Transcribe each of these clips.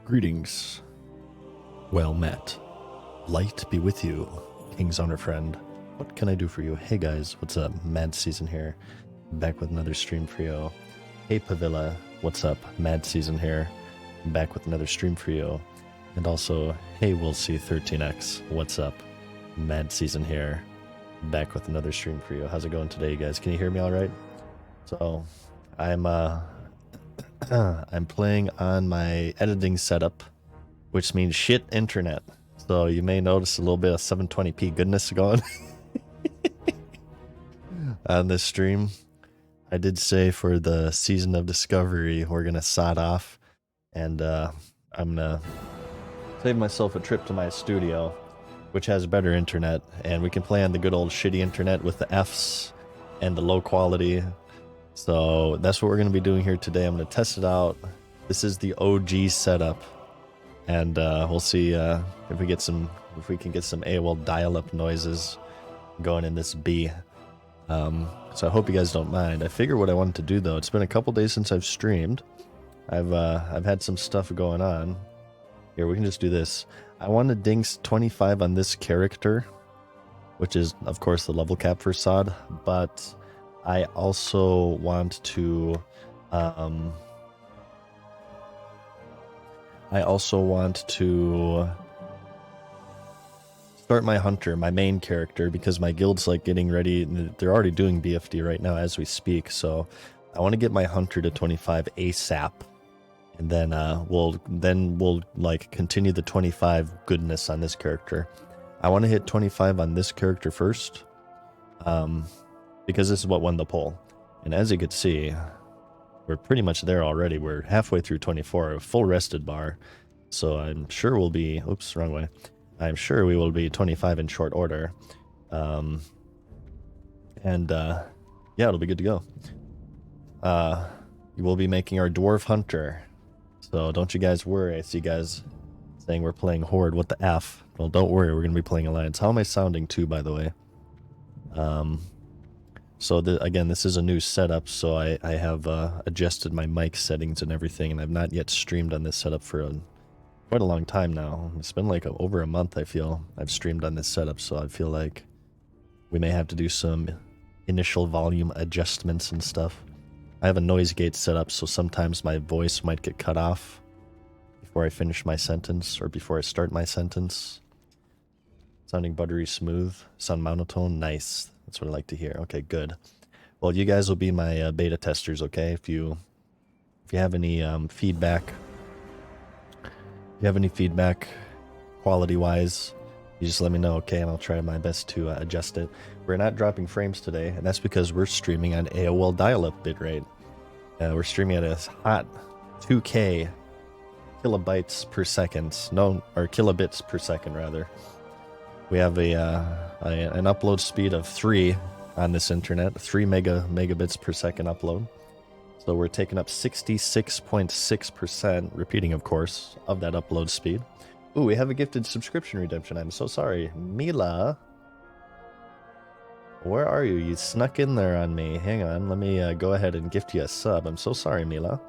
Greetings. Well met. Light be with you, King's Honor friend. What can I do for you? Hey guys, what's up? Mad Season here. Back with another stream for you. Hey Pavilla, what's up? Mad Season here. Back with another stream for you. And also, hey We'll See 13X, what's up? Mad Season here. Back with another stream for you. How's it going today, you guys? Can you hear me all right? So, I'm playing on my editing setup, which means shit internet. So you may notice a little bit of 720p goodness going on this stream. I did say for the season of discovery, we're gonna sod off, and I'm gonna save myself a trip to my studio, which has better internet, and we can play on the good old shitty internet with the Fs and the low quality. So that's what we're going to be doing here today. I'm going to test it out. This is the OG setup, and we'll see if we can get some AOL dial-up noises going in this B. So I hope you guys don't mind. I figure what I wanted to do though. It's been a couple days since I've streamed. I've had some stuff going on. Here, we can just do this. I want to dinks 25 on this character, which is of course the level cap for Sod, but I also want to start my hunter, my main character, because my guild's like getting ready. They're already doing BFD right now as we speak, so I want to get my hunter to 25 ASAP, and then we'll like continue the 25 goodness on this character. I want to hit 25 on this character first. Because this is what won the poll. And as you can see, we're pretty much there already. We're halfway through 24, a full rested bar. So I'm sure we'll be, oops, wrong way. I'm sure we will be 25 in short order. Yeah, it'll be good to go. We'll be making our Dwarf Hunter. So don't you guys worry. I see you guys saying we're playing Horde. What the F? Well, don't worry. We're going to be playing Alliance. How am I sounding too, by the way? So again, this is a new setup, so I have adjusted my mic settings and everything, and I've not yet streamed on this setup for quite a long time now. It's been like over a month, I feel, I've streamed on this setup, so I feel like we may have to do some initial volume adjustments and stuff. I have a noise gate set up, so sometimes my voice might get cut off before I finish my sentence, or before I start my sentence. Sounding buttery smooth, sound monotone, nice. That's what I like to hear. Okay, good. Well, you guys will be my beta testers, okay? If you have any feedback, quality-wise, you just let me know, okay? And I'll try my best to adjust it. We're not dropping frames today, and that's because we're streaming on AOL dial-up bitrate. We're streaming at a hot 2K kilobytes per second. No, or kilobits per second, rather. We have an upload speed of 3 on this internet, 3 megabits per second upload. So we're taking up 66.6%, repeating of course, of that upload speed. Ooh, we have a gifted subscription redemption. I'm so sorry. Mila, where are you? You snuck in there on me. Hang on, let me go ahead and gift you a sub. I'm so sorry, Mila.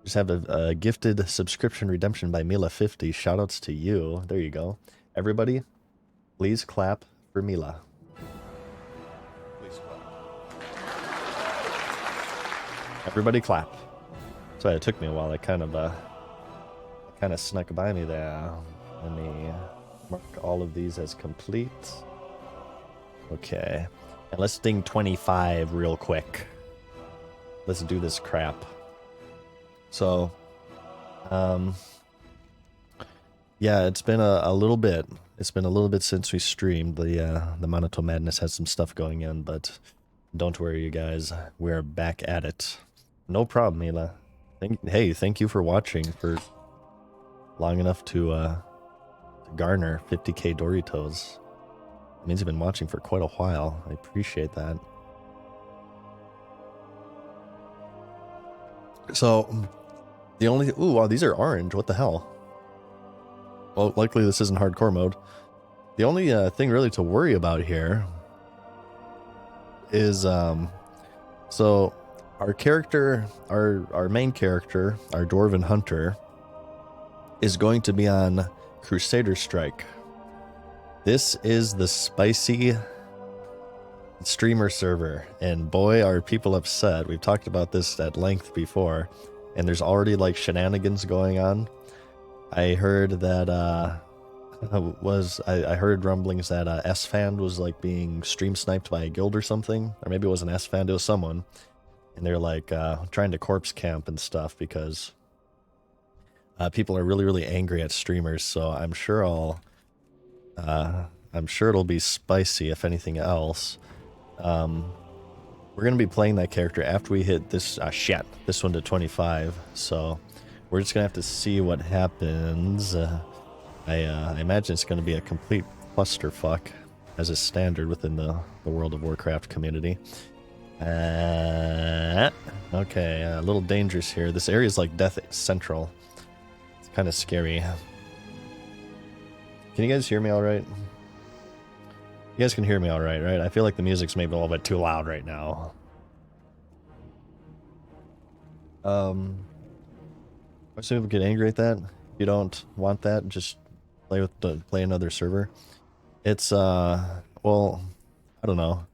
Just have a gifted subscription redemption by Mila50. Shoutouts to you. There you go. Everybody, please clap for Mila. Please clap. Everybody clap. Sorry, it took me a while. It kind of snuck by me there. Let me mark all of these as complete. Okay. And let's ding 25 real quick. Let's do this crap. So, yeah, it's been a little bit. It's been a little bit since we streamed. The Monotone Madness has some stuff going in, but don't worry, you guys. We're back at it. No problem, Mila. Thank you for watching for long enough to garner 50k Doritos. It means you've been watching for quite a while. I appreciate that. So, the only... Ooh, wow, these are orange. What the hell? Well, luckily this isn't hardcore mode. The only thing really to worry about here is... So, our character, our main character, our Dwarven Hunter, is going to be on Crusader Strike. This is the spicy streamer server, and boy, are people upset. We've talked about this at length before, and there's already like shenanigans going on. I heard that I heard rumblings that S-Fan was like being stream sniped by a guild or something, or maybe it wasn't S-Fan, it was someone, and they're like trying to corpse camp and stuff because people are really angry at streamers. So I'm sure it'll be spicy if anything else. We're gonna be playing that character after we hit this this one to 25. So we're just gonna have to see what happens. I imagine it's gonna be a complete clusterfuck, as is standard within the World of Warcraft community. Okay, a little dangerous here. This area is like Death Central. It's kind of scary. Can you guys hear me all right? You guys can hear me all right, right? I feel like the music's maybe a little bit too loud right now. Some people get angry at that. If you don't want that, just play another server. It's well, I don't know.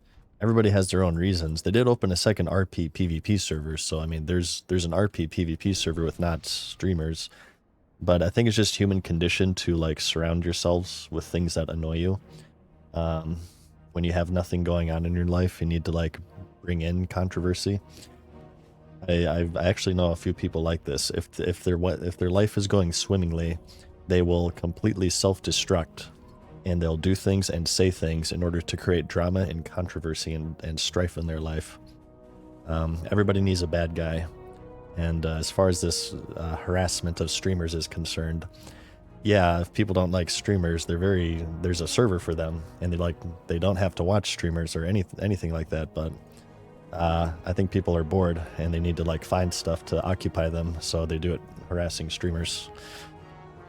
Everybody has their own reasons. They did open a second RP PvP server, so I mean, there's an RP PvP server with not streamers, but I think it's just human condition to like surround yourselves with things that annoy you. When you have nothing going on in your life, you need to like bring in controversy. I actually know a few people like this. If their life is going swimmingly, they will completely self-destruct, and they'll do things and say things in order to create drama and controversy and strife in their life. Everybody needs a bad guy, and as far as this harassment of streamers is concerned, yeah, if people don't like streamers, there's a server for them, and they don't have to watch streamers or anything like that, but I think people are bored and they need to like find stuff to occupy them, so they do it harassing streamers.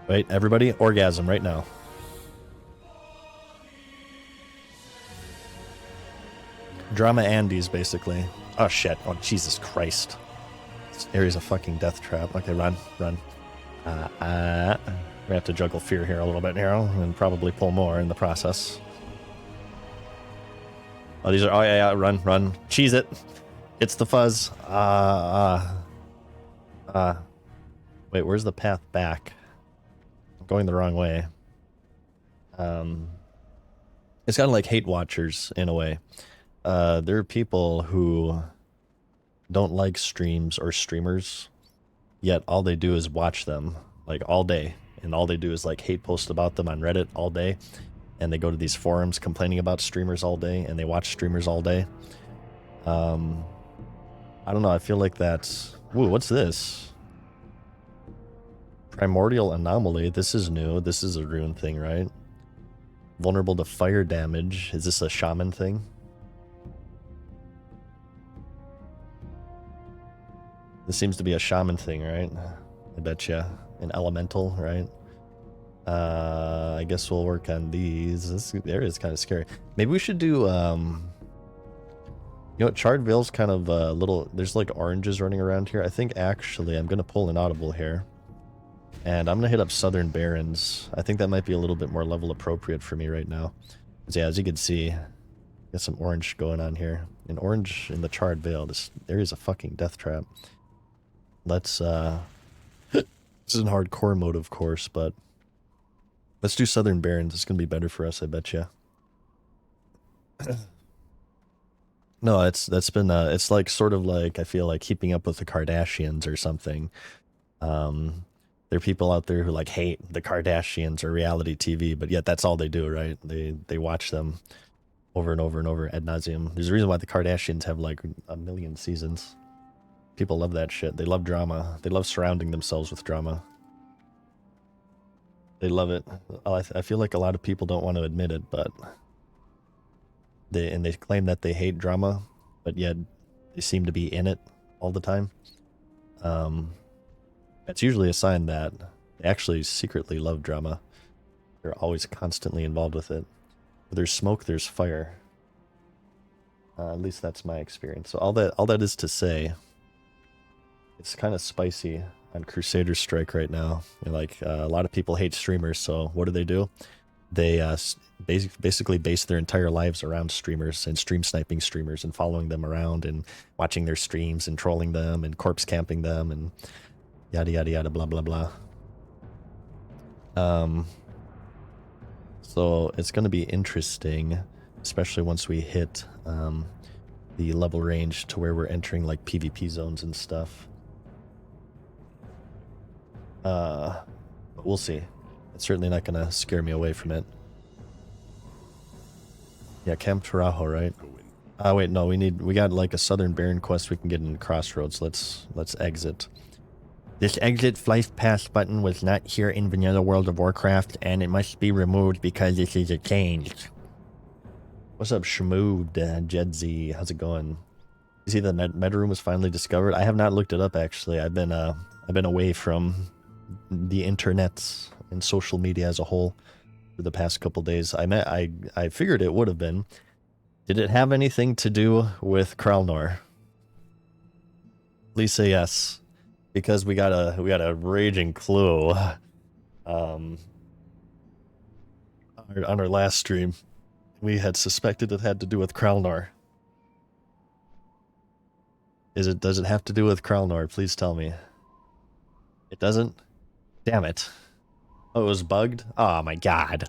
Wait, everybody, orgasm right now. Drama Andes, basically. Oh shit, oh Jesus Christ. This area's a fucking death trap. Okay, run. We have to juggle fear here a little bit here, and probably pull more in the process. Oh, these are, oh yeah, run. Cheese it. It's the fuzz. Wait, where's the path back? I'm going the wrong way. It's kind of like hate watchers in a way. There are people who don't like streams or streamers, yet all they do is watch them like all day, and all they do is like hate post about them on Reddit all day, and they go to these forums complaining about streamers all day, and they watch streamers all day. I don't know, I feel like that's... Ooh, what's this? Primordial Anomaly. This is new. This is a rune thing, right? Vulnerable to fire damage. Is this a shaman thing? This seems to be a shaman thing, right? I betcha. An elemental, right? I guess we'll work on these. This area is kind of scary. Maybe we should do, you know what, Charred Vale's kind of a little... There's like oranges running around here. I think actually I'm going to pull an audible here. And I'm going to hit up Southern Barrens. I think that might be a little bit more level appropriate for me right now. So yeah, as you can see, got some orange going on here. An orange in the Charred Vale. This area's a fucking death trap. Let's, this isn't hardcore mode, of course, but let's do Southern Barrens. It's going to be better for us, I betcha. No, that's been, it's like sort of like, I feel like keeping up with the Kardashians or something. There are people out there who like hate the Kardashians or reality TV, but yet that's all they do, right? They watch them over and over and over ad nauseum. There's a reason why the Kardashians have like 1 million seasons. People love that shit. They love drama. They love surrounding themselves with drama. They love it. I feel like a lot of people don't want to admit it, but they claim that they hate drama, but yet they seem to be in it all the time. It's usually a sign that they actually secretly love drama. They're always constantly involved with it. Where there's smoke, there's fire. At least that's my experience. So all that is to say, It's kind of spicy on Crusader Strike right now. Like a lot of people hate streamers, so what do? They basically base their entire lives around streamers and stream sniping streamers and following them around and watching their streams and trolling them and corpse camping them and yada yada yada blah blah blah. So it's going to be interesting, especially once we hit the level range to where we're entering like PvP zones and stuff. But we'll see. It's certainly not going to scare me away from it. Yeah, Camp Tarajo, right? Wait, no, we got like a Southern Baron quest we can get in Crossroads. Let's exit. This exit flight pass button was not here in Vanilla World of Warcraft, and it must be removed because this is a change. What's up, Shmood, Jedzi? How's it going? You see the meta room was finally discovered? I have not looked it up actually. I've been away from the internet and social media as a whole for the past couple days. I figured it would have been. Did it have anything to do with Kralnor? Please say yes, because we got a raging clue on our last stream. We had suspected it had to do with Kralnor. Does it have to do with Kralnor? Please tell me. It doesn't? Damn it. Oh, it was bugged? Oh my god.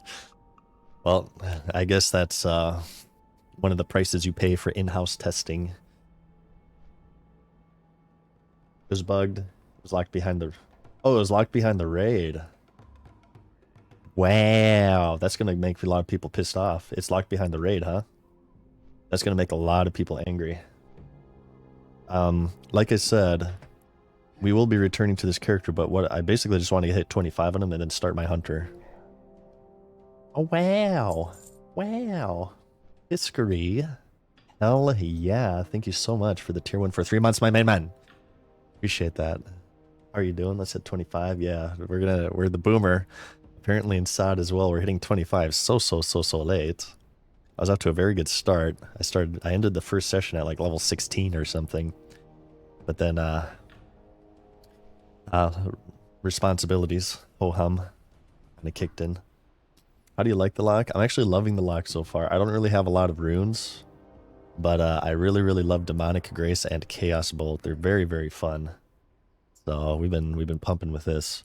Well, I guess that's one of the prices you pay for in-house testing. It was bugged. It was locked behind the... Oh, it was locked behind the raid. Wow, that's going to make a lot of people pissed off. It's locked behind the raid, huh? That's going to make a lot of people angry. Like I said, we will be returning to this character, but what I basically just want to hit 25 on him and then start my hunter. Oh, wow. Wow. Hiskery. Hell yeah. Thank you so much for the tier 1 for 3 months, my main man. Appreciate that. How are you doing? Let's hit 25. Yeah, we're the boomer. Apparently in SOD as well, we're hitting 25 so late. I was off to a very good start. I ended the first session at like level 16 or something. But then responsibilities, ho-hum, kind of kicked in. How do you like the lock? I'm actually loving the lock so far. I don't really have a lot of runes, but I really love Demonic Grace and Chaos Bolt. They're very fun. So we've been pumping with this.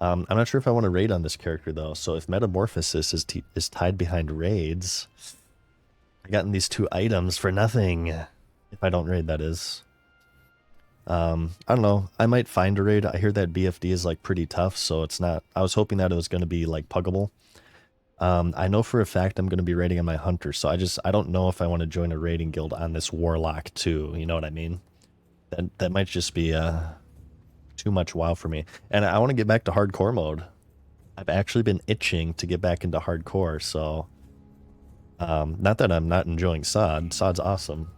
I'm not sure if I want to raid on this character though. So if Metamorphosis is tied behind raids, I've gotten these 2 items for nothing. If I don't raid, that is. I don't know. I might find a raid. I hear that BFD is like pretty tough, so it's not. I was hoping that it was going to be like puggable. I know for a fact I'm going to be raiding on my hunter, so I don't know if I want to join a raiding guild on this warlock too. You know what I mean? That might just be too much WoW for me. And I want to get back to hardcore mode. I've actually been itching to get back into hardcore, so not that I'm not enjoying SOD. SOD's awesome.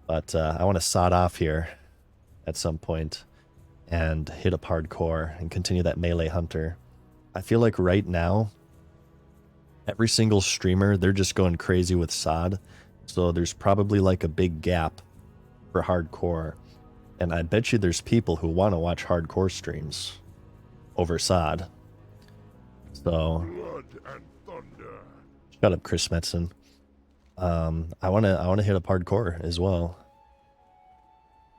But I want to sod off here at some point and hit up hardcore and continue that melee hunter. I feel like right now, every single streamer, they're just going crazy with SOD. So there's probably like a big gap for hardcore. And I bet you there's people who want to watch hardcore streams over SOD. So, shut up, Chris Metzen. I wanna hit up hardcore as well.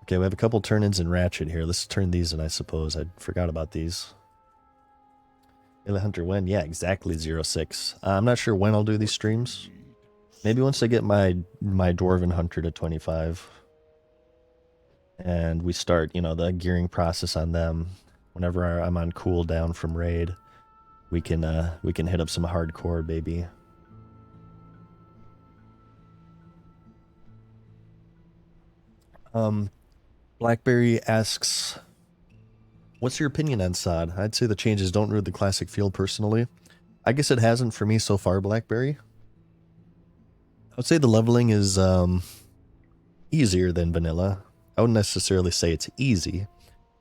Okay, we have a couple turn-ins in Ratchet here. Let's turn these in, I suppose. I forgot about these. Melee Hunter when? Yeah, exactly 06. I'm not sure when I'll do these streams. Maybe once I get my Dwarven Hunter to 25. And we start, you know, the gearing process on them. Whenever I'm on cooldown from raid, we can hit up some hardcore, baby. Blackberry asks, what's your opinion on SOD? I'd say the changes don't ruin the classic feel personally. I guess it hasn't for me so far, Blackberry. I would say the leveling is easier than vanilla. I wouldn't necessarily say it's easy,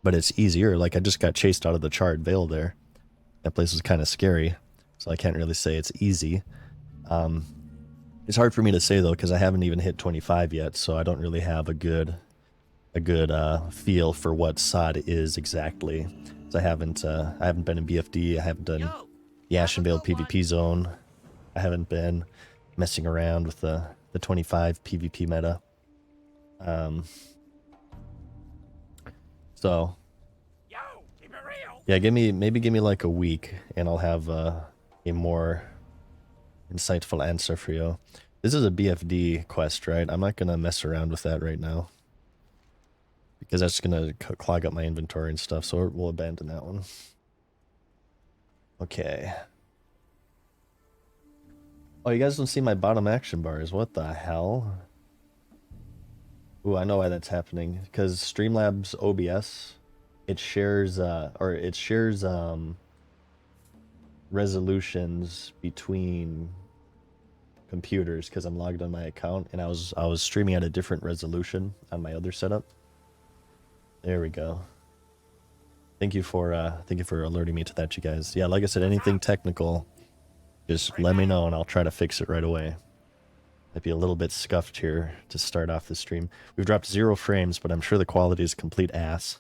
but it's easier. Like, I just got chased out of the Charred Vale there. That place was kind of scary, so I can't really say it's easy. It's hard for me to say, though, because I haven't even hit 25 yet, so I don't really have a good a good feel for what SOD is exactly. So I haven't been in BFD. I haven't done the Ashenvale PvP zone. I haven't been messing around with the 25 PvP meta. So yeah, maybe give me like a week, and I'll have a more insightful answer for you. This is a BFD quest, right? I'm not gonna mess around with that right now because that's gonna clog up my inventory and stuff. So we'll abandon that one. Okay. Oh, you guys don't see my bottom action bars. What the hell? Ooh, I know why that's happening. Because Streamlabs OBS, it shares resolutions between computers because I'm logged on my account, and I was streaming at a different resolution on my other setup. There we go. Thank you for alerting me to that, you guys. Yeah, like I said, anything technical, just let me know and I'll try to fix it right away. Might be a little bit scuffed here to start off the stream. We've dropped 0 frames, but I'm sure the quality is complete ass.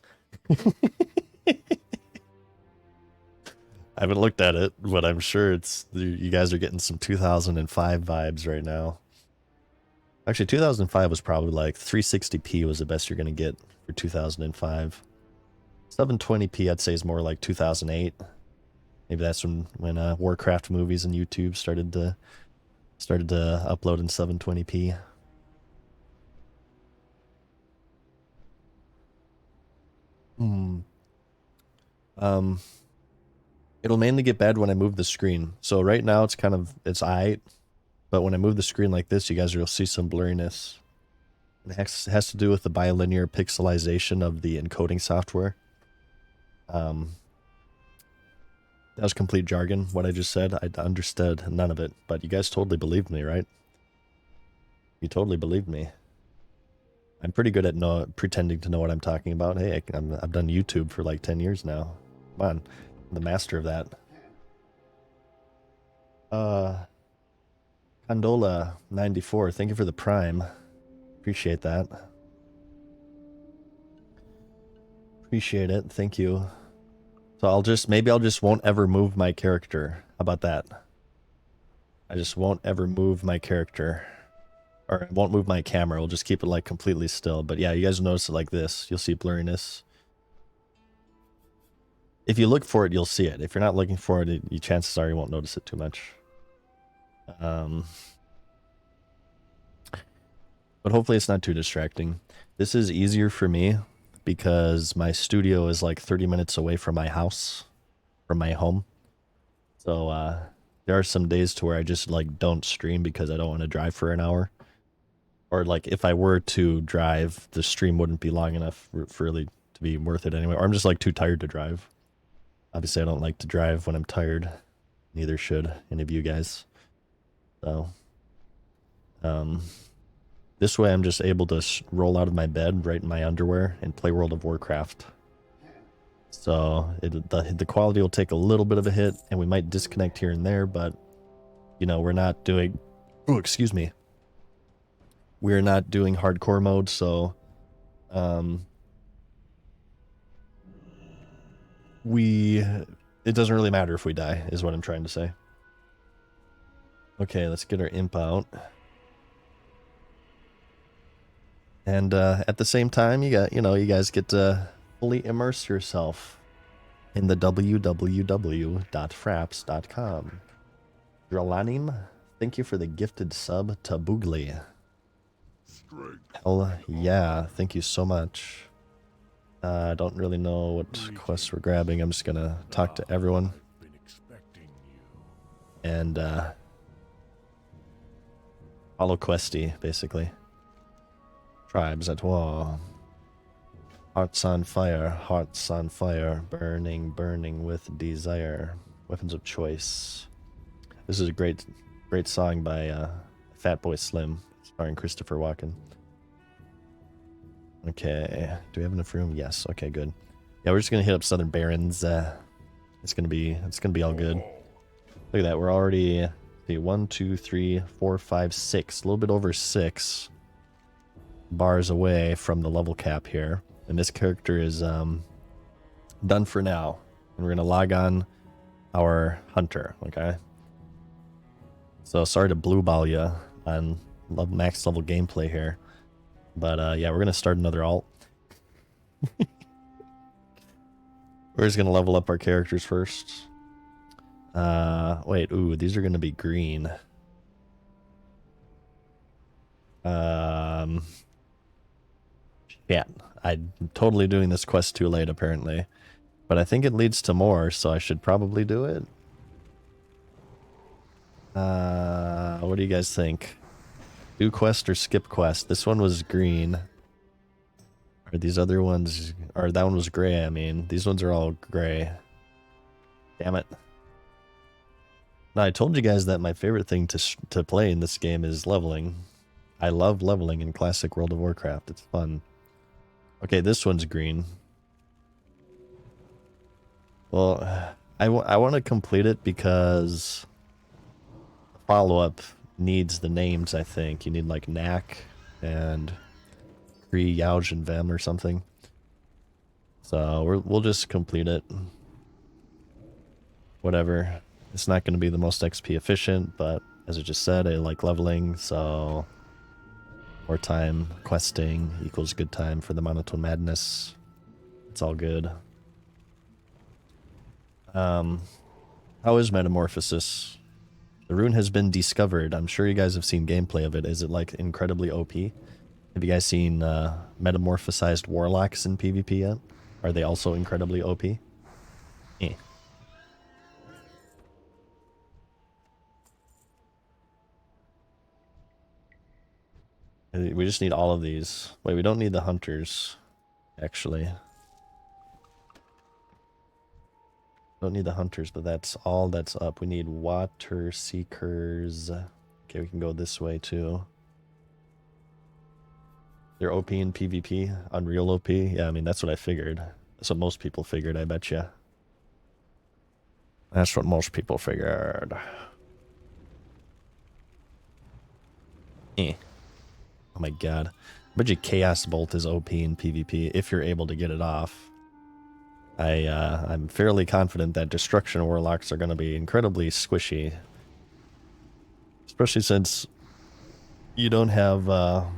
I haven't looked at it, but I'm sure you guys are getting some 2005 vibes right now. Actually, 2005 was probably like 360p was the best you're gonna get for 2005. 720p I'd say is more like 2008. Maybe that's when Warcraft movies and YouTube started to upload in 720p. It'll mainly get bad when I move the screen. So right now it's aight, but when I move the screen like this, you guys will see some blurriness. It has to do with the bilinear pixelization of the encoding software. That was complete jargon, what I just said. I understood none of it, but you guys totally believed me, right? You totally believed me. I'm pretty good at pretending to know what I'm talking about. Hey, I've done YouTube for like 10 years now. Come on, I'm the master of that. Condola94, thank you for the prime. Appreciate that. Appreciate it, thank you. So maybe I'll just won't ever move my character. How about that? I just won't ever move my character. Or I won't move my camera, we'll just keep it like completely still. But yeah, you guys notice it like this. You'll see blurriness. If you look for it, you'll see it. If you're not looking for it, chances are you won't notice it too much. But hopefully it's not too distracting. This is easier for me because my studio is like 30 minutes away from my house, from my home. So there are some days to where I just like don't stream because I don't want to drive for an hour. Or like if I were to drive, the stream wouldn't be long enough for really to be worth it anyway. Or I'm just like too tired to drive. Obviously I don't like to drive when I'm tired. Neither should any of you guys. So this way I'm just able to roll out of my bed right in my underwear and play World of Warcraft. So the quality will take a little bit of a hit and we might disconnect here and there, but you know, we're not doing, oh, excuse me. We're not doing hardcore mode, so it doesn't really matter if we die, is what I'm trying to say. Okay, let's get our imp out. And at the same time, you guys get to fully immerse yourself in the www.fraps.com. Dralanim, thank you for the gifted sub to Boogly. Hell yeah, thank you so much. I don't really know what quests we're grabbing. I'm just gonna talk to everyone. And follow Questy, basically. Tribes at war. Hearts on fire, burning, burning with desire. Weapons of choice. This is a great song by Fatboy Slim, starring Christopher Walken. Okay, do we have enough room? Yes. Okay, good. Yeah, we're just gonna hit up Southern Barrens. It's gonna be all good. Look at that. We're already 1, 2, 3, 4, 5, 6. A little bit over 6. bars away from the level cap here. And this character is done for now. And we're going to log on our hunter, okay? So sorry to blue ball you on max level gameplay here. But yeah, we're going to start another alt. We're just going to level up our characters first. Wait, ooh, these are going to be green. Yeah, I'm totally doing this quest too late, apparently. But I think it leads to more, so I should probably do it. What do you guys think? Do quest or skip quest? This one was green. Or these other ones, or that one was gray, I mean. These ones are all gray. Damn it. No, I told you guys that my favorite thing to play in this game is leveling. I love leveling in classic World of Warcraft. It's fun. Okay, this one's green. Well, I want to complete it because follow-up needs the names, I think. You need like Knack and Kree, Yauj, and Vem or something. So we'll just complete it. Whatever. It's not going to be the most XP efficient, but as I just said, I like leveling, so more time questing equals good time for the monotone madness. It's all good. How is Metamorphosis? The rune has been discovered. I'm sure you guys have seen gameplay of it. Is it like incredibly OP? Have you guys seen metamorphosized warlocks in PvP yet? Are they also incredibly OP? Eh. We just need all of these. Wait, we don't need the hunters, actually. Don't need the hunters, but that's all that's up. We need water seekers. Okay, we can go this way too. They're OP in PvP, Unreal OP. Yeah, I mean, that's what I figured. That's what most people figured, I bet you. That's what most people figured. Eh. Oh my god. I bet you Chaos Bolt is OP in PvP if you're able to get it off. I'm fairly confident that Destruction Warlocks are going to be incredibly squishy. Especially since you don't have Sucky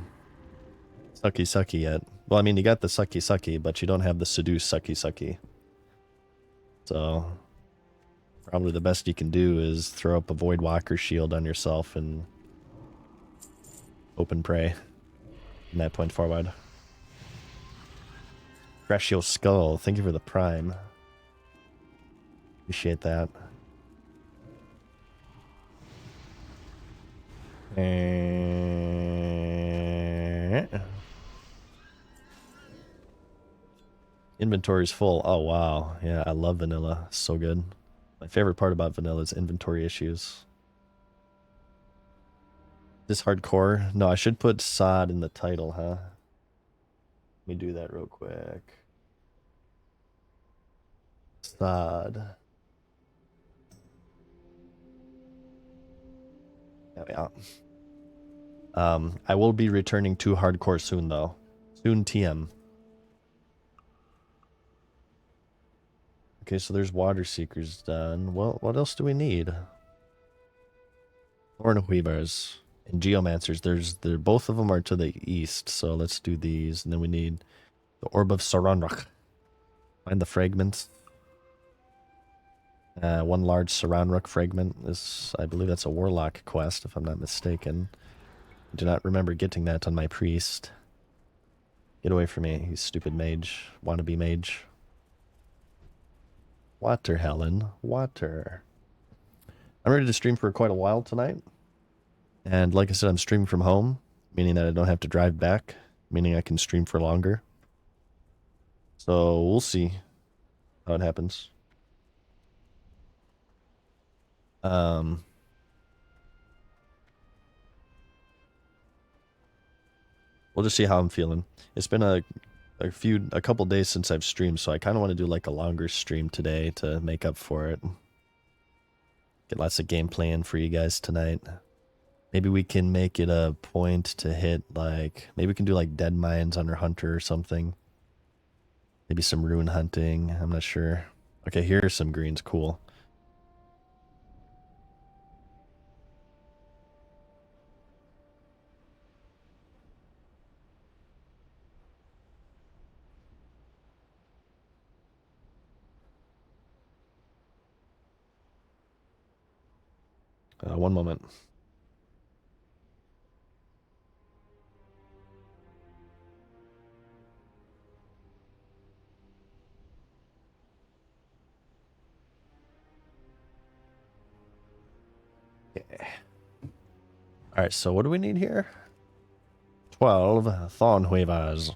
Sucky yet. Well, I mean, you got the Sucky Sucky, but you don't have the Seduce Sucky Sucky. So, probably the best you can do is throw up a Voidwalker shield on yourself and open prey from that point forward. Crash your skull. Thank you for the prime. Appreciate that. Inventory's full. Oh, wow. Yeah, I love vanilla. So good. My favorite part about vanilla is inventory issues. This hardcore? No, I should put SOD in the title, huh? Let me do that real quick. SOD. There we are. I will be returning to hardcore soon, though. Soon TM. Okay, so there's water seekers done. Well, what else do we need? Thorn weavers and geomancers. Both of them are to the east, so let's do these. And then we need the orb of Saranrak. Find the fragments. One large Saranrak fragment. I believe that's a warlock quest, if I'm not mistaken. I do not remember getting that on my priest. Get away from me, you stupid mage. Wannabe mage. Water, Helen. Water. I'm ready to stream for quite a while tonight. And like I said, I'm streaming from home, meaning that I don't have to drive back, meaning I can stream for longer. So we'll see how it happens. We'll just see how I'm feeling. It's been a couple days since I've streamed, so I kind of want to do like a longer stream today to make up for it. Get lots of gameplay in for you guys tonight. Maybe we can make it a point to hit, like, maybe we can do like dead mines under Hunter or something. Maybe some rune hunting. I'm not sure. Okay, here's some greens. Cool. One moment. Okay. All right, so what do we need here? 12 Thornweavers.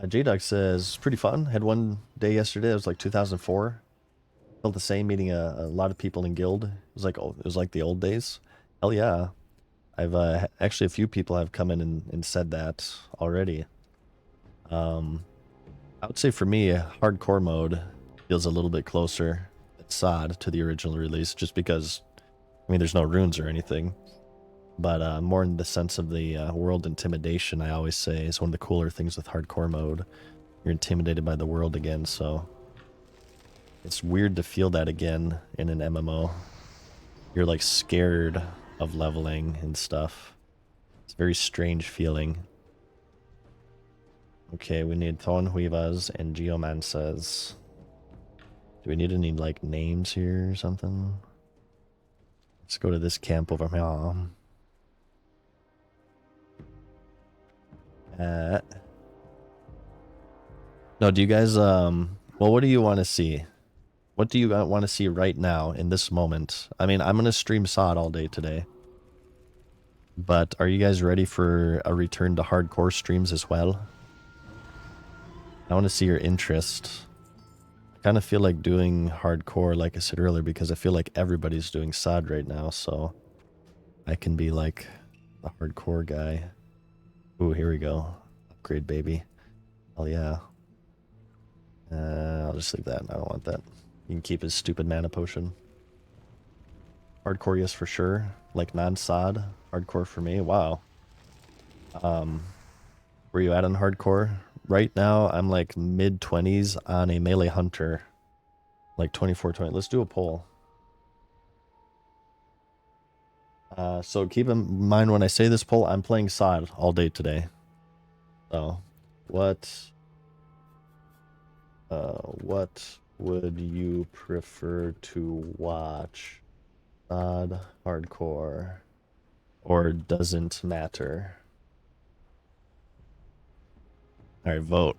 J-Dog says, pretty fun. Had one day yesterday. It was like 2004. Felt the same, meeting a lot of people in guild. It was like the old days. Hell yeah. I've actually a few people have come in and said that already. I would say for me, hardcore mode feels a little bit closer than SOD to the original release, just because, I mean, there's no runes or anything. But more in the sense of the world intimidation, I always say, is one of the cooler things with hardcore mode. You're intimidated by the world again, so it's weird to feel that again in an MMO. You're like scared of leveling and stuff. It's a very strange feeling. Okay, we need Thornweavers and Geomancers. Do we need any like names here or something? Let's go to this camp over here. No, do you guys well, what do you want to see? What do you want to see right now in this moment? I mean, I'm going to stream SOD all day today. But are you guys ready for a return to hardcore streams as well? I want to see your interest. I kind of feel like doing hardcore, like I said earlier, because I feel like everybody's doing SOD right now, so I can be like the hardcore guy. Ooh, here we go. Upgrade, baby. Hell yeah. I'll just leave that. I don't want that. You can keep his stupid mana potion. Hardcore, yes, for sure. Like non-SOD. Hardcore for me. Wow. Where you at on hardcore? Right now, I'm like mid-20s on a melee hunter. Like 24-20. Let's do a poll. So keep in mind when I say this poll, I'm playing SOD all day today. So, what would you prefer to watch? SOD, hardcore, or doesn't matter? Alright, vote.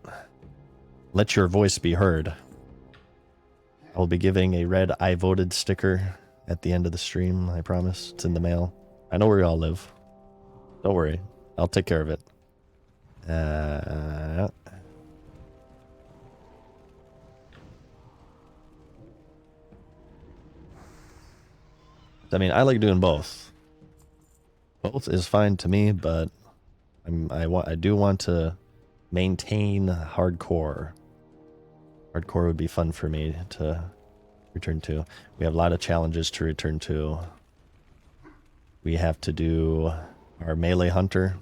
Let your voice be heard. I will be giving a red I voted sticker at the end of the stream, I promise. It's in the mail. I know where you all live. Don't worry. I'll take care of it. I mean, I like doing both. Both is fine to me, but I do want to maintain hardcore. Hardcore would be fun for me to return to. We have a lot of challenges to return to. We have to do our melee hunter.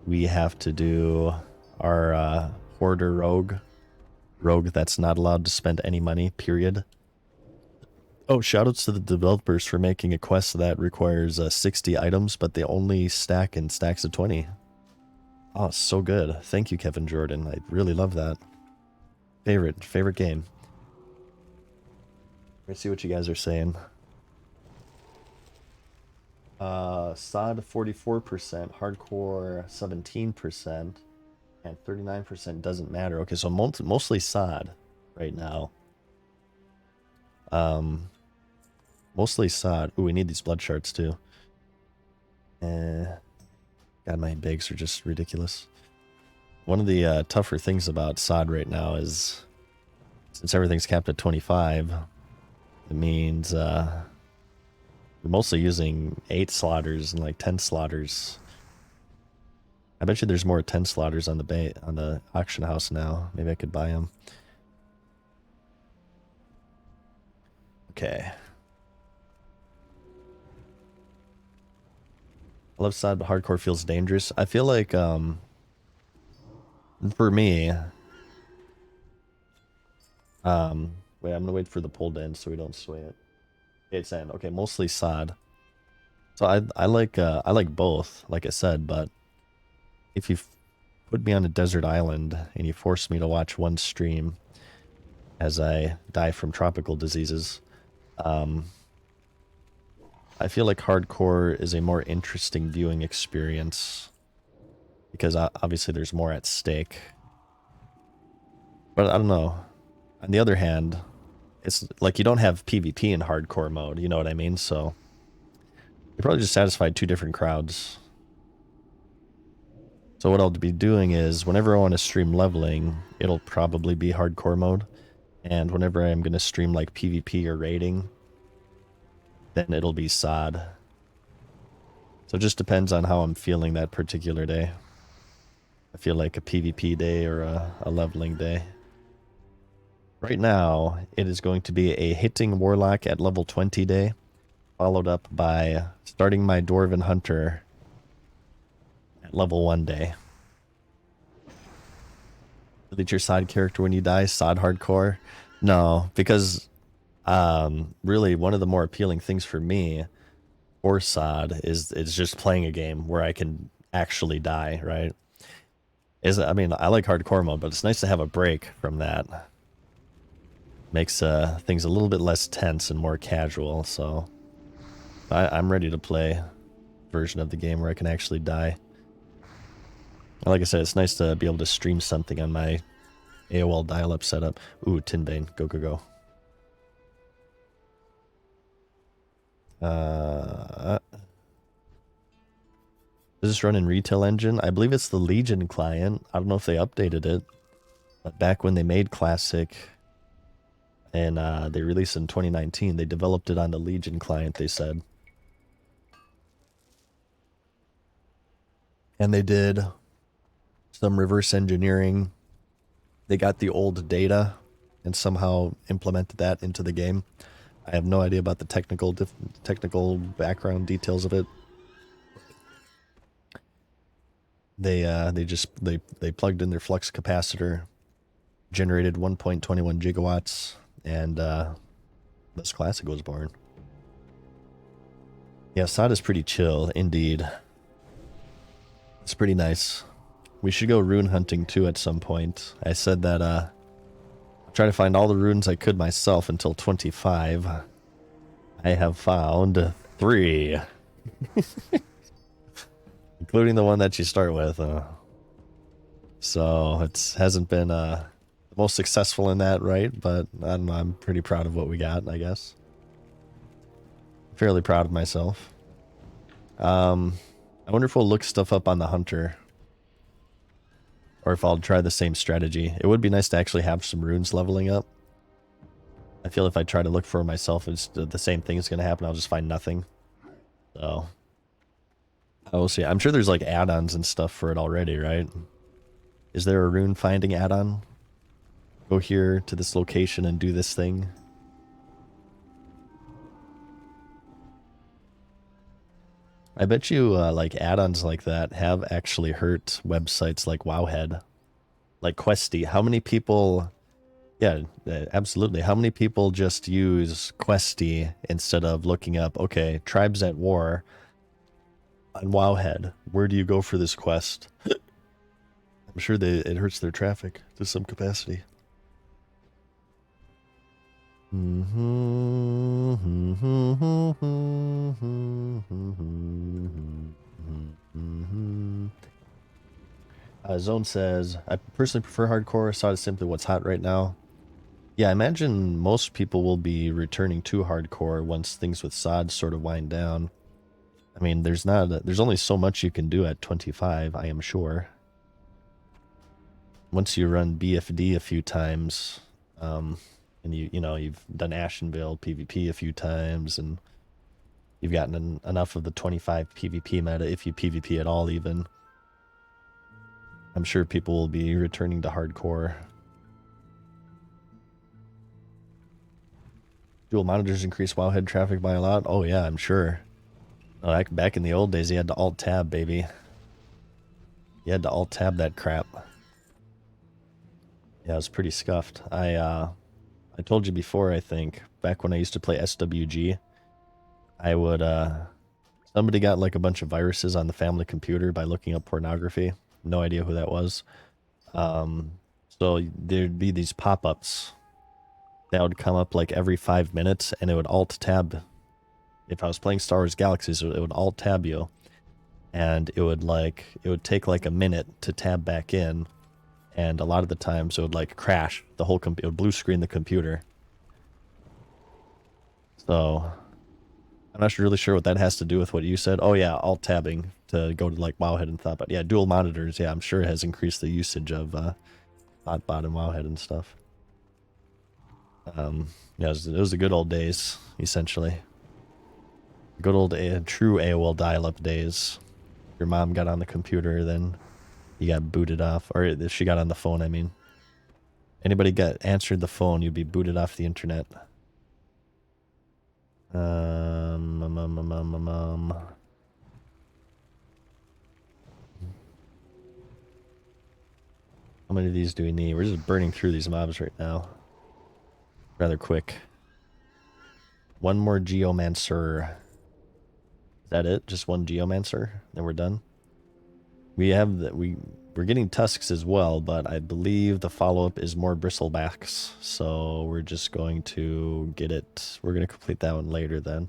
We have to do our hoarder rogue. Rogue that's not allowed to spend any money, period. Oh, shoutouts to the developers for making a quest that requires 60 items, but they only stack in stacks of 20. Oh, so good. Thank you, Kevin Jordan. I really love that. Favorite game. Let's see what you guys are saying. SOD 44%, hardcore 17%, and 39% doesn't matter. Okay, so mostly SOD right now. Mostly SOD. Ooh, we need these blood shards too. God, my bigs are just ridiculous. One of the tougher things about SOD right now is, since everything's capped at 25, it means we're mostly using 8 slaughters and like 10 slaughters. I bet you there's more 10 slaughters on the auction house now. Maybe I could buy them. Okay. I love side, but hardcore feels dangerous. I feel like, for me, wait, I'm gonna wait for the pull to end so we don't sway it. It's end. Okay, mostly sod. So I like both, like I said, but if you put me on a desert island and you force me to watch one stream as I die from tropical diseases, I feel like hardcore is a more interesting viewing experience because obviously there's more at stake. But I don't know. On the other hand, it's like you don't have PvP in hardcore mode, you know what I mean? So you probably just satisfied two different crowds. So what I'll be doing is whenever I want to stream leveling, it'll probably be hardcore mode. And whenever I'm going to stream like PvP or raiding, then it'll be sod. So it just depends on how I'm feeling that particular day. I feel like a PvP day or a leveling day. Right now, it is going to be a hitting warlock at level 20 day, followed up by starting my dwarven hunter at level 1 day. Delete your side character when you die, sod hardcore? No, because really one of the more appealing things for me or sod is just playing a game where I can actually die, right? I mean, I like hardcore mode, but it's nice to have a break from that. Makes things a little bit less tense and more casual, so I'm ready to play a version of the game where I can actually die. Like I said, it's nice to be able to stream something on my AOL dial-up setup. Ooh, Tinbane, go, go, go. Does this run in Retail Engine? I believe it's the Legion client. I don't know if they updated it, but back when they made Classic and they released it in 2019, they developed it on the Legion client, they said. And they did some reverse engineering. They got the old data and somehow implemented that into the game. I have no idea about the technical background details of it. They plugged in their flux capacitor, generated 1.21 gigawatts, and this Classic was born. Yeah, SOD is pretty chill, indeed. It's pretty nice. We should go rune hunting too at some point. I said that I'll try to find all the runes I could myself until 25. I have found 3. Including the one that you start with. So it hasn't been the most successful in that, right? But I don't know, I'm pretty proud of what we got, I guess. Fairly proud of myself. I wonder if we'll look stuff up on the hunter. Or if I'll try the same strategy. It would be nice to actually have some runes leveling up. I feel if I try to look for myself, it's the same thing is going to happen. I'll just find nothing. So I will see. I'm sure there's like add-ons and stuff for it already, right? Is there a rune finding add-on? Go here to this location and do this thing. I bet you like add-ons like that have actually hurt websites like Wowhead, like Questy. How many people? Yeah, absolutely. How many people just use Questy instead of looking up, okay, tribes at war on Wowhead? Where do you go for this quest? I'm sure it hurts their traffic to some capacity. Zone says, I personally prefer hardcore. SOD is simply what's hot right now. Yeah, I imagine most people will be returning to hardcore once things with SOD sort of wind down. I mean, there's only so much you can do at 25, I am sure. Once you run BFD a few times, and you've done Ashenvale PvP a few times, and you've gotten enough of the 25 PvP meta, if you PvP at all even. I'm sure people will be returning to hardcore. Dual monitors increase Wowhead traffic by a lot. Oh yeah, I'm sure. Oh, back in the old days, you had to alt-tab, baby. You had to alt-tab that crap. Yeah, it was pretty scuffed. I told you before, I think, back when I used to play SWG, I would, somebody got like a bunch of viruses on the family computer by looking up pornography. No idea who that was. So there'd be these pop-ups that would come up like every 5 minutes, and it would alt-tab. If I was playing Star Wars Galaxies, it would alt-tab you, and it would take like a minute to tab back in, and a lot of the times it would like crash the whole it would blue screen the computer. So I'm not really sure what that has to do with what you said. Oh yeah, alt-tabbing to go to like Wowhead and thought, but yeah, dual monitors, yeah, I'm sure it has increased the usage of Hotbot and Wowhead and stuff. Yeah, it was the good old days, essentially. Good old true AOL dial-up days. Your mom got on the computer, then you got booted off, or if she got on the phone, I mean. Anybody answered the phone, you'd be booted off the internet. How many of these do we need? We're just burning through these mobs right now. Rather quick. One more Geomancer. Is that it? Just one Geomancer? Then we're done? We have we're getting tusks as well, but I believe the follow-up is more bristlebacks. So we're just going to get it. We're going to complete that one later then.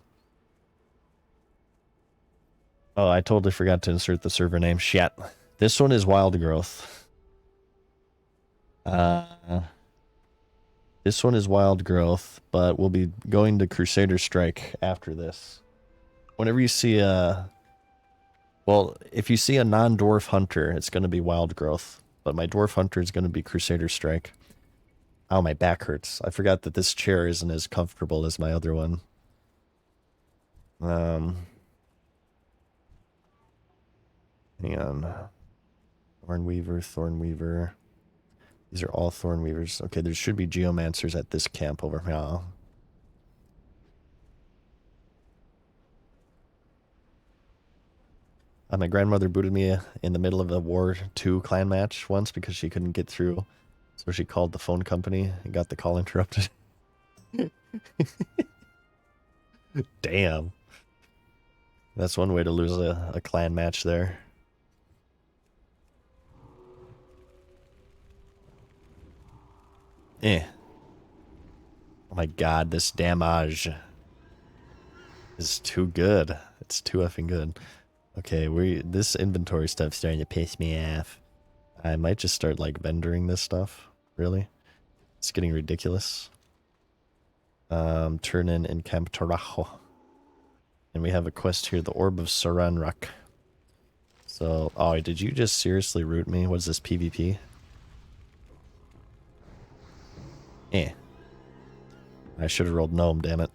Oh, I totally forgot to insert the server name. Shit. This one is Wild Growth. This one is Wild Growth, but we'll be going to Crusader Strike after this. Whenever you see well, if you see a non-dwarf hunter, it's going to be Wild Growth, but my dwarf hunter is going to be Crusader Strike. Ow, my back hurts. I forgot that this chair isn't as comfortable as my other one. Hang on. Thornweaver. These are all Thornweavers. Okay, there should be Geomancers at this camp over here. My grandmother booted me in the middle of a War II clan match once because she couldn't get through. So she called the phone company and got the call interrupted. Damn. That's one way to lose a clan match there. Oh my god, this damage is too good. It's too effing good. Okay, this inventory stuff's starting to piss me off. I might just start like vendoring this stuff. Really? It's getting ridiculous. Turn in Camp Tarajo. And we have a quest here, the Orb of Saranrak. So, oh, did you just seriously root me? What is this, PvP? I should have rolled Gnome, damn it.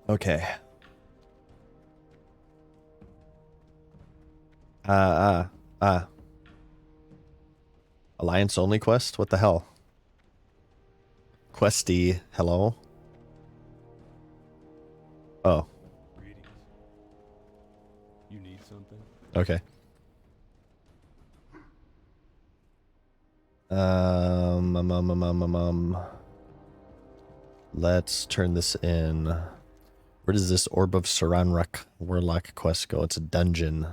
Okay. Alliance only quest? What the hell? Questy, hello? Oh. Greetings. You need something? Okay. Let's turn this in. Where does this Orb of Saranrak Warlock quest go? It's a dungeon.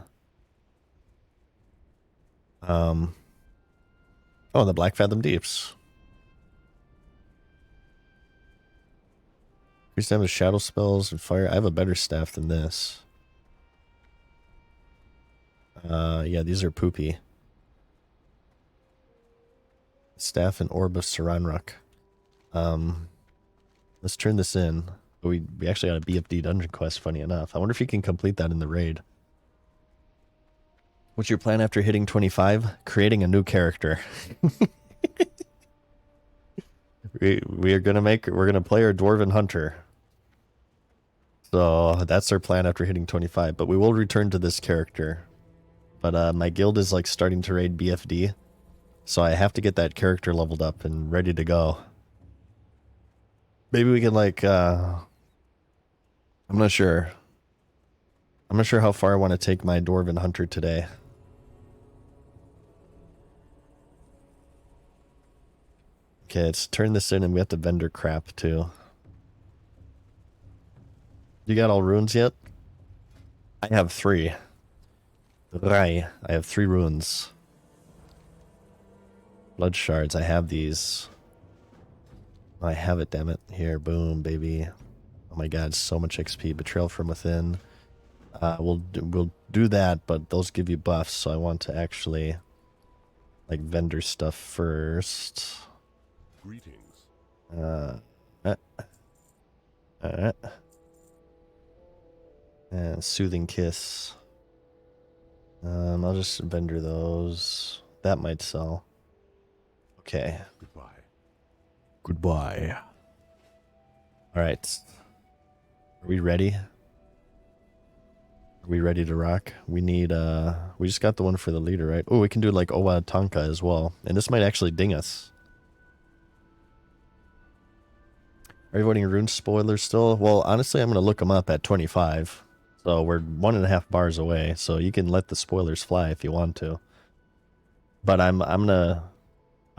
Oh, the Black Fathom Deeps. Increase damage, shadow spells, and fire. I have a better staff than this. Yeah, these are poopy. Staff and Orb of Saranrak. Let's turn this in. We actually got a BFD dungeon quest, funny enough. I wonder if you can complete that in the raid. What's your plan after hitting 25? Creating a new character. we're gonna play our Dwarven Hunter. So that's our plan after hitting 25. But we will return to this character. But my guild is like starting to raid BFD, so I have to get that character leveled up and ready to go. Maybe we can like I'm not sure. I'm not sure how far I want to take my Dwarven Hunter today. Okay, let's turn this in and we have to vendor crap too. You got all runes yet? I have 3. I have 3 runes. Blood shards, I have these. I have it, damn it. Here, boom, baby. Oh my god, so much XP. Betrayal from within. We'll do that, but those give you buffs, so I want to actually like vendor stuff first. Greetings. Alright. And soothing kiss. I'll just vendor those. That might sell. Okay. Goodbye. Alright. Are we ready? Are we ready to rock? We need, we just got the one for the leader, right? Oh, we can do like Owa Tonka as well. And this might actually ding us. Are you voting rune spoilers still? Well, honestly, I'm going to look them up at 25. So we're 1.5 bars away. So you can let the spoilers fly if you want to. But I'm gonna,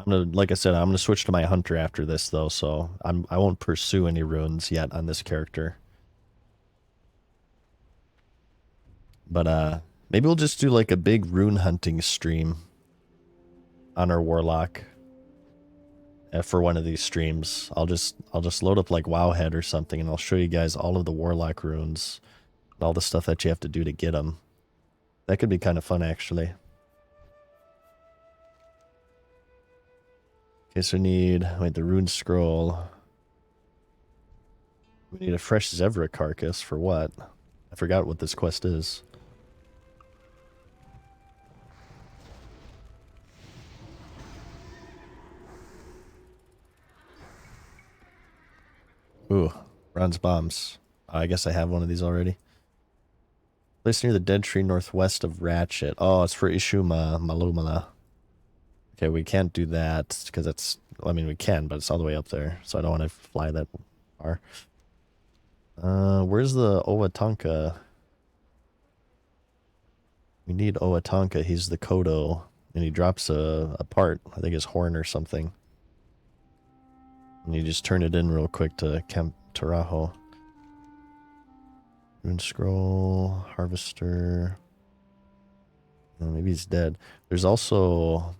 like I said, I'm gonna switch to my hunter after this though. So I won't pursue any runes yet on this character. But maybe we'll just do like a big rune hunting stream on our warlock. For one of these streams, I'll just load up like Wowhead or something, and I'll show you guys all of the warlock runes and all the stuff that you have to do to get them. That could be kind of fun, actually. Okay, so we need the rune scroll. We need a fresh Zevra carcass for what? I forgot what this quest is. Ooh, bronze bombs. I guess I have one of these already. Place near the dead tree northwest of Ratchet. Oh, it's for Ishuma Malumala. Okay, we can't do that because it's, I mean, we can, but it's all the way up there, so I don't want to fly that far. Where's the Owatonka? We need Owatonka. He's the Kodo, and he drops a part, I think his horn or something. And you just turn it in real quick to Camp Tarajo. Rune scroll, harvester. Oh, maybe he's dead. There's also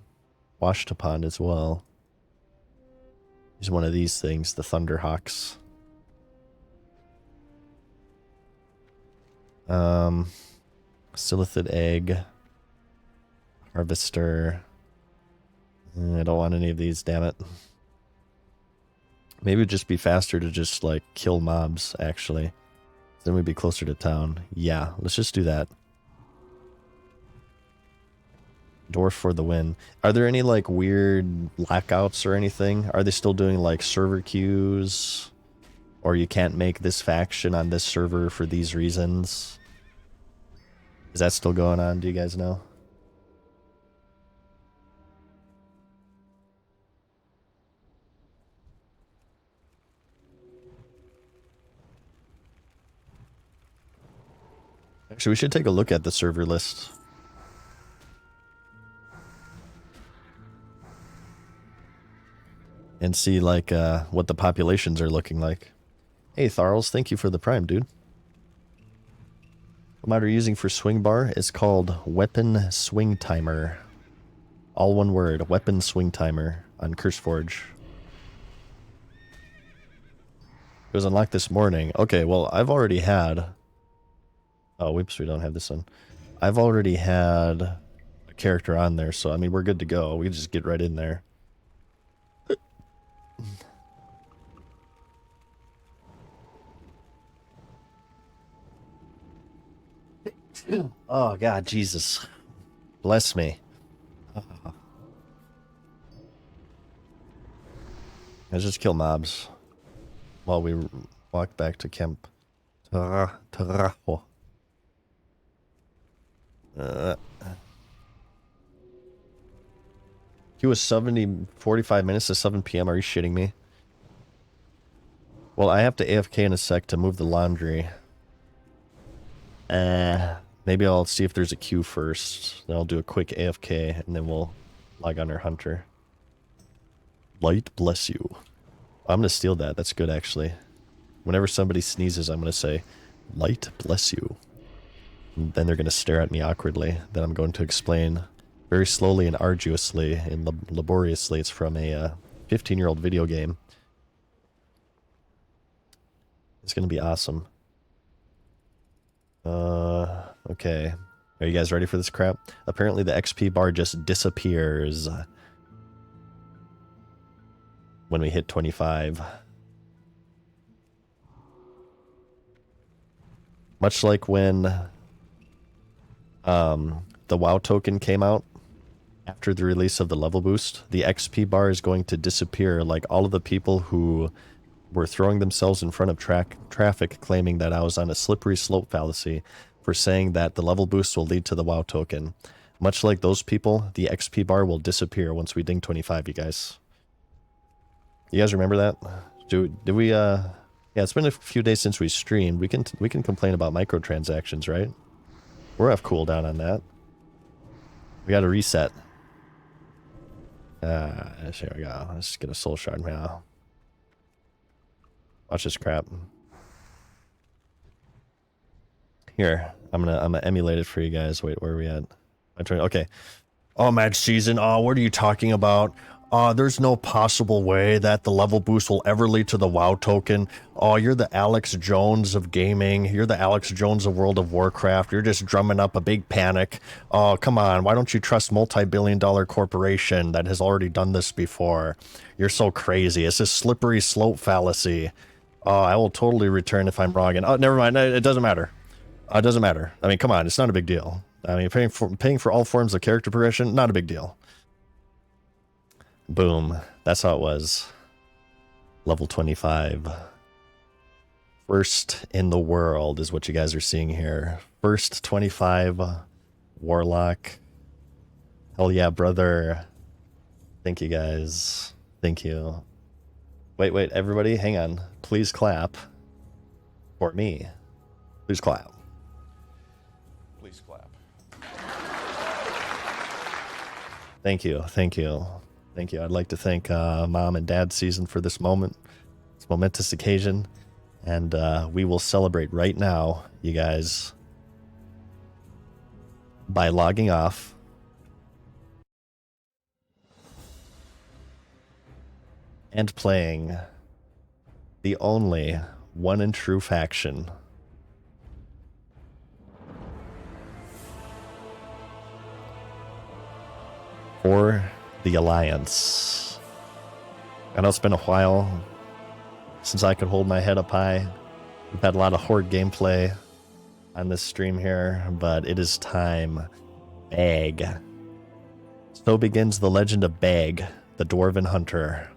Washtapond as well. He's one of these things, the Thunderhawks. Silithid egg. Harvester. I don't want any of these, damn it. Maybe it'd just be faster to just like kill mobs, actually. Then we'd be closer to town. Yeah, let's just do that. Dwarf for the win. Are there any like weird blackouts or anything? Are they still doing like server queues? Or you can't make this faction on this server for these reasons? Is that still going on? Do you guys know? Actually, we should take a look at the server list. And see, like, what the populations are looking like. Hey, Tharls, thank you for the prime, dude. What mod are you using for swing bar? It's called Weapon Swing Timer. All one word, Weapon Swing Timer on CurseForge. It was unlocked this morning. Okay, well, I've already had... Oh, whoops, we don't have this one. I've already had a character on there, so, I mean, we're good to go. We can just get right in there. Oh, God, Jesus. Bless me. Let's just kill mobs while we walk back to Camp Trabajo. He was 45 minutes to 7 p.m. Are you shitting me? Well, I have to AFK in a sec to move the laundry. Maybe I'll see if there's a queue first. Then I'll do a quick AFK, and then we'll log on our hunter. Light bless you. I'm gonna steal that. That's good, actually. Whenever somebody sneezes, I'm gonna say, light bless you. And then they're gonna stare at me awkwardly. Then I'm going to explain very slowly and arduously and laboriously. It's from a 15-year-old video game. It's gonna be awesome. Okay. Are you guys ready for this crap? Apparently the XP bar just disappears when we hit 25. Much like when the WoW token came out after the release of the level boost, the XP bar is going to disappear, like all of the people who were throwing themselves in front of traffic claiming that I was on a slippery slope fallacy for saying that the level boost will lead to the WoW token. Much like those people, the XP bar will disappear once we ding 25, you guys. You guys remember that? Did we yeah, it's been a few days since we streamed. We can complain about microtransactions, right? We're off cooldown on that. We got to reset. There we go. Let's get a soul shard now. Watch this crap. Here, I'm gonna emulate it for you guys. Wait, where are we at? Okay. Oh, Mad Season. Oh, what are you talking about? There's no possible way that the level boost will ever lead to the WoW token. Oh, you're the Alex Jones of gaming. You're the Alex Jones of World of Warcraft. You're just drumming up a big panic. Oh, come on. Why don't you trust multi-billion-dollar corporation that has already done this before? You're so crazy. It's a slippery slope fallacy. Oh, I will totally return if I'm wrong. And oh, never mind. It doesn't matter. It doesn't matter. I mean, come on. It's not a big deal. I mean, paying for all forms of character progression, not a big deal. Boom. That's how it was. Level 25. First in the world is what you guys are seeing here. First 25 Warlock. Hell yeah, brother. Thank you, guys. Thank you. Wait, everybody, hang on. Please clap for me. Please clap. Please clap. Thank you. Thank you. Thank you. I'd like to thank Mom and Dad Season for this moment. This momentous occasion. And we will celebrate right now, you guys, by logging off. And playing the only one and true faction. For the Alliance. I know it's been a while since I could hold my head up high. We've had a lot of horde gameplay on this stream here, but it is time. Bag. So begins the legend of Bag, the Dwarven Hunter.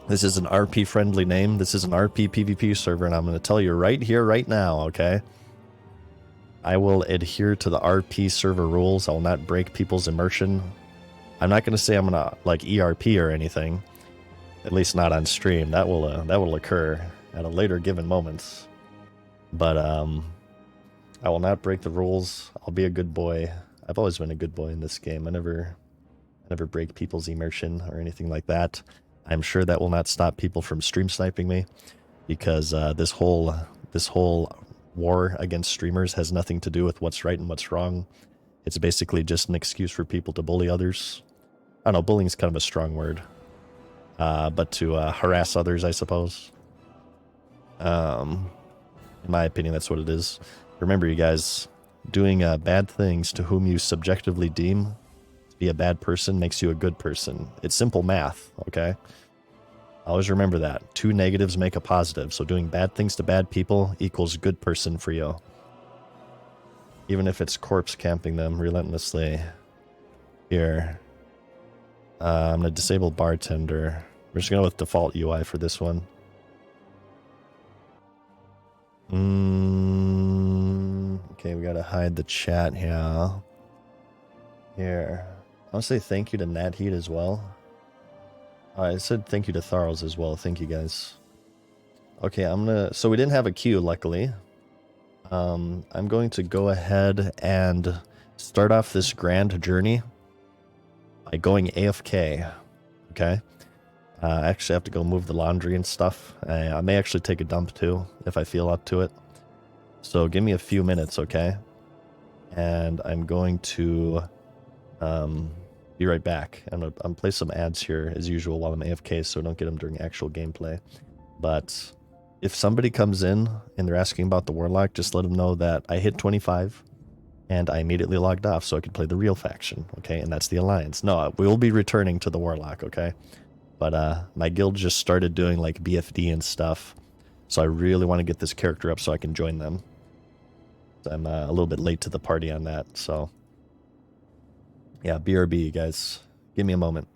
This is an RP-friendly name. This is an RP PvP server, and I'm going to tell you right here, right now, okay? I will adhere to the RP server rules. I will not break people's immersion. I'm not going to say I'm going to, like, ERP or anything. At least not on stream. That will occur at a later given moment. But, I will not break the rules. I'll be a good boy. I've always been a good boy in this game. I never break people's immersion or anything like that. I'm sure that will not stop people from stream sniping me, because this whole war against streamers has nothing to do with what's right and what's wrong. It's basically just an excuse for people to bully others. I don't know, bullying is kind of a strong word, but to harass others, I suppose. In my opinion, that's what it is. Remember, you guys, doing bad things to whom you subjectively deem be a bad person makes you a good person. It's simple math, okay? Always remember that. 2 negatives make a positive, so doing bad things to bad people equals good person for you. Even if it's corpse camping them relentlessly. Here. I'm gonna disable bartender. We're just going with default UI for this one. Okay, we gotta hide the chat here. Here. I'll say thank you to Nat Heat as well. I said thank you to Tharls as well. Thank you guys. Okay, so we didn't have a queue, luckily. I'm going to go ahead and start off this grand journey by going AFK. Okay. I actually have to go move the laundry and stuff. I may actually take a dump too, if I feel up to it. So give me a few minutes, okay? And I'm going to be right back. I'm gonna play some ads here as usual while I'm AFK, so don't get them during actual gameplay. But if somebody comes in and they're asking about the Warlock, just let them know that I hit 25 and I immediately logged off so I could play the real faction, okay? And that's the Alliance. No, we will be returning to the Warlock, okay? But my guild just started doing like BFD and stuff, so I really want to get this character up so I can join them. So I'm a little bit late to the party on that, so yeah, BRB, guys. Give me a moment.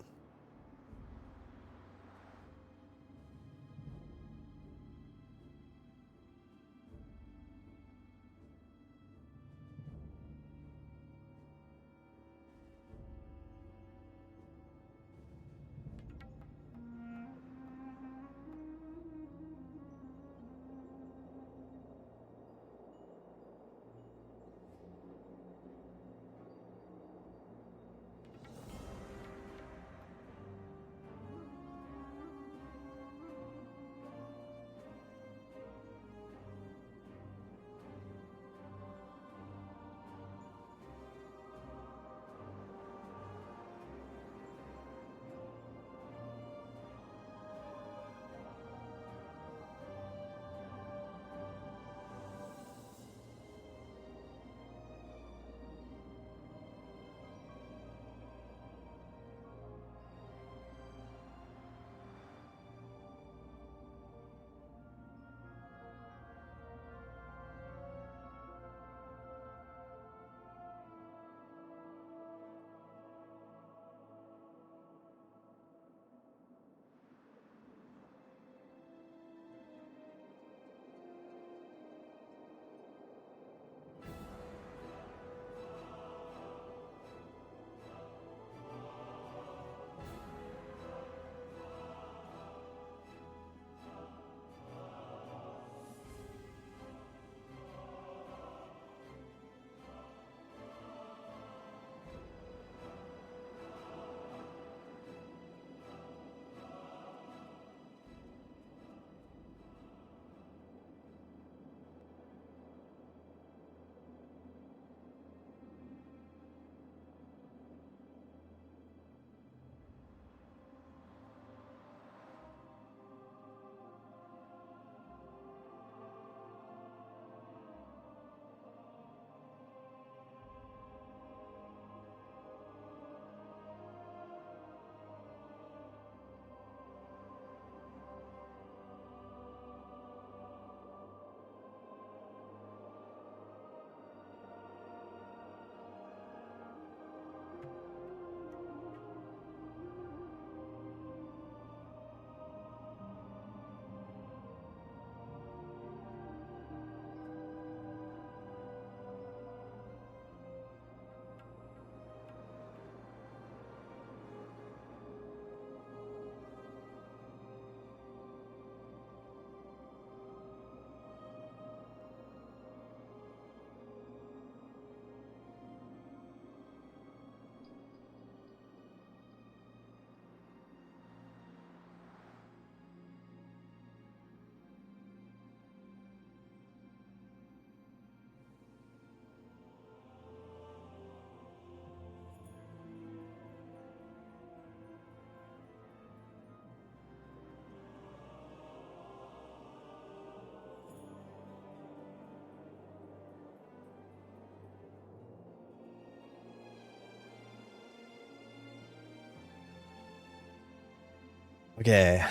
Okay.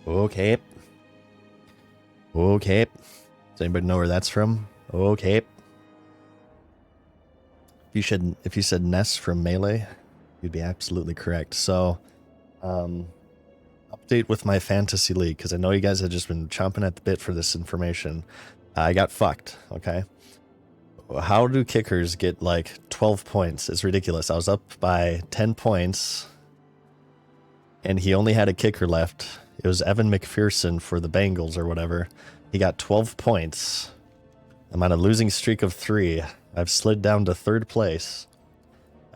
Okay. Okay. Does anybody know where that's from? Okay. If you said Ness from Melee, you'd be absolutely correct. So Update with my fantasy league, because I know you guys have just been chomping at the bit for this information. I got fucked, okay? How do kickers get like 12 points? It's ridiculous. I was up by 10 points, and he only had a kicker left. It was Evan McPherson for the Bengals or whatever. He got 12 points. I'm on a losing streak of 3. I've slid down to 3rd place.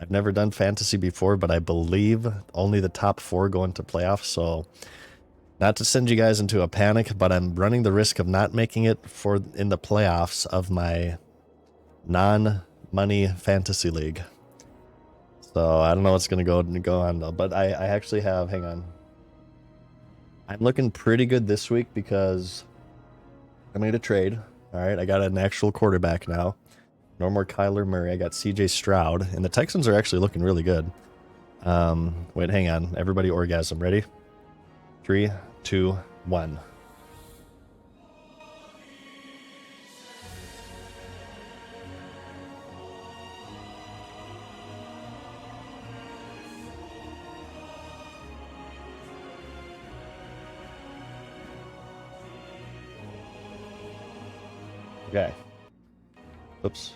I've never done fantasy before, but I believe only the top 4 go into playoffs, so not to send you guys into a panic, but I'm running the risk of not making it in the playoffs of my non-money fantasy league. So I don't know what's going to go on, though, but I actually have, hang on. I'm looking pretty good this week because I made a trade. All right, I got an actual quarterback now. No more Kyler Murray. I got CJ Stroud, and the Texans are actually looking really good. Wait, hang on. Everybody orgasm. Ready? 3, 2, 1. Okay. Oops.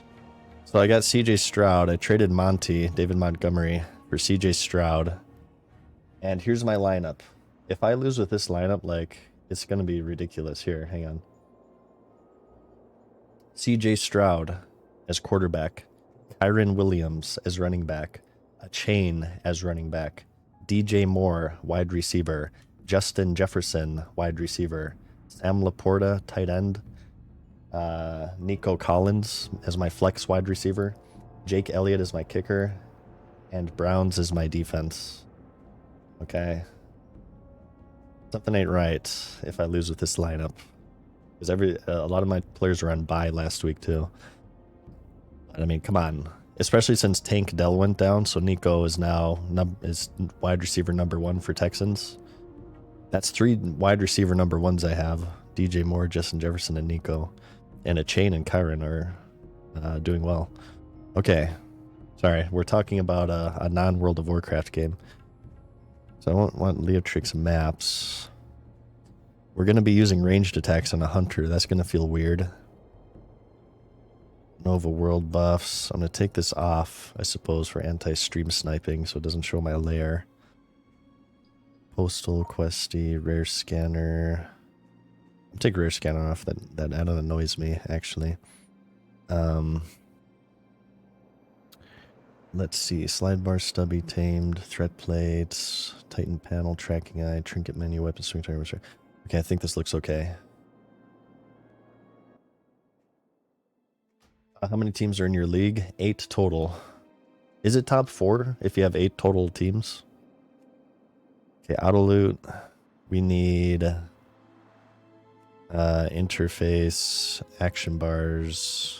So I got CJ Stroud. I traded David Montgomery, for CJ Stroud. And here's my lineup. If I lose with this lineup, like, it's going to be ridiculous. Here, hang on. CJ Stroud as quarterback. Kyron Williams as running back. A Chain as running back. DJ Moore, wide receiver. Justin Jefferson, wide receiver. Sam Laporta, tight end. Nico Collins as my flex wide receiver, Jake Elliott as my kicker, and Browns as my defense. Okay. Something ain't right if I lose with this lineup. Because a lot of my players were on bye last week too. I mean, come on. Especially since Tank Dell went down, so Nico is now is wide receiver number 1 for Texans. That's 3 wide receiver number 1s I have. DJ Moore, Justin Jefferson, and Nico. And a Chain and Kyron are doing well. Okay. Sorry, we're talking about a non-World of Warcraft game. So I won't want Leotrix maps. We're going to be using ranged attacks on a hunter. That's going to feel weird. Nova World buffs. I'm going to take this off, I suppose, for anti-stream sniping so it doesn't show my lair. Postal, Questy, Rare Scanner. I'll take Rare Scanner off. That don't annoys me, actually. Let's see. Slide bar, stubby, tamed, threat plates, Titan panel, tracking eye, trinket menu, weapon swing target. Okay, I think this looks okay. How many teams are in your league? 8 total. Is it top 4 if you have 8 total teams? Okay, auto loot. We need interface, action bars.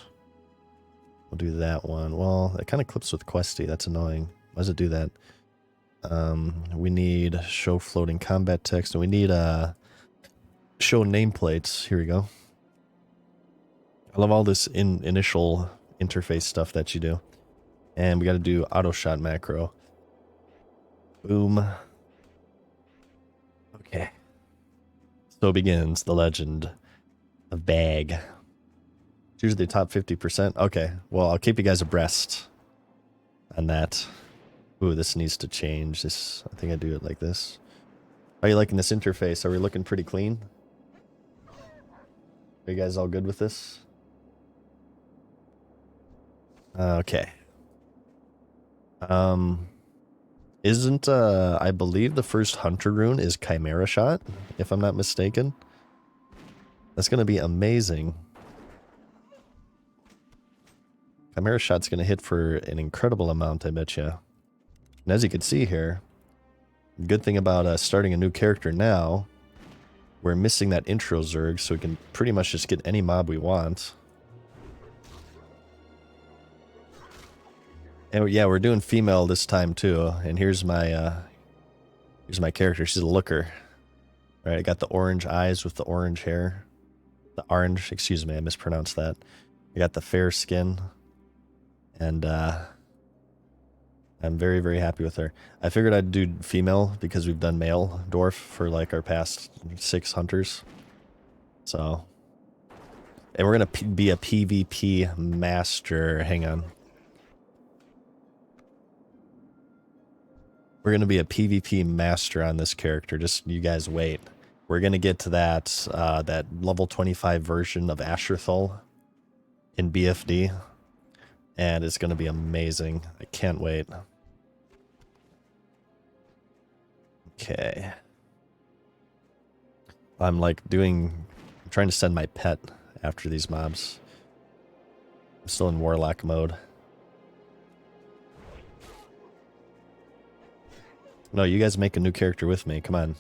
We'll do that one. Well, it kind of clips with Questy. That's annoying. Why does it do that? We need show floating combat text, and we need show nameplates. Here we go. I love all this initial interface stuff that you do. And we got to do auto shot macro. Boom. Okay. So begins the legend of Bag. It's usually top 50%. Okay, well, I'll keep you guys abreast on that. Ooh, this needs to change. I think I do it like this. How are you liking this interface? Are we looking pretty clean? Are you guys all good with this? Okay. Isn't, I believe the first Hunter rune is Chimera Shot, if I'm not mistaken. That's going to be amazing. Chimera Shot's going to hit for an incredible amount, I bet you. And as you can see here, good thing about starting a new character now, we're missing that intro Zerg, so we can pretty much just get any mob we want. And yeah, we're doing female this time too. And here's my character. She's a looker. All right, I got the orange eyes with the orange hair. The orange, excuse me, I mispronounced that. I got the fair skin. And I I'm very, very happy with her. I figured I'd do female because we've done male dwarf for like our past 6 hunters. So, and we're gonna be a PvP master. Hang on. We're gonna be a PvP master on this character. Just you guys wait. We're gonna get to that that level 25 version of Asherthul in BFD, and it's gonna be amazing. I can't wait. Okay. I'm like I'm trying to send my pet after these mobs. I'm still in warlock mode. No, you guys make a new character with me. Come on.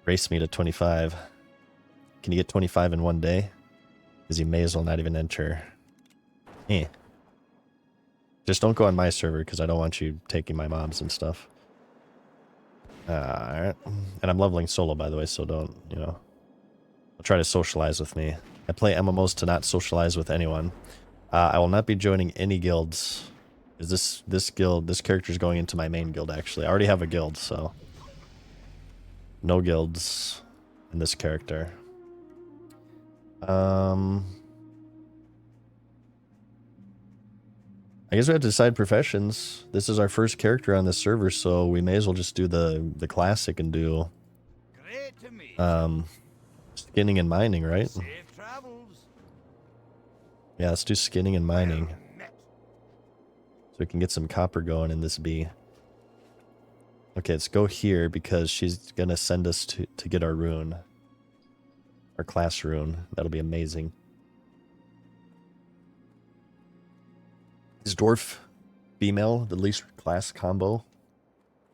Race me to 25. Can you get 25 in one day? Because you may as well not even enter. Eh. Just don't go on my server because I don't want you taking my mobs and stuff. Alright. And I'm leveling solo, by the way, so don't, you know. Try to socialize with me. I play MMOs to not socialize with anyone. I will not be joining any guilds. Is this character is going into my main guild, actually. I already have a guild, so no guilds in this character. I guess we have to decide professions. This is our first character on this server, so we may as well just do the classic and do skinning and mining, right? Yeah, let's do skinning and mining. So we can get some copper going in this bee. Okay, let's go here because she's gonna send us to get our rune. Our class rune. That'll be amazing. Is dwarf female the least class combo?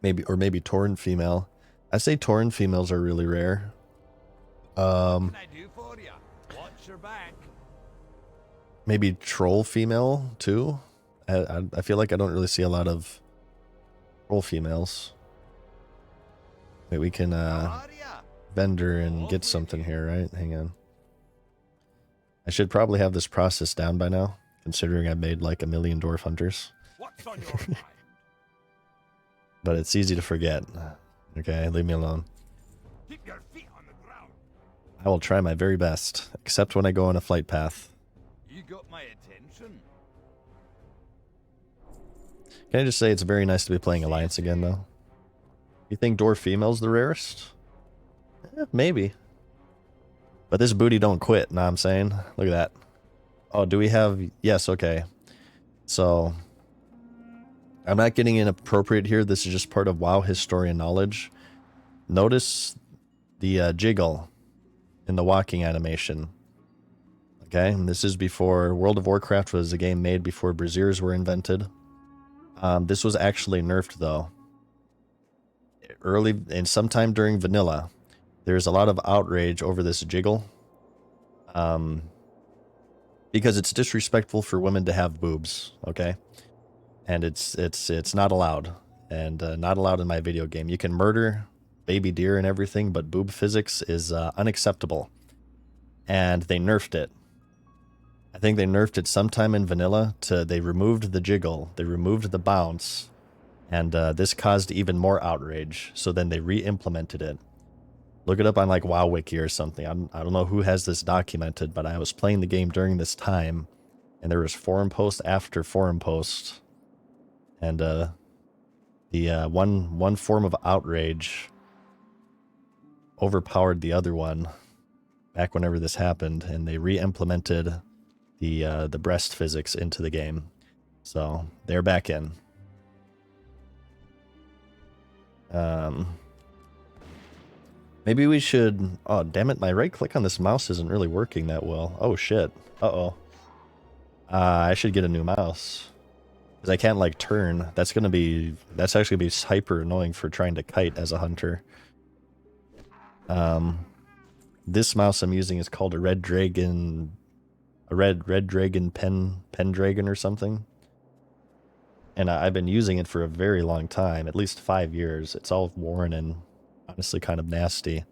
Maybe, or maybe Tauren female. I say Tauren females are really rare. Maybe troll female too. I feel like I don't really see a lot of troll females. Wait, we can vendor and get something here, right? Hang on. I should probably have this process down by now, considering I made like 1 million dwarf hunters. What's on your mind? But it's easy to forget. Okay, leave me alone. Keep your feet on the ground. I will try my very best, except when I go on a flight path. You got my attention. Can I just say it's very nice to be playing Alliance again, though? You think dwarf female's the rarest? Maybe. But this booty don't quit, know what I'm saying? Look at that. Oh, do we have... Yes, okay. So... I'm not getting inappropriate here. This is just part of WoW historian knowledge. Notice the jiggle in the walking animation. Okay, and this is before... World of Warcraft was a game made before Braziers were invented. This was actually nerfed, though. Early, and sometime during vanilla, there's a lot of outrage over this jiggle. Because it's disrespectful for women to have boobs, okay? And it's not allowed. And not allowed in my video game. You can murder baby deer and everything, but boob physics is unacceptable. And they nerfed it. I think they nerfed it sometime in vanilla they removed the jiggle, they removed the bounce, and this caused even more outrage, so then they re-implemented it. Look it up on like WoW Wiki or something. I don't know who has this documented, but I was playing the game during this time, and there was forum post after forum post, and the one form of outrage overpowered the other one back whenever this happened, and they re-implemented the breast physics into the game. So they're back in. Maybe we should... Oh, damn it, my right click on this mouse isn't really working that well. Oh, shit. Uh-oh. I should get a new mouse. Because I can't, like, turn. That's actually going to be hyper annoying for trying to kite as a hunter. This mouse I'm using is called a Red Dragon... A red dragon Pendragon or something. And I've been using it for a very long time, at least 5 years. It's all worn and honestly kind of nasty.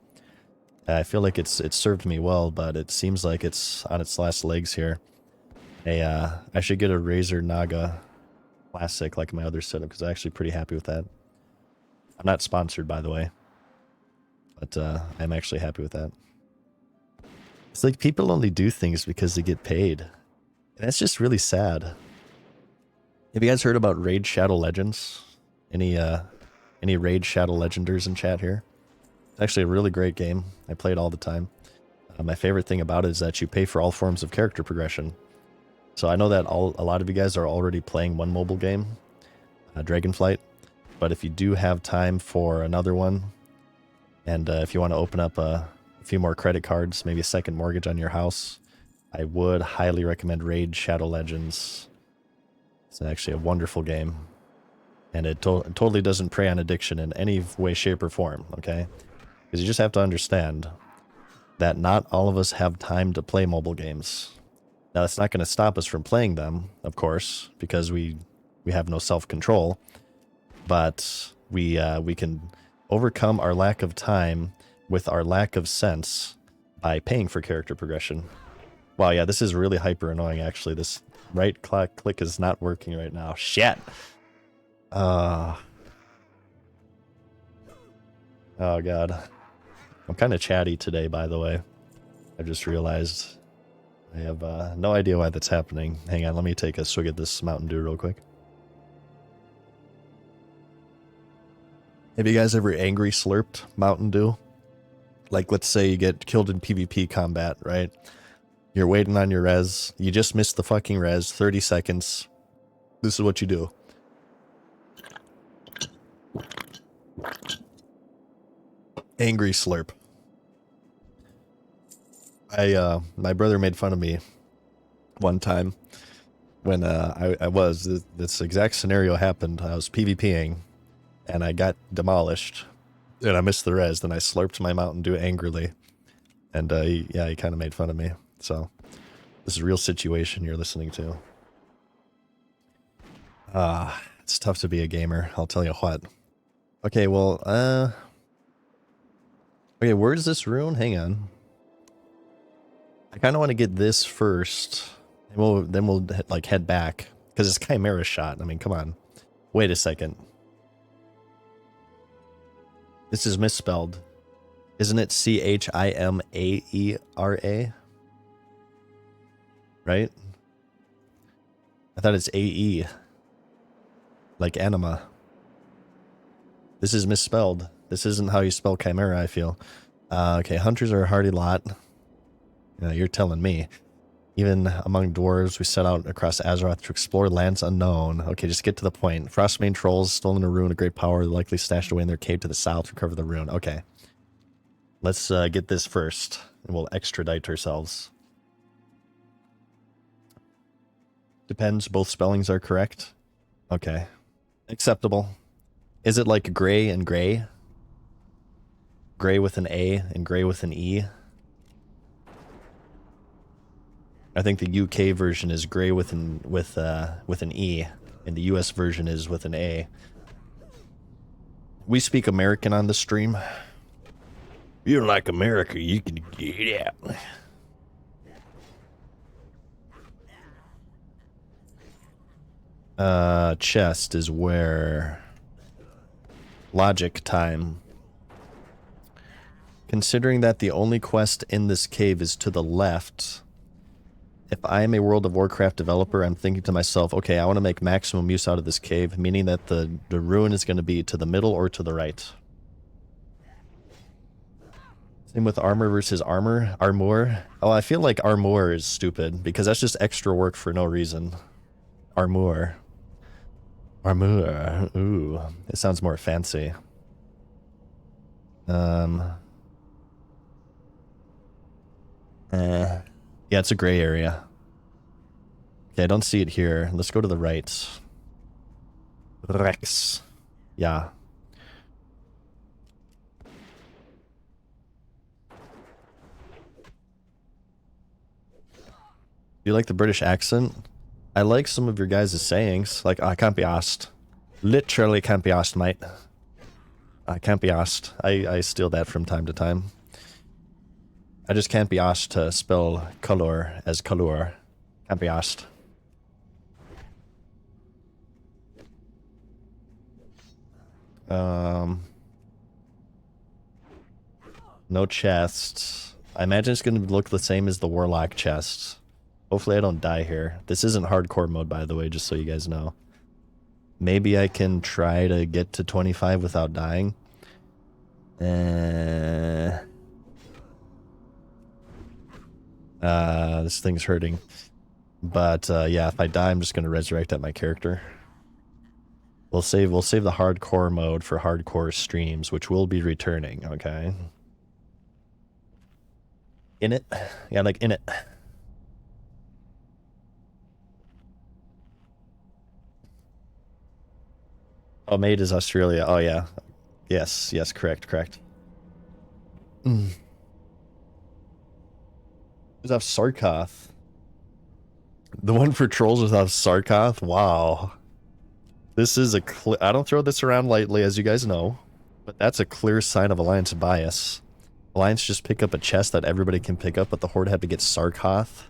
I feel like it's served me well, but it seems like it's on its last legs here. I should get a Razor Naga Classic like my other setup because I'm actually pretty happy with that. I'm not sponsored, by the way, but I'm actually happy with that. It's like people only do things because they get paid. And that's just really sad. Have you guys heard about Raid Shadow Legends? Any Raid Shadow Legenders in chat here? It's actually a really great game. I play it all the time. My favorite thing about it is that you pay for all forms of character progression. So I know that a lot of you guys are already playing one mobile game, Dragonflight. But if you do have time for another one, and if you want to open up a few more credit cards, maybe a second mortgage on your house, I would highly recommend Raid Shadow Legends. It's actually a wonderful game. And it totally doesn't prey on addiction in any way, shape, or form, okay? Because you just have to understand that not all of us have time to play mobile games. Now, that's not going to stop us from playing them, of course, because we have no self-control. But we can overcome our lack of time with our lack of sense by paying for character progression. Wow, yeah, this is really hyper annoying, actually. This right click is not working right now. Shit! Oh, God. I'm kind of chatty today, by the way. I just realized I have no idea why that's happening. Hang on, let me take a swig of this Mountain Dew real quick. Have you guys ever angry slurped Mountain Dew? Like, let's say you get killed in PvP combat, right? You're waiting on your res. You just missed the fucking res. 30 seconds. This is what you do. Angry slurp. My brother made fun of me one time when this exact scenario happened. I was PvPing and I got demolished and I missed the res. Then I slurped my Mountain Dew angrily, and he kind of made fun of me. So this is a real situation you're listening to. It's tough to be a gamer, I'll tell you what. Okay, well, okay, where's this rune? Hang on. I kind of want to get this first, and then we'll like head back because it's Chimera shot. I mean, come on. Wait a second. This is misspelled. Isn't it Chimaeera? Right? I thought it's AE. Like anima. This is misspelled. This isn't how you spell Chimera, I feel. Okay, hunters are a hardy lot. You're telling me. Even among dwarves, we set out across Azeroth to explore lands unknown. Okay, just get to the point. Frostbane trolls, stolen a rune, a great power, likely stashed away in their cave to the south to recover the rune. Okay. Let's get this first, and we'll extradite ourselves. Depends, both spellings are correct. Okay. Acceptable. Is it like gray and gray? Gray with an A and gray with an E? I think the UK version is gray with an E, and the US version is with an A. We speak American on the stream. You don't like America, you can get out. Chest is where... Logic time. Considering that the only quest in this cave is to the left, if I am a World of Warcraft developer, I'm thinking to myself, okay, I want to make maximum use out of this cave, meaning that the rune is going to be to the middle or to the right. Same with armor versus armor. Armor. Oh, I feel like armor is stupid, because that's just extra work for no reason. Armor. Armor. Ooh, it sounds more fancy. Yeah, it's a gray area. Okay, I don't see it here. Let's go to the right. Rex. Yeah. You like the British accent? I like some of your guys' sayings. Like, I can't be asked. Literally can't be asked, mate. I can't be asked. I steal that from time to time. I just can't be asked to spell color as color. Can't be asked. No chests. I imagine it's going to look the same as the Warlock chest. Hopefully I don't die here. This isn't hardcore mode, by the way, just so you guys know. Maybe I can try to get to 25 without dying. This thing's hurting. But yeah, if I die, I'm just going to resurrect at my character. We'll save the hardcore mode for hardcore streams, which will be returning, okay? In it? Yeah, like in it. Oh, made is Australia. Oh, yeah. Yes, correct. Who's off Sarkoth? The one for trolls is off Sarkoth? Wow. This is I don't throw this around lightly, as you guys know, but that's a clear sign of Alliance bias. Alliance just pick up a chest that everybody can pick up, but the Horde had to get Sarkoth.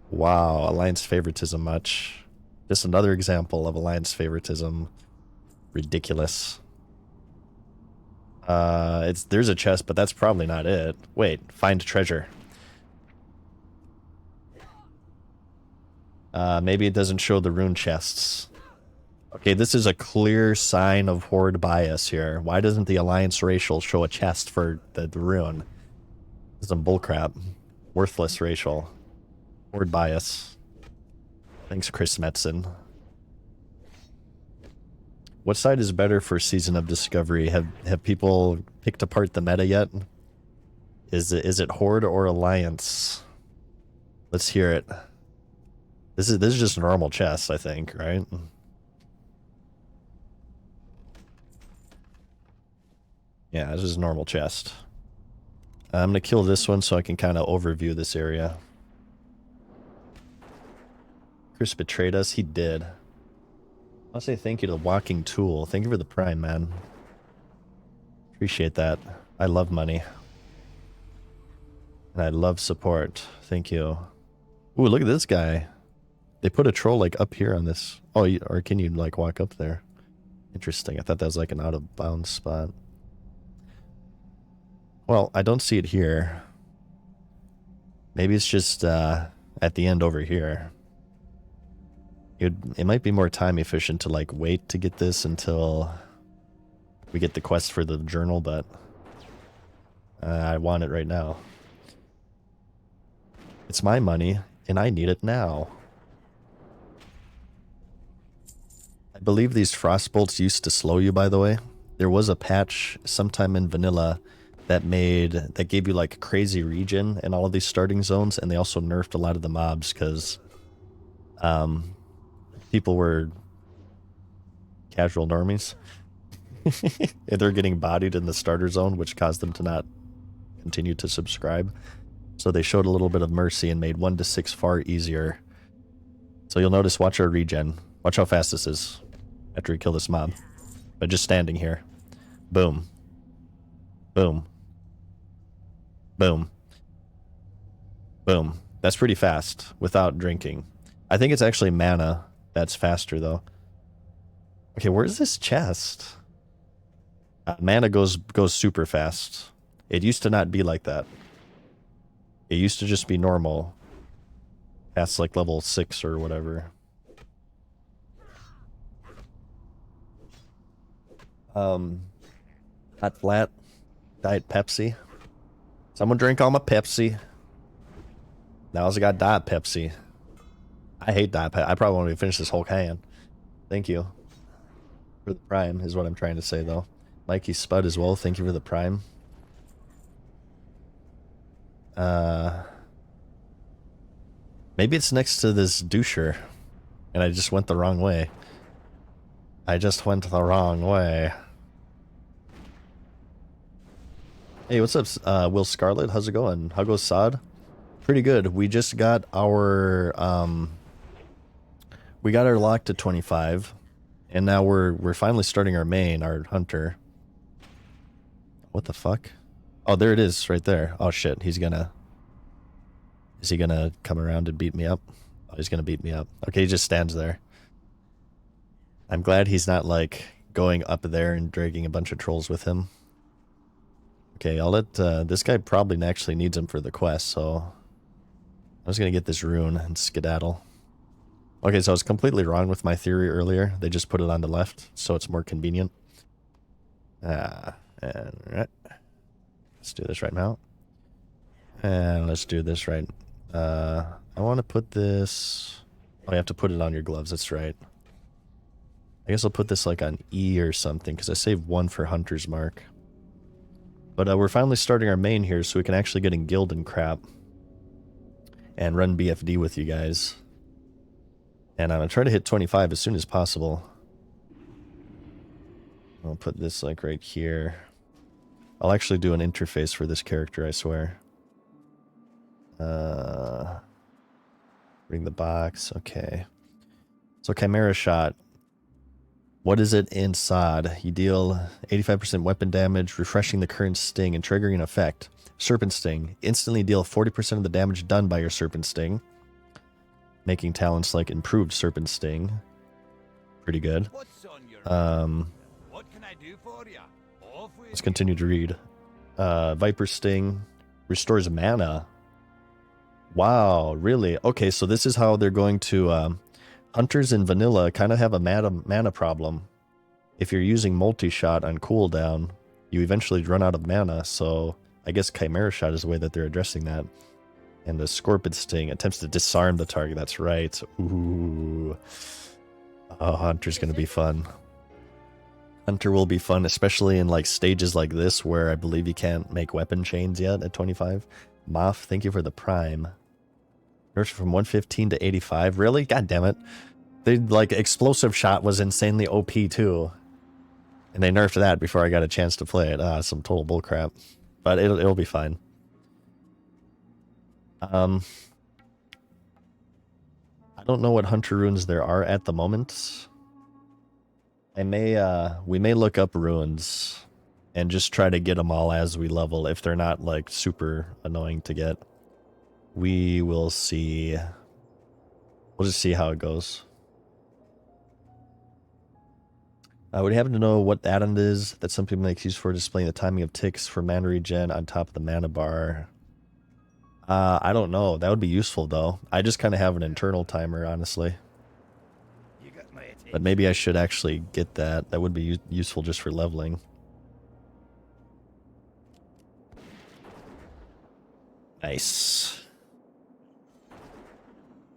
Wow, Alliance favoritism much. Just another example of Alliance favoritism. Ridiculous. There's a chest, but that's probably not it. Wait, find treasure. Maybe it doesn't show the rune chests. Okay, this is a clear sign of Horde bias here. Why doesn't the Alliance racial show a chest for the rune? This is some bullcrap. Worthless racial. Horde bias. Thanks, Chris Metzen. What side is better for Season of Discovery? Have people picked apart the meta yet? Is it Horde or Alliance? Let's hear it. This is just normal chess, I think, right? Yeah, this is normal chest. I'm gonna kill this one so I can kind of overview this area. Chris betrayed us. He did. I'll say thank you to the Walking Tool. Thank you for the Prime, man. Appreciate that. I love money. And I love support. Thank you. Ooh, look at this guy. They put a troll like up here on this. Oh, or can you like walk up there? Interesting. I thought that was like an out of bounds spot. Well, I don't see it here. Maybe it's just at the end over here. It might be more time efficient to like wait to get this until we get the quest for the journal, but I want it right now. It's my money, and I need it now. I believe these frost bolts used to slow you, by the way. There was a patch sometime in vanilla that gave you like crazy regen in all of these starting zones, and they also nerfed a lot of the mobs because people were casual normies. And they're getting bodied in the starter zone, which caused them to not continue to subscribe. So they showed a little bit of mercy and made 1 to 6 far easier. So you'll notice, watch our regen. Watch how fast this is after we kill this mob. But just standing here. Boom. Boom. Boom. Boom. That's pretty fast without drinking. I think it's actually mana that's faster, though. Okay, where's this chest? Mana goes super fast. It used to not be like that. It used to just be normal. Past like level 6 or whatever. Hot flat. Diet Pepsi. Someone drink all my Pepsi. Now I got Diet Pepsi. I hate Diet Pepsi. I probably won't even finish this whole can. Thank you. For the Prime is what I'm trying to say, though. Mikey Spud as well. Thank you for the Prime. Maybe it's next to this doucher. And I just went the wrong way. I just went the wrong way. Hey, what's up, Will Scarlet? How's it going? How goes Sod? Pretty good. We just got our lock to 25, and now we're finally starting our main, our hunter. What the fuck? Oh, there it is, right there. Oh shit, is he gonna come around and beat me up? Oh, he's gonna beat me up. Okay, he just stands there. I'm glad he's not like going up there and dragging a bunch of trolls with him. Okay, I'll let, this guy probably actually needs him for the quest, so I'm just gonna get this rune and skedaddle. Okay, so I was completely wrong with my theory earlier. They just put it on the left, so it's more convenient. And right. Let's do this right now. And let's do this right. I want to put this... Oh, you have to put it on your gloves, that's right. I guess I'll put this like on E or something, because I saved 1 for Hunter's Mark. But we're finally starting our main here, so we can actually get in guild and crap. And run BFD with you guys. And I'm going to try to hit 25 as soon as possible. I'll put this like right here. I'll actually do an interface for this character, I swear. Bring the box, okay. So Chimera Shot. What is it in SOD? You deal 85% weapon damage, refreshing the current sting and triggering an effect. Serpent Sting. Instantly deal 40% of the damage done by your Serpent Sting. Making talents like improved Serpent Sting. Pretty good. What can I do for you? Let's continue to read. Viper Sting. Restores mana. Wow, really? Okay, so this is how they're going to... Hunters in vanilla kind of have a mana problem. If you're using multi-shot on cooldown, you eventually run out of mana, so I guess Chimera Shot is the way that they're addressing that. And the Scorpion Sting attempts to disarm the target, that's right. Ooh. Oh, Hunter's gonna be fun. Hunter will be fun, especially in like stages like this where I believe you can't make weapon chains yet at 25. Moff, thank you for the prime. Nerfed from 115 to 85. Really? God damn it. They like explosive shot was insanely OP too. And they nerfed that before I got a chance to play it. Some total bullcrap. But it'll be fine. I don't know what hunter runes there are at the moment. We may look up runes and just try to get them all as we level if they're not like super annoying to get. We will see. We'll just see how it goes. Would you happen to know what add-on is that some people make use for displaying the timing of ticks for mana regen on top of the mana bar? I don't know. That would be useful though. I just kind of have an internal timer, honestly. You got my attention. But maybe I should actually get that. That would be useful just for leveling. Nice.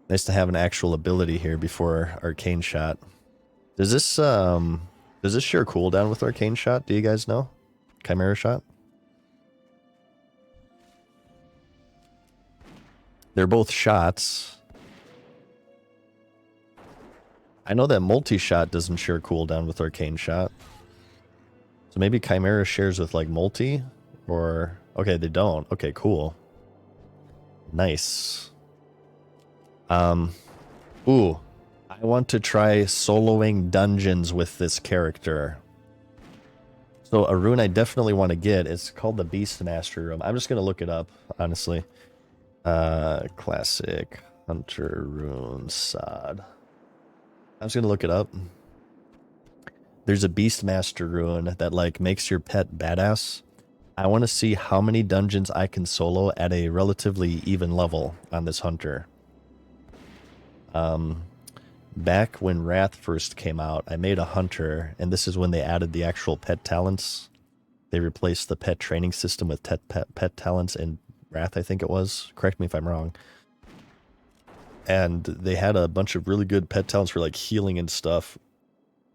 Nice to have an actual ability here before Arcane Shot. Does this share cooldown with Arcane Shot? Do you guys know? Chimera Shot? They're both shots. I know that multi-shot doesn't share cooldown with Arcane Shot. So maybe Chimera shares with like multi? Or... Okay, they don't. Okay, cool. Nice. Ooh. I want to try soloing dungeons with this character. So a rune I definitely want to get. It's called the Beastmaster Room. I'm just going to look it up, honestly. Classic Hunter Rune SOD. I'm just going to look it up. There's a Beastmaster rune that like makes your pet badass. I want to see how many dungeons I can solo at a relatively even level on this hunter. Back when Wrath first came out, I made a hunter, and this is when they added the actual pet talents. They replaced the pet training system with pet talents in Wrath, I think it was. Correct me if I'm wrong. And they had a bunch of really good pet talents for like healing and stuff.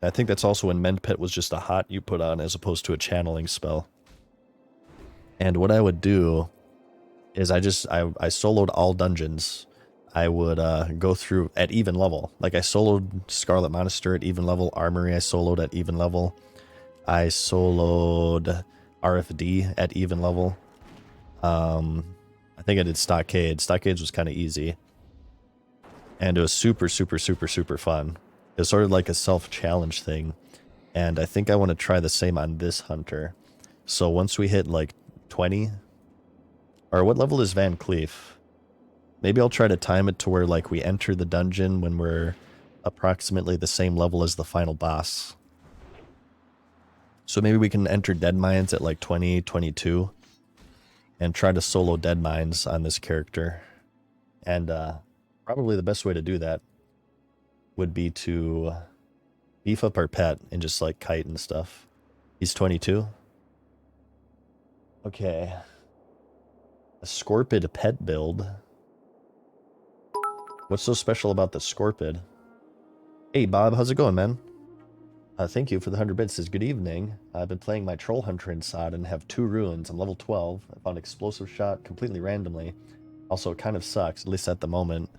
I think that's also when Mend Pet was just a hot you put on as opposed to a channeling spell. And what I would do is I soloed all dungeons. I would go through at even level. Like I soloed Scarlet Monastery at even level. Armory I soloed at even level. I soloed RFD at even level. I think I did Stockade. Stockades was kind of easy. And it was super, super, super, super fun. It was sort of like a self-challenge thing. And I think I want to try the same on this hunter. So once we hit like 20... Or what level is Van Cleef? Maybe I'll try to time it to where like we enter the dungeon when we're approximately the same level as the final boss. So maybe we can enter dead mines at like 20, 22 and try to solo dead mines on this character. And probably the best way to do that would be to beef up our pet and just like kite and stuff. He's 22. Okay. A Scorpid pet build. What's so special about the Scorpid? Hey Bob, how's it going, man? Thank you for the 100 bits. Says good evening. I've been playing my Troll Hunter inside and have 2 ruins. I'm level 12. I found explosive shot completely randomly. Also, it kind of sucks, at least at the moment.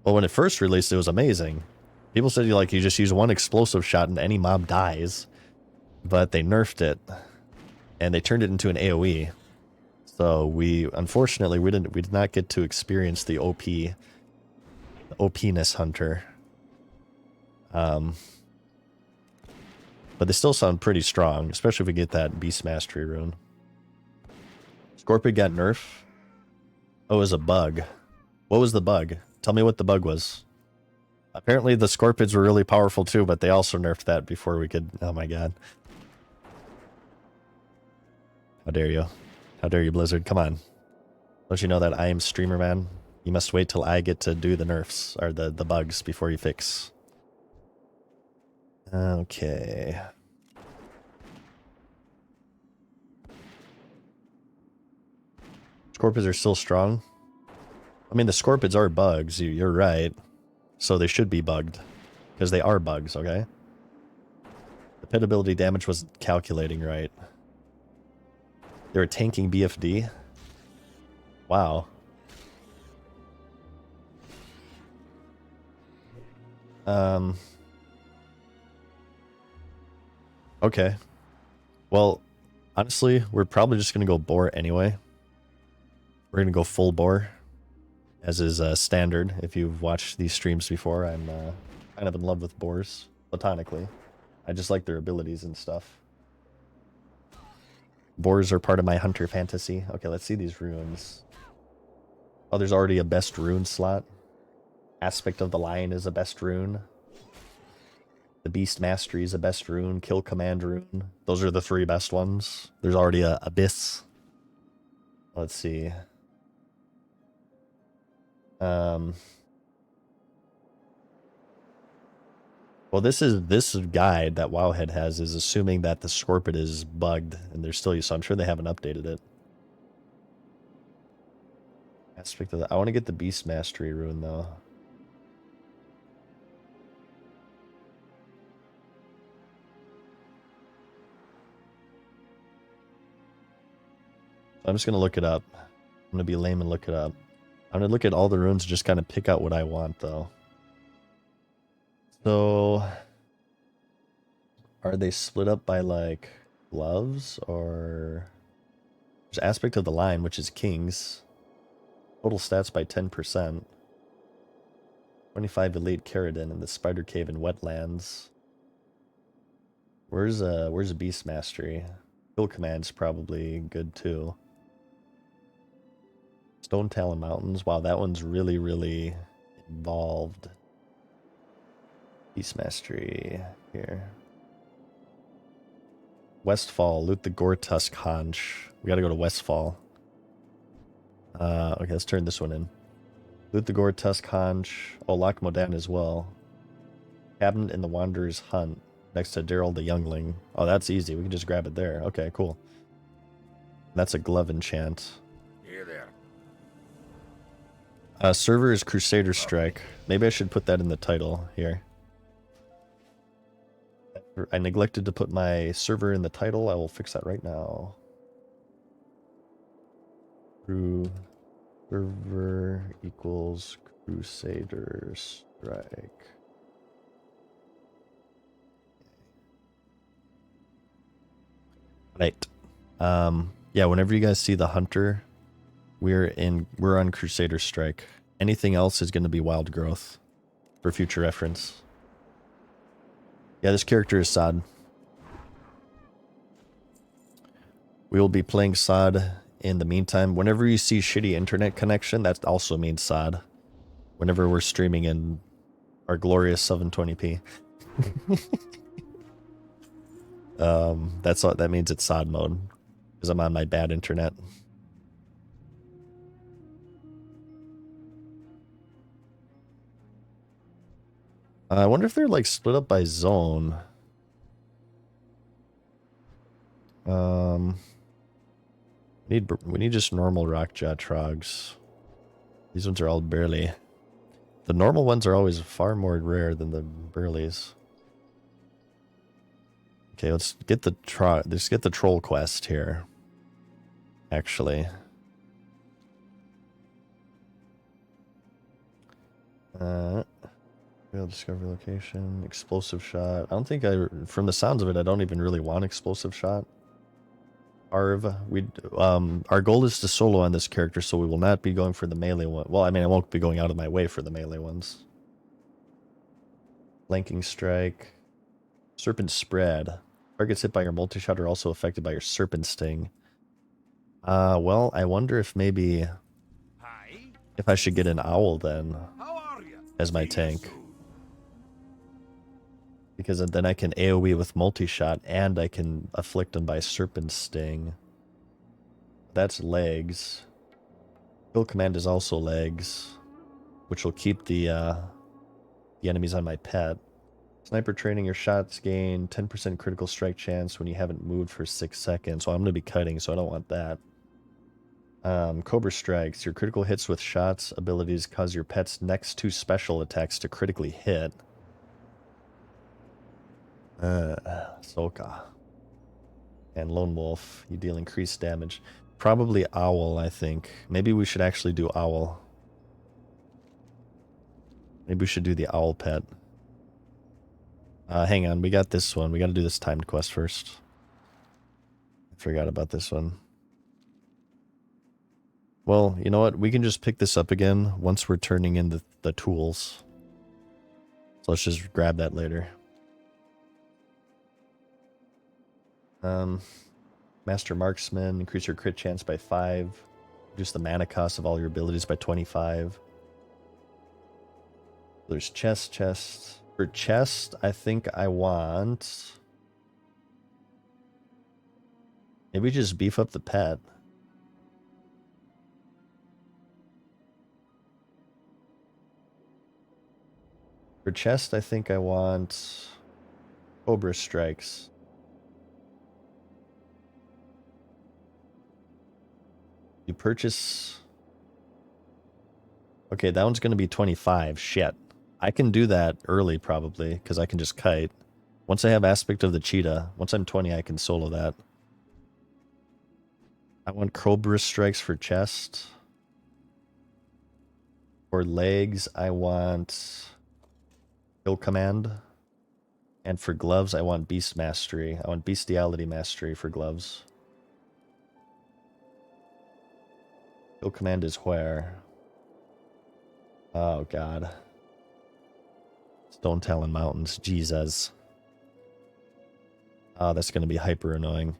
Well, when it first released, it was amazing. People said you just use 1 explosive shot and any mob dies. But they nerfed it. And they turned it into an AoE. So unfortunately we did not get to experience the OP-ness hunter. But they still sound pretty strong, especially if we get that Beast Mastery rune. Scorpion got nerfed. Oh, it was a bug. What was the bug? Tell me what the bug was. Apparently the Scorpions were really powerful too, but they also nerfed that before we could... Oh my god. How dare you? How dare you, Blizzard? Come on. Don't you know that I am streamer, man? You must wait till I get to do the nerfs, or the bugs, before you fix. Okay. Scorpions are still strong. I mean, the Scorpions are bugs, you're right. So they should be bugged. Because they are bugs, okay? The pit ability damage wasn't calculating right. They were tanking BFD? Wow. Okay. Well, honestly, we're probably just going to go boar anyway. We're going to go full boar, as is standard. If you've watched these streams before, I'm kind of in love with boars, platonically. I just like their abilities and stuff. Boars are part of my hunter fantasy. Okay, let's see these runes. Oh, there's already a best rune slot. Aspect of the Lion is a best rune. The Beast Mastery is a best rune. Kill Command rune. Those are the 3 best ones. There's already a Abyss. Let's see. Well, this guide that Wowhead has is assuming that the Scorpion is bugged, and they're still, so I'm sure they haven't updated it. Aspect of the, I want to get the Beast Mastery rune though. I'm just going to look it up. I'm going to be lame and look it up. I'm going to look at all the runes and just kind of pick out what I want, though. So, are they split up by, like, gloves, or... There's Aspect of the Lion, which is Kings. Total stats by 10%. 25 Elite Keratin in the Spider Cave and Wetlands. Where's a Beast Mastery? Kill Command's probably good, too. Stone Talon Mountains. Wow, that one's really, really involved. Beast Mastery here. Westfall. Loot the Gore Tusk Haunch. We gotta go to Westfall. Okay, let's turn this one in. Loot the Gore Tusk Haunch. Oh, Loch Modan as well. Cabinet in the Wanderer's Hunt. Next to Daryl the Youngling. Oh, that's easy. We can just grab it there. Okay, cool. That's a glove enchant. Here there. Server is Crusader Strike. Maybe I should put that in the title here. I neglected to put my server in the title. I will fix that right now. Server equals Crusader Strike. Right. Yeah, whenever you guys see the hunter, we're on Crusader Strike. Anything else is going to be Wild Growth for future reference. Yeah, this character is Sod. We will be playing Sod in the meantime. Whenever you see shitty internet connection, that also means Sod. Whenever we're streaming in our glorious 720p. That means it's sod mode because I'm on my bad internet. I wonder if they're like split up by zone. We need just normal rockjaw trogs. These ones are all burly. The normal ones are always far more rare than the burlies. Okay, let's get the troll quest here. Actually. Real discovery location, explosive shot. I don't think from the sounds of it, I don't even really want explosive shot. Our goal is to solo on this character, so we will not be going for the melee one. Well, I mean, I won't be going out of my way for the melee ones. Flanking strike. Serpent spread. Targets hit by your multi-shot are also affected by your serpent sting. Well, I wonder if maybe if I should get an owl then as my tank. Because then I can AoE with multi-shot and I can afflict them by serpent sting. That's legs. Kill command is also legs, which will keep the enemies on my pet. Sniper training, your shots gain 10% critical strike chance when you haven't moved for 6 seconds. So I'm going to be cutting, so I don't want that. Cobra strikes, your critical hits with shots abilities cause your pet's next 2 special attacks to critically hit. Soka. And Lone Wolf, you deal increased damage. Probably Owl, I think. Maybe we should actually do Owl. Maybe we should do the Owl pet. Hang on, we got this one. We got to do this timed quest first. I forgot about this one. Well, you know what? We can just pick this up again once we're turning in the tools. So let's just grab that later. Master Marksman, increase your crit chance by 5. Reduce the mana cost of all your abilities by 25. There's chest. For chest, I think I want... Maybe just beef up the pet. For chest, I think I want Cobra Strikes. You purchase... Okay, that one's going to be 25. Shit. I can do that early, probably, because I can just kite. Once I have Aspect of the Cheetah, once I'm 20, I can solo that. I want Cobra Strikes for chest. For legs, I want Kill Command. And for gloves, I want Beast Mastery. I want Bestiality Mastery for gloves. Kill Command is where? Oh, God. Stone Talon Mountains. Jesus. Oh, that's going to be hyper annoying.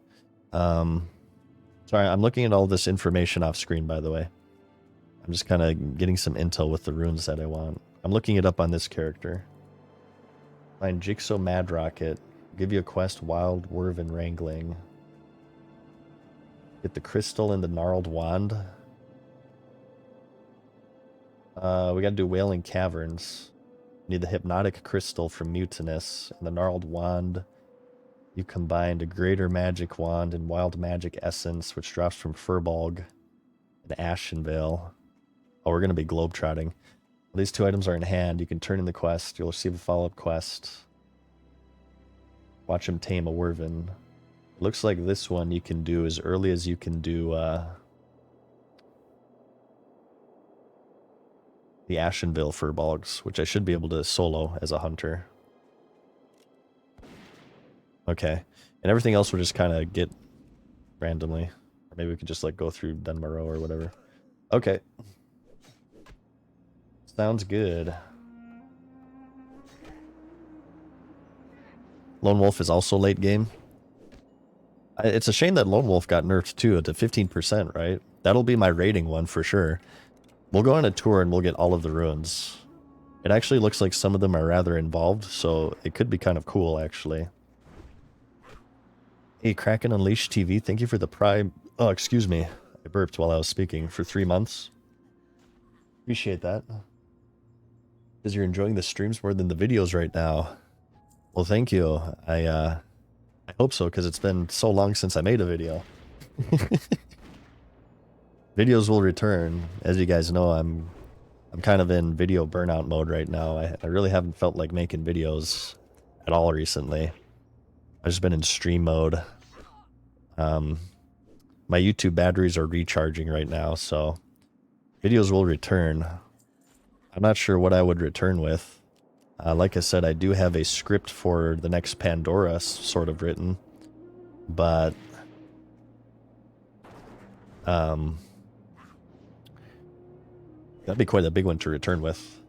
Sorry, I'm looking at all this information off screen, by the way. I'm just kind of getting some intel with the runes that I want. I'm looking it up on this character. Find Jigsaw Mad Rocket. Give you a quest, Wild Werven Wrangling. Get the crystal and the gnarled wand. We gotta do Wailing Caverns. Need the hypnotic crystal from Mutinous and the gnarled wand. You combined a greater magic wand and wild magic essence, which drops from Furbolg and Ashenvale. Oh, we're gonna be globetrotting. Well, these 2 items are in hand. You can turn in the quest. You'll receive a follow-up quest. Watch him tame a Werven. It looks like this one you can do as early as you can do the Ashenvale Furbolgs, which I should be able to solo as a hunter. Okay. And everything else we'll just kind of get randomly. Or maybe we could just like go through Dunmaro or whatever. Okay. Sounds good. Lone Wolf is also late game. It's a shame that Lone Wolf got nerfed too to 15%, right? That'll be my rating one for sure. We'll go on a tour and we'll get all of the runes. It actually looks like some of them are rather involved, so it could be kind of cool, actually. Hey, Kraken Unleashed TV, thank you for the prime. Oh, excuse me. I burped while I was speaking for 3 months. Appreciate that. Because you're enjoying the streams more than the videos right now. Well, thank you. I hope so, because it's been so long since I made a video. Videos will return. As you guys know, I'm kind of in video burnout mode right now. I really haven't felt like making videos at all recently. I've just been in stream mode. My YouTube batteries are recharging right now, so videos will return. I'm not sure what I would return with. Like I said, I do have a script for the next Pandora sort of written, but that'd be quite a big one to return with.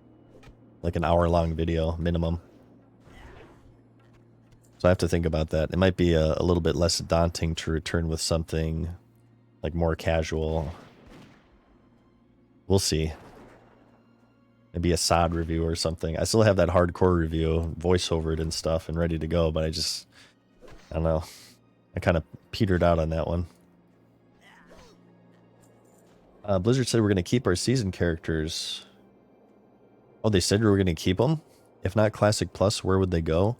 Like an hour-long video minimum. So I have to think about that. It might be a little bit less daunting to return with something like more casual. We'll see. Maybe a SOD review or something. I still have that hardcore review, voiceovered and stuff, and ready to go, but I don't know. I kind of petered out on that one. Blizzard said we're going to keep our season characters. Oh, they said we were going to keep them? If not Classic Plus, where would they go?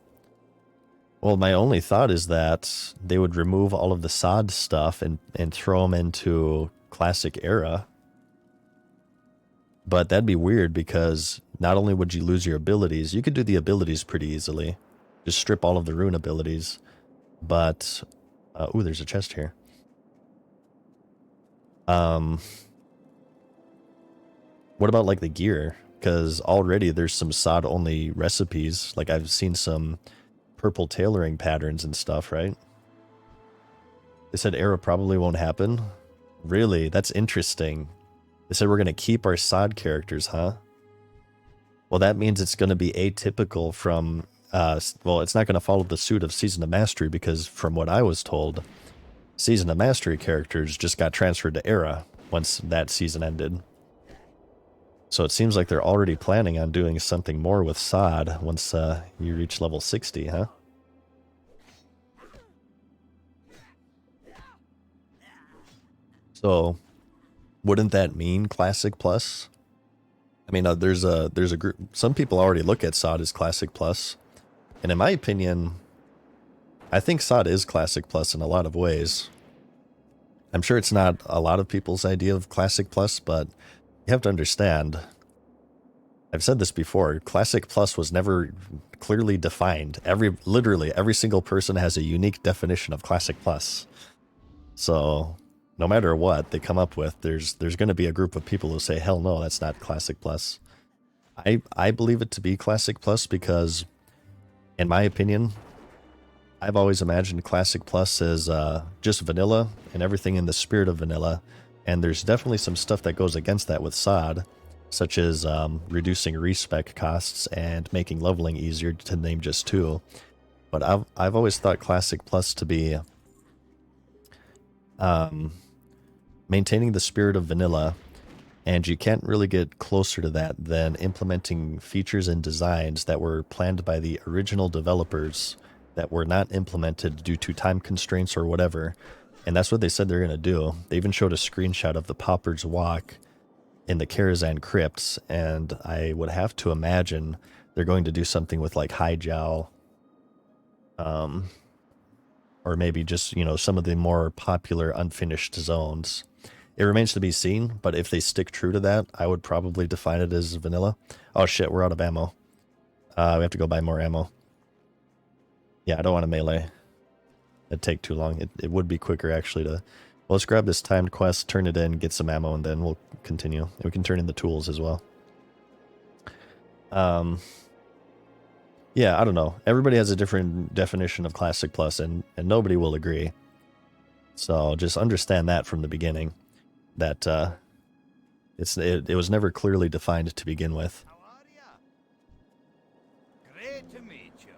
Well, my only thought is that they would remove all of the SOD stuff and throw them into Classic Era. But that'd be weird because not only would you lose your abilities, you could do the abilities pretty easily. Just strip all of the rune abilities. But, ooh, there's a chest here. What about like the gear? Because already there's some SOD only recipes. Like I've seen some purple tailoring patterns and stuff, right? They said Era probably won't happen. Really? That's interesting. They said we're going to keep our SOD characters, huh? Well, that means it's going to be atypical from... well, it's not going to follow the suit of Season of Mastery because from what I was told, Season of Mastery characters just got transferred to Era once that season ended. So it seems like they're already planning on doing something more with SOD once you reach level 60, huh? So, wouldn't that mean Classic Plus? I mean, there's a group. Some people already look at SOD as Classic Plus, and in my opinion, I think SOD is Classic Plus in a lot of ways. I'm sure it's not a lot of people's idea of Classic Plus, but you have to understand, I've said this before, Classic Plus was never clearly defined. Literally every single person has a unique definition of Classic Plus. So no matter what they come up with, there's going to be a group of people who say, hell no, that's not Classic Plus. I believe it to be Classic Plus because, in my opinion, I've always imagined Classic Plus as just vanilla and everything in the spirit of vanilla. And there's definitely some stuff that goes against that with SOD, such as reducing respec costs and making leveling easier, to name just two. But I've always thought Classic Plus to be maintaining the spirit of vanilla, and you can't really get closer to that than implementing features and designs that were planned by the original developers that were not implemented due to time constraints or whatever. And that's what they said they're going to do. They even showed a screenshot of the Pauper's Walk in the Karazhan crypts, and I would have to imagine they're going to do something with like Hyjal, or maybe just, you know, some of the more popular unfinished zones. It remains to be seen, but if they stick true to that, I would probably define it as vanilla. Oh shit, we're out of ammo. We have to go buy more ammo. Yeah, I don't want to melee. It'd take too long. It would be quicker actually to... Well, let's grab this timed quest, turn it in, get some ammo, and then we'll continue. And we can turn in the tools as well. Yeah, I don't know. Everybody has a different definition of Classic Plus, and nobody will agree. So just understand that from the beginning. That it was never clearly defined to begin with. How are ya? Great to meet you.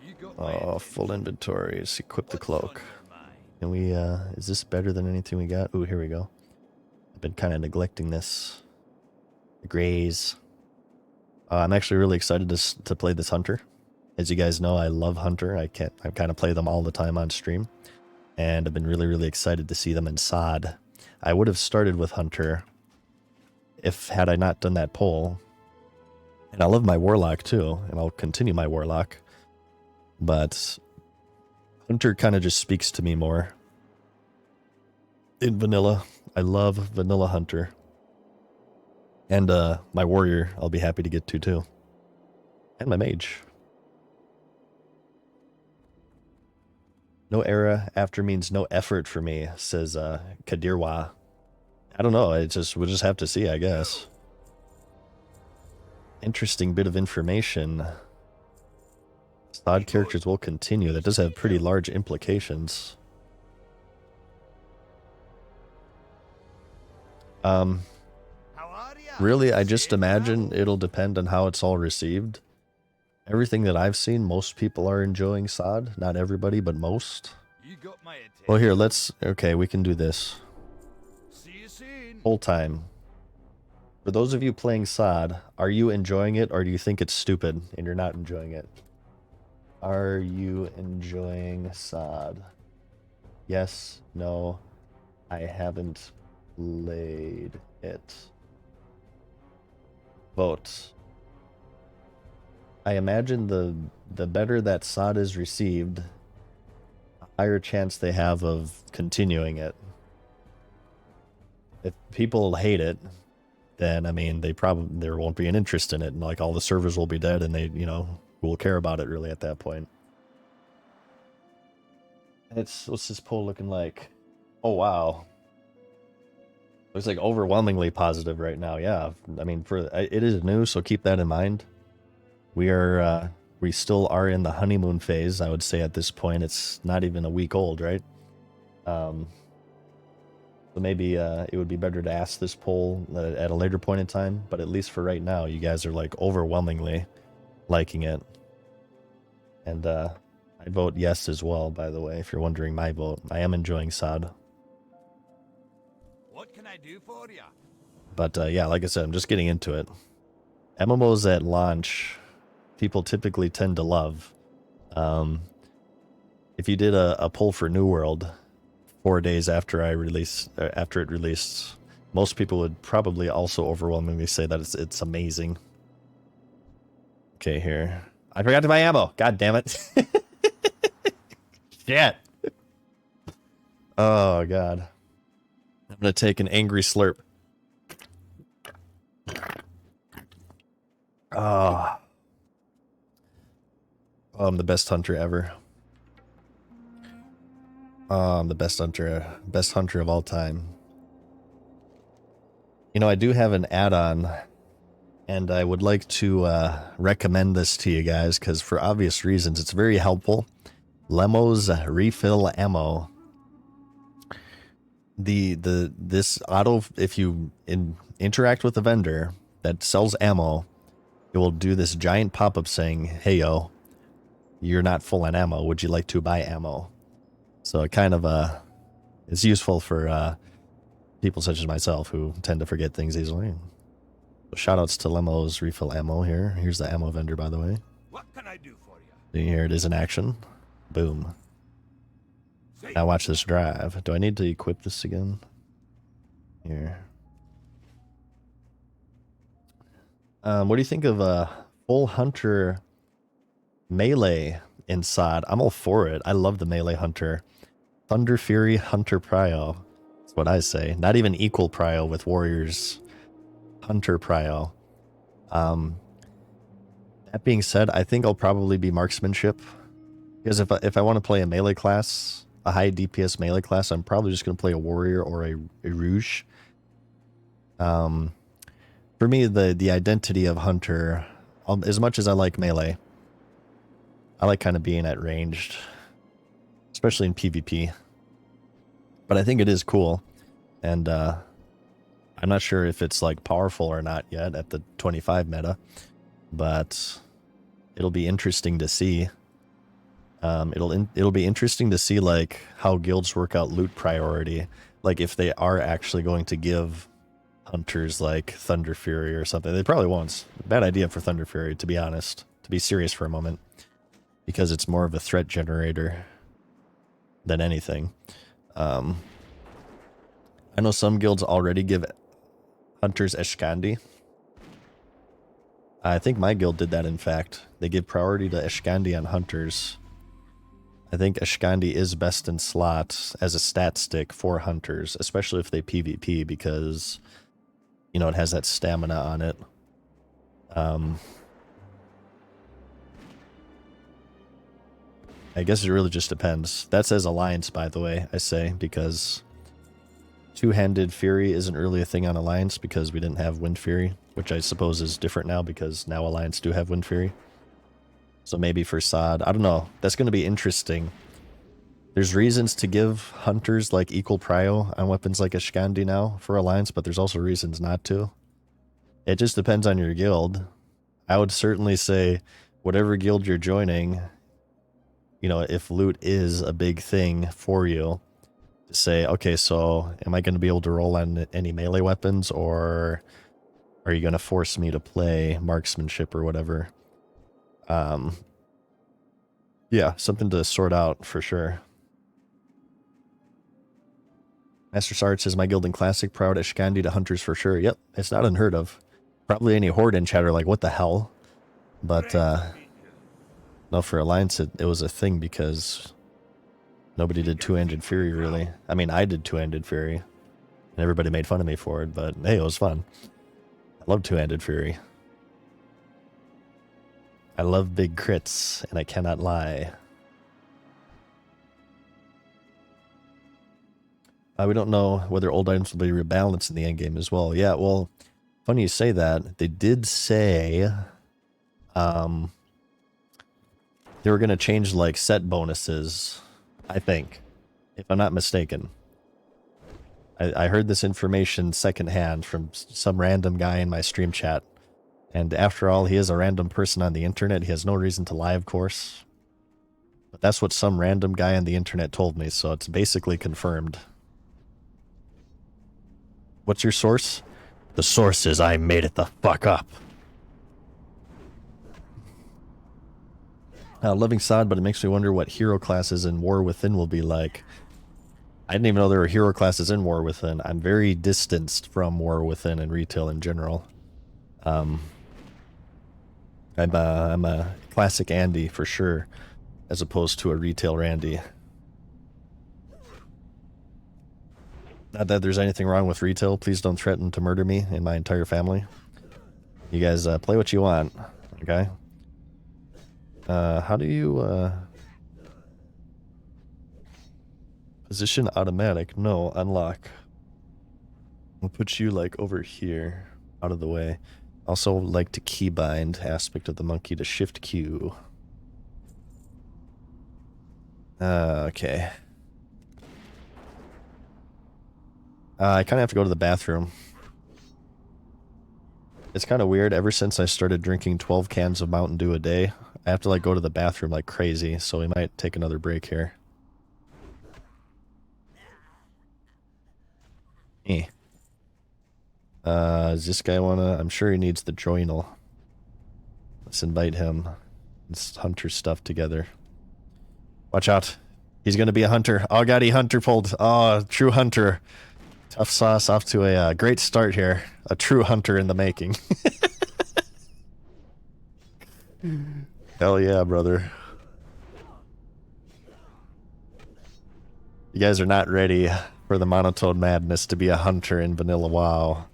You got my Oh, attention. full inventories. Equip the What's on cloak. your mind? Can we, is this better than anything we got? Ooh, here we go. I've been kind of neglecting this. The grays. I'm actually really excited to play this hunter. As you guys know, I love Hunter. I kind of play them all the time on stream. And I've been really, really excited to see them in SOD. I would have started with Hunter had I not done that poll. And I love my Warlock too, and I'll continue my Warlock. But Hunter kind of just speaks to me more. In vanilla, I love vanilla Hunter. And my Warrior, I'll be happy to get to too. And my Mage. No era after means no effort for me, says Kadirwa. I don't know, we'll just have to see, I guess. Interesting bit of information. SOD characters will continue. That does have pretty large implications. Really, I just imagine it'll depend on how it's all received. Everything that I've seen, most people are enjoying SOD. Not everybody, but most. Well, here, okay, we can do this. Whole time. For those of you playing SOD, are you enjoying it, or do you think it's stupid and you're not enjoying it? Are you enjoying SOD? Yes, no, I haven't played it. Vote. I imagine the better that SOD is received, the higher chance they have of continuing it. If people hate it, then I mean there won't be an interest in it, and like all the servers will be dead, and they, you know, who will care about it really at that point. What's this poll looking like? Oh wow. Looks like overwhelmingly positive right now. Yeah, I mean, it is new, so keep that in mind. We still are in the honeymoon phase, I would say at this point. It's not even a week old, right? So maybe it would be better to ask this poll at a later point in time, but at least for right now, you guys are like overwhelmingly liking it. And I vote yes as well, by the way, if you're wondering my vote. I am enjoying SOD. What can I do for you? But yeah, like I said, I'm just getting into it. MMOs at launch, people typically tend to love. If you did a poll for New World 4 days after it released, most people would probably also overwhelmingly say that it's amazing. Okay, here. I forgot to buy ammo. God damn it. Shit. Oh, God. I'm going to take an angry slurp. Oh. Oh, I'm the best hunter ever. Oh, I'm the best hunter of all time. You know, I do have an add-on, and I would like to recommend this to you guys, because for obvious reasons, it's very helpful. Lemo's Refill Ammo. This auto, if you interact with a vendor that sells ammo, it will do this giant pop-up saying, "Hey yo, you're not full on ammo. Would you like to buy ammo?" So it kind of is useful for people such as myself who tend to forget things easily. So shout outs to Lemo's Refill Ammo here. Here's the ammo vendor, by the way. What can I do for you? Here it is in action. Boom. Now watch this drive. Do I need to equip this again? Here. What do you think of full hunter melee in SOD? I'm all for it. I love the melee hunter. Thunder Fury Hunter Prio. That's what I say. Not even equal Prio with Warriors. Hunter Prio. That being said, I think I'll probably be marksmanship. Because if I want to play a melee class, a high DPS melee class, I'm probably just going to play a warrior or a rouge. For me, the identity of hunter, as much as I like melee, I like kind of being at ranged, especially in PvP. But I think it is cool, and I'm not sure if it's like powerful or not yet at the 25 meta, but it'll be interesting to see. It'll be interesting to see like how guilds work out loot priority, like if they are actually going to give hunters like Thunder Fury or something. They probably won't. Bad idea for Thunder Fury, to be honest. To be serious for a moment, because it's more of a threat generator than anything. I know some guilds already give hunters Eshkandi. I think my guild did that, in fact. They give priority to Eshkandi on hunters. I think Eshkandi is best in slots as a stat stick for hunters, especially if they PvP, because, you know, it has that stamina on it. I guess it really just depends. That says Alliance, by the way, I say, because two-handed Fury isn't really a thing on Alliance because we didn't have Wind Fury, which I suppose is different now because now Alliance do have Wind Fury. So maybe for Sod, I don't know. That's going to be interesting. There's reasons to give hunters like equal prio on weapons like Eshkandi now for Alliance, but there's also reasons not to. It just depends on your guild. I would certainly say whatever guild you're joining, you know, if loot is a big thing for you, to say, okay, so am I going to be able to roll on any melee weapons, or are you going to force me to play marksmanship or whatever? Yeah, something to sort out for sure. Master Sarge says, my guild in Classic, proud Eshkandi to hunters for sure. Yep, it's not unheard of. Probably any horde in chat are like, what the hell? But, no, for Alliance, it was a thing because nobody did two-handed Fury, really. I mean, I did two-handed Fury, and everybody made fun of me for it, but hey, it was fun. I love two-handed Fury. I love big crits, and I cannot lie. We don't know whether old items will be rebalanced in the endgame as well. Yeah, well, funny you say that. They did say they were going to change, like, set bonuses, I think, if I'm not mistaken. I heard this information secondhand from some random guy in my stream chat. And after all, he is a random person on the internet. He has no reason to lie, of course. But that's what some random guy on the internet told me, so it's basically confirmed. What's your source? The source is I made it the fuck up. Loving Sod, but it makes me wonder what hero classes in War Within will be like. I didn't even know there were hero classes in War Within. I'm very distanced from War Within and retail in general. I'm a classic Andy for sure, as opposed to a retail Randy. Not that there's anything wrong with retail. Please don't threaten to murder me and my entire family. You guys play what you want, okay? How do you position automatic? No, unlock. I'll put you like over here, out of the way. Also like to keybind aspect of the monkey to shift Q. Okay. I kind of have to go to the bathroom. It's kind of weird. Ever since I started drinking 12 cans of Mountain Dew a day, I have to like go to the bathroom like crazy, so we might take another break here. Does this guy wanna... I'm sure he needs the joinal. Let's invite him. Let's hunter stuff together. Watch out. He's gonna be a hunter. Oh god, he hunter pulled. Oh, true hunter. Tough sauce off to a great start here. A true hunter in the making. Hell yeah, brother. You guys are not ready for the monotone madness to be a hunter in vanilla WoW.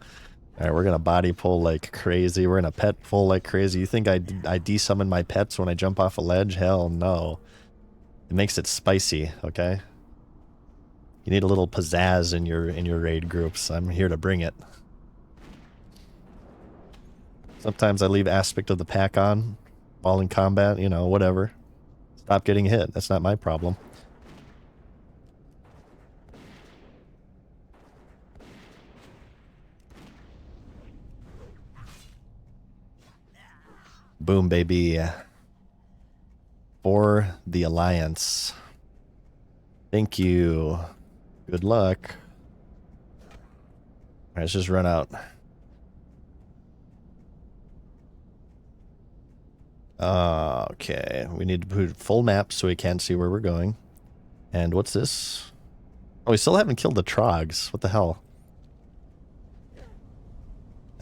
Alright, we're gonna body pull like crazy. We're gonna pet pull like crazy. You think I desummon my pets when I jump off a ledge? Hell no. It makes it spicy, okay? You need a little pizzazz in your raid groups. I'm here to bring it. Sometimes I leave aspect of the pack on while in combat, you know, whatever. Stop getting hit. That's not my problem. Boom, baby. For the Alliance. Thank you. Good luck. Alright, let's just run out. Okay, we need to put full map so we can't see where we're going. And what's this? Oh, we still haven't killed the trogs. What the hell?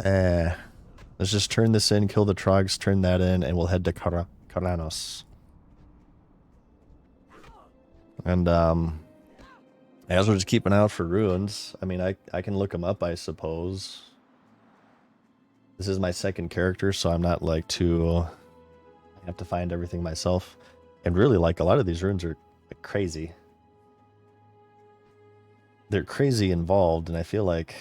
Let's just turn this in, kill the trogs, turn that in, and we'll head to Karanos. And, as we're just keeping out for ruins, I mean, I can look them up, I suppose. This is my second character, so I'm not, like, I have to find everything myself. And really, like, a lot of these ruins are like, crazy. They're crazy involved, and I feel like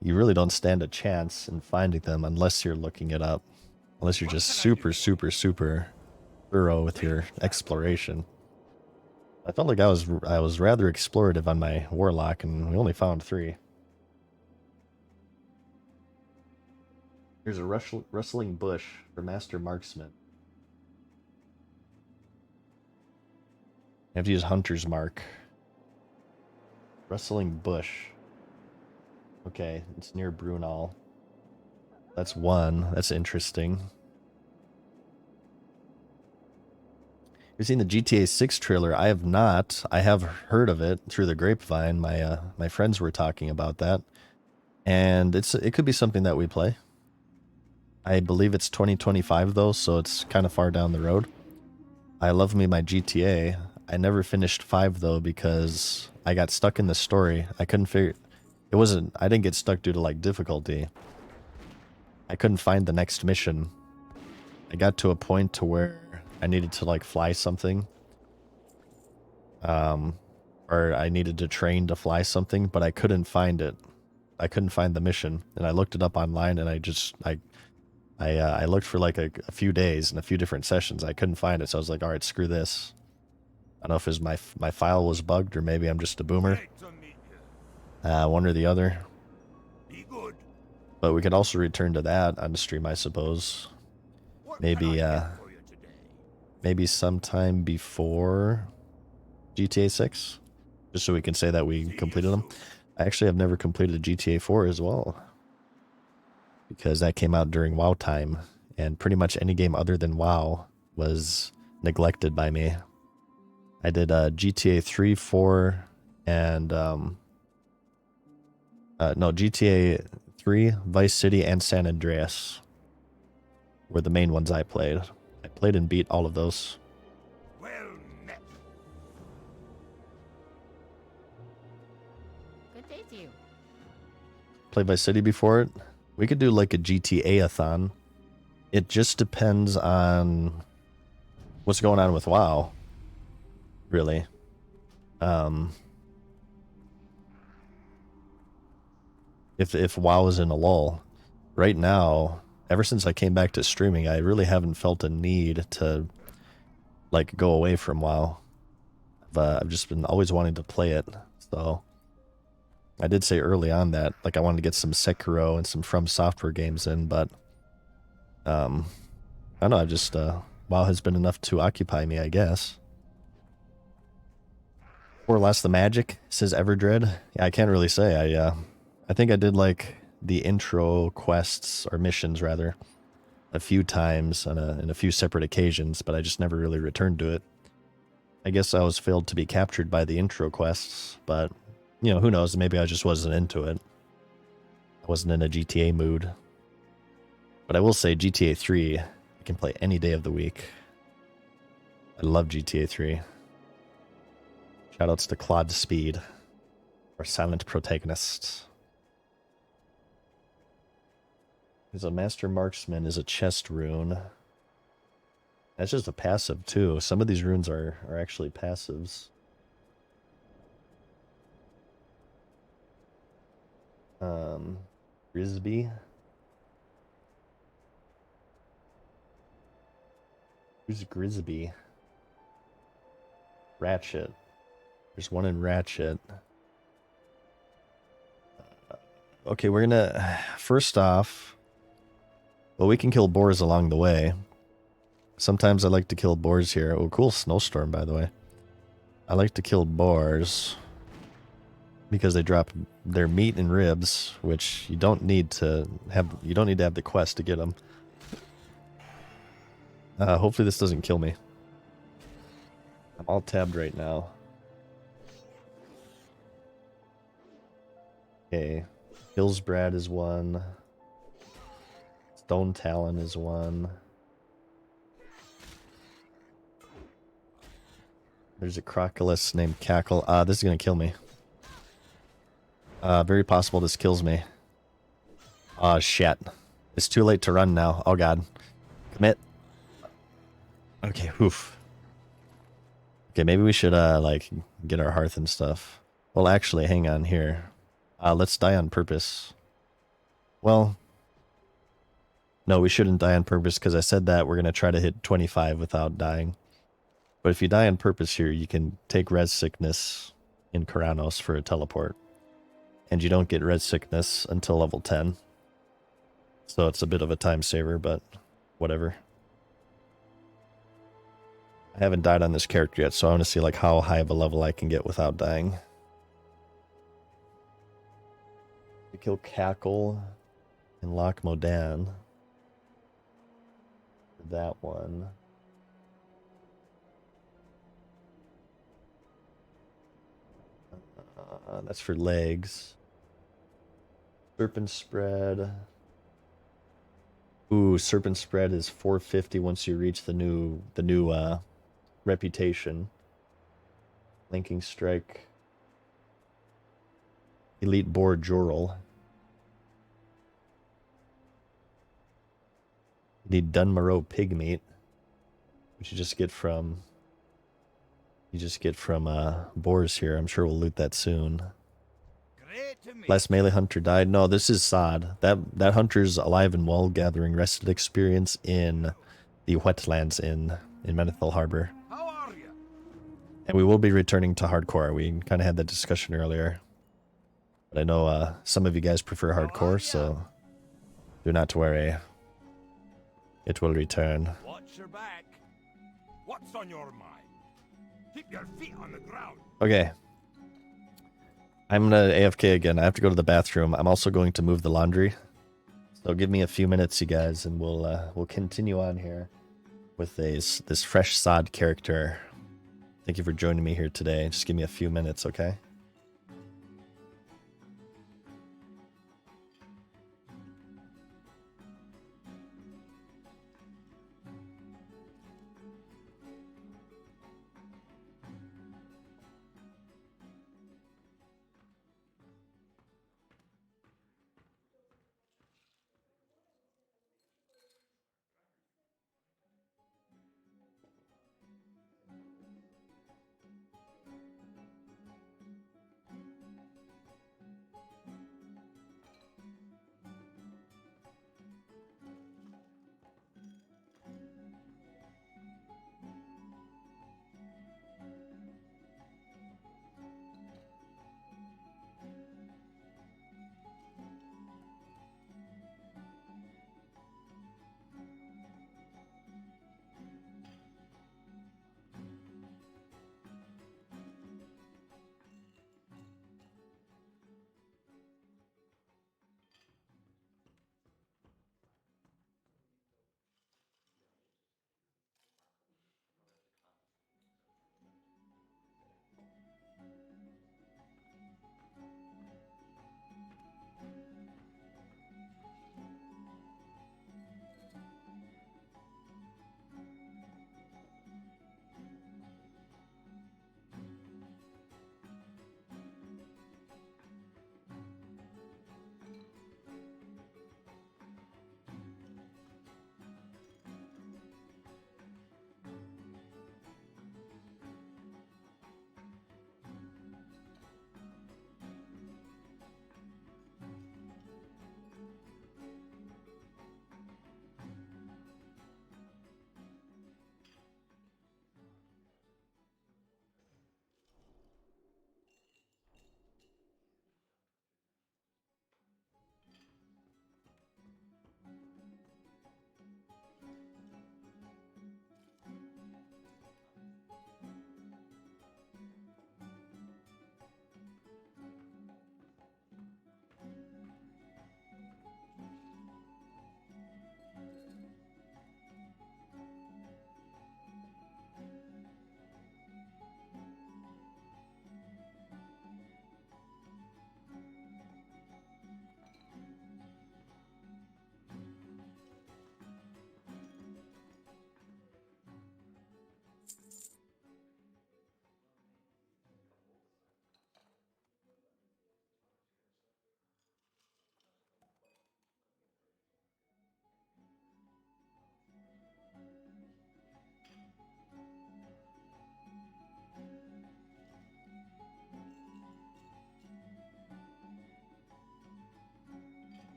you really don't stand a chance in finding them unless you're looking it up. Unless you're just super, super, super thorough with your exploration. I felt like I was rather explorative on my warlock, and we only found 3. Here's a rustling bush for Master Marksman. You have to use Hunter's Mark. Rustling bush. Okay, it's near Brunel. That's 1. That's interesting. You've seen the GTA 6 trailer? I have not. I have heard of it through the grapevine. My friends were talking about that, and it could be something that we play. I believe it's 2025 though, so it's kind of far down the road. I love me my GTA. I never finished 5 though because I got stuck in the story. I couldn't figure. I didn't get stuck due to like difficulty. I couldn't find the next mission. I got to a point to where I needed to like fly something. Or I needed to train to fly something, but I couldn't find it. I couldn't find the mission, and I looked it up online, and I looked for like a few days and a few different sessions. I couldn't find it, so I was like, all right, screw this. I don't know if it was my file was bugged or maybe I'm just a boomer. One or the other. Be good. But we could also return to that on the stream, I suppose. Maybe maybe sometime before GTA 6, just so we can say that we completed them. I actually have never completed GTA 4 as well, because that came out during WoW time, and pretty much any game other than WoW was neglected by me. I did GTA 3, 4, and GTA 3, Vice City, and San Andreas were the main ones I played. I played and beat all of those. Well met. Good day to you. Played Vice City before it. We could do like a GTA-a-thon. It just depends on what's going on with WoW, really. If WoW is in a lull. Right now, ever since I came back to streaming, I really haven't felt a need to like go away from WoW. I've just been always wanting to play it. So I did say early on that like I wanted to get some Sekiro and some From Software games in, but I don't know, I've just WoW has been enough to occupy me, I guess. Or Lost the Magic, says Everdread. Yeah, I can't really say. I think I did like the intro quests, or missions rather, a few times on in a few separate occasions, but I just never really returned to it. I guess I was failed to be captured by the intro quests, but you know, who knows, maybe I just wasn't into it. I wasn't in a GTA mood. But I will say GTA 3, I can play any day of the week. I love GTA 3. Shoutouts to Claude Speed, our silent protagonist. Because a Master Marksman is a chest rune. That's just a passive too. Some of these runes are actually passives. Grisby. Who's Grisby? Ratchet. There's one in Ratchet. Okay, we're gonna... First off... Well, we can kill boars along the way. Sometimes I like to kill boars here. Oh, cool snowstorm, by the way. I like to kill boars because they drop their meat and ribs, which you don't need to have. You don't need to have the quest to get them. Hopefully this doesn't kill me. I'm all tabbed right now. Okay. Hillsbrad is one. Stone Talon is one. There's a Crocolus named Cackle. This is gonna kill me. Very possible this kills me. Shit. It's too late to run now. Oh god. Commit. Okay, oof. Okay, maybe we should, like, get our hearth and stuff. Well, actually, hang on here. Let's die on purpose. Well, no, we shouldn't die on purpose because I said that we're going to try to hit 25 without dying. But if you die on purpose here, you can take res sickness in Karanos for a teleport. And you don't get res sickness until level 10. So it's a bit of a time saver, but whatever. I haven't died on this character yet, so I want to see like how high of a level I can get without dying. We kill Cackle and lock Modan. That one. That's for legs. Serpent Spread. Ooh, Serpent Spread is 450 once you reach the new reputation. Linking Strike. Elite Boar Joral. You need Dunmorrow Pig Meat, which you just get from boars here. I'm sure we'll loot that soon. Last melee hunter died. No, this is Sod. That hunter's alive and well, gathering rested experience in the wetlands in Menethil Harbor. How are you? And we will be returning to hardcore. We kind of had that discussion earlier. But I know some of you guys prefer hardcore, so do not worry. It will return. Watch your back. What's on your mind? Keep your feet on the ground. Okay. I'm gonna AFK again. I have to go to the bathroom. I'm also going to move the laundry. So give me a few minutes, you guys, and we'll continue on here with this fresh Sod character. Thank you for joining me here today. Just give me a few minutes, okay?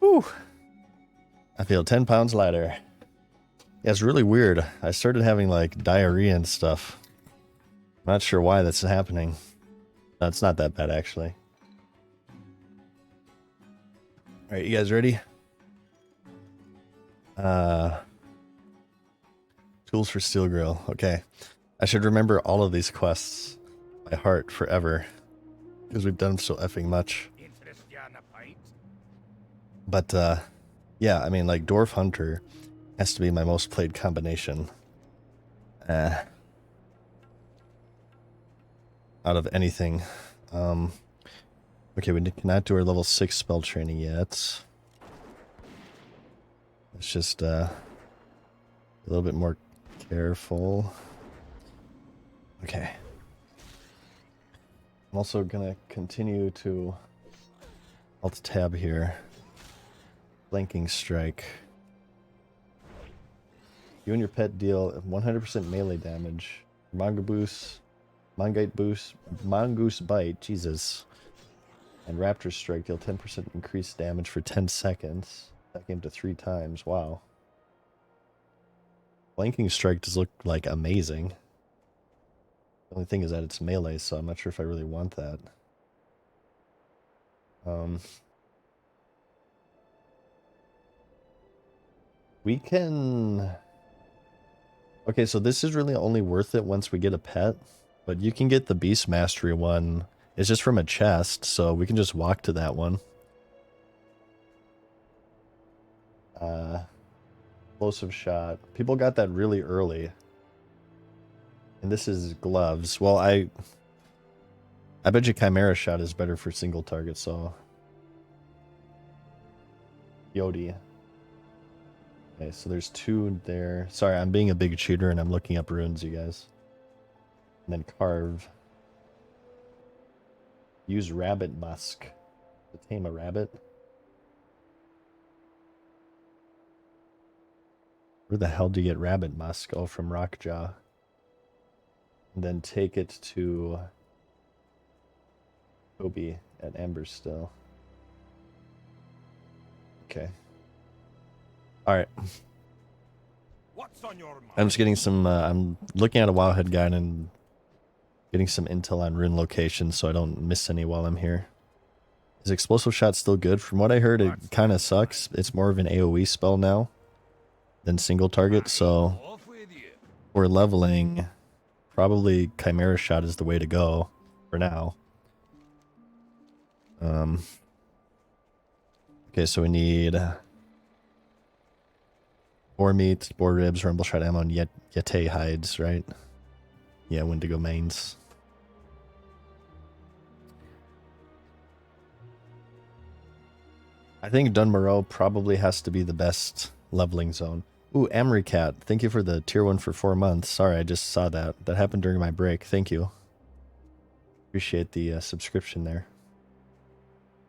Whew. I feel 10 pounds lighter. Yeah, it's really weird. I started having like diarrhea and stuff. I'm not sure why that's happening. No, it's not that bad actually. Alright, you guys ready? Tools for Steel Grill. Okay. I should remember all of these quests by heart forever. Because we've done so effing much. But, yeah, I mean, like, Dwarf Hunter has to be my most played combination. Out of anything. Okay, we cannot do our level 6 spell training yet. Let's just, a little bit more careful. Okay. I'm also gonna continue to Alt tab here. Flanking strike. You and your pet deal 100% melee damage. Mongoose bite, Jesus. And Raptor strike deal 10% increased damage for 10 seconds. That came to 3 times. Wow. Flanking strike does look like amazing. The only thing is that it's melee, so I'm not sure if I really want that. We can... Okay, so this is really only worth it once we get a pet, but you can get the Beast Mastery one. It's just from a chest, so we can just walk to that one. Explosive shot. People got that really early. And this is gloves. Well, I bet you Chimera shot is better for single target, so... Yodi. Okay, so there's 2 there. Sorry, I'm being a big cheater and I'm looking up runes, you guys. And then carve. Use rabbit musk to tame a rabbit. Where the hell do you get rabbit musk? Oh, from Rockjaw. And then take it to Toby at Amberstill. Okay. Alright. What's on your mind? I'm just getting some, I'm looking at a Wowhead guide and getting some intel on rune locations so I don't miss any while I'm here. Is Explosive Shot still good? From what I heard, it kind of sucks. It's more of an AoE spell now than single target, so for leveling, probably Chimera Shot is the way to go for now. Okay, so we need boar meat, boar ribs, rumble shot ammo, and yeti hides, right? Yeah, Wendigo mains. I think Dunmoreau probably has to be the best leveling zone. Ooh, Amory Cat, thank you for the tier 1 for 4 months. Sorry, I just saw that. That happened during my break. Thank you. Appreciate the subscription there.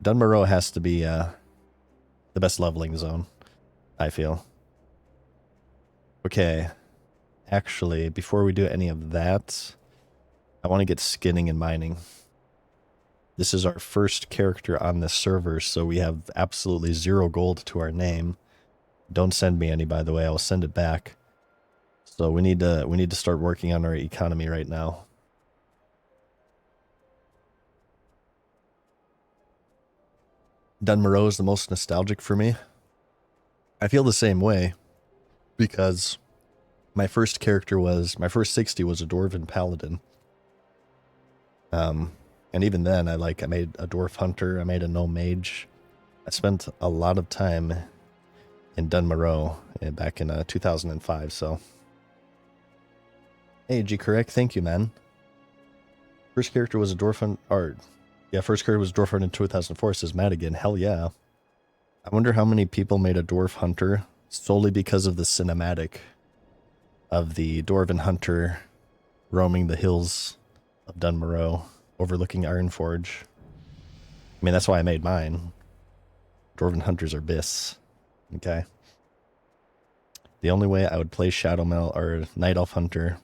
Dunmoreau has to be the best leveling zone, I feel. Okay. Actually, before we do any of that, I want to get skinning and mining. This is our first character on this server, so we have absolutely 0 gold to our name. Don't send me any, by the way. I will send it back. So we need to start working on our economy right now. Dunmoreau is the most nostalgic for me. I feel the same way because my first 60 was a Dwarven Paladin. And even then I made a Dwarf Hunter, I made a Gnome Mage. I spent a lot of time in Dunmoreau back in 2005, so. Hey, G Correct, thank you, man. First character was a Dwarf Hunter, first character was Dwarf Hunter in 2004, says Madigan. Hell yeah. I wonder how many people made a Dwarf Hunter solely because of the cinematic of the Dwarven Hunter roaming the hills of Dunmoreau, overlooking Ironforge. I mean, that's why I made mine. Dwarven Hunters are bis. Okay. The only way I would play Shadowmeld or Night Elf Hunter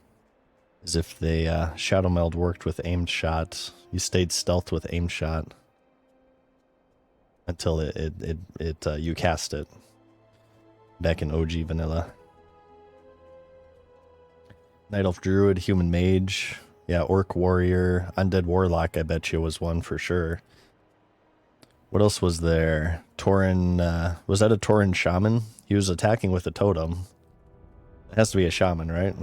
is if they Shadowmeld worked with aimed shot. You stayed stealth with aimed shot. until you cast it back in OG vanilla. Night Elf Druid, Human Mage, yeah, Orc Warrior, Undead Warlock, I bet you was one for sure. What else was there? Tauren, was that a Tauren Shaman? He was attacking with a totem. It has to be a Shaman, right?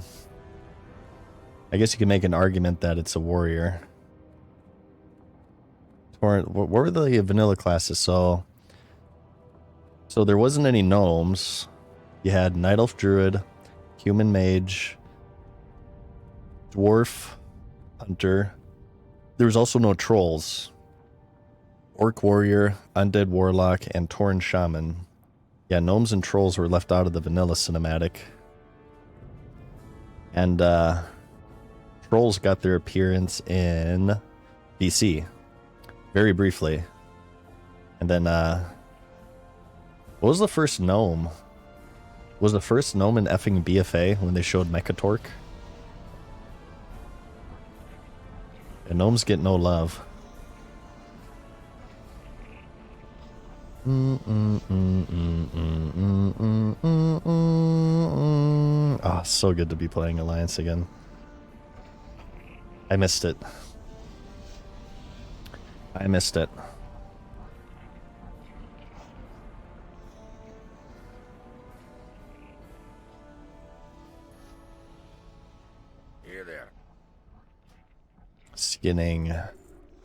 I guess you can make an argument that it's a Warrior. Tauren, what were the vanilla classes? So there wasn't any Gnomes. You had Night Elf Druid, Human Mage, Dwarf, Hunter. There was also no Trolls. Orc Warrior, Undead Warlock, and Tauren Shaman. Yeah, Gnomes and Trolls were left out of the vanilla cinematic. And Trolls got their appearance in BC. Very briefly. And then, what was the first Gnome? Was the first Gnome in effing BFA when they showed Mechatork? And Gnomes get no love. Ah, so good to be playing Alliance again. I missed it. I missed it. Here there. Skinning.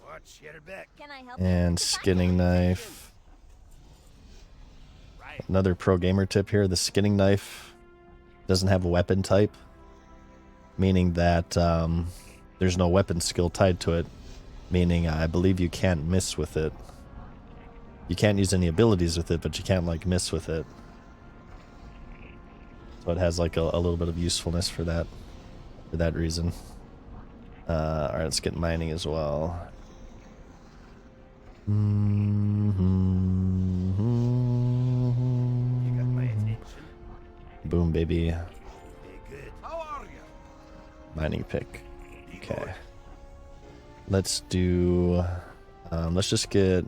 Watch your back. Can I help And skinning knife. Another pro gamer tip here, the skinning knife doesn't have a weapon type, meaning that there's no weapon skill tied to it, meaning I believe you can't miss with it. You can't use any abilities with it, but you can't like miss with it. So it has like a little bit of usefulness for that reason. Alright, let's get mining as well. Boom, baby. How are you? Mining pick. Okay. Let's do... let's just get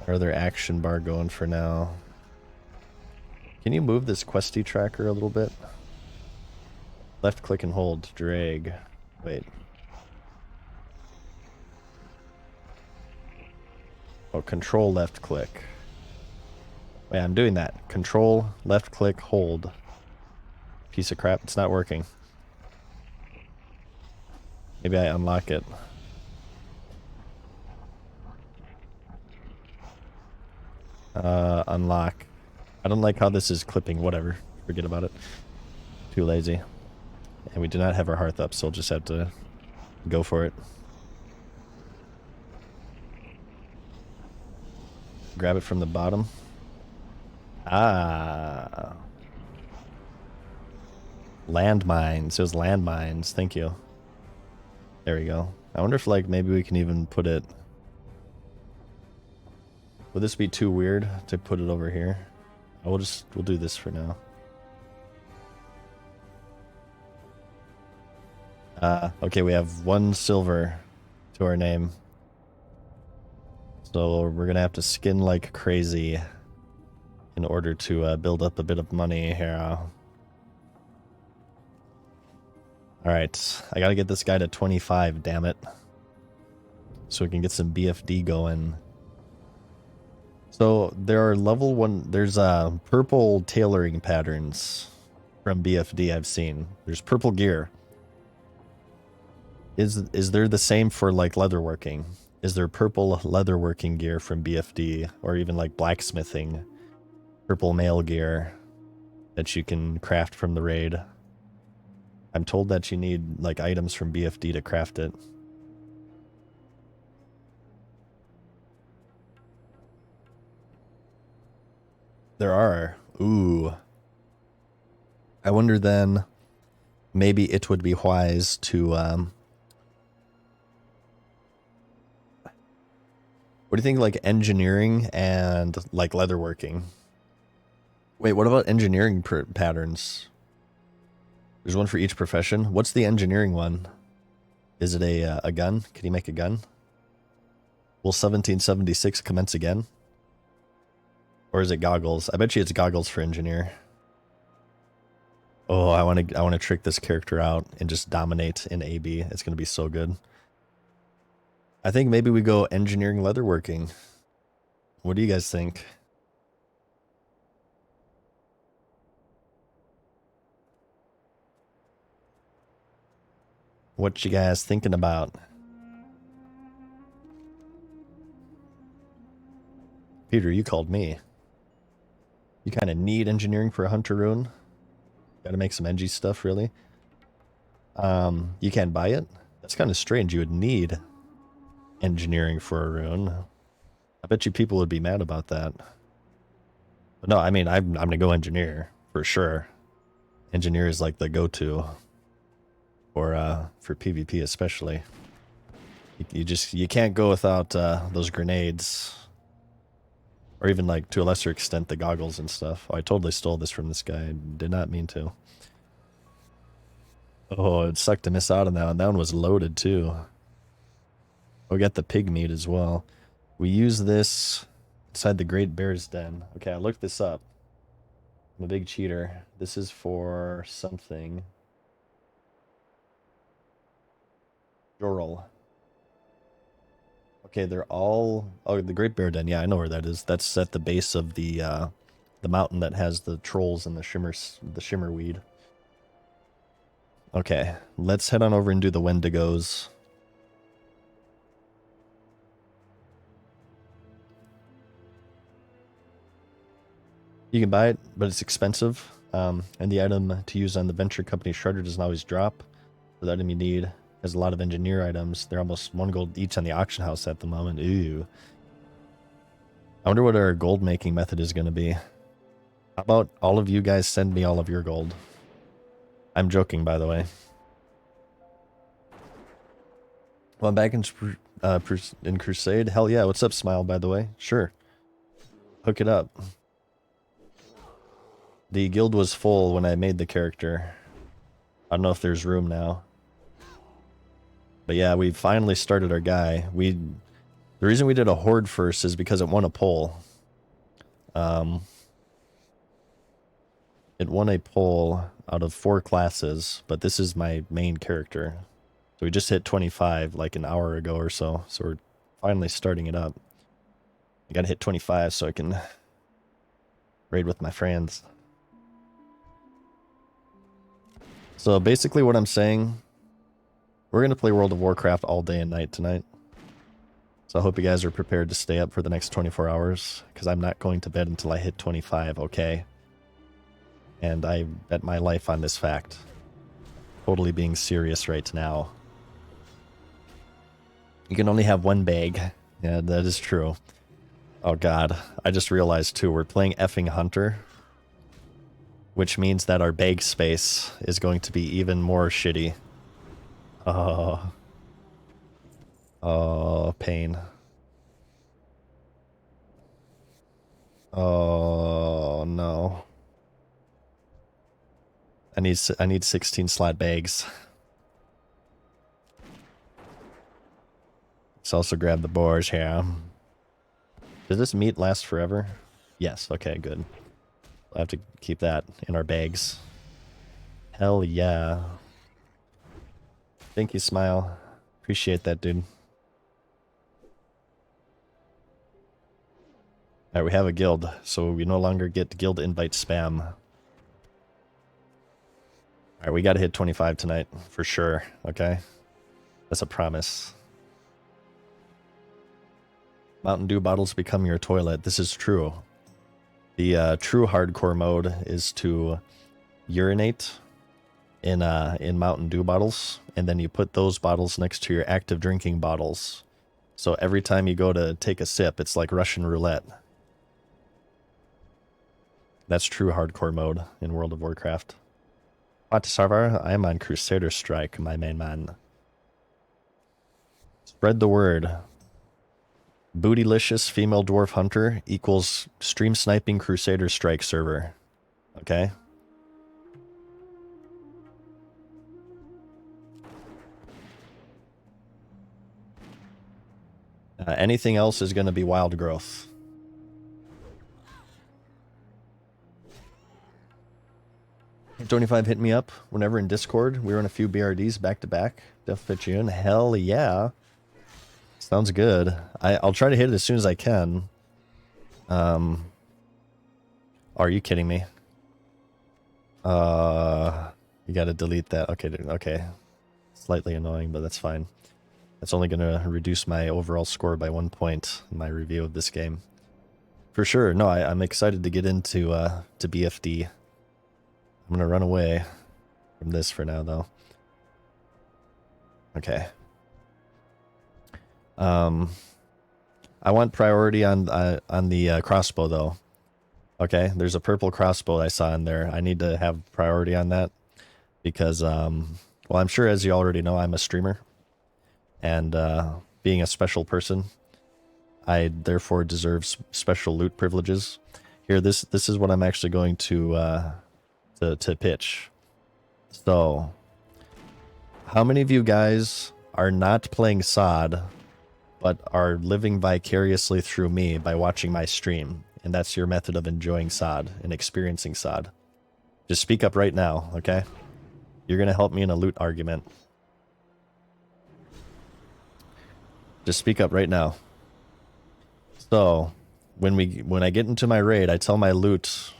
our other action bar going for now. Can you move this questy tracker a little bit? Left click and hold to drag. Wait. Oh, control left click. Wait, I'm doing that. Control left click hold. Piece of crap, it's not working. Maybe I unlock it. Unlock. I don't like how this is clipping. Whatever. Forget about it. Too lazy. And we do not have our hearth up, so we'll just have to go for it. Grab it from the bottom. Ah. Landmines. It was landmines. Thank you. There we go. I wonder if like maybe we can even put it... Would this be too weird to put it over here? We'll do this for now. Okay, we have 1 silver to our name. So we're gonna have to skin like crazy in order to build up a bit of money here. Alright, I gotta get this guy to 25, damn it. So we can get some BFD going. So there are level 1, there's purple tailoring patterns from BFD I've seen. There's purple gear. Is there the same for like leatherworking? Is there purple leatherworking gear from BFD or even like blacksmithing? Purple mail gear that you can craft from the raid. I'm told that you need like items from BFD to craft it. There are. Ooh. I wonder then, maybe it would be wise to, what do you think, like, engineering and, like, leatherworking? Wait, what about engineering patterns? There's one for each profession. What's the engineering one? Is it a gun? Can you make a gun? Will 1776 commence again? Or is it goggles? I bet you it's goggles for engineer. Oh, I want to trick this character out and just dominate in AB. It's going to be so good. I think maybe we go engineering leatherworking. What do you guys think? What you guys thinking about? Peter, you called me. You kind of need engineering for a hunter rune. Gotta make some NG stuff, really. You can't buy it? That's kind of strange. You would need engineering for a rune. I bet you people would be mad about that. But no, I mean, I'm gonna go engineer for sure. Engineer is like the go-to for PvP especially. You can't go without those grenades, or even like to a lesser extent the goggles and stuff. Oh, I totally stole this from this guy. I did not mean to. Oh, it sucked to miss out on that one. That one was loaded too. We got the pig meat as well. We use this inside the Great Bear's Den. Okay, I looked this up. I'm a big cheater. This is for something. Jorl. Okay, they're all... Oh, the Great Bear Den. Yeah, I know where that is. That's at the base of the mountain that has the trolls and the shimmer weed. Okay, let's head on over and do the Wendigos. You can buy it, but it's expensive. And the item to use on the Venture Company Shredder doesn't always drop. So the item you need has a lot of engineer items. They're almost 1 gold each on the auction house at the moment. Ooh. I wonder what our gold making method is going to be. How about all of you guys send me all of your gold? I'm joking, by the way. Well, I'm back in Crusade. Hell yeah. What's up, Smile, by the way? Sure. Hook it up. The guild was full when I made the character. I don't know if there's room now. But yeah, we finally started our guy. The reason we did a horde first is because it won a poll. It won a poll out of 4 classes, but this is my main character. So we just hit 25 like an hour ago or so. So we're finally starting it up. I gotta hit 25 so I can raid with my friends. So basically what I'm saying, we're going to play World of Warcraft all day and night tonight. So I hope you guys are prepared to stay up for the next 24 hours, because I'm not going to bed until I hit 25, okay? And I bet my life on this fact. Totally being serious right now. You can only have 1 bag. Yeah, that is true. Oh god, I just realized too, we're playing effing Hunter, which means that our bag space is going to be even more shitty. Oh. Oh, pain. Oh, no. I need 16 slot bags. Let's also grab the boars here. Does this meat last forever? Yes, okay, good. I'll have to keep that in our bags. Hell yeah. Thank you, Smile. Appreciate that, dude. Alright, we have a guild, so we no longer get guild invite spam. Alright, we gotta hit 25 tonight, for sure, okay? That's a promise. Mountain Dew bottles become your toilet. This is true. The true hardcore mode is to urinate in Mountain Dew bottles, and then you put those bottles next to your active drinking bottles. So every time you go to take a sip, it's like Russian roulette. That's true hardcore mode in World of Warcraft. What server? I am on Crusader Strike, my main man. Spread the word. Bootylicious female dwarf hunter equals stream sniping Crusader Strike server. Okay? Anything else is going to be wild growth. Hey, 25 hit me up whenever in Discord. We run a few BRDs back to back. Death fit you in. Hell yeah. Sounds good. I'll try to hit it as soon as I can. Are you kidding me? You gotta delete that. Okay, okay. Slightly annoying, but that's fine. That's only gonna reduce my overall score by 1 point in my review of this game. For sure. No, I'm excited to get into to BFD. I'm gonna run away from this for now, though. Okay. I want priority on the crossbow, though. Okay, there's a purple crossbow I saw in there. I need to have priority on that because, well, I'm sure as you already know, I'm a streamer. And being a special person, I therefore deserve special loot privileges. Here, this is what I'm actually going to pitch. So, how many of you guys are not playing SOD, but are living vicariously through me by watching my stream? And that's your method of enjoying SOD and experiencing SOD. Just speak up right now, okay? You're gonna help me in a loot argument. Just speak up right now. So, when I get into my raid, I tell my loot,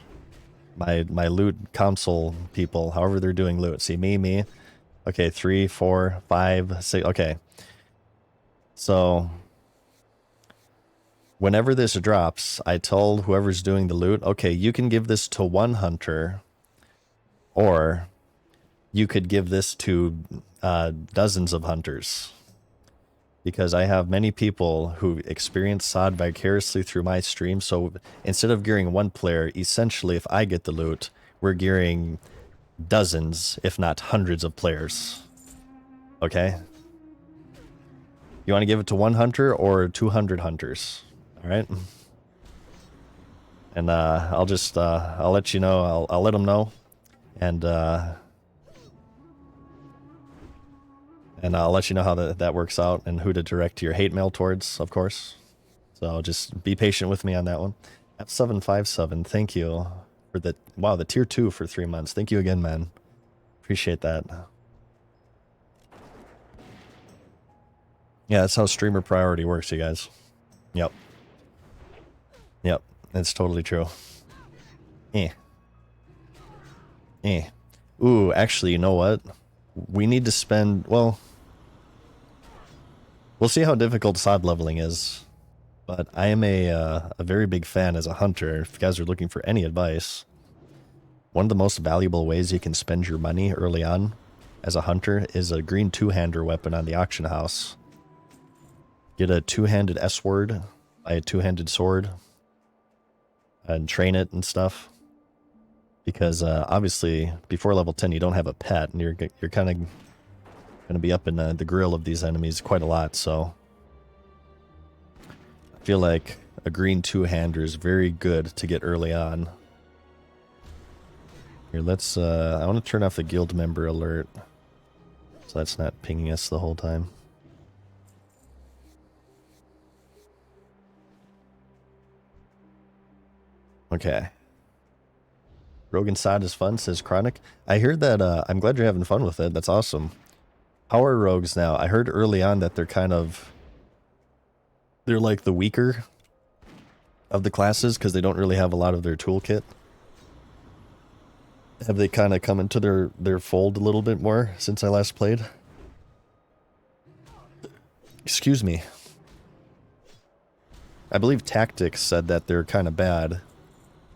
my loot console people, however they're doing loot. See, me. Okay, 3, 4, 5, 6. Okay. So, whenever this drops, I tell whoever's doing the loot, okay, you can give this to one hunter, or you could give this to dozens of hunters. Because I have many people who experience SOD vicariously through my stream, so instead of gearing one player, essentially if I get the loot, we're gearing dozens, if not hundreds of players. Okay? You want to give it to one hunter or 200 hunters? Alright? And I'll just, I'll let you know, I'll let them know. And I'll let you know how that works out and who to direct your hate mail towards, of course. So just be patient with me on that one. F757, thank you for the, wow, the tier 2 for 3 months. Thank you again, man. Appreciate that. Yeah, that's how streamer priority works, you guys. Yep. Yep, it's totally true. Ooh, actually, you know what? We need to spend, well, we'll see how difficult SOD leveling is. But I am a very big fan as a hunter. If you guys are looking for any advice, one of the most valuable ways you can spend your money early on as a hunter is a green two-hander weapon on the auction house. Get a two-handed S-word, buy a two-handed sword, and train it and stuff. Because obviously, before level 10, you don't have a pet, and you're kind of going to be up in the grill of these enemies quite a lot, so I feel like a green two-hander is very good to get early on. Here, let's, I want to turn off the guild member alert, so that's not pinging us the whole time. Okay. Rogue and SOD is fun, says Chronic. I heard that, I'm glad you're having fun with it. That's awesome. How are rogues now? I heard early on that they're like the weaker of the classes because they don't really have a lot of their toolkit. Have they kind of come into their fold a little bit more since I last played? Excuse me. I believe Tactics said that they're kind of bad.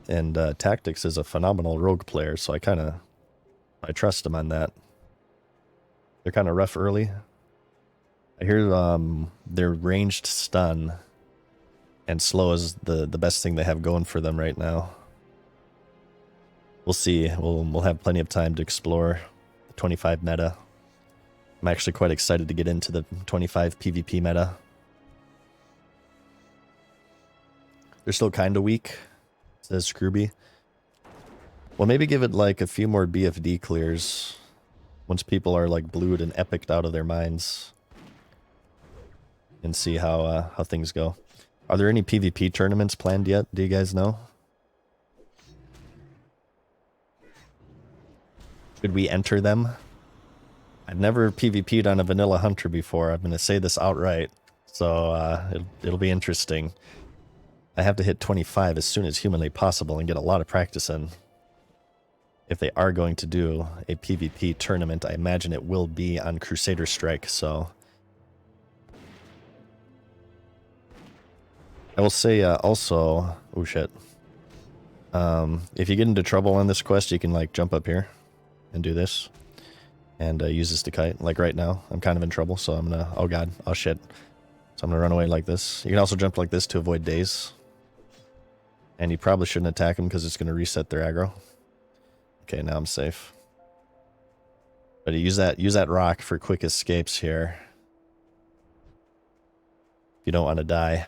And Tactics is a phenomenal rogue player, so I trust him on that. They're kind of rough early. I hear their ranged stun and slow is the best thing they have going for them right now. We'll see. We'll have plenty of time to explore the 25 meta. I'm actually quite excited to get into the 25 PvP meta. They're still kind of weak, says Scrooby. Well, maybe give it like a few more BFD clears once people are like blued and epicked out of their minds. and see how things go. Are there any PvP tournaments planned yet? Do you guys know? Should we enter them? I've never PvP'd on a vanilla hunter before. I'm going to say this outright, so it'll be interesting. I have to hit 25 as soon as humanly possible and get a lot of practice in. If they are going to do a PvP tournament, I imagine it will be on Crusader Strike, so... I will say also... Oh shit. If you get into trouble on this quest, you can like jump up here and do this. And use this to kite. Like right now, I'm kind of in trouble, so I'm gonna... Oh god. Oh shit. So I'm gonna run away like this. You can also jump like this to avoid daze. And you probably shouldn't attack them because it's gonna reset their aggro. Okay, now I'm safe. But use that rock for quick escapes here. If you don't want to die.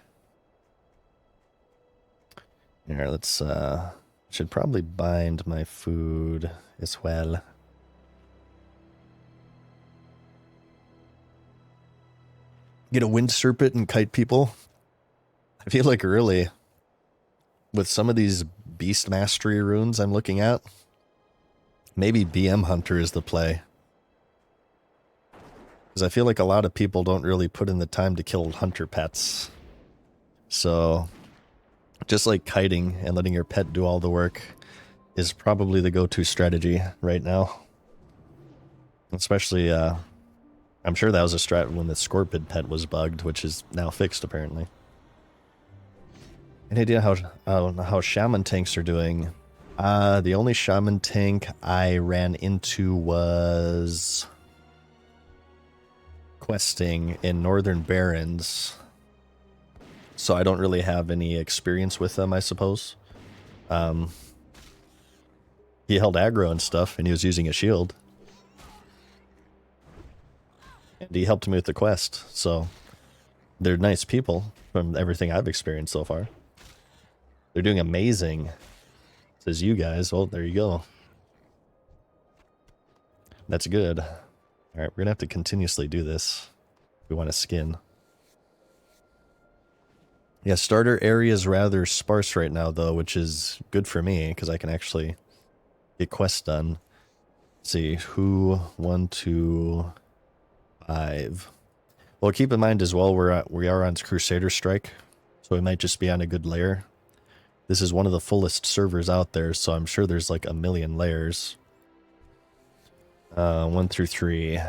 Here, let's should probably bind my food as well. Get a wind serpent and kite people. I feel like really with some of these beast mastery runes I'm looking at, maybe BM Hunter is the play. Because I feel like a lot of people don't really put in the time to kill hunter pets. So, just like kiting and letting your pet do all the work is probably the go-to strategy right now. Especially, I'm sure that was a strat when the Scorpid pet was bugged, which is now fixed apparently. Any idea how shaman tanks are doing? The only shaman tank I ran into was questing in Northern Barrens. So I don't really have any experience with them, I suppose. He held aggro and stuff, and he was using a shield. And he helped me with the quest, so they're nice people from everything I've experienced so far. They're doing amazing. Says you guys. Well, there you go. That's good. Alright, we're gonna have to continuously do this if we want to skin. Yeah, starter area is rather sparse right now, though, which is good for me, because I can actually get quests done. Let's see, who, 1, 2, 5. Well, keep in mind as well, we are on Crusader Strike, so we might just be on a good layer. This is one of the fullest servers out there, so I'm sure there's like a million layers. 1 through 3.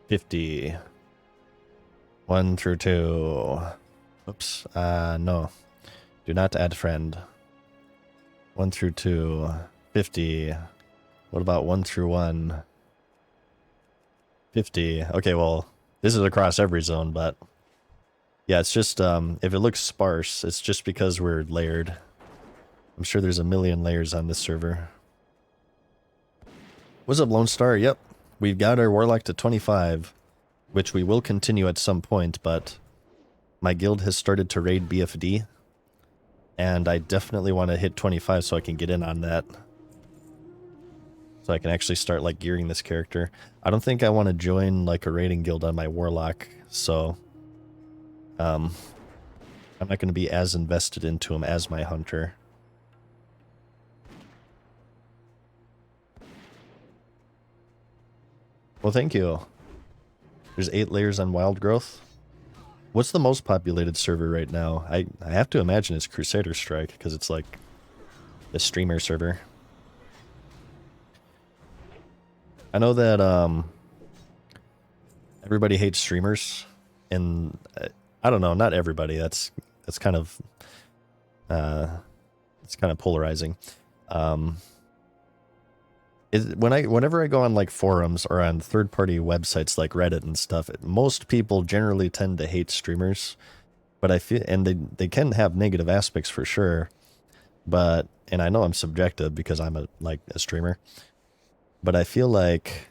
50. 1 through 2. Oops. No. Do not add friend. 1 through 2. 50. What about 1 through 1? 50. Okay, well, this is across every zone, but... Yeah, it's just, if it looks sparse, it's just because we're layered. I'm sure there's a million layers on this server. What's up, Lone Star? Yep. We've got our Warlock to 25, which we will continue at some point, but my guild has started to raid BFD, and I definitely want to hit 25 so I can get in on that. So I can actually start, like, gearing this character. I don't think I want to join, like, a raiding guild on my Warlock, so... I'm not going to be as invested into him as my hunter. Well, thank you. There's 8 layers on Wild Growth. What's the most populated server right now? I have to imagine it's Crusader Strike, because it's like the streamer server. I know that everybody hates streamers, and I don't know, not everybody. That's kind of it's kind of polarizing. Whenever I go on like forums or on third-party websites like Reddit and stuff, most people generally tend to hate streamers. But I feel, and they can have negative aspects for sure. But, and I know I'm subjective because I'm a streamer. But I feel like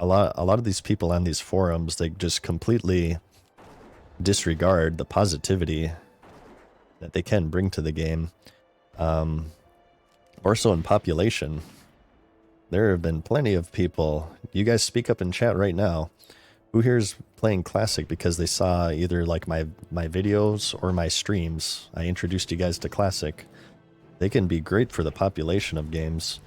a lot of these people on these forums, they just completely disregard the positivity that they can bring to the game. Or so in population. There have been plenty of people, you guys speak up in chat right now, Who here is playing Classic because they saw either like my videos or my streams? I introduced you guys to Classic. They can be great for the population of games.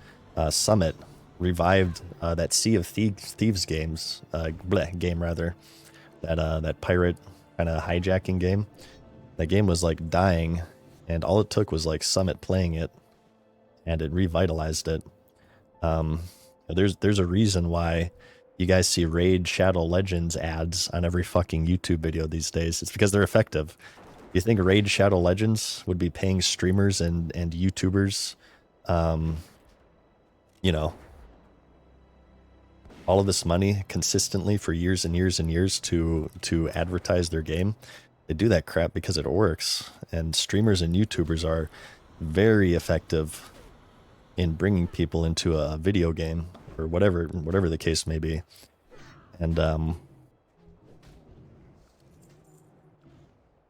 Summit revived that Sea of Thieves games, game rather, that pirate kind of hijacking game. That game was like dying, and all it took was like Summit playing it, and it revitalized it. There's a reason why you guys see Raid Shadow Legends ads on every fucking YouTube video these days. It's because they're effective. You think Raid Shadow Legends would be paying streamers and YouTubers, you know, all of this money consistently for years and years and years to advertise their game? They do that crap because it works, and streamers and YouTubers are very effective in bringing people into a video game or whatever the case may be. And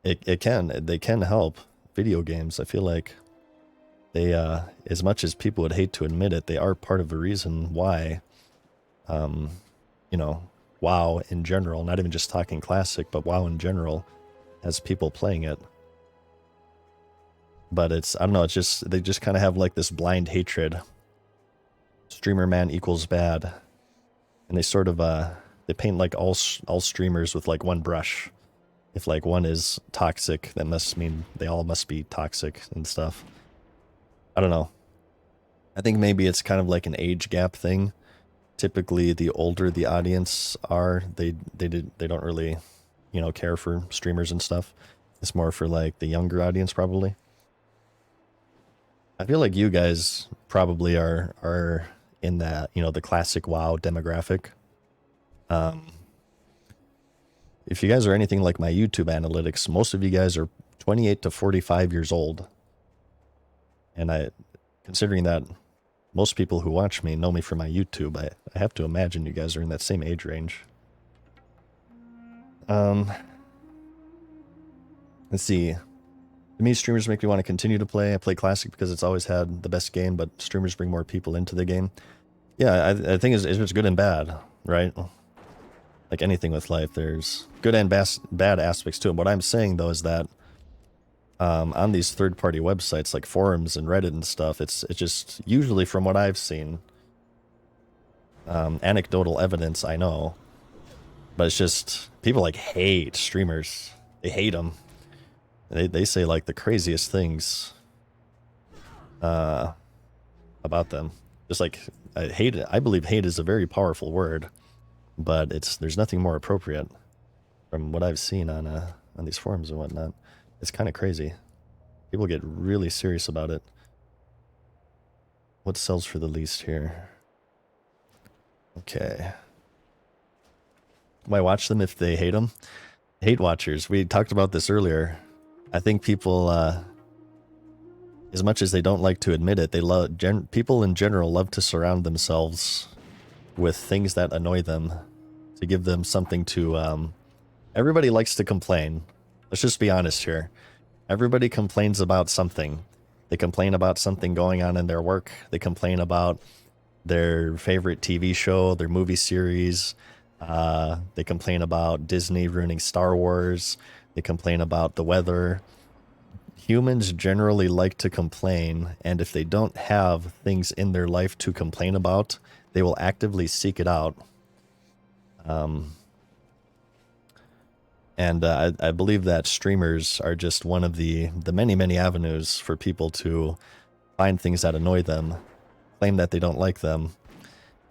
they can help video games. I feel like they as much as people would hate to admit it, they are part of the reason why you know, WoW in general, not even just talking Classic, but WoW in general has people playing it. But it's, I don't know, it's just, they just kind of have like this blind hatred. Streamer man equals bad. And they sort of, they paint like all streamers with like one brush. If like one is toxic, that must mean they all must be toxic and stuff. I don't know. I think maybe it's kind of like an age gap thing. Typically, the older the audience are, they don't really, you know, care for streamers and stuff. It's more for like the younger audience, probably. I feel like you guys probably are in that, you know, the classic WoW demographic. If you guys are anything like my YouTube analytics, most of you guys are 28 to 45 years old. And considering that most people who watch me know me from my YouTube, I have to imagine you guys are in that same age range. Let's see. To me, streamers make me want to continue to play. I play Classic because it's always had the best game, but streamers bring more people into the game. Yeah, I think it's good and bad, right? Like anything with life, there's good and bad aspects to it. What I'm saying, though, is that on these third-party websites like forums and Reddit and stuff, it's just usually, from what I've seen, anecdotal evidence, I know, but it's just people like hate streamers. They hate them. They say like the craziest things about them. Just like I believe hate is a very powerful word, but there's nothing more appropriate from what I've seen on these forums and whatnot. It's kind of crazy. People get really serious about it. What sells for the least here? Okay. Why watch them if they hate them? Hate watchers. We talked about this earlier. I think people, as much as they don't like to admit it, people in general love to surround themselves with things that annoy them, to give them something to. Everybody likes to complain. Let's just be honest here. Everybody complains about something. They complain about something going on in their work. They complain about their favorite TV show, their movie series. They complain about Disney ruining Star Wars. They complain about the weather. Humans generally like to complain, and if they don't have things in their life to complain about, they will actively seek it out. And I believe that streamers are just one of the many, many avenues for people to find things that annoy them, claim that they don't like them,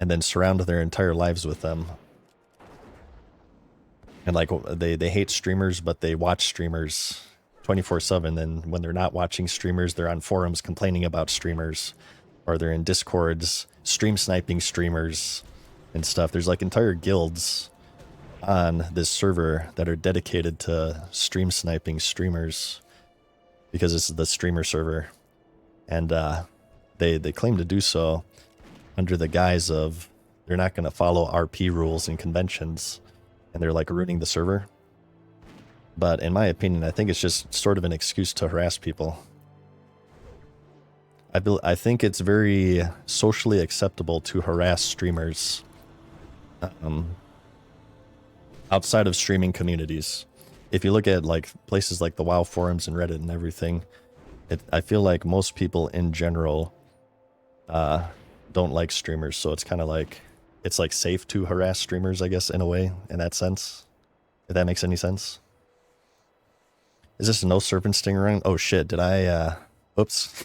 and then surround their entire lives with them. And like they hate streamers, but they watch streamers 24/7. And when they're not watching streamers, they're on forums complaining about streamers, or they're in Discords stream sniping streamers and stuff. There's like entire guilds on this server that are dedicated to stream sniping streamers because this is the streamer server, and they claim to do so under the guise of they're not going to follow RP rules and conventions, and they're like ruining the server. But in my opinion, I think it's just sort of an excuse to harass people. I think it's very socially acceptable to harass streamers. outside of streaming communities. If you look at like places like the WoW forums and Reddit and everything, I feel like most people in general don't like streamers, so it's kind of like it's like safe to harass streamers, I guess, in a way, in that sense. If that makes any sense. Is this a no serpent sting around? Oh shit, did I oops.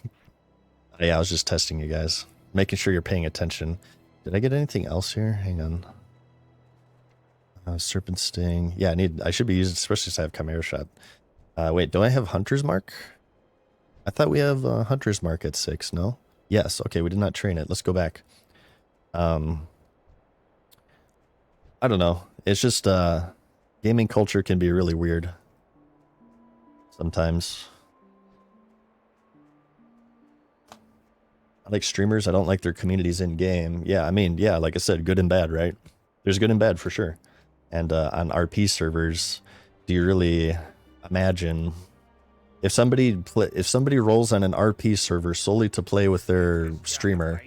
Yeah, I was just testing you guys. Making sure you're paying attention. Did I get anything else here? Hang on. Serpent sting. Yeah, I should be using, especially since I have Chimera shot. Wait, do I have Hunter's Mark? I thought we have Hunter's Mark at 6, no? Yes, okay, we did not train it. Let's go back. I don't know. It's just gaming culture can be really weird sometimes. I like streamers. I don't like their communities in game. Yeah, I mean, yeah, like I said, good and bad, right? There's good and bad for sure. And on RP servers, do you really imagine if somebody rolls on an RP server solely to play with their streamer?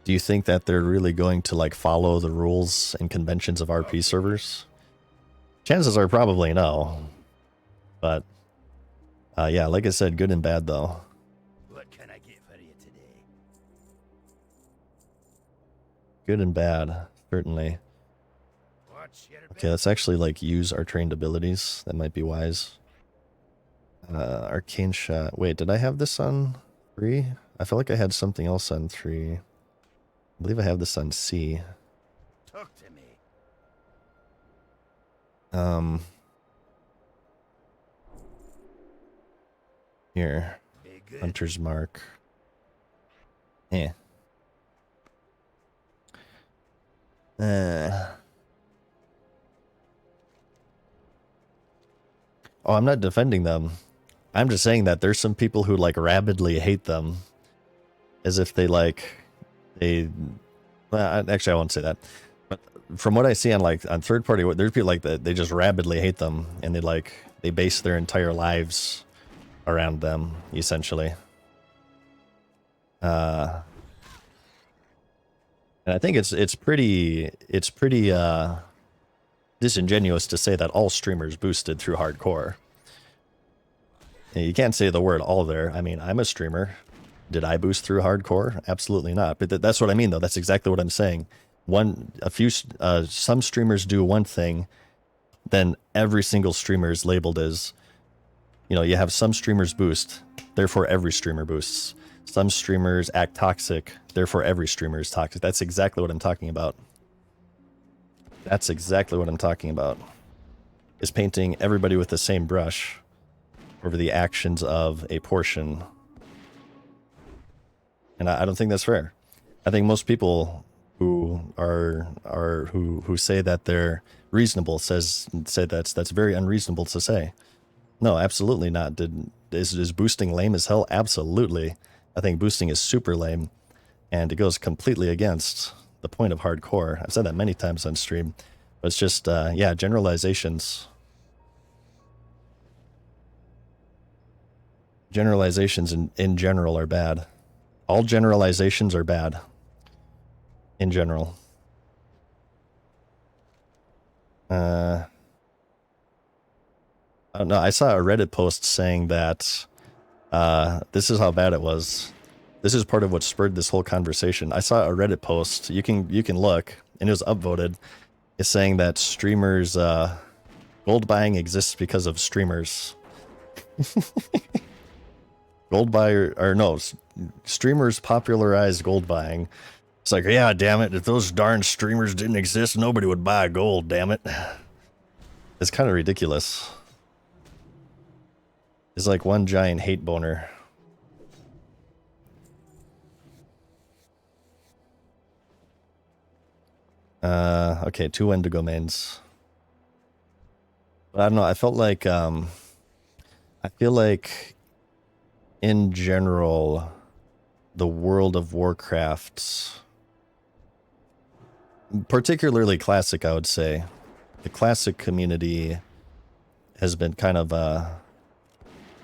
Do you think that they're really going to like follow the rules and conventions of RP servers? Chances are probably no. But yeah, like I said, good and bad though. What can I get for you today? Good and bad, certainly. Okay, let's actually like use our trained abilities. That might be wise. Arcane shot. Wait, did I have this on 3? I feel like I had something else on 3. I believe I have this on C. Talk to me. Here. Hunter's Mark. Eh. Oh, I'm not defending them. I'm just saying that there's some people who like rabidly hate them. As if they like... Well, actually, I won't say that. But from what I see on like on third party, there's people like that. They just rabidly hate them, and they base their entire lives around them, essentially. And I think it's pretty disingenuous to say that all streamers boosted through hardcore. You can't say the word all there. I mean, I'm a streamer. Did I boost through hardcore? Absolutely not. But that's what I mean, though. That's exactly what I'm saying. Some streamers do one thing, then every single streamer is labeled as, you know, you have some streamers boost, therefore every streamer boosts. Some streamers act toxic, therefore every streamer is toxic. That's exactly what I'm talking about. That's exactly what I'm talking about. Is painting everybody with the same brush over the actions of a portion. And I don't think that's fair. I think most people who who say that they're reasonable say that's very unreasonable to say. No, absolutely not. Is boosting lame as hell? Absolutely. I think boosting is super lame, and it goes completely against the point of hardcore. I've said that many times on stream, but it's just yeah, generalizations. Generalizations in general are bad. All generalizations are bad. In general. I don't know. I saw a Reddit post saying that this is how bad it was. This is part of what spurred this whole conversation. I saw a Reddit post. You can look, and it was upvoted. It's saying that streamers gold buying exists because of streamers. Gold buyer, or no, streamers popularized gold buying. It's like, yeah, damn it, if those darn streamers didn't exist, nobody would buy gold, damn it. It's kind of ridiculous. It's like one giant hate boner. Okay, 2 Wendigo mains. But I don't know, I felt like, I feel like in general, the World of Warcraft, particularly Classic, I would say, the Classic community has been kind of,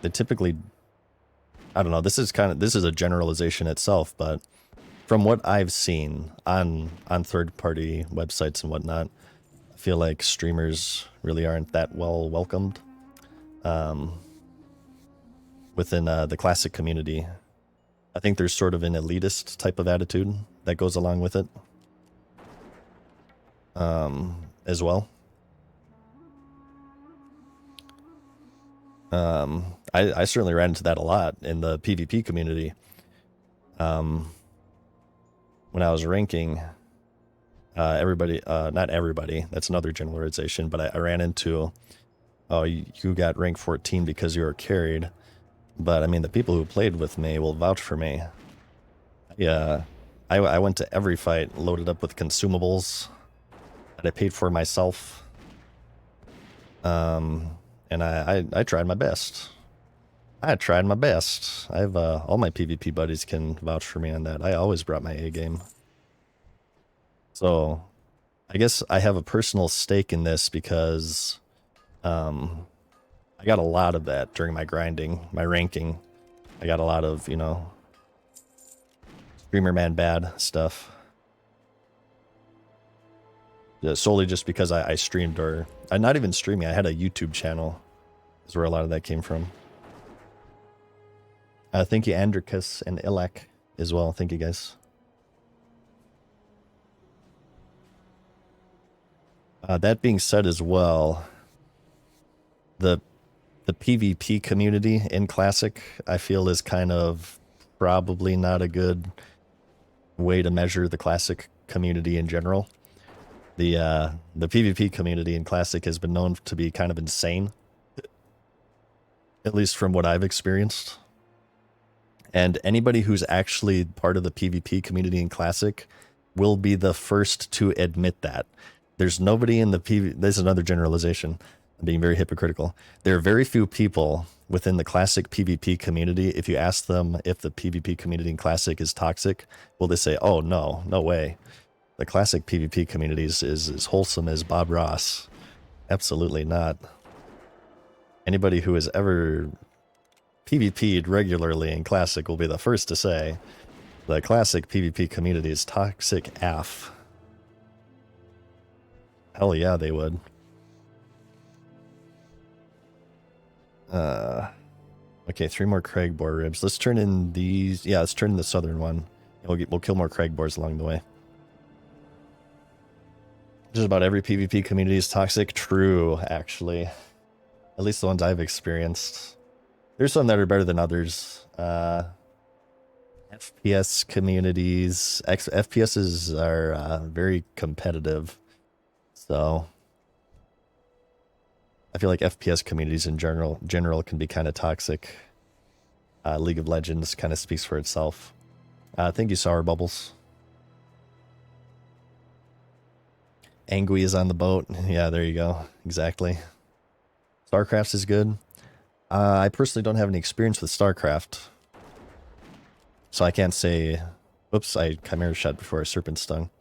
they typically, I don't know, this is a generalization itself, but from what I've seen on third-party websites and whatnot, feel like streamers really aren't that well welcomed within the classic community. I think there's sort of an elitist type of attitude that goes along with it as well. I certainly ran into that a lot in the PvP community. When I was ranking, everybody, not everybody, that's another generalization, but I ran into, oh, you got rank 14 because you were carried. But I mean, the people who played with me will vouch for me. Yeah, I went to every fight loaded up with consumables that I paid for myself. And I tried my best. I tried my best. I have all my PvP buddies can vouch for me on that. I always brought my A game. So I guess I have a personal stake in this because I got a lot of that during my grinding, my ranking. I got a lot of, you know, streamer man bad stuff. Solely just because I streamed, or I'm not even streaming, I had a YouTube channel. Is where a lot of that came from. Thank you, Andricus and Ilak as well. Thank you, guys. That being said as well, the PvP community in Classic, I feel, is kind of probably not a good way to measure the Classic community in general. The PvP community in Classic has been known to be kind of insane, at least from what I've experienced. And anybody who's actually part of the PvP community in Classic will be the first to admit that. There's nobody in the this is another generalization. I'm being very hypocritical. There are very few people within the Classic PvP community. If you ask them if the PvP community in Classic is toxic, will they say, oh, no way. The Classic PvP community is as wholesome as Bob Ross. Absolutely not. Anybody who has ever PvP'd regularly in Classic will be the first to say the Classic PvP community is toxic AF. Hell yeah, they would. Okay, 3 more Crag boar ribs. Let's turn in these. Yeah, let's turn in the southern one. We'll kill more Crag boars along the way. Just about every PvP community is toxic. True, actually. At least the ones I've experienced. There's some that are better than others. FPS communities. FPSs are very competitive. So I feel like FPS communities in general can be kind of toxic. League of Legends kind of speaks for itself. Thank you, Sour Bubbles. Angui is on the boat. Yeah, there you go. Exactly. StarCraft is good. I personally don't have any experience with StarCraft, so I can't say. Whoops, I Chimera shot before a serpent stung.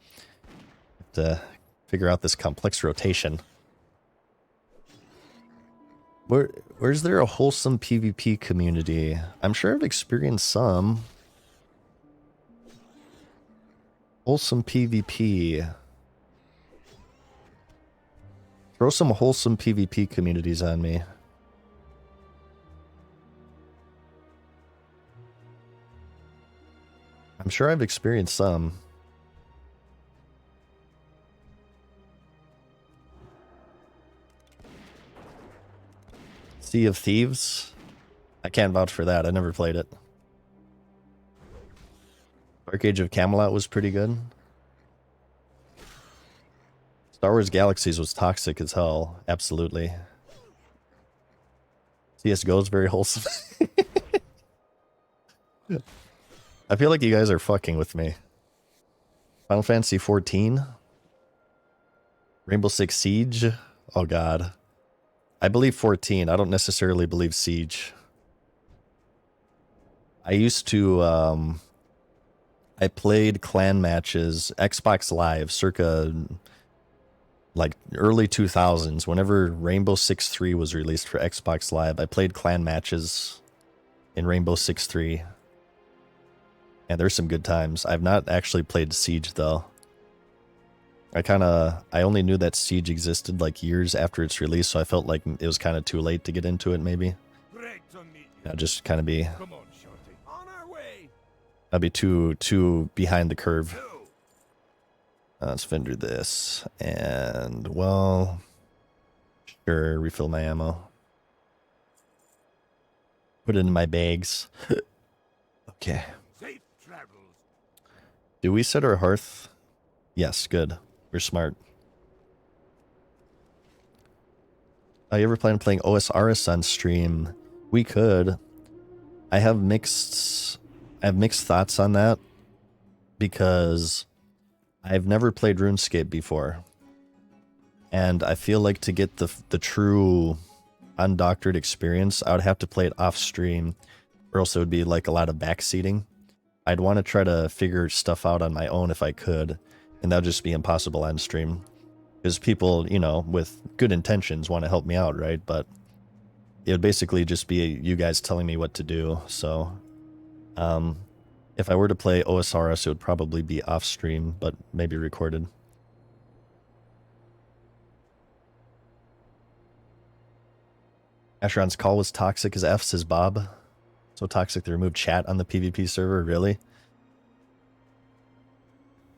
Have to figure out this complex rotation. Where's there a wholesome PvP community? I'm sure I've experienced some. Wholesome PvP. Throw some wholesome PvP communities on me. I'm sure I've experienced some. Sea of Thieves? I can't vouch for that. I never played it. Dark Age of Camelot was pretty good. Star Wars Galaxies was toxic as hell. Absolutely. CSGO is very wholesome. I feel like you guys are fucking with me. Final Fantasy 14? Rainbow Six Siege? Oh god. I believe 14. I don't necessarily believe Siege. I used to, I played clan matches, Xbox Live, circa, like, early 2000s. Whenever Rainbow Six 3 was released for Xbox Live, I played clan matches in Rainbow Six 3. And there's some good times. I've not actually played Siege, though. I only knew that Siege existed like years after its release, so I felt like it was kind of too late to get into it, maybe. Great to meet you. I'd just kind of be, Come on, Shorty. On our way. I'd be too behind the curve. Two. Let's vendor this, and, well, sure, refill my ammo. Put it in my bags. Okay. Safe travels. Do we set our hearth? Yes, good. We're smart. You ever plan on playing OSRS on stream? We could. I have mixed thoughts on that because I've never played RuneScape before. And I feel like to get the true undoctored experience, I would have to play it off stream, or else it would be like a lot of backseating. I'd want to try to figure stuff out on my own if I could, and that would just be impossible on stream. Because people, you know, with good intentions want to help me out, right? But it would basically just be you guys telling me what to do. So, if I were to play OSRS, it would probably be off stream, but maybe recorded. Asheron's call was toxic as F, says Bob. So toxic they removed chat on the PvP server, really?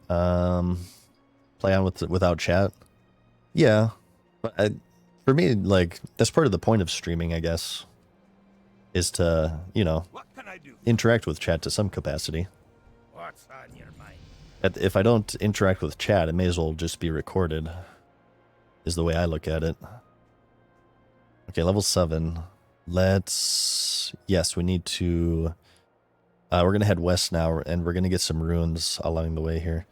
Play on without chat? Yeah. But for me, like, that's part of the point of streaming, I guess. Is to, you know, What can I do? interact with chat to some capacity. What's on your mind? If I don't interact with chat, it may as well just be recorded, is the way I look at it. Okay, level 7. Yes, we need to... we're going to head west now, and we're going to get some runes along the way here.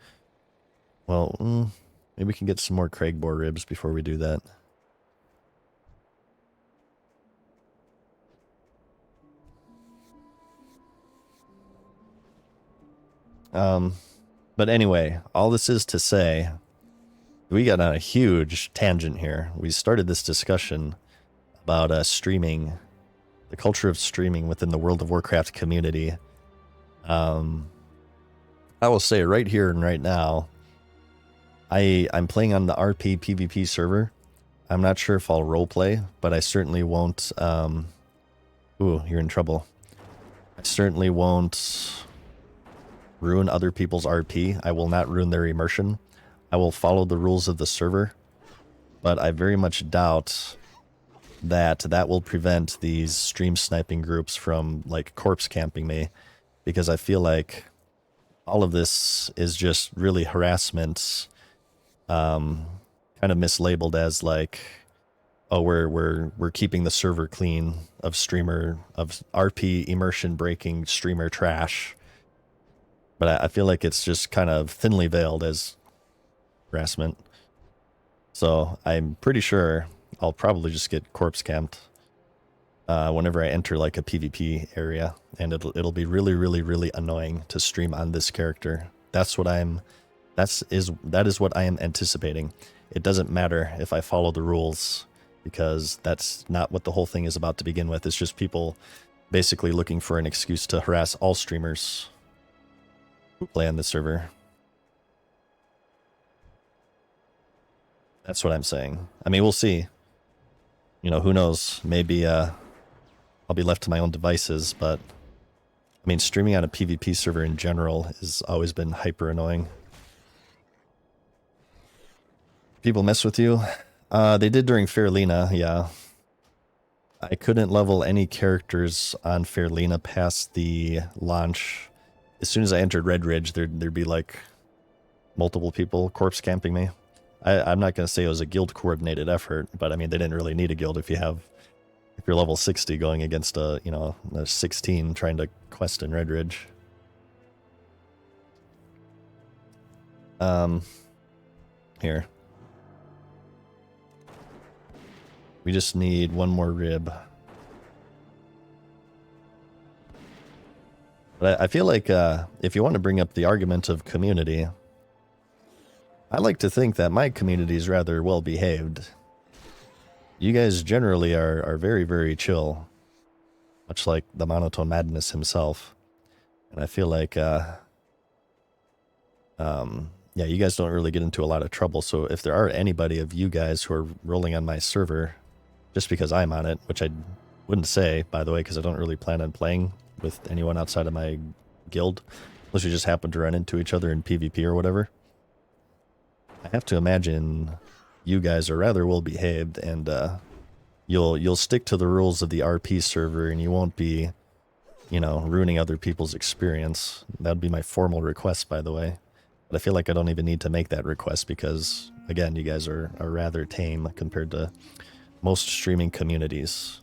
Well, maybe we can get some more Craigbore ribs before we do that. But anyway, all this is to say, we got on a huge tangent here. We started this discussion about streaming, the culture of streaming within the World of Warcraft community. I will say right here and right now, I'm playing on the RP PvP server. I'm not sure if I'll roleplay, but I certainly won't... ooh, you're in trouble. I certainly won't ruin other people's RP. I will not ruin their immersion. I will follow the rules of the server, but I very much doubt that will prevent these stream sniping groups from, like, corpse camping me, because I feel like all of this is just really harassment, kind of mislabeled as like, oh, we're keeping the server clean of RP immersion breaking streamer trash. But I feel like it's just kind of thinly veiled as harassment. So I'm pretty sure I'll probably just get corpse camped whenever I enter like a PvP area, and it'll be really, really, really annoying to stream on this character. That is what I am anticipating. It doesn't matter if I follow the rules, because that's not what the whole thing is about to begin with. It's just people basically looking for an excuse to harass all streamers who play on this server. That's what I'm saying. I mean, we'll see. You know, who knows? Maybe I'll be left to my own devices, but I mean, streaming on a PvP server in general has always been hyper annoying. People mess with you? They did during Fairlina, yeah. I couldn't level any characters on Fairlina past the launch. As soon as I entered Red Ridge, there'd be like multiple people corpse camping me. I'm not going to say it was a guild coordinated effort, but I mean, they didn't really need a guild if you're level 60 going against a 16 trying to quest in Red Ridge. Here. We just need one more rib. But I feel like if you want to bring up the argument of community, I like to think that my community is rather well behaved. You guys generally are very, very chill, much like the Monotone Madness himself. And I feel like yeah, you guys don't really get into a lot of trouble. So if there are anybody of you guys who are rolling on my server, just because I'm on it, which I wouldn't say, by the way, because I don't really plan on playing with anyone outside of my guild, unless we just happen to run into each other in PvP or whatever. I have to imagine you guys are rather well behaved, and you'll stick to the rules of the RP server, and you won't be, you know, ruining other people's experience. That'd be my formal request, by the way. But I feel like I don't even need to make that request because, again, you guys are rather tame compared to most streaming communities.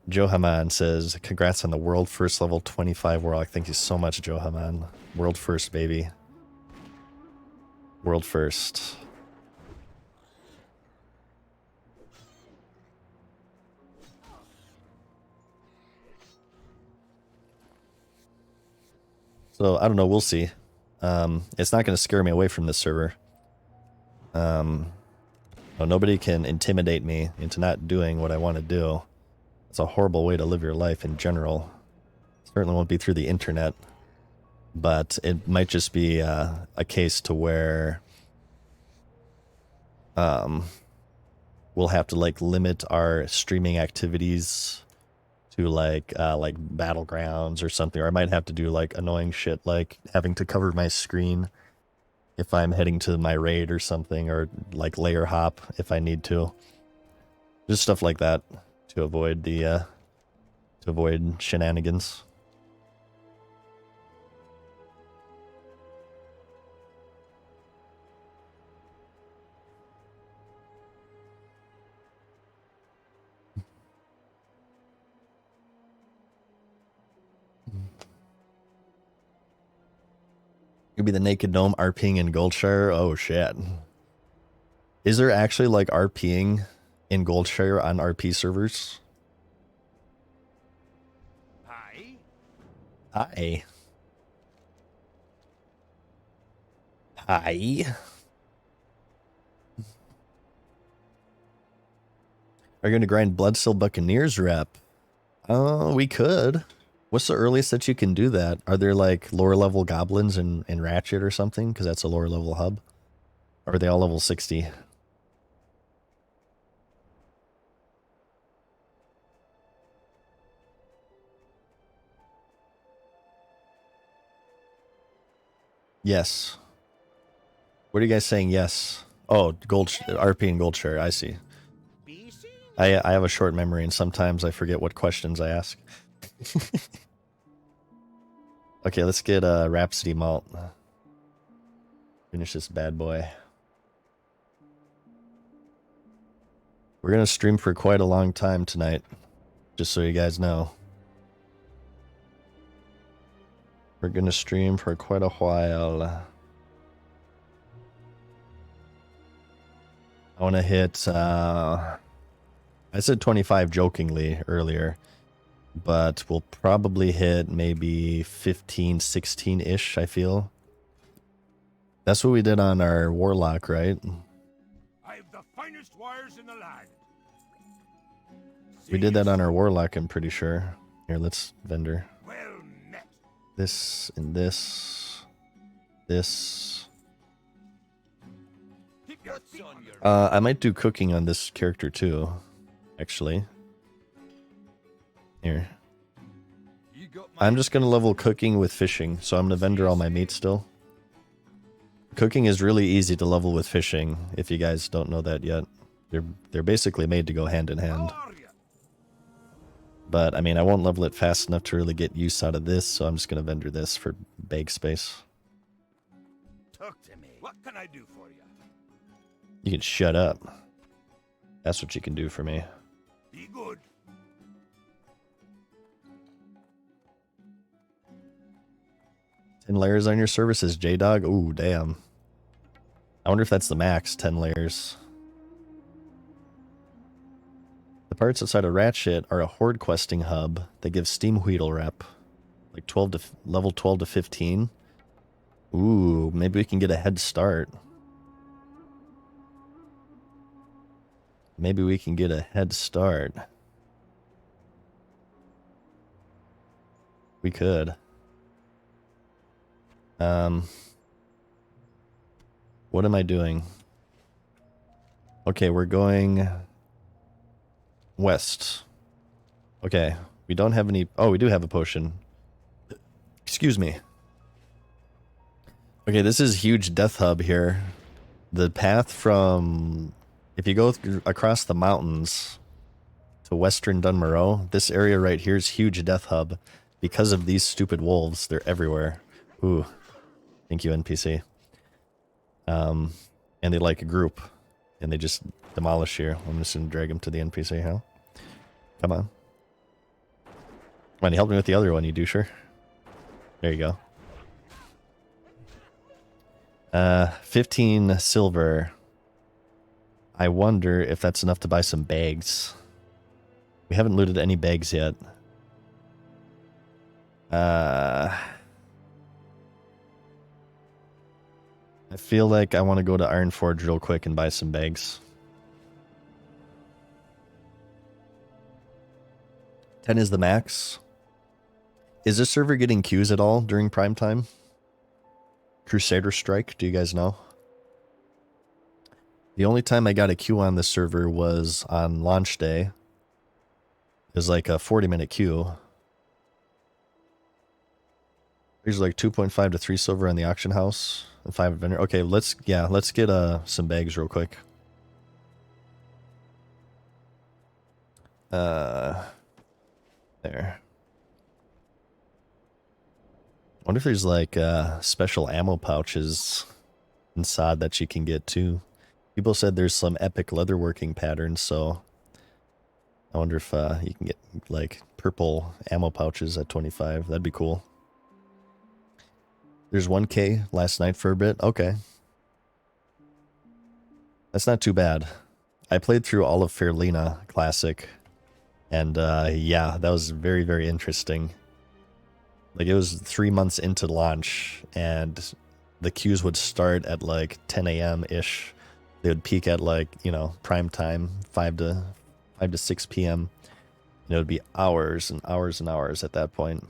Joe Haman says, congrats on the world first level 25 Warlock. Thank you so much, Joe Haman. World first, baby. World first. So, I don't know, we'll see. It's not going to scare me away from this server. Nobody can intimidate me into not doing what I want to do. It's a horrible way to live your life in general. Certainly won't be through the internet. But it might just be a case to where we'll have to like limit our streaming activities to like battlegrounds or something, or I might have to do like annoying shit like having to cover my screen if I'm heading to my raid or something, or like layer hop if I need to. Just stuff like that to avoid the shenanigans. You'll be the naked gnome RPing in Goldshire. Oh shit. Is there actually like RPing in Goldshire on RP servers? Hi. Hi. Hi. Are you going to grind Bloodsill Buccaneers rep? We could. What's the earliest that you can do that? Are there like lower level goblins in Ratchet or something? Because that's a lower level hub. Or are they all level 60? Yes. What are you guys saying? Yes. Oh, RP and Goldshare. I see. I have a short memory, and sometimes I forget what questions I ask. Okay, let's get Rhapsody Malt. Finish this bad boy. We're gonna stream for quite a long time tonight, just so you guys know. We're gonna stream for quite a while. I want to hit, I said 25 jokingly earlier, but we'll probably hit maybe 15, 16-ish, I feel. That's what we did on our Warlock, right? I have the finest wires in the land. We did that on our Warlock, I'm pretty sure. Here, let's vendor. Well met. This and this. This. Keep your feet on your I might do cooking on this character too, actually. Here. You got my I'm just gonna level cooking with fishing, so I'm gonna vendor all my meat still. Cooking is really easy to level with fishing, if you guys don't know that yet. They're basically made to go hand in hand. How are ya? But I mean, I won't level it fast enough to really get use out of this, so I'm just gonna vendor this for bake space. Talk to me. What can I do for you? You can shut up. That's what you can do for me. Be good. Ten layers on your services, J-Dog? Ooh, damn. I wonder if that's the max, 10 layers. The parts outside of Ratchet are a horde questing hub that gives Steam Wheedle rep. Like level 12 to 15. Ooh, maybe we can get a head start. Maybe we can get a head start. We could. What am I doing? Okay, we're going west. Okay, we don't have any... Oh, we do have a potion. Excuse me. Okay, this is huge death hub here. The path from... If you go across the mountains to western Dunmoreau, this area right here is huge death hub. Because of these stupid wolves, they're everywhere. Ooh. Thank you, NPC. And they like a group. And they just demolish you. I'm just gonna drag them to the NPC, huh? Come on. Come on, you help me with the other one, you doucher. There you go. 15 silver. I wonder if that's enough to buy some bags. We haven't looted any bags yet. I feel like I want to go to Iron Forge real quick and buy some bags. 10 is the max. Is this server getting queues at all during prime time? Crusader Strike, do you guys know? The only time I got a queue on this server was on launch day. It was like a 40-minute queue. There's like 2.5 to 3 silver on the auction house and 5 vendor. Okay, let's get some bags real quick. There. I wonder if there's like special ammo pouches inside that you can get too. People said there's some epic leatherworking patterns, so I wonder if you can get like purple ammo pouches at 25. That'd be cool. There's 1K last night for a bit. Okay. That's not too bad. I played through all of Fairlena Classic. And yeah, that was very, very interesting. Like it was 3 months into launch and the queues would start at like 10 a.m.-ish. They would peak at like, you know, prime time, 5 to 6 p.m. And it would be hours and hours and hours at that point.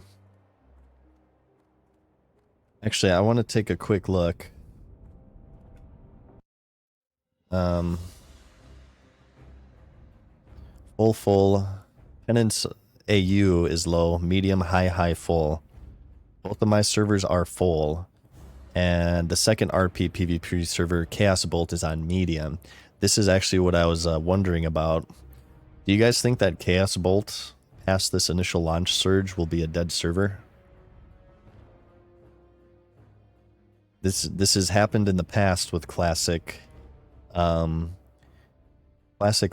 Actually, I want to take a quick look. Full. Penance AU is low. Medium, high, full. Both of my servers are full. And the second RP PvP server, Chaos Bolt, is on medium. This is actually what I was wondering about. Do you guys think that Chaos Bolt, past this initial launch surge, will be a dead server? This has happened in the past with Classic. Classic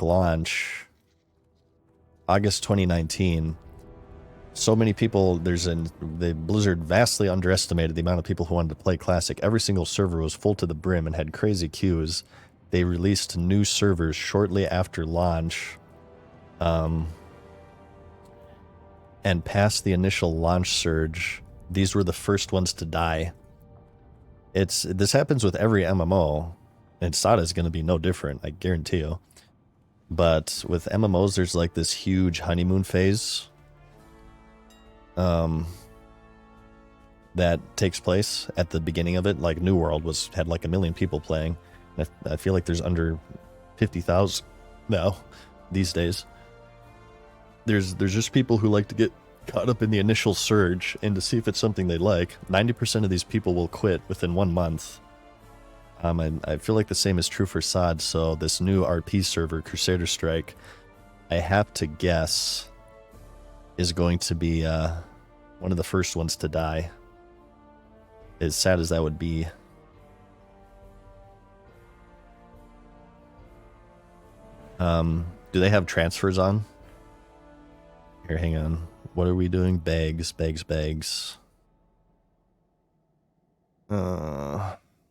launch, August 2019. So many people, the Blizzard vastly underestimated the amount of people who wanted to play Classic. Every single server was full to the brim and had crazy queues. They released new servers shortly after launch. And past the initial launch surge, these were the first ones to die. This happens with every MMO, and Sada is going to be no different, I guarantee you. But with MMOs, there's like this huge honeymoon phase that takes place at the beginning of it. Like New World had like 1 million people playing. I feel like there's under 50,000 now these days. There's just people who like to get caught up in the initial surge and to see if it's something they like. 90% of these people will quit within 1 month. And I feel like the same is true for SOD. So this new RP server, Crusader Strike, I have to guess is going to be one of the first ones to die. As sad as that would be. Do they have transfers on? Here, hang on. What are we doing? Bags.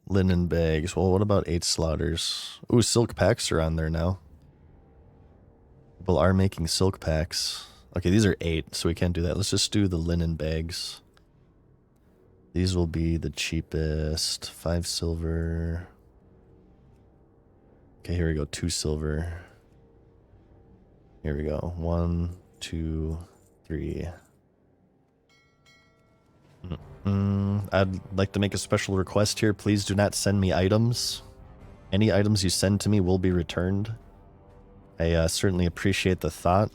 Linen bags. Well, what about 8 slaughters? Ooh, silk packs are on there now. People are making silk packs. Okay, these are 8, so we can't do that. Let's just do the linen bags. These will be the cheapest. 5 silver. Okay, here we go. 2 silver. Here we go. 1, 2, 3. I'd like to make a special request here. Please do not send me items. Any items you send to me will be returned. I certainly appreciate the thought,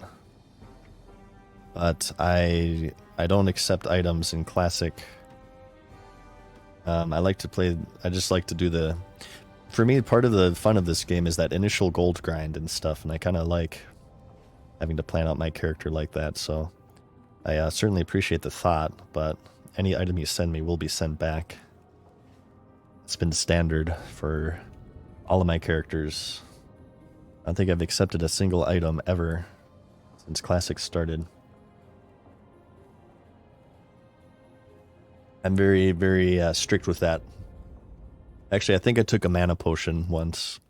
but I don't accept items in Classic. I just like to do the... For me, part of the fun of this game is that initial gold grind and stuff, and I kind of like having to plan out my character like that, so I certainly appreciate the thought, but any item you send me will be sent back. It's been standard for all of my characters. I don't think I've accepted a single item ever since Classic started. I'm very, very strict with that. Actually, I think I took a mana potion once.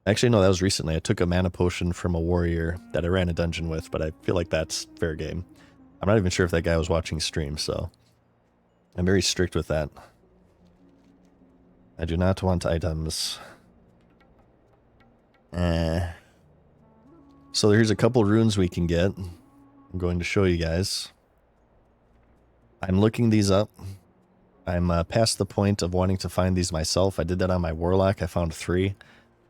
Actually, no, that was recently. I took a mana potion from a warrior that I ran a dungeon with, but I feel like that's fair game. I'm not even sure if that guy was watching stream, so I'm very strict with that. I do not want items. So here's a couple runes we can get. I'm going to show you guys. I'm looking these up. I'm past the point of wanting to find these myself. I did that on my Warlock. I found 3.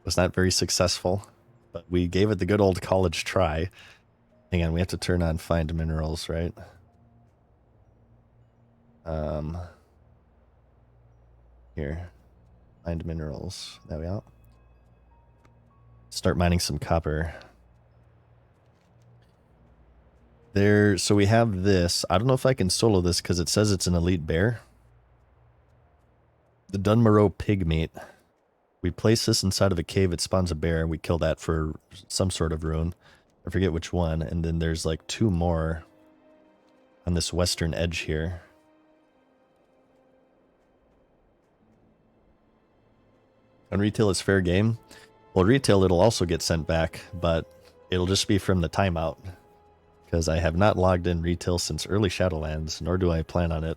Was not very successful, but we gave it the good old college try. Hang on, we have to turn on find minerals, right? Here. Find minerals. There we go. Start mining some copper. So we have this. I don't know if I can solo this because it says it's an elite bear. The Dunmorrow pig meat. We place this inside of a cave. It spawns a bear. We kill that for some sort of rune. I forget which one. And then there's like 2 more on this western edge here. On retail, it's fair game. Well, retail, it'll also get sent back, but it'll just be from the timeout. Because I have not logged in retail since early Shadowlands, nor do I plan on it.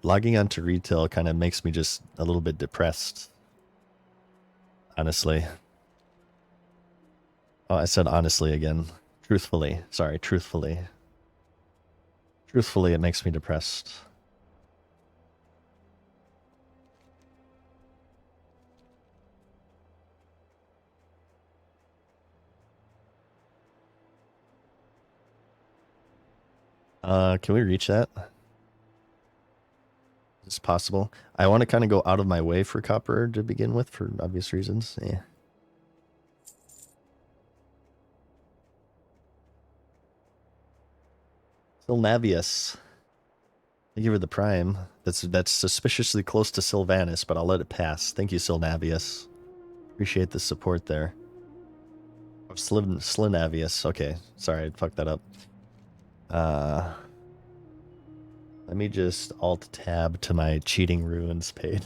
Logging onto retail kind of makes me just a little bit depressed. Honestly. Oh, I said honestly again. Truthfully. Sorry, truthfully. Truthfully, it makes me depressed. Can we reach that? Is this possible? I want to kind of go out of my way for copper to begin with for obvious reasons. Yeah. Sylnavius. Thank you for the prime. That's suspiciously close to Sylvanus, but I'll let it pass. Thank you, Sylnavius. Appreciate the support there. Oh, Slinavius. Okay, sorry, I fucked that up. Let me just alt-tab to my cheating ruins page.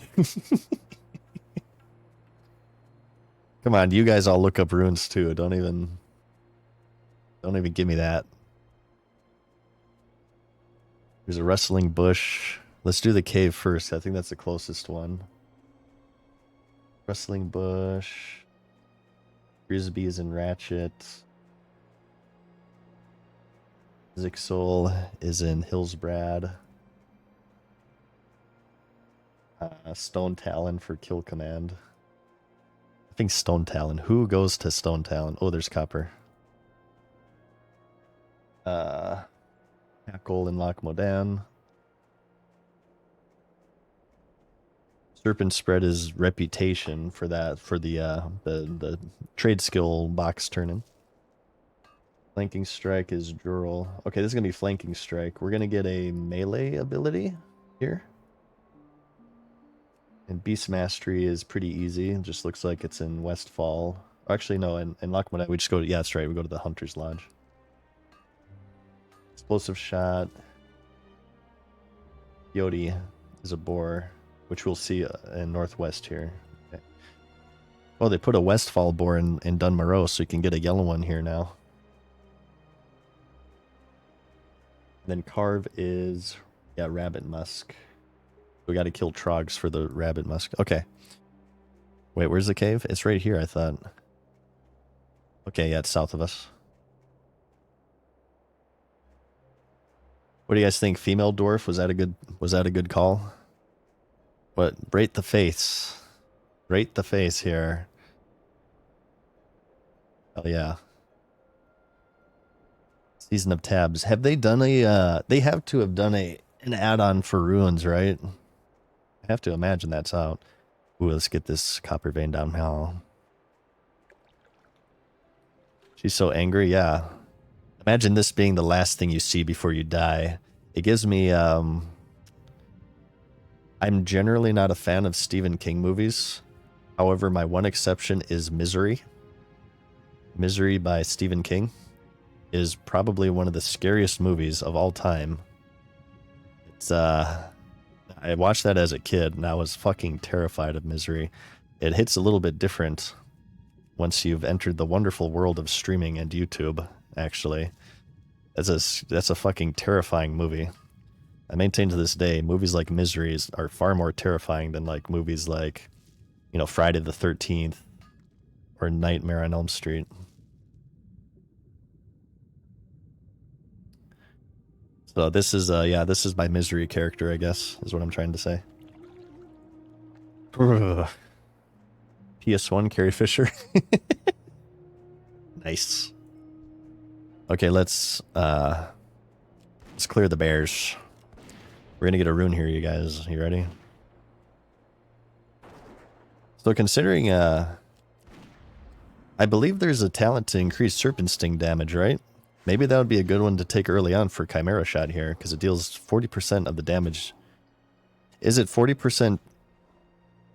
Come on, you guys all look up runes too. Don't even give me that. There's a rustling bush. Let's do the cave first. I think that's the closest one. Rustling bush. Frisbees and ratchet. Zixol is in Hillsbrad. Stone Talon for kill command. I think Stone Talon. Who goes to Stone Talon? Oh, there's copper. Hackle and Loch Modan. Serpent Spread is reputation for that, for the trade skill box turning. Flanking Strike is Jural. Okay, this is gonna be Flanking Strike. We're gonna get a melee ability here. And Beast Mastery is pretty easy. It just looks like it's in Westfall. Actually, no, in Loch Modan, we just go to, yeah, that's right, we go to the Hunter's Lodge. Explosive Shot. Yodi is a boar, which we'll see in Northwest here. Okay. Oh, they put a Westfall boar in Dunmorrow, so you can get a yellow one here now. Then Carve is, yeah, Rabbit Musk. We got to kill Trogs for the Rabbit Musk. Okay. Wait, where's the cave? It's right here, I thought. Okay, yeah, it's south of us. What do you guys think? Female dwarf, was that a good call? What? Rate the face. Rate the face here. Oh yeah. Season of Tabs. Have they done a they have to have done an add-on for ruins, right? I have to imagine that's out. Ooh, let's get this copper vein down now. She's so angry, yeah. Imagine this being the last thing you see before you die. It gives me I'm generally not a fan of Stephen King movies. However, my one exception is Misery. Misery by Stephen King is probably one of the scariest movies of all time. It's I watched that as a kid and I was fucking terrified of Misery. It hits a little bit different once you've entered the wonderful world of streaming and YouTube, actually. That's a fucking terrifying movie. I maintain to this day, movies like Misery are far more terrifying than like movies like, you know, Friday the 13th or Nightmare on Elm Street. So this is this is my Misery character, I guess, is what I'm trying to say. PS1 Carrie Fisher. Nice. Okay, let's clear the bears. We're gonna get a rune here, you guys. You ready? So considering I believe there's a talent to increase Serpent Sting damage, right? Maybe that would be a good one to take early on for Chimera Shot here, because it deals 40% of the damage. Is it 40%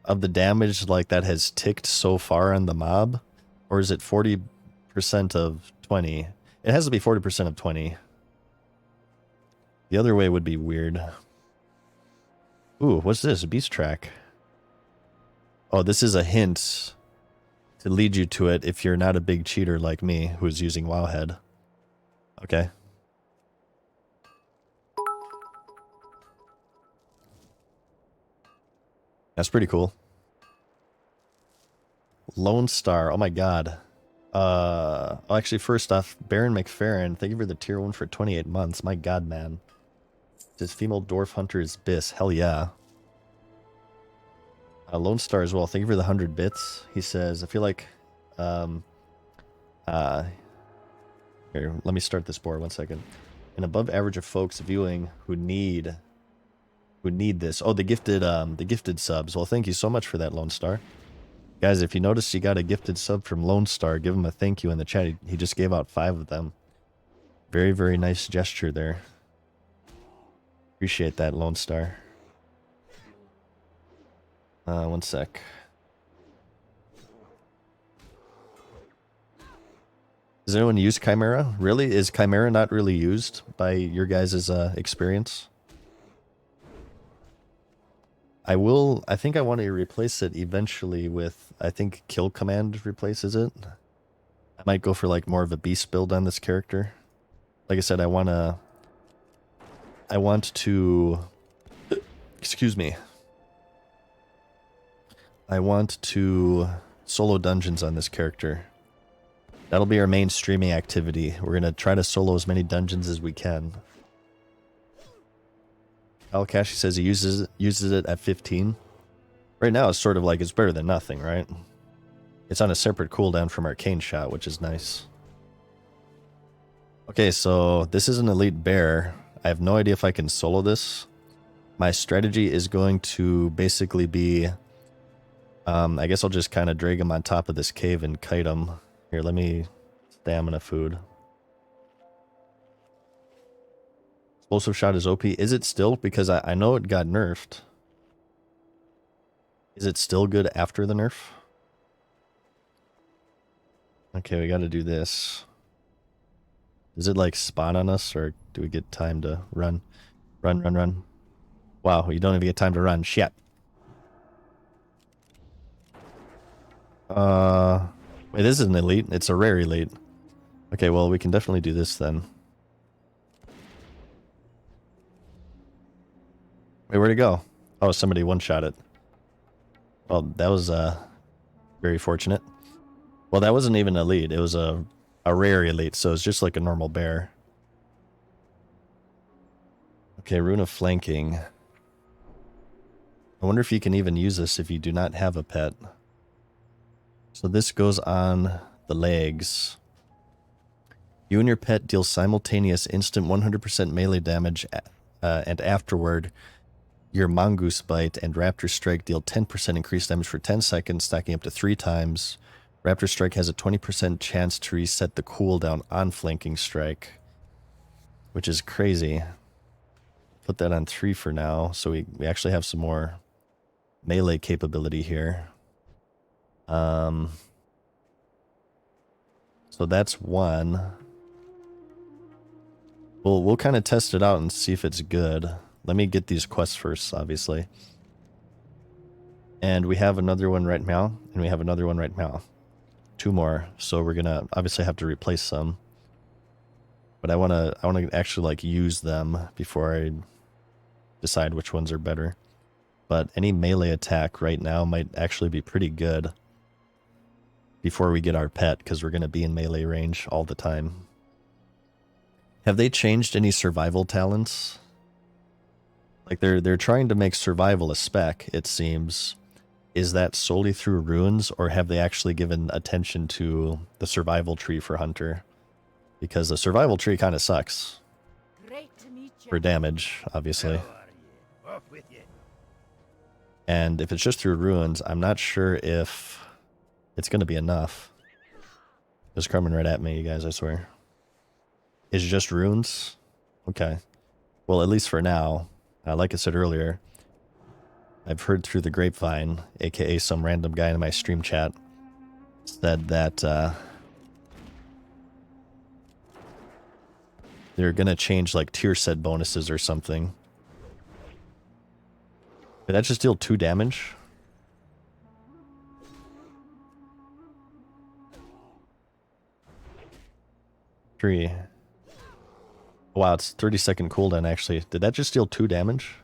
of the damage like that has ticked so far on the mob? Or is it 40% of 20? It has to be 40% of 20. The other way would be weird. Ooh, what's this? A beast track. Oh, this is a hint to lead you to it if you're not a big cheater like me who's using Wowhead. Okay. That's pretty cool. Lone Star. Oh my god. Actually, first off, Baron McFerrin, thank you for the tier 1 for 28 months. My god, man. This female dwarf hunter is Biss. Hell yeah. Lone Star as well. Thank you for the 100 bits. He says, I feel like here, let me start this board 1 second. An above average of folks viewing who need this. Oh, the gifted subs. Well, thank you so much for that, Lone Star. Guys, if you notice you got a gifted sub from Lone Star, give him a thank you in the chat. He just gave out 5 of them. Very, very nice gesture there. Appreciate that, Lone Star. 1 sec. Does anyone use Chimera? Really? Is Chimera not really used by your guys' experience? I think I want to replace it eventually with, I think Kill Command replaces it. I might go for like more of a beast build on this character. Like I said, I want to, excuse me. I want to solo dungeons on this character. That'll be our main streaming activity. We're going to try to solo as many dungeons as we can. Alkashi says he uses it at 15. Right now it's sort of like it's better than nothing, right? It's on a separate cooldown from Arcane Shot, which is nice. Okay, so this is an elite bear. I have no idea if I can solo this. My strategy is going to basically be... I guess I'll just kind of drag him on top of this cave and kite him. Here, let me... Stamina food. Explosive Shot is OP. Is it still? Because I know it got nerfed. Is it still good after the nerf? Okay, we gotta do this. Does it like spawn on us, or do we get time to run? Run. Wow, you don't even get time to run. Shit. Wait, this is an elite. It's a rare elite. Okay, well, we can definitely do this then. Wait, where'd it go? Oh, somebody one-shot it. Well, that was very fortunate. Well, that wasn't even an elite. It was a rare elite, so it's just like a normal bear. Okay, Rune of Flanking. I wonder if you can even use this if you do not have a pet. So this goes on the legs. You and your pet deal simultaneous instant 100% melee damage, and afterward, your Mongoose Bite and Raptor Strike deal 10% increased damage for 10 seconds, stacking up to 3 times. Raptor Strike has a 20% chance to reset the cooldown on Flanking Strike, which is crazy. Put that on 3 for now, so we actually have some more melee capability here. So that's one. We'll kind of test it out and see if it's good. Let me get these quests first, obviously. And we have another one right now, and we have another one right now. 2 more, so we're gonna obviously have to replace some. But I wanna actually like use them before I decide which ones are better. But any melee attack right now might actually be pretty good before we get our pet, because we're gonna be in melee range all the time. Have they changed any survival talents? Like they're trying to make survival a spec, it seems. Is that solely through runes, or have they actually given attention to the survival tree for Hunter? Because the survival tree kind of sucks. Great to meet you. For damage, obviously. Off with you. And if it's just through runes, I'm not sure if it's going to be enough. It's coming right at me, you guys, I swear. Is it just runes? Okay. Well, at least for now, like I said earlier, I've heard through the grapevine, aka some random guy in my stream chat, said that they're gonna change like tier set bonuses or something. Did that just deal 2 damage? Three. Wow, it's 30-second cooldown actually. Did that just deal 2 damage?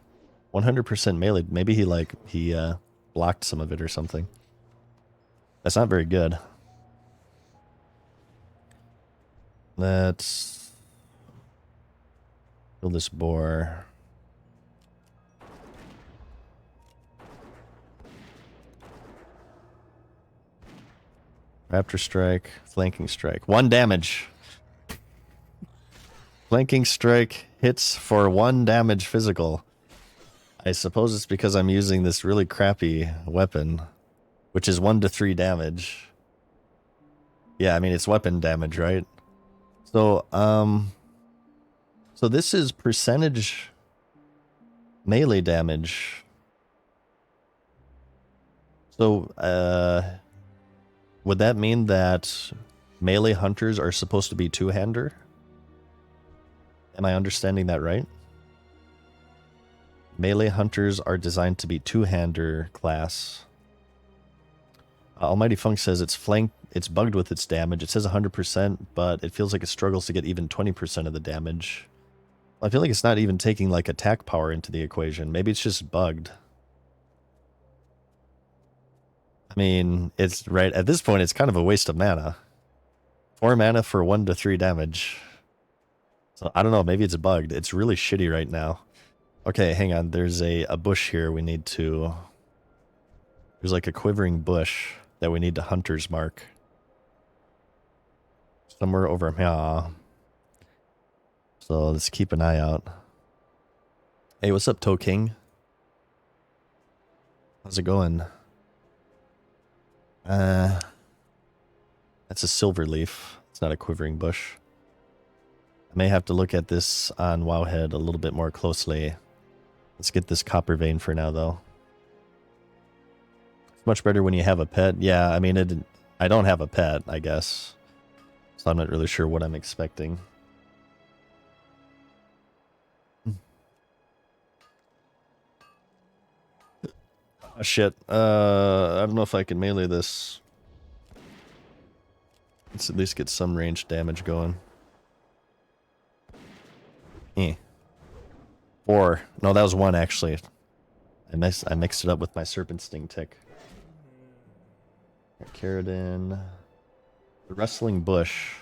100% melee. Maybe he blocked some of it or something. That's not very good. Let's kill this boar. Raptor Strike, Flanking Strike. 1 damage. Flanking Strike hits for 1 damage physical. I suppose it's because I'm using this really crappy weapon, which is 1 to 3 damage. Yeah, I mean, it's weapon damage, right? So, so this is percentage melee damage. So, would that mean that melee hunters are supposed to be 2-hander? Am I understanding that right? Melee hunters are designed to be 2-hander class. Almighty Funk says it's bugged with its damage. It says 100%, but it feels like it struggles to get even 20% of the damage. I feel like it's not even taking like attack power into the equation. Maybe it's just bugged. I mean, it's right at this point, it's kind of a waste of mana. 4 mana for 1 to 3 damage. So I don't know, maybe it's bugged. It's really shitty right now. Okay, hang on. There's a bush here we need to... There's like a quivering bush that we need to hunter's mark. Somewhere over here. So let's keep an eye out. Hey, what's up, Toe King? How's it going? That's a silver leaf. It's not a quivering bush. I may have to look at this on Wowhead a little bit more closely. Let's get this copper vein for now, though. It's much better when you have a pet. Yeah, I mean, I don't have a pet, I guess. So I'm not really sure what I'm expecting. Oh, shit. I don't know if I can melee this. Let's at least get some range damage going. 4. No, that was 1 actually. I mixed it up with my Serpent Sting tick. Keratin. The Rustling Bush.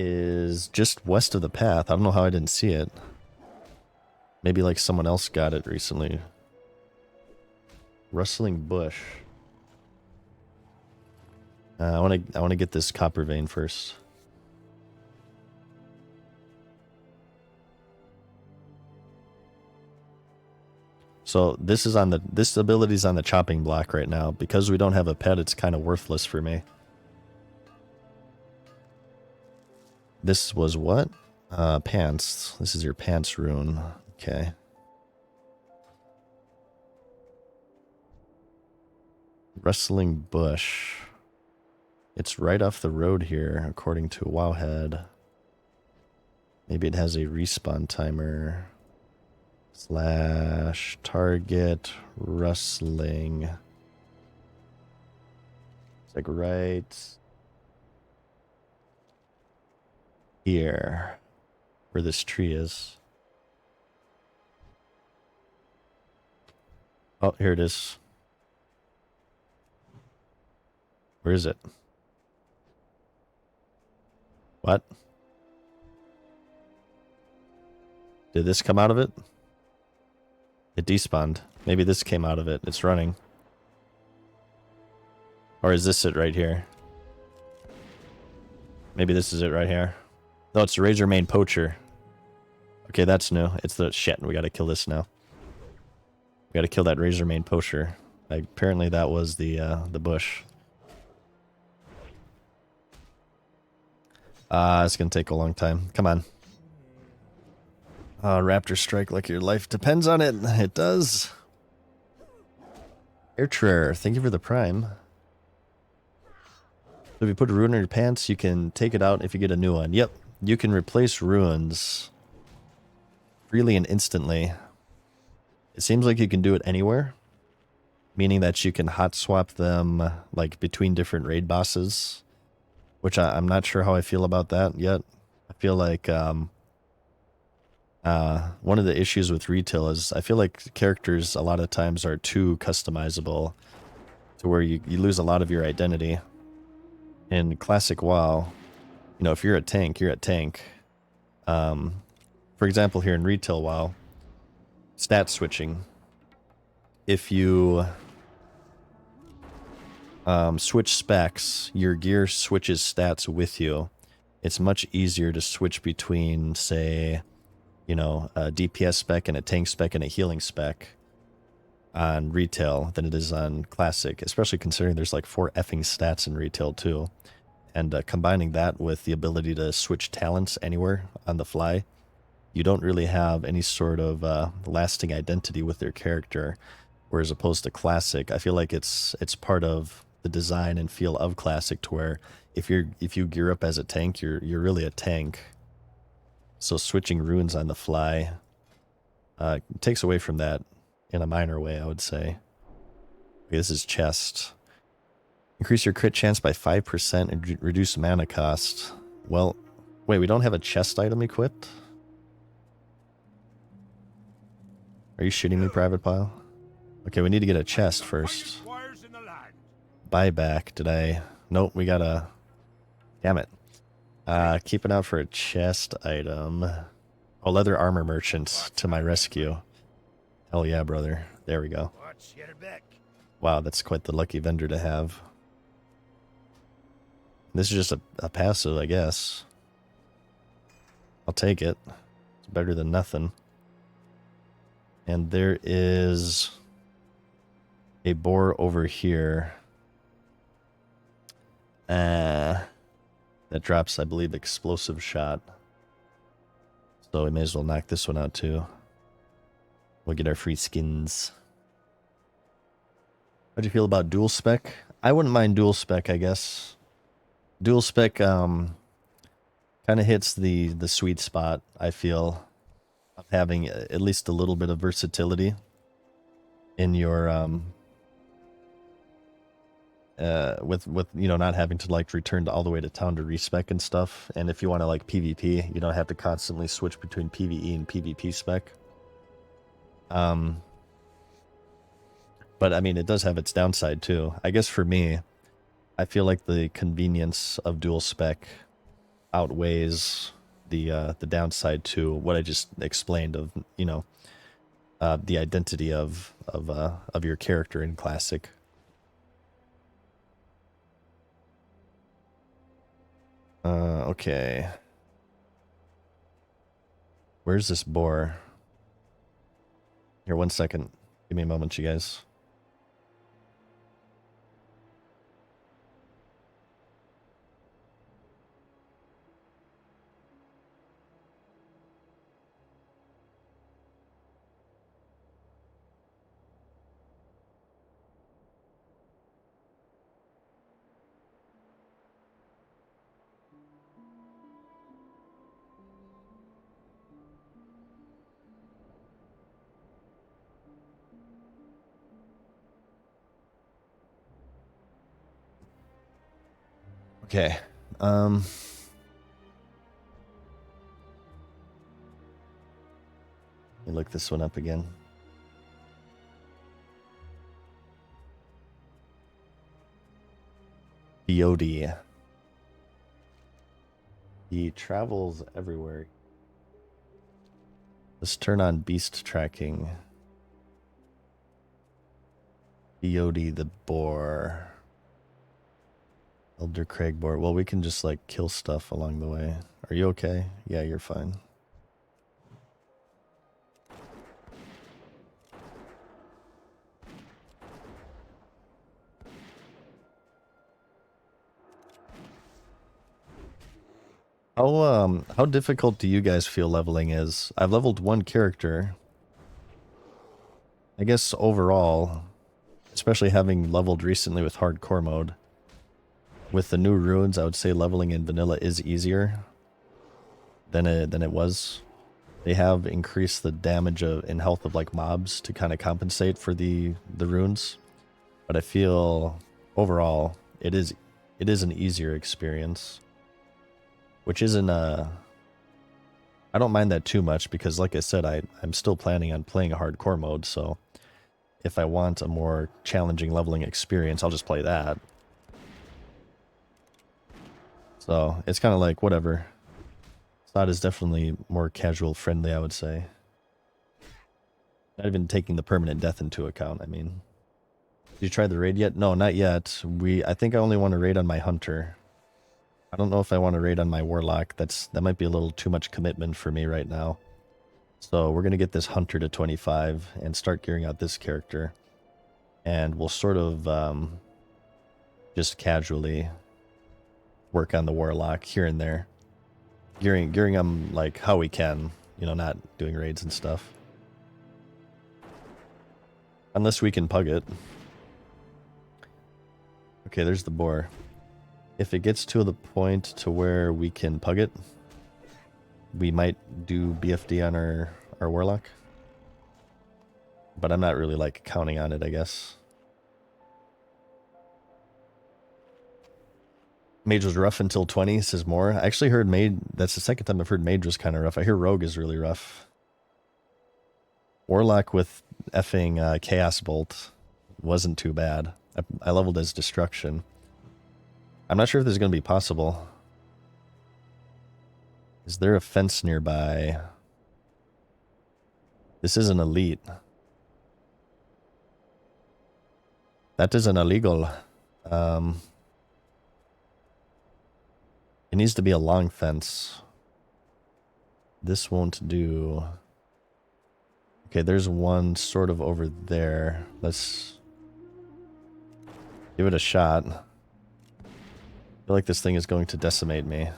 is just west of the path. I don't know how I didn't see it. Maybe like someone else got it recently. Rustling bush. I want to get this copper vein first. So this ability's on the chopping block right now. Because we don't have a pet, it's kind of worthless for me. This was what? Pants. This is your pants rune. Okay. Rustling bush. It's right off the road here, according to Wowhead. Maybe it has a respawn timer. / target rustling. It's like right here, where this tree is. Oh, here it is. Where is it? What? Did this come out of it? It despawned. Maybe this came out of it. It's running. Or is this it right here? Maybe this is it right here. No, it's the Razor Mane Poacher. Okay, that's new. It's the shit. We gotta kill this now. We gotta kill that Razor Mane Poacher. Apparently that was the bush. It's gonna take a long time. Come on. Raptor strike like your life depends on it. It does. Airtrair, thank you for the prime. So if you put a rune in your pants, you can take it out if you get a new one. Yep, you can replace runes freely and instantly. It seems like you can do it anywhere, meaning that you can hot swap them like between different raid bosses, which I'm not sure how I feel about that yet. I feel like one of the issues with retail is I feel like characters a lot of times are too customizable to where you lose a lot of your identity. In classic WoW, you know, if you're a tank, you're a tank. For example, here in retail WoW, stat switching. If you switch specs, your gear switches stats with you. It's much easier to switch between, say, you know, a DPS spec and a tank spec and a healing spec on retail than it is on classic, especially considering there's like 4 effing stats in retail too. And combining that with the ability to switch talents anywhere on the fly, you don't really have any sort of lasting identity with their character. Whereas opposed to classic, I feel like it's part of the design and feel of classic, to where if you gear up as a tank, you're really a tank. So switching runes on the fly takes away from that in a minor way, I would say. Okay, this is chest. Increase your crit chance by 5% and reduce mana cost. Well, wait, we don't have a chest item equipped? Are you shitting me, Private Pile? Okay, we need to get a chest first. Buyback, did I... Nope, we gotta... Damn it. Keep an eye out for a chest item. Oh, leather armor merchant to my rescue. Hell yeah, brother. There we go. Wow, that's quite the lucky vendor to have. This is just a passive, I guess. I'll take it. It's better than nothing. And there is a boar over here. That drops, I believe, explosive shot. So we may as well knock this one out too. We'll get our free skins. How do you feel about dual spec? I wouldn't mind dual spec, I guess. Dual spec kind of hits the sweet spot, I feel, of having at least a little bit of versatility in your with you know, not having to like return all the way to town to respec and stuff. And if you want to like PvP, you don't have to constantly switch between PvE and PvP spec. But I mean, it does have its downside too. I guess for me, I feel like the convenience of dual spec outweighs the downside to what I just explained of, you know, the identity of your character in Classic. Okay. Where's this boar? Here, 1 second. Give me a moment, you guys. Okay. Let me look this one up again. Biodi. He travels everywhere. Let's turn on beast tracking. Biodi the boar. Elder Craig boar. Well, we can just like kill stuff along the way. Are you okay? Yeah, you're fine. How difficult do you guys feel leveling is? I've leveled one character. I guess overall, especially having leveled recently with hardcore mode, with the new runes, I would say leveling in vanilla is easier than it was. They have increased the damage and health of like mobs to kind of compensate for the runes, but I feel overall it is an easier experience, which isn't I don't mind that too much because, like I said, I'm still planning on playing a hardcore mode, so if I want a more challenging leveling experience, I'll just play that. So it's kind of like whatever. SOD is definitely more casual friendly, I would say. Not even taking the permanent death into account, I mean. Did you try the raid yet? No, not yet. I think I only want to raid on my hunter. I don't know if I want to raid on my warlock. That might be a little too much commitment for me right now. So we're going to get this hunter to 25 and start gearing out this character. And we'll sort of just casually work on the warlock here and there. Gearing them like how we can, you know, not doing raids and stuff. Unless we can pug it. Okay, there's the boar. If it gets to the point to where we can pug it, we might do BFD on our warlock. But I'm not really like counting on it, I guess. Mage was rough until 20, says more. I actually heard Mage, that's the second time I've heard Mage was kind of rough. I hear Rogue is really rough. Warlock with effing Chaos Bolt wasn't too bad. I leveled as Destruction. I'm not sure if this is going to be possible. Is there a fence nearby? This is an elite. That is an illegal. It needs to be a long fence. This won't do. Okay, there's one sort of over there. Let's give it a shot. I feel like this thing is going to decimate me.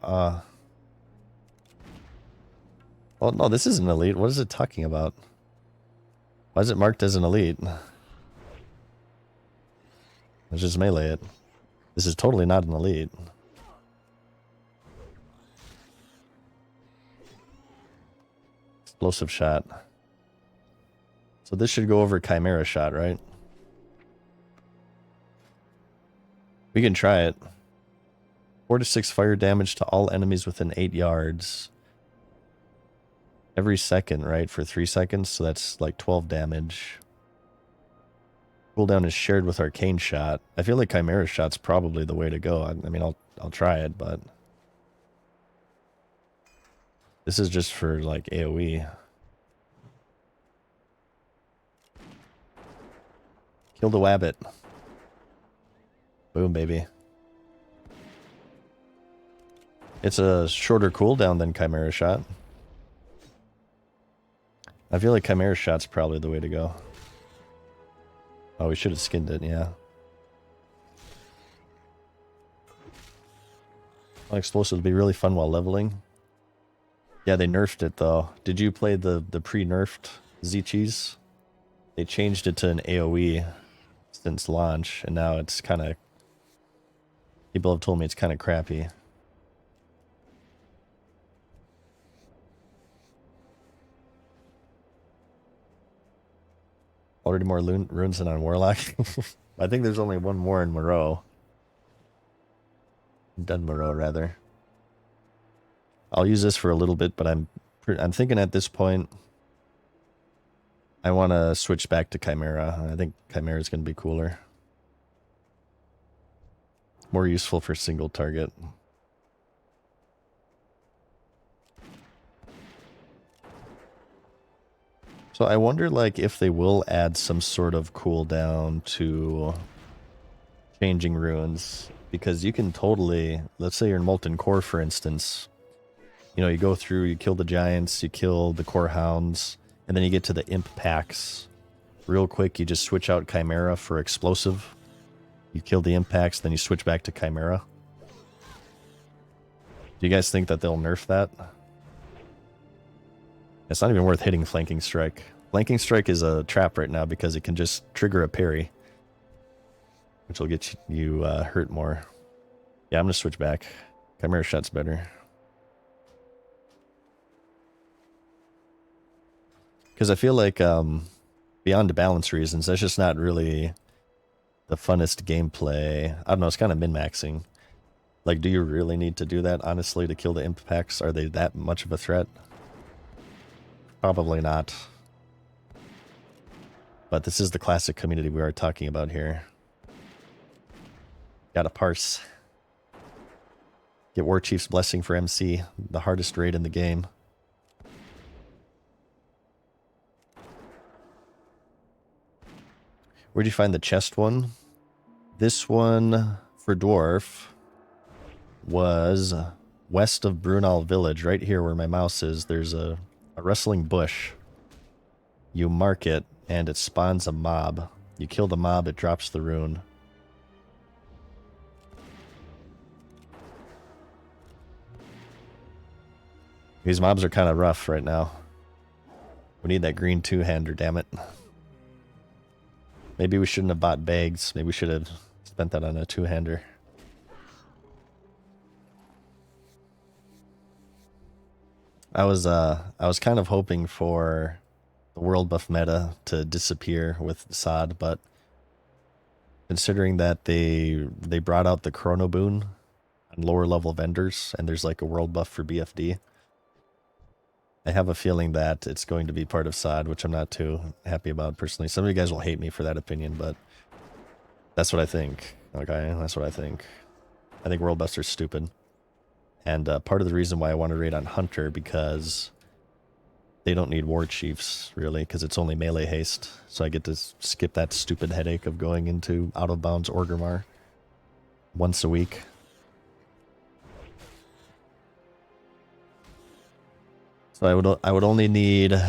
Oh no, this is an elite. What is it talking about? Why is it marked as an elite? Let's just melee it. This is totally not an elite. Explosive shot. So this should go over Chimera shot, right? We can try it. 4 to 6 fire damage to all enemies within 8 yards. Every second, right? For 3 seconds. So that's like 12 damage. Cooldown is shared with Arcane Shot. I feel like Chimera Shot's probably the way to go. I mean, I'll try it, but this is just for like AoE. Kill the wabbit. Boom, baby. It's a shorter cooldown than Chimera Shot. I feel like Chimera Shot's probably the way to go. Oh, we should have skinned it, yeah. Explosives would be really fun while leveling. Yeah, they nerfed it though. Did you play the pre-nerfed Z-Cheese? They changed it to an AoE since launch, and now it's kind of... People have told me it's kind of crappy. Already more runes than on Warlock. I think there's only one more in Moreau. Done Moreau, rather. I'll use this for a little bit, but I'm thinking at this point I want to switch back to Chimera. I think Chimera is going to be cooler. More useful for single target. So I wonder, like, if they will add some sort of cooldown to changing runes, because you can totally, let's say you're in Molten Core, for instance, you know, you go through, you kill the giants, you kill the core hounds, and then you get to the imp packs. Real quick, you just switch out Chimera for explosive. You kill the imp packs, then you switch back to Chimera. Do you guys think that they'll nerf that? It's not even worth hitting Flanking Strike. Flanking Strike is a trap right now because it can just trigger a parry, which will get you hurt more. Yeah, I'm going to switch back. Chimera Shot's better. Because I feel like, beyond balance reasons, that's just not really the funnest gameplay. I don't know, it's kind of min-maxing. Like, do you really need to do that, honestly, to kill the imp packs? Are they that much of a threat? Probably not. But this is the classic community we are talking about here. Gotta parse. Get War Chief's Blessing for MC, the hardest raid in the game. Where'd you find the chest one? This one for Dwarf was west of Brunel Village, right here where my mouse is. There's a rustling bush. You mark it, and it spawns a mob. You kill the mob, it drops the rune. These mobs are kind of rough right now. We need that green two-hander, damn it. Maybe we shouldn't have bought bags. Maybe we should have spent that on a two-hander. I was kind of hoping for the world buff meta to disappear with Sod, but considering that they brought out the chrono boon on lower level vendors and there's like a world buff for BFD, I have a feeling that it's going to be part of Sod, which I'm not too happy about personally. Some of you guys will hate me for that opinion, but that's what I think. Okay, that's what I think. I think world buffs are stupid. And part of the reason why I want to raid on Hunter, because they don't need War Chiefs, really, because it's only melee haste. So I get to skip that stupid headache of going into out-of-bounds Orgrimmar once a week. So I would only need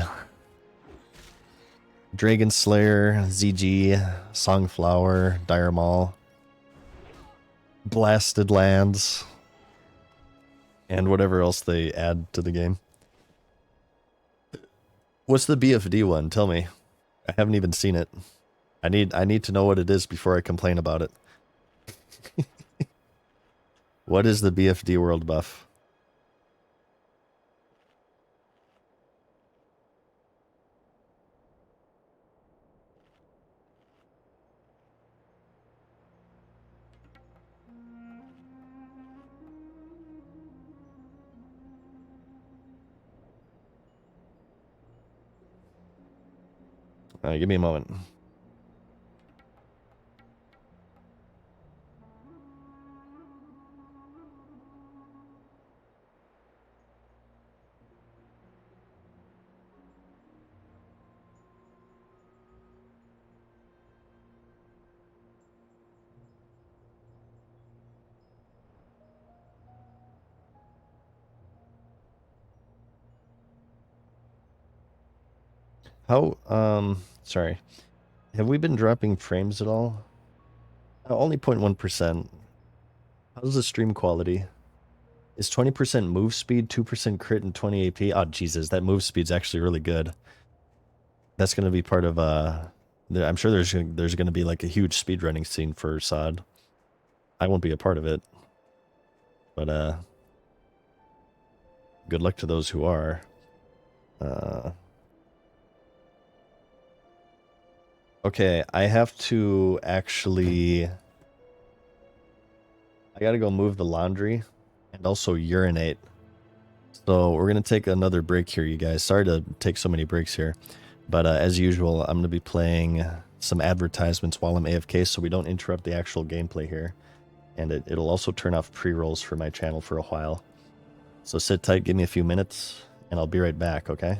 Dragon Slayer, ZG, Songflower, Dire Maul, Blasted Lands, and whatever else they add to the game. What's the BFD one? Tell me. I haven't even seen it. I need to know what it is before I complain about it. What is the BFD world buff? Give me a moment. How, sorry. Have we been dropping frames at all? Only 0.1%. How's the stream quality? Is 20% move speed, 2% crit, and 20 AP? Oh, Jesus, that move speed's actually really good. That's going to be part of, I'm sure there's going to be like a huge speedrunning scene for SOD. I won't be a part of it. But, good luck to those who are. Okay, I have to actually... I gotta go move the laundry and also urinate. So we're gonna take another break here, you guys. Sorry to take so many breaks here. But as usual, I'm gonna be playing some advertisements while I'm AFK so we don't interrupt the actual gameplay here. And it'll also turn off pre-rolls for my channel for a while. So sit tight, give me a few minutes, and I'll be right back, okay?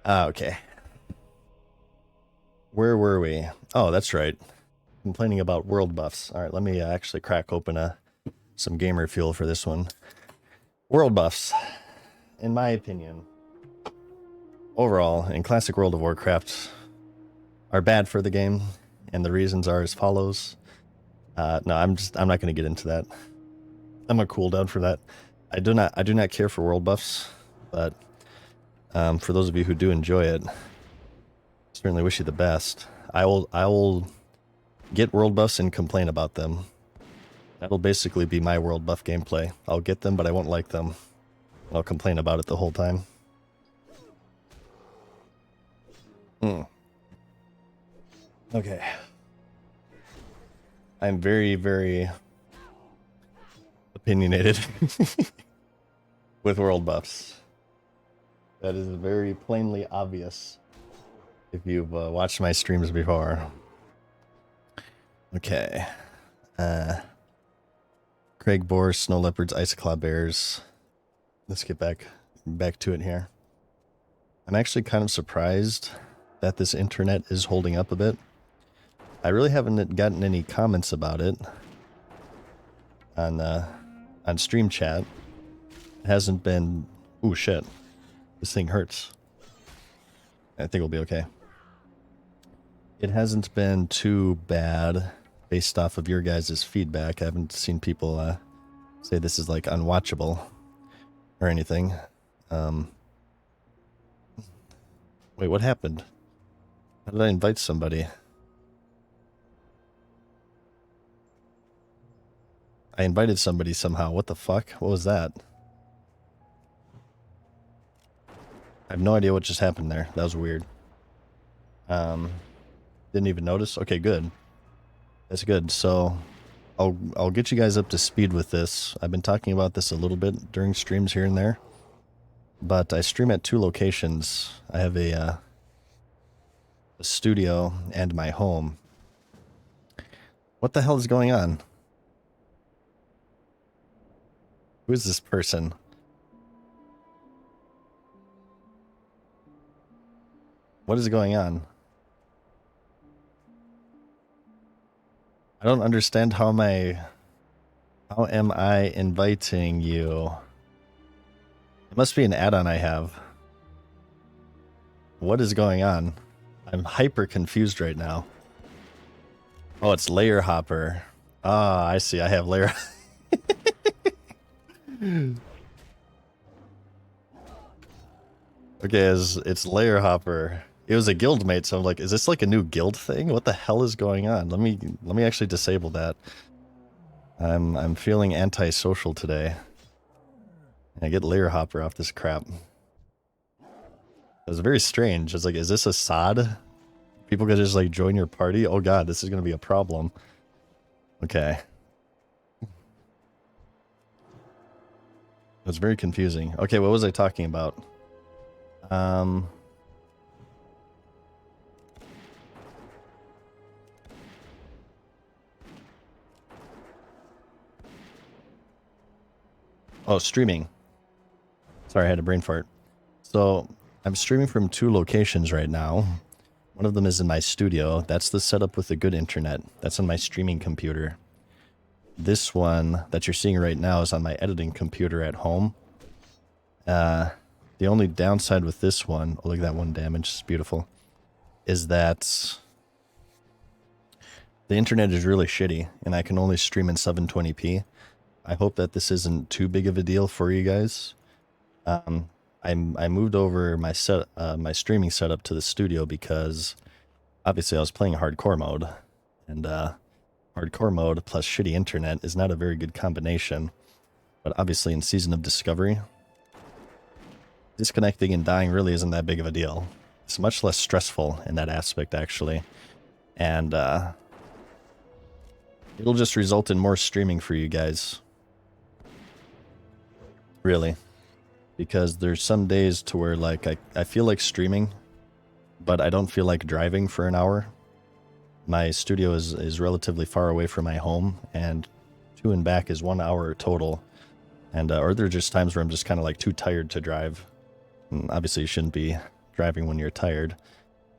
Okay. Where were we? Oh, that's right. Complaining about world buffs. All right, let me actually crack open some gamer fuel for this one. World buffs, in my opinion, overall, in classic World of Warcraft, are bad for the game, and the reasons are as follows. No, I'm not going to get into that. I'm a cooldown for that. I do not care for world buffs, but for those of you who do enjoy it, certainly wish you the best. I will get world buffs and complain about them. That'll basically be my world buff gameplay. I'll get them, but I won't like them. I'll complain about it the whole time. Okay. I'm very, very opinionated with world buffs. That is very plainly obvious if you've watched my streams before. Okay. Craig Boar, Snow Leopards, Iceclaw Bears. Let's get back to it here. I'm actually kind of surprised that this internet is holding up a bit. I really haven't gotten any comments about it on stream chat. It hasn't been... Ooh, shit. This thing hurts. I think we'll be okay. It hasn't been too bad based off of your guys' feedback. I haven't seen people say this is like unwatchable or anything. Wait, what happened? How did I invite somebody? I invited somebody somehow. What the fuck? What was that? I have no idea what just happened there. That was weird. Didn't even notice. Okay, good. That's good. So I'll get you guys up to speed with this. I've been talking about this a little bit during streams here and there, but I stream at 2 locations. I have a studio and my home. What the hell is going on? Who is this person? What is going on? I don't understand how am I inviting you? It must be an add-on I have. What is going on? I'm hyper confused right now. Oh, it's Layer Hopper. Ah, I see. I have Layer... Okay, it's Layer Hopper. It was a guildmate, so I'm like, is this like a new guild thing? What the hell is going on? Let me actually disable that. I'm feeling antisocial today. I get Layer Hopper off this crap. It was very strange. It's like, is this a SOD? People could just like join your party? Oh god, this is gonna be a problem. Okay. It was very confusing. Okay, what was I talking about? Oh, streaming. Sorry, I had a brain fart. So, I'm streaming from 2 locations right now. One of them is in my studio. That's the setup with the good internet. That's on my streaming computer. This one that you're seeing right now is on my editing computer at home. The only downside with this one, oh look at that 1 damage, it's beautiful, is that the internet is really shitty and I can only stream in 720p. I hope that this isn't too big of a deal for you guys. I moved over my streaming setup to the studio because obviously I was playing hardcore mode, and hardcore mode plus shitty internet is not a very good combination. But obviously in Season of Discovery, disconnecting and dying really isn't that big of a deal. It's much less stressful in that aspect actually, and it'll just result in more streaming for you guys. Really. Because there's some days to where like I feel like streaming, but I don't feel like driving for an hour. My studio is relatively far away from my home, and to and back is 1 hour total. And or there are just times where I'm just kind of like too tired to drive. And obviously you shouldn't be driving when you're tired.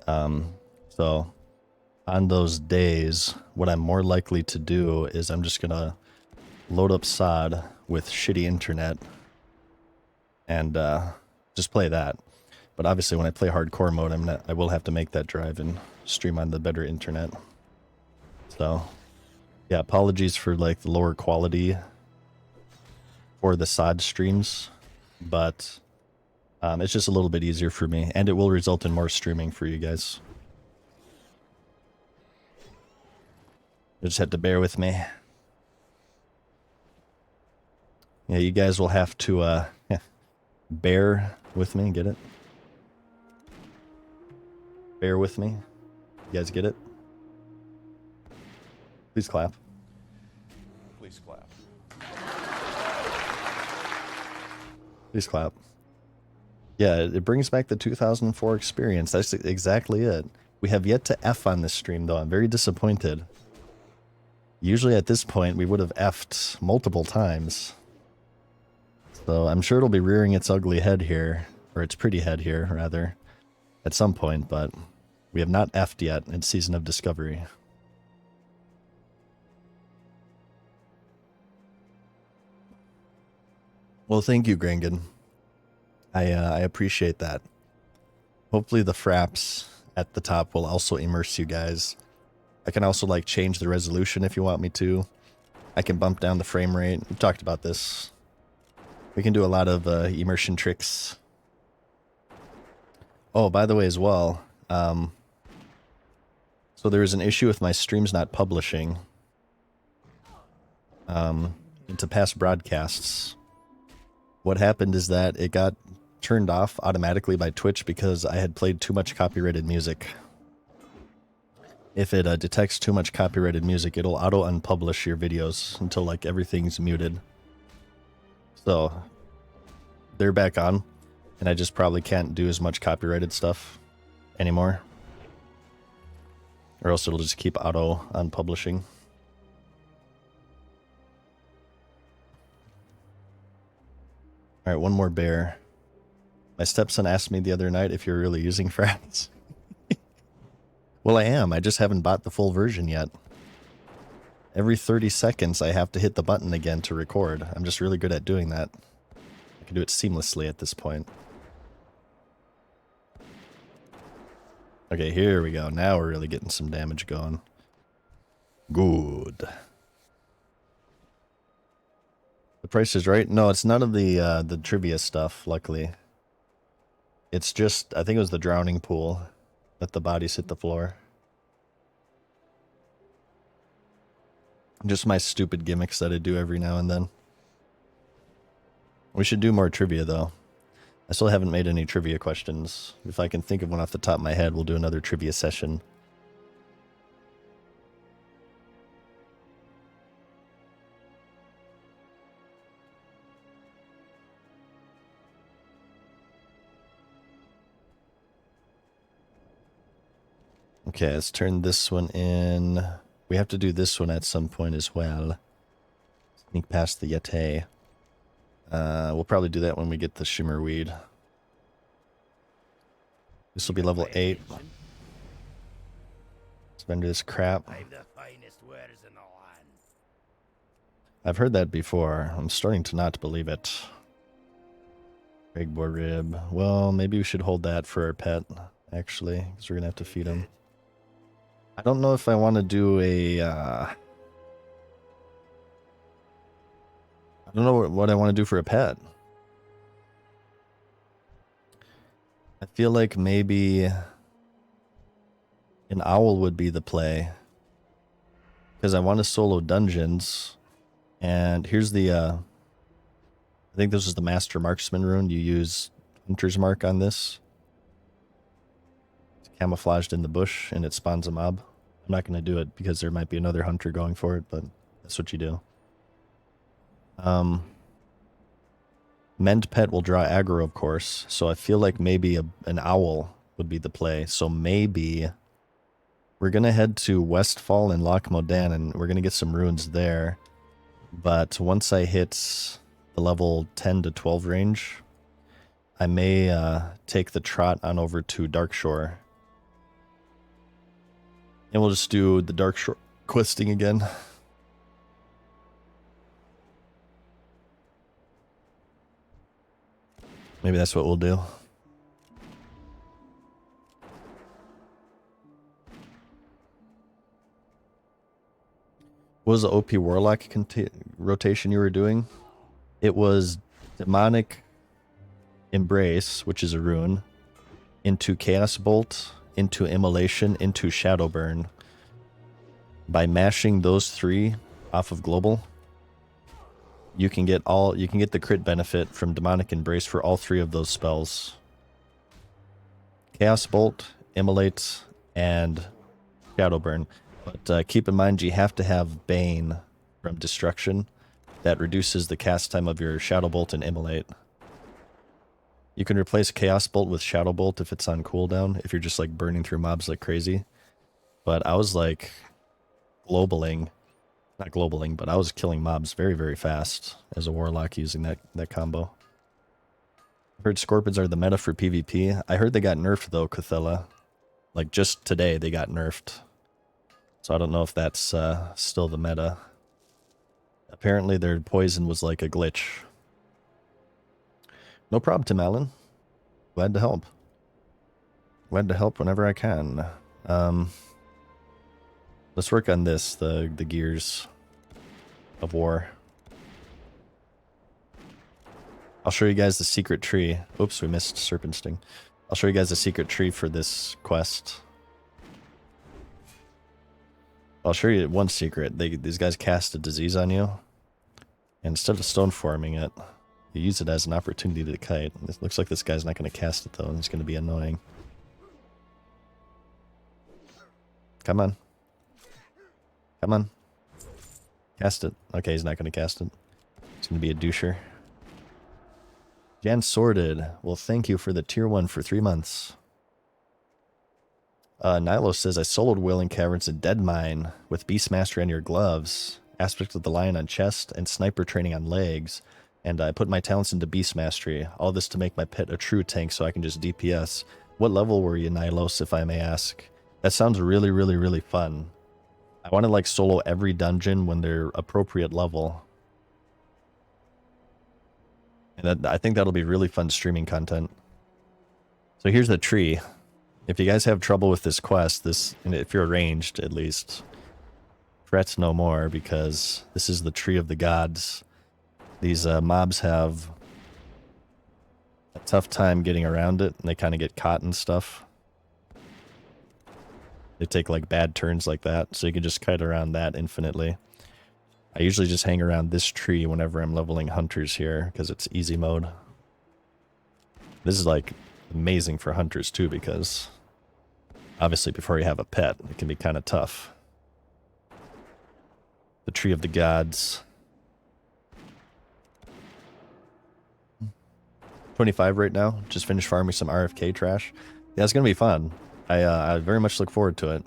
So on those days, what I'm more likely to do is I'm just gonna load up SOD with shitty internet and just play that. But obviously when I play hardcore mode, I will have to make that drive and stream on the better internet. So yeah, apologies for like the lower quality for the SOD streams, but it's just a little bit easier for me, and it will result in more streaming for you guys. You just have to bear with me. Yeah, you guys will have to bear with me, get it? Bear with me. You guys get it? Please clap. Please clap. Please clap. Yeah, it brings back the 2004 experience. That's exactly it. We have yet to F on this stream, though. I'm very disappointed. Usually at this point, we would have F'd multiple times. So I'm sure it'll be rearing its ugly head here, or its pretty head here, rather, at some point, but we have not F'd yet in Season of Discovery. Well, thank you, Grangan. I appreciate that. Hopefully the fraps at the top will also immerse you guys. I can also like change the resolution if you want me to. I can bump down the frame rate. We've talked about this. We can do a lot of immersion tricks. Oh, by the way as well, so there is an issue with my streams not publishing into past broadcasts. What happened is that it got turned off automatically by Twitch because I had played too much copyrighted music. If it detects too much copyrighted music, it'll auto-unpublish your videos until like everything's muted. So they're back on, and I just probably can't do as much copyrighted stuff anymore. Or else it'll just keep auto-unpublishing. Alright, one more bear. My stepson asked me the other night if you're really using fraps. Well, I am. I just haven't bought the full version yet. Every 30 seconds I have to hit the button again to record. I'm just really good at doing that. I can do it seamlessly at this point. Okay, here we go. Now we're really getting some damage going. Good. The price is right? No, it's none of the trivia stuff, luckily. It's just, I think it was the drowning pool that the bodies hit the floor. Just my stupid gimmicks that I do every now and then. We should do more trivia, though. I still haven't made any trivia questions. If I can think of one off the top of my head, we'll do another trivia session. Okay, let's turn this one in. We have to do this one at some point as well. Sneak past the Yeti. We'll probably do that when we get the shimmer weed. This will be level 8. Spend this crap. I've heard that before. I'm starting to not believe it. Big boy rib. Well, maybe we should hold that for our pet, actually, because we're going to have to feed him. I don't know if I want to do a... I don't know what I want to do for a pet. I feel like maybe an owl would be the play. Because I want to solo dungeons. And here's the... I think this is the Master Marksman rune. You use Hunter's Mark on this. It's camouflaged in the bush and it spawns a mob. I'm not going to do it because there might be another hunter going for it, but that's what you do. Mend Pet will draw aggro, of course, so I feel like maybe an owl would be the play. So maybe we're going to head to Westfall and Loch Modan, and we're going to get some runes there. But once I hit the level 10 to 12 range, I may take the trot on over to Darkshore. And we'll just do the Darkshore questing again. Maybe that's what we'll do. What was the OP Warlock rotation you were doing? It was Demonic Embrace, which is a rune, into Chaos Bolt, into Immolation, into Shadowburn. By mashing those 3 off of Global, you can get the crit benefit from Demonic Embrace for all 3 of those spells. Chaos Bolt, Immolate, and Shadowburn. But keep in mind you have to have Bane from Destruction. That reduces the cast time of your Shadow Bolt and Immolate. You can replace Chaos Bolt with Shadow Bolt if it's on cooldown, if you're just like burning through mobs like crazy. But I was like not globaling, but I was killing mobs very, very fast as a Warlock using that combo. I heard Scorpions are the meta for PvP. I heard they got nerfed though, Cthulhu. Like just today they got nerfed. So I don't know if that's still the meta. Apparently their poison was like a glitch. No problem, Tim Allen. Glad to help. Glad to help whenever I can. Let's work on this, the gears of war. I'll show you guys the secret tree. Oops, we missed Serpent Sting. I'll show you guys the secret tree for this quest. I'll show you one secret. These guys cast a disease on you, and instead of stone forming it, you use it as an opportunity to kite. It looks like this guy's not going to cast it though, and it's going to be annoying. Come on. Come on. Cast it. Okay, he's not going to cast it. It's going to be a doucher. Jan Sorted. Well, thank you for the tier 1 for 3 months. Nilo says, I soloed Wailing Caverns in Deadmine with Beastmaster on your gloves, Aspect of the Lion on chest, and Sniper training on legs. And I put my talents into Beast Mastery. All this to make my pet a true tank so I can just DPS. What level were you, Nilos, if I may ask? That sounds really, really, really fun. I want to like solo every dungeon when they're appropriate level. And I think that'll be really fun streaming content. So here's the tree. If you guys have trouble with this quest, and if you're ranged at least, fret no more, because this is the tree of the gods. These mobs have a tough time getting around it, and they kind of get caught and stuff. They take like bad turns like that, so you can just kite around that infinitely. I usually just hang around this tree whenever I'm leveling hunters here, because it's easy mode. This is like amazing for hunters too, because obviously before you have a pet, it can be kind of tough. The tree of the gods. 25 right now. Just finished farming some RFK trash. Yeah, it's gonna be fun. I very much look forward to it.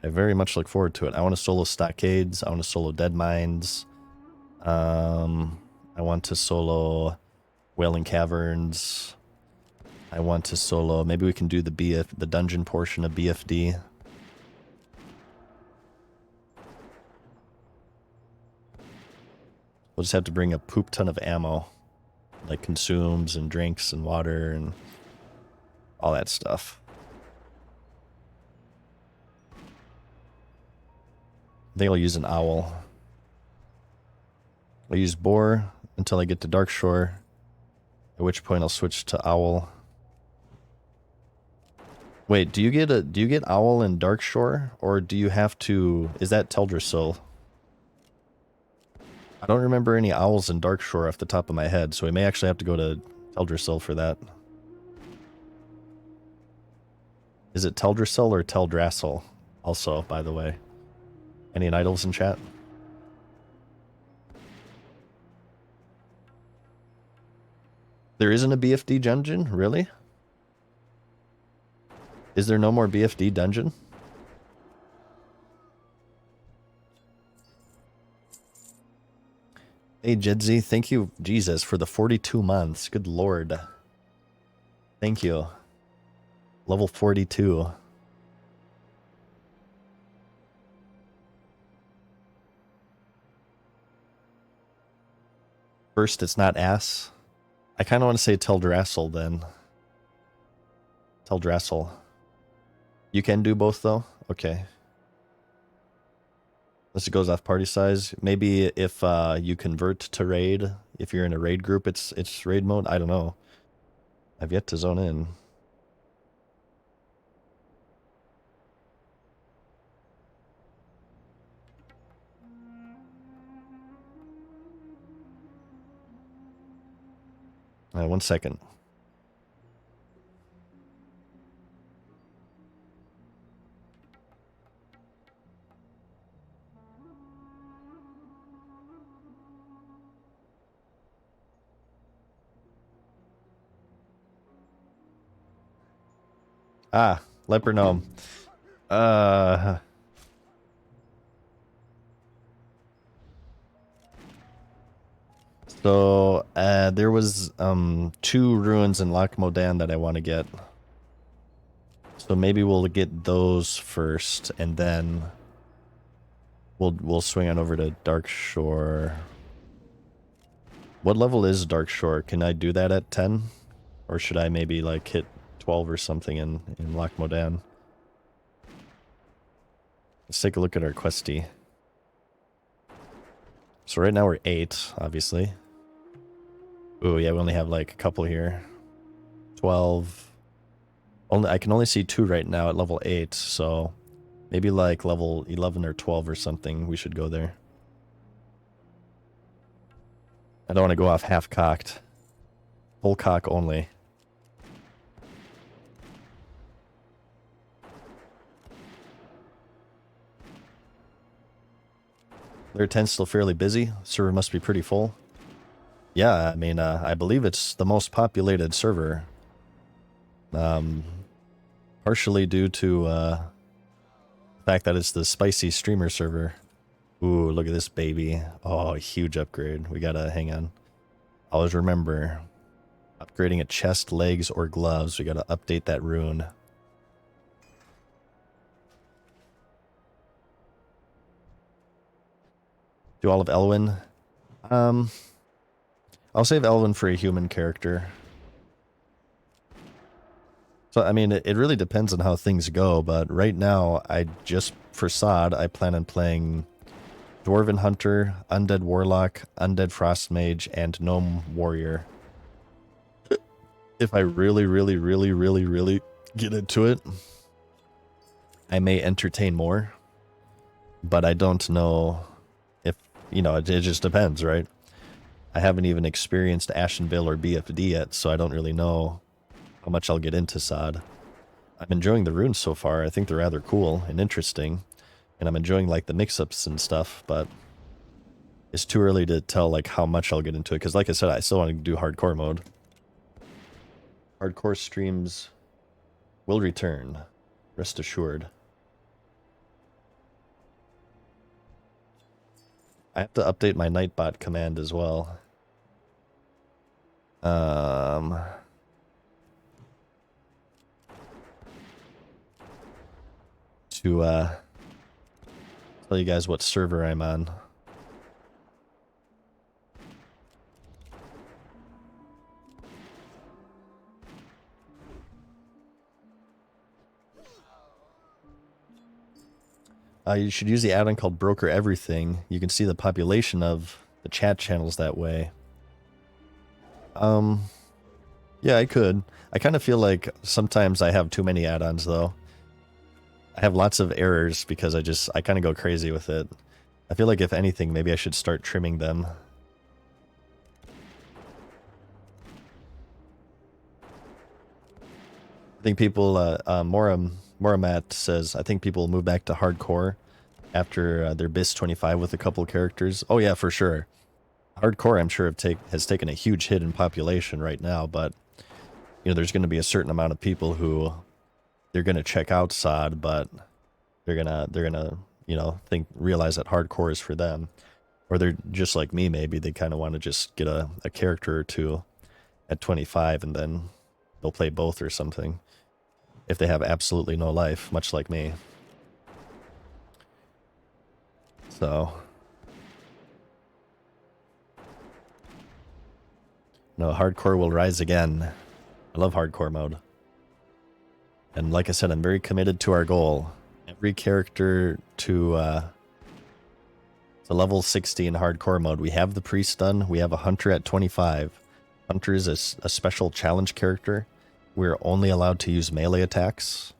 I very much look forward to it. I want to solo Stockades. I want to solo Dead Mines. I want to solo Wailing Caverns. I want to solo... Maybe we can do the dungeon portion of BFD. We'll just have to bring a poop ton of ammo. Like consumes and drinks and water and all that stuff. I think I'll use an owl. I'll use boar until I get to Darkshore, at which point I'll switch to owl. Wait, do you get owl in Darkshore, or do you have to... Is that Teldrassil? I don't remember any owls in Darkshore off the top of my head, so we may actually have to go to Teldrassil for that. Is it Teldrassil or Teldrassil? Also, by the way. Any idols in chat? There isn't a BFD dungeon? Really? Is there no more BFD dungeon? Hey, Jedzi, thank you, Jesus, for the 42 months. Good lord. Thank you. Level 42. First, it's not ass. I kind of want to say Teldrassil then. Teldrassil. You can do both though? Okay. Unless it goes off party size. Maybe if you convert to raid, if you're in a raid group, it's raid mode. I don't know. I've yet to zone in. One second. Ah, leper gnome. So there was 2 ruins in Loch Modan that I want to get. So maybe we'll get those first, and then we'll swing on over to Dark Shore. What level is Dark Shore? Can I do that at 10? Or should I maybe like hit 12 or something in Loch Modan? Let's take a look at our questy. So right now we're 8, obviously. Oh yeah, we only have like a couple here. 12. I can only see 2 right now at level 8, so maybe like level 11 or 12 or something, we should go there. I don't want to go off half-cocked. Full cock only. Layer 10's still fairly busy. Server must be pretty full. Yeah, I mean, I believe it's the most populated server. Partially due to the fact that it's the spicy streamer server. Ooh, look at this baby. Oh, huge upgrade. We gotta hang on. Always remember, upgrading a chest, legs, or gloves. We gotta update that rune. Do all of Elwyn? I'll save Elwyn for a human character. So, I mean, it really depends on how things go, but right now, for Sod, I plan on playing Dwarven Hunter, Undead Warlock, Undead Frost Mage, and Gnome Warrior. If I really, really, really, really, really get into it, I may entertain more, but I don't know if, it just depends, right? I haven't even experienced Ashenvale or BFD yet, so I don't really know how much I'll get into Sod. I'm enjoying the runes so far. I think they're rather cool and interesting, and I'm enjoying like the mix-ups and stuff, but it's too early to tell like how much I'll get into it, because like I said, I still want to do hardcore mode. Hardcore streams will return, rest assured. I have to update my Nightbot command as well. To tell you guys what server I'm on. You should use the add-on called Broker Everything. You can see the population of the chat channels that way. Yeah, I could. I kind of feel like sometimes I have too many add-ons, though. I have lots of errors because I kind of go crazy with it. I feel like if anything, maybe I should start trimming them. I think people, Moramat says, I think people will move back to hardcore after their BIS 25 with a couple characters. Oh yeah, for sure. Hardcore, I'm sure, has taken a huge hit in population right now, but there's going to be a certain amount of people who they're going to check out Sod, but they're gonna realize that hardcore is for them, Or they're just like me, maybe. They kind of want to just get a character or two at 25 and then they'll play both or something. If they have absolutely no life, much like me. So... no, hardcore will rise again. I love hardcore mode. And like I said, I'm very committed to our goal. Every character to level 60 in hardcore mode. We have the priest done. We have a hunter at 25. Hunter is a special challenge character. We're only allowed to use melee attacks.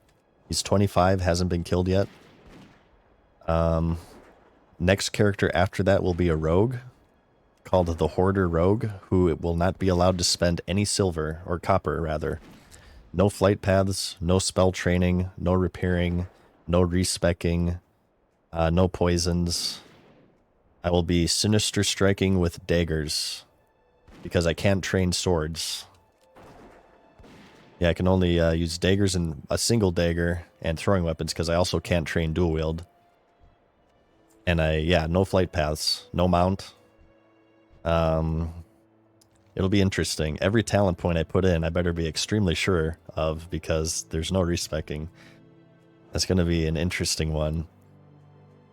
He's 25, hasn't been killed yet. Next character after that will be a rogue called the Hoarder Rogue, who will not be allowed to spend any silver, or copper rather. No flight paths, no spell training, no repairing, no respecking, no poisons. I will be sinister striking with daggers, because I can't train swords. Yeah, I can only use daggers and a single dagger and throwing weapons, because I also can't train dual wield. And no flight paths, no mount. It'll be interesting. Every talent point I put in, I better be extremely sure of, because there's no respecking. That's going to be an interesting one.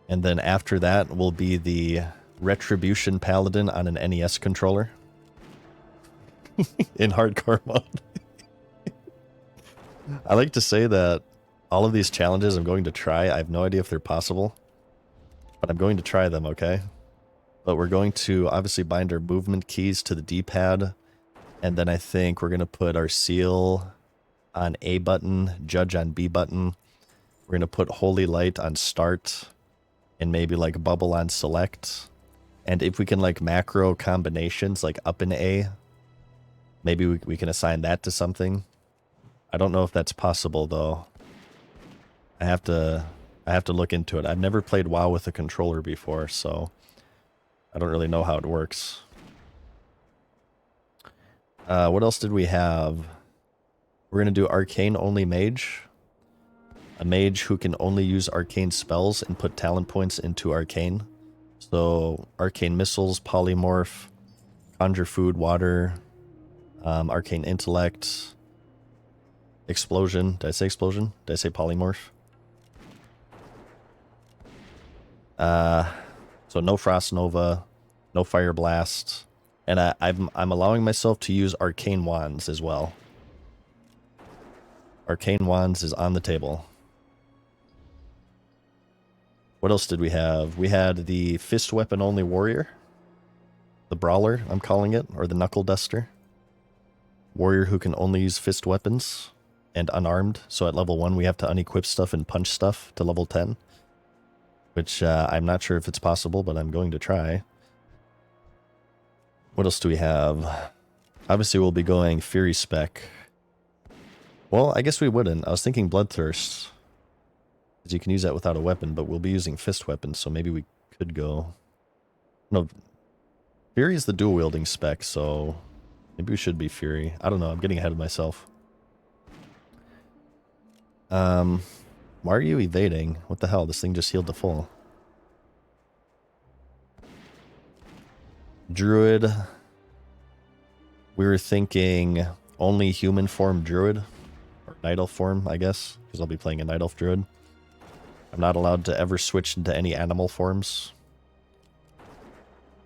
And then after that will be the Retribution Paladin on an NES controller. In hardcore mode. I like to say that all of these challenges I'm going to try, I have no idea if they're possible, but I'm going to try them, okay? But we're going to obviously bind our movement keys to the D-pad, and then I think we're going to put our seal on A button, judge on B button. We're going to put Holy Light on start, and maybe like bubble on select. And if we can like macro combinations like up in A, maybe we can assign that to something. I don't know if that's possible though. I have to look into it. I've never played WoW with a controller before, so I don't really know how it works. What else did we have? We're going to do Arcane only Mage. A mage who can only use arcane spells and put talent points into Arcane. So, Arcane Missiles, Polymorph, Conjure Food, Water, Arcane Intellect, Explosion. Did I say Explosion? Did I say Polymorph? So no Frost Nova, no Fire Blast, and I'm allowing myself to use Arcane Wands as well. Arcane Wands is on the table. What else did we have? We had the Fist Weapon Only Warrior. The Brawler, I'm calling it, or the Knuckle Duster. Warrior who can only use fist weapons and unarmed. So at level 1 we have to unequip stuff and punch stuff to level 10. Which I'm not sure if it's possible, but I'm going to try. What else do we have? Obviously we'll be going Fury Spec. Well, I guess we wouldn't. I was thinking Bloodthirst, because you can use that without a weapon, but we'll be using fist weapons, so maybe we could go... No, Fury is the dual wielding spec, so maybe we should be Fury. I don't know, I'm getting ahead of myself. Why are you evading? What the hell? This thing just healed to full. Druid. We were thinking only human form Druid. Or Night Elf form, I guess. Because I'll be playing a Night Elf Druid. I'm not allowed to ever switch into any animal forms.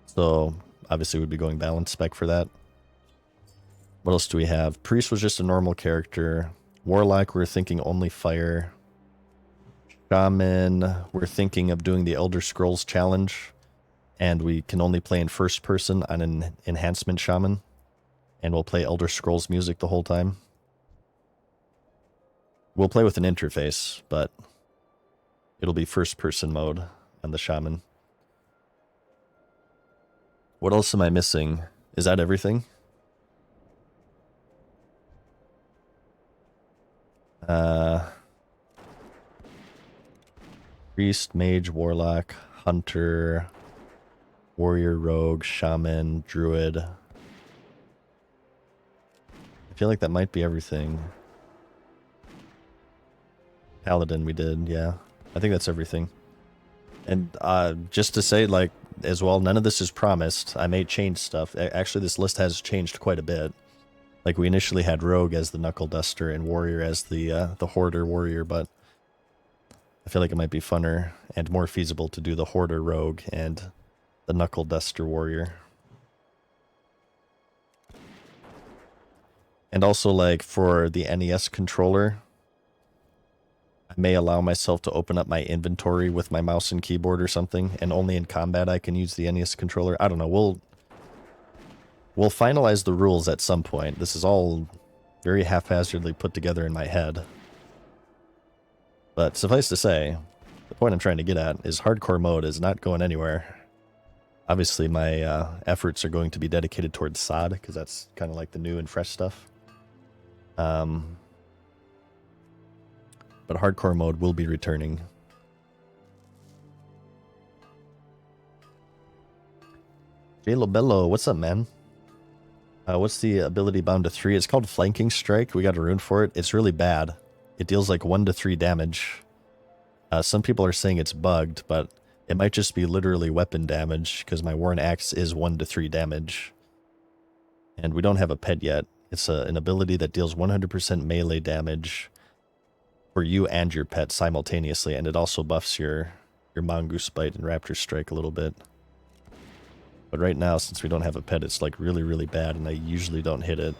So, obviously we'd be going balance spec for that. What else do we have? Priest was just a normal character. Warlock, we were thinking only fire. Shaman, we're thinking of doing the Elder Scrolls challenge, and we can only play in first person on an enhancement shaman, and we'll play Elder Scrolls music the whole time. We'll play with an interface, but it'll be first person mode on the shaman. What else am I missing? Is that everything? Priest, Mage, Warlock, Hunter, Warrior, Rogue, Shaman, Druid. I feel like that might be everything. Paladin we did, yeah. I think that's everything. And just to say, like, as well, none of this is promised. I may change stuff. Actually, this list has changed quite a bit. Like, we initially had Rogue as the Knuckle Duster and Warrior as the Hoarder Warrior, but I feel like it might be funner and more feasible to do the Hoarder Rogue and the Knuckle Duster Warrior. And also, like, for the NES controller, I may allow myself to open up my inventory with my mouse and keyboard or something, and only in combat I can use the NES controller. I don't know, we'll finalize the rules at some point. This is all very haphazardly put together in my head. But suffice to say, the point I'm trying to get at is hardcore mode is not going anywhere. Obviously, my efforts are going to be dedicated towards SOD, because that's kind of like the new and fresh stuff. But hardcore mode will be returning. J Lobello, what's up, man? What's the ability bound to 3? It's called Flanking Strike. We got a rune for it. It's really bad. It deals like 1 to 3 damage. Some people are saying it's bugged, but it might just be literally weapon damage, because my Worn Axe is 1 to 3 damage. And we don't have a pet yet. It's an ability that deals 100% melee damage for you and your pet simultaneously, and it also buffs your Mongoose Bite and Raptor Strike a little bit. But right now, since we don't have a pet, it's like really, really bad, and I usually don't hit it.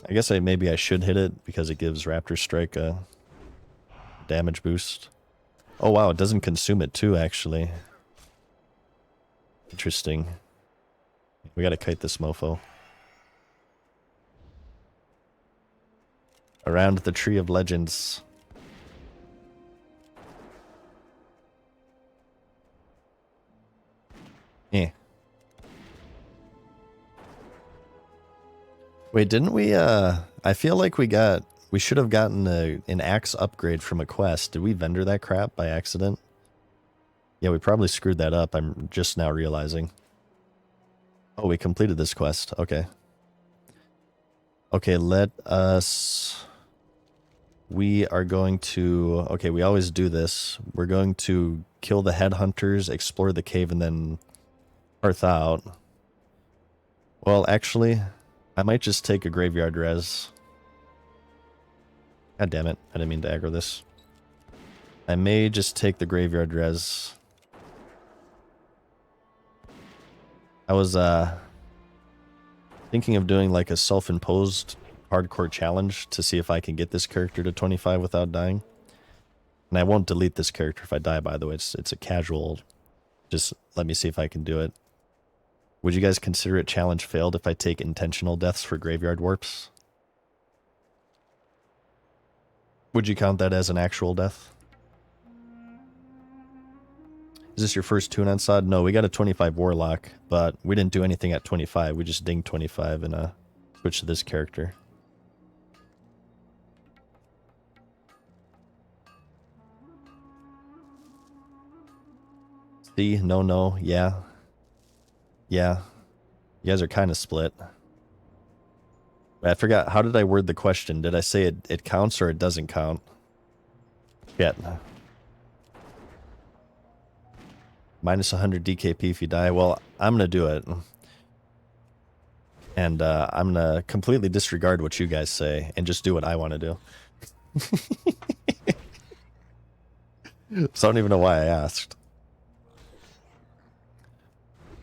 I guess maybe I should hit it, because it gives Raptor Strike a damage boost. Oh wow, it doesn't consume it too, actually. Interesting. We gotta kite this mofo. Around the Tree of Legends. Eh. Wait, didn't we, I feel like we should have gotten an axe upgrade from a quest. Did we vendor that crap by accident? Yeah, we probably screwed that up, I'm just now realizing. Oh, we completed this quest, okay. Okay, let us... We are going to... Okay, we always do this. We're going to kill the headhunters, explore the cave, and then hearth out. Well, actually, I might just take a graveyard res. God damn it, I didn't mean to aggro this. I may just take the graveyard res. I was thinking of doing like a self-imposed hardcore challenge to see if I can get this character to 25 without dying. And I won't delete this character if I die, by the way. It's a casual. Just let me see if I can do it. Would you guys consider it challenge failed if I take intentional deaths for graveyard warps? Would you count that as an actual death? Is this your first tune on SOD? No, we got a 25 Warlock, but we didn't do anything at 25. We just dinged 25 and switched to this character. See? No, yeah. Yeah. You guys are kind of split. I forgot, how did I word the question? Did I say it counts or it doesn't count? Shit. Minus 100 DKP if you die. Well, I'm going to do it. And I'm going to completely disregard what you guys say and just do what I want to do. So I don't even know why I asked.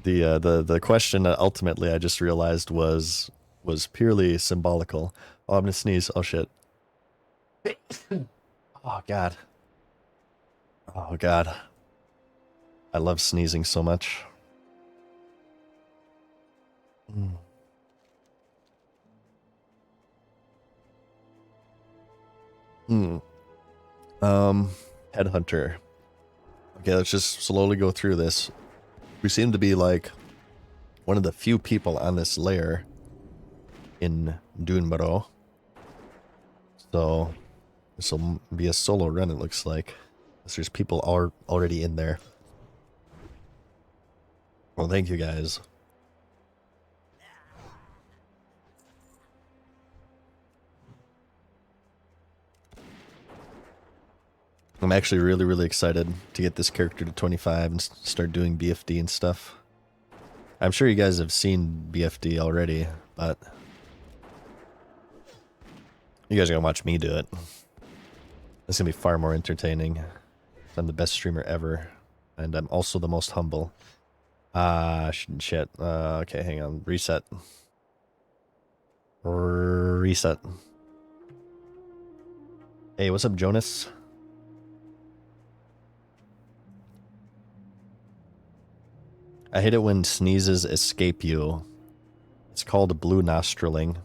The question ultimately I just realized was purely symbolical. Oh, I'm going to sneeze. Oh, shit. Oh, God. Oh, God. I love sneezing so much. Headhunter. Okay, let's just slowly go through this. We seem to be like one of the few people on this layer in Duneborough. So this will be a solo run, it looks like. Because there's people already in there. Well, thank you guys. I'm actually really, really excited to get this character to 25 and start doing BFD and stuff. I'm sure you guys have seen BFD already, but you guys are gonna watch me do it. It's gonna be far more entertaining. I'm the best streamer ever, and I'm also the most humble. Shit. Okay, hang on. Reset. Reset. Hey, what's up, Jonas? I hate it when sneezes escape you. It's called blue nostriling.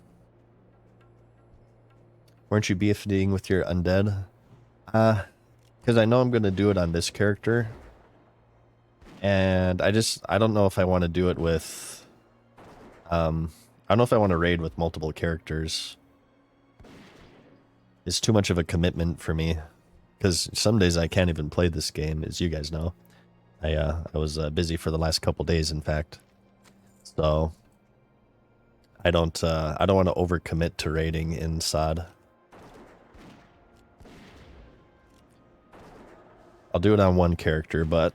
Weren't you BFDing with your undead? Because I know I'm going to do it on this character. And I don't know if I want to do it with... I don't know if I want to raid with multiple characters. It's too much of a commitment for me. Because some days I can't even play this game, as you guys know. I was busy for the last couple days, in fact. So I don't want to overcommit to raiding in SOD. I'll do it on one character, but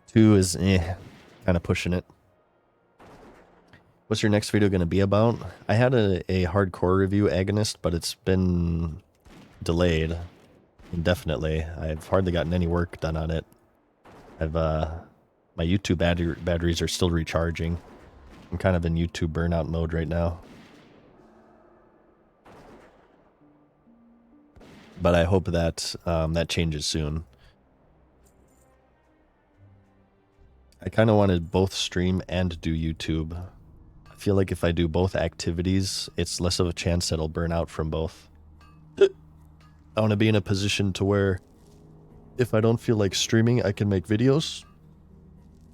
2 is kind of pushing it. What's your next video going to be about? I had a hardcore review agonist, but it's been delayed indefinitely. I've hardly gotten any work done on it. My YouTube batteries are still recharging. I'm kind of in YouTube burnout mode right now. But I hope that that changes soon. I kind of want to both stream and do YouTube. I feel like if I do both activities, it's less of a chance that I'll burn out from both. I want to be in a position to where if I don't feel like streaming, I can make videos.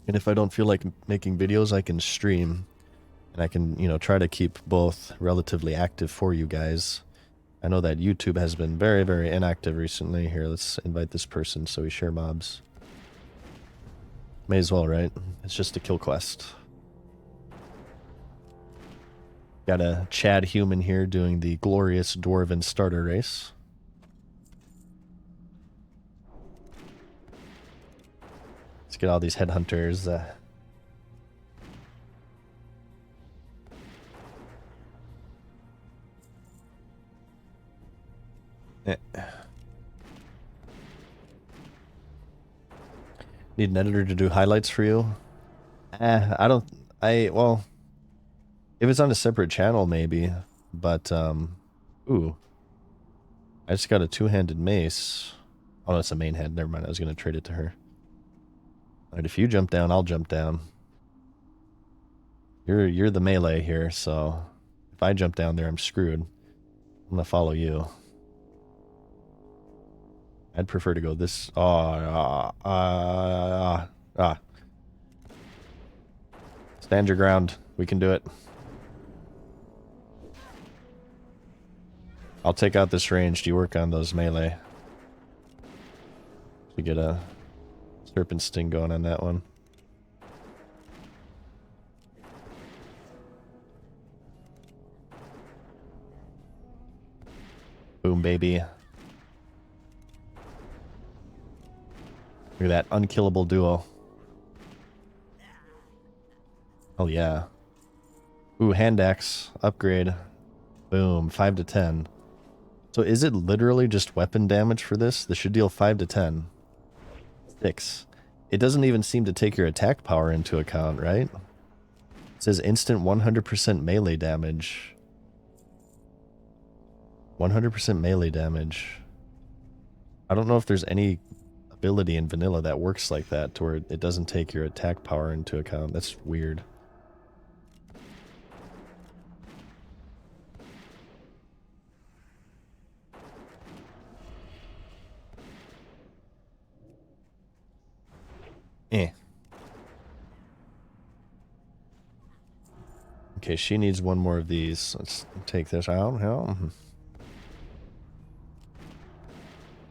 And if I don't feel like making videos, I can stream. And I can, you know, try to keep both relatively active for you guys. I know that YouTube has been very, very inactive recently. Here, let's invite this person so we share mobs. May as well, right? It's just a kill quest. Got a Chad human here doing the glorious Dwarven starter race. Let's get all these headhunters. Need an editor to do highlights for you? Well, if it's on a separate channel, maybe. But, ooh. I just got a two-handed mace. Oh, that's a main hand. Never mind. I was going to trade it to her. Alright, if you jump down, I'll jump down. You're the melee here, so if I jump down there, I'm screwed. I'm gonna follow you. I'd prefer to go this. Stand your ground. We can do it. I'll take out this ranged. You work on those melee. We get a serpent sting going on that one. Boom, baby. Look at that unkillable duo. Oh yeah. Ooh, hand axe upgrade. Boom, 5 to 10. So is it literally just weapon damage for this? This should deal 5 to 10. 6. It doesn't even seem to take your attack power into account, right? It says instant 100% melee damage. 100% melee damage. I don't know if there's any ability in vanilla that works like that, to where it doesn't take your attack power into account. That's weird. Okay, she needs one more of these. Let's take this out. And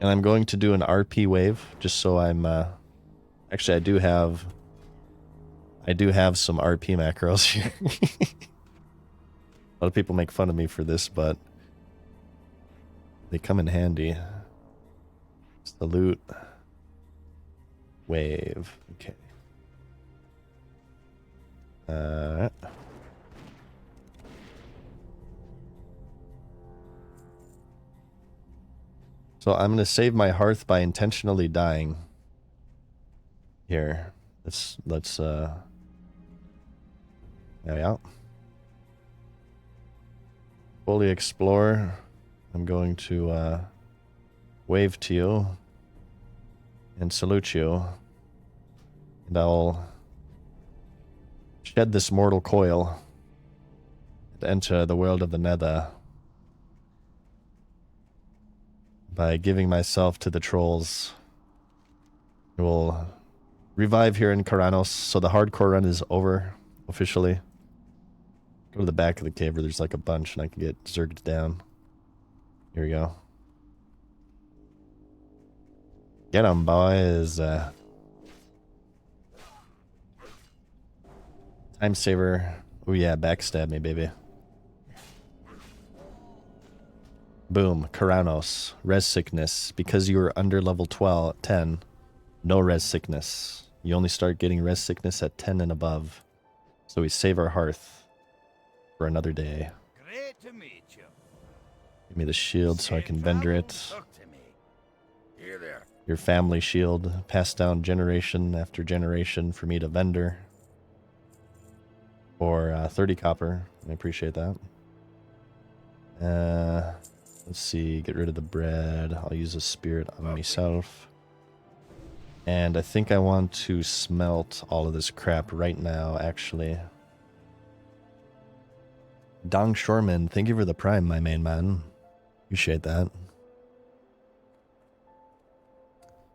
I'm going to do an RP wave, just so I'm, actually I do have some RP macros here. A lot of people make fun of me for this, but they come in handy. Salute. Wave. Okay. So I'm gonna save my hearth by intentionally dying. Here. Let's there we go. Fully explore. I'm going to wave to you and salute you. And I'll shed this mortal coil and enter the world of the nether by giving myself to the trolls. I will revive here in Karanos, so the hardcore run is over officially. Go to the back of the cave where there's like a bunch and I can get zerged down. Here we go. Get 'em, boys. Time saver. Oh yeah, backstab me, baby. Boom. Karanos. Res sickness. Because you were under level 10, no res sickness. You only start getting res sickness at 10 and above. So we save our hearth for another day. Great to meet you. Give me the shield so I can vendor it. Talk to me. Here there. Your family shield. Passed down generation after generation for me to vendor. For 30 copper. I appreciate that. Let's see. Get rid of the bread. I'll use a spirit on myself. And I think I want to smelt all of this crap right now, actually. Dong Shoreman, thank you for the prime, my main man. Appreciate that.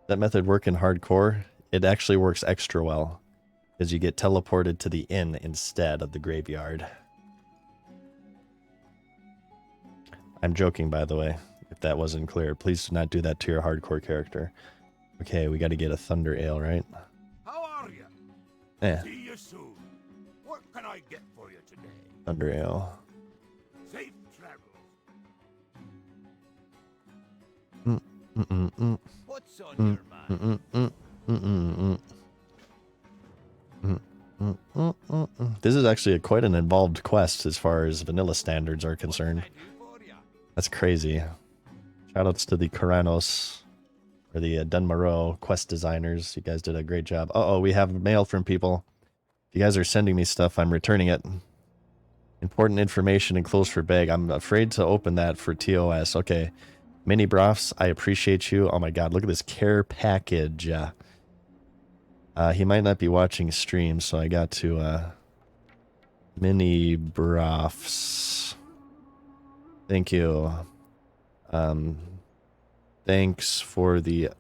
That method work in hardcore? It actually works extra well. Because you get teleported to the inn instead of the graveyard. I'm joking, by the way, if that wasn't clear. Please do not do that to your hardcore character. Okay, we got to get a thunder ale, right? How are you? Yeah. See you soon. What can I get for you today? Thunder ale. Safe travels. What's on your mind? This is actually quite an involved quest as far as vanilla standards are concerned. That's crazy. Shoutouts to the Karanos or the Dunmaro quest designers. You guys did a great job. Uh-oh, we have mail from people. If you guys are sending me stuff, I'm returning it. Important information enclosed for bag. I'm afraid to open that for TOS. Okay. Mini Broths, I appreciate you. Oh my god, look at this care package. He might not be watching stream, so I got to Mini Broths. Thank you. Thanks for the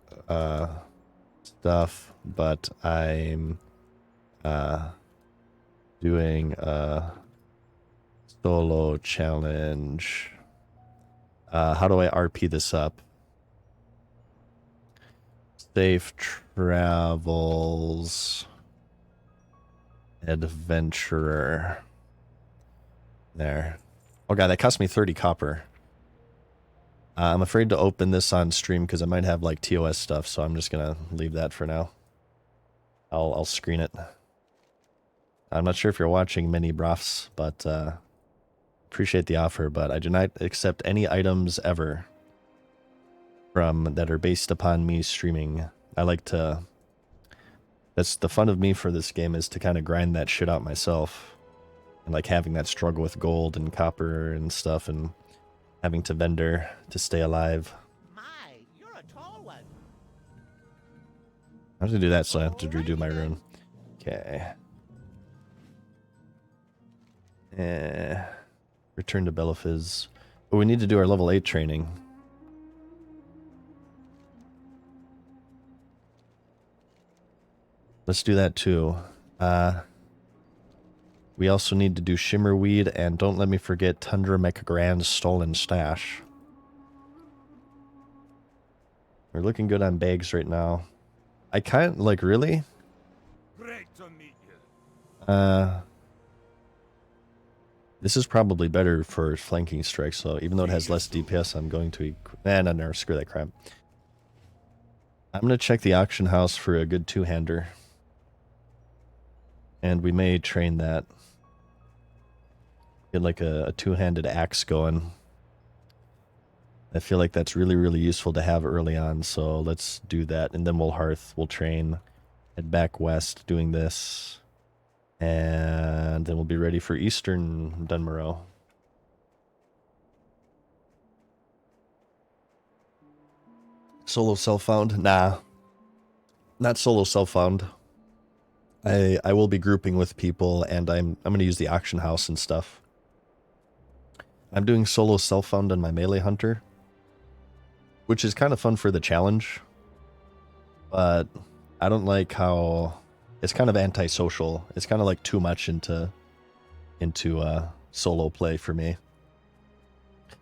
stuff, but I'm doing a solo challenge. How do I RP this up? Safe travels, adventurer. There. Oh god, that cost me 30 copper. I'm afraid to open this on stream because I might have like TOS stuff, so I'm just gonna leave that for now. I'll screen it. I'm not sure if you're watching Mini Broths, but appreciate the offer, but I do not accept any items ever from that are based upon me streaming. I like to... That's the fun of me for this game, is to kind of grind that shit out myself. And like having that struggle with gold and copper and stuff, and having to vendor to stay alive. My, you're a tall one. I have to do that, so I have to redo my rune. Okay. Return to Bellefiz. But we need to do our level 8 training. Let's do that too. We also need to do Shimmerweed, and don't let me forget Tundra McGrand's Stolen Stash. We're looking good on bags right now. I can't, like, really? Great to meet you. This is probably better for flanking strikes, so even though it has less DPS, I'm going to... no, screw that crap. I'm going to check the auction house for a good two-hander. And we may train that. Get like a two-handed axe going. I feel like that's really, really useful to have early on, so let's do that. And then we'll train, head back west doing this. And then we'll be ready for Eastern Dunmorrow. Solo self-found? Nah. Not solo self-found. I will be grouping with people, and I'm going to use the auction house and stuff. I'm doing solo self-found on my melee hunter, which is kind of fun for the challenge, but I don't like how it's kind of antisocial. It's kind of like too much into solo play for me,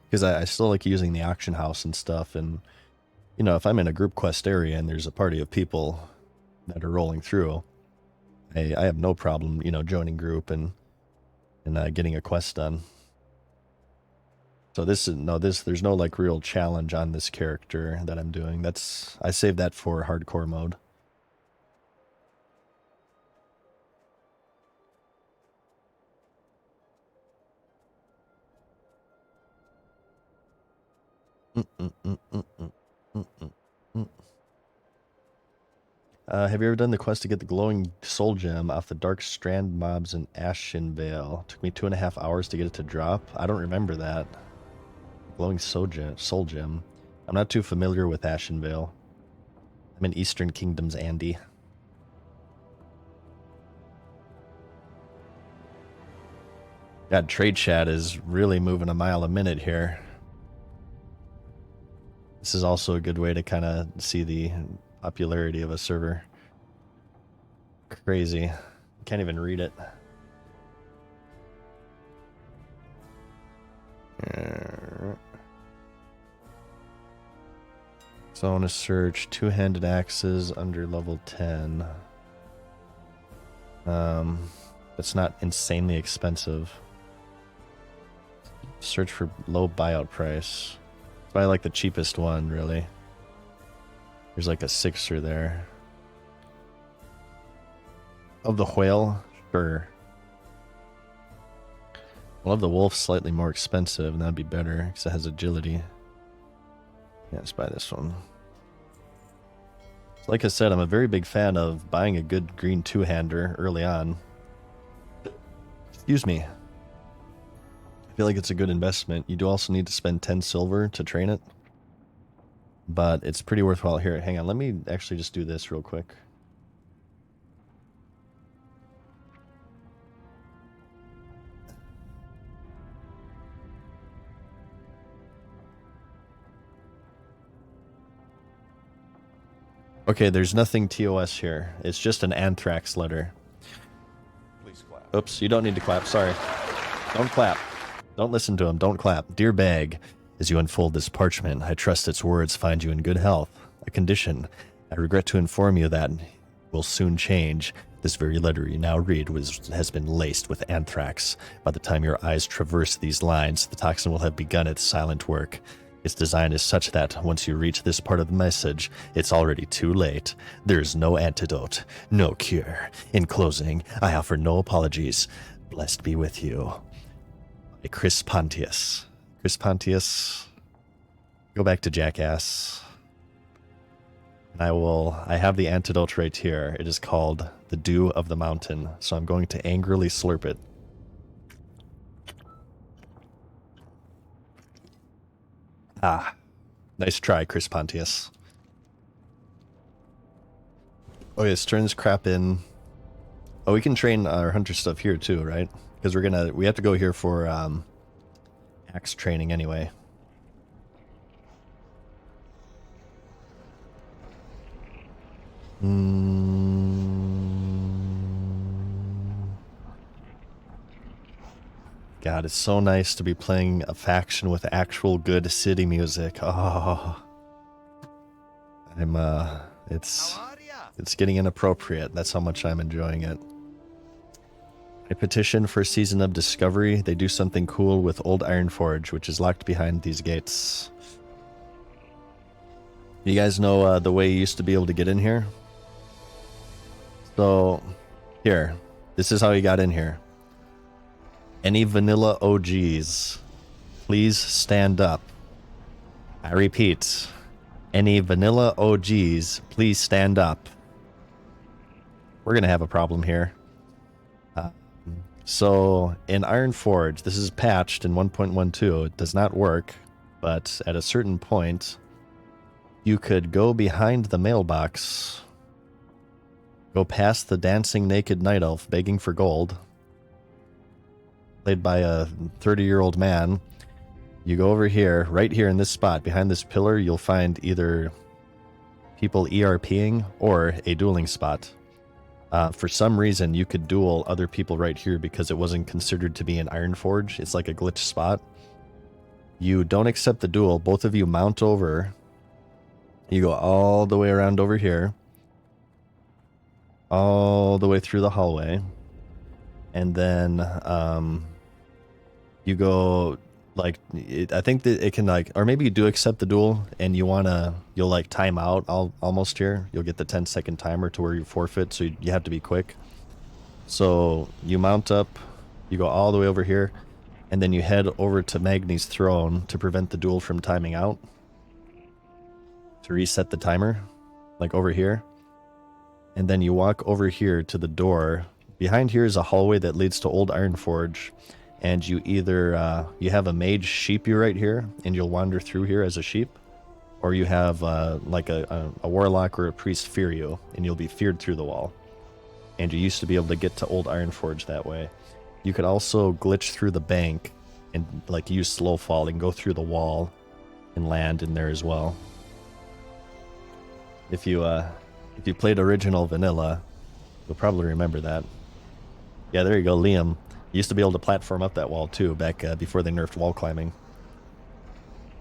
because I still like using the auction house and stuff. And you know, if I'm in a group quest area and there's a party of people that are rolling through, I have no problem, you know, joining group and getting a quest done. So there's no like real challenge on this character that I'm doing. I saved that for hardcore mode. Have you ever done the quest to get the glowing soul gem off the dark strand mobs in Ashenvale? Took me 2.5 hours to get it to drop. I don't remember that. Glowing soul gem. I'm not too familiar with Ashenvale. I'm in Eastern Kingdoms, Andy. God, trade chat is really moving a mile a minute here. This is also a good way to kind of see the popularity of a server. Crazy. Can't even read it. So I want to search two-handed axes under level 10. That's not insanely expensive. Search for low buyout price. It's probably like the cheapest one, really. There's like a 6er there. Of the whale? Sure. I love the wolf, slightly more expensive, and that'd be better because it has agility. Yeah, let's buy this one. So like I said, I'm a very big fan of buying a good green two-hander early on. Excuse me. I feel like it's a good investment. You do also need to spend 10 silver to train it, but it's pretty worthwhile. Here, hang on. Let me actually just do this real quick. Okay, there's nothing TOS here. It's just an anthrax letter. Please clap. Oops, you don't need to clap. Sorry. Don't clap. Don't listen to him. Don't clap. Dear Bag, as you unfold this parchment, I trust its words find you in good health. A condition I regret to inform you that will soon change. This very letter you now read has been laced with anthrax. By the time your eyes traverse these lines, the toxin will have begun its silent work. Its design is such that once you reach this part of the message, it's already too late. There is no antidote, no cure. In closing, I offer no apologies. Blessed be with you. By Chris Pontius. Chris Pontius, go back to Jackass. I have the antidote right here. It is called the Dew of the Mountain. So I'm going to angrily slurp it. Ah, nice try, Chris Pontius. Oh yes, turn this crap in. Oh, we can train our hunter stuff here too, right? Because we have to go here for axe training anyway. God, it's so nice to be playing a faction with actual good city music. Oh, it's getting inappropriate. That's how much I'm enjoying it. I petition for Season of Discovery. They do something cool with Old Ironforge, which is locked behind these gates. You guys know the way you used to be able to get in here? So, here. This is how you got in here. Any vanilla OGs, please stand up. I repeat, any vanilla OGs, please stand up. We're going to have a problem here. So, in Ironforge, this is patched in 1.12. It does not work, but at a certain point, you could go behind the mailbox, go past the dancing naked night elf begging for gold, played by a 30-year-old man. You go over here, right here in this spot, behind this pillar, you'll find either people ERPing or a dueling spot. For some reason, you could duel other people right here because it wasn't considered to be an Ironforge. It's like a glitch spot. You don't accept the duel. Both of you mount over. You go all the way around over here. All the way through the hallway. And then you go, like, I think that it can, like, or maybe you do accept the duel and you'll like time out almost here. You'll get the 10-second timer to where you forfeit, so you have to be quick. So you mount up, you go all the way over here, and then you head over to Magni's throne to prevent the duel from timing out. To reset the timer, like over here. And then you walk over here to the door. Behind here is a hallway that leads to Old Ironforge. And you either, you have a mage sheep you right here, and you'll wander through here as a sheep. Or you have, like a warlock or a priest fear you, and you'll be feared through the wall. And you used to be able to get to Old Ironforge that way. You could also glitch through the bank and, like, use slow fall and go through the wall and land in there as well. If you played original vanilla, you'll probably remember that. Yeah, there you go, Liam. You used to be able to platform up that wall too, back before they nerfed wall climbing.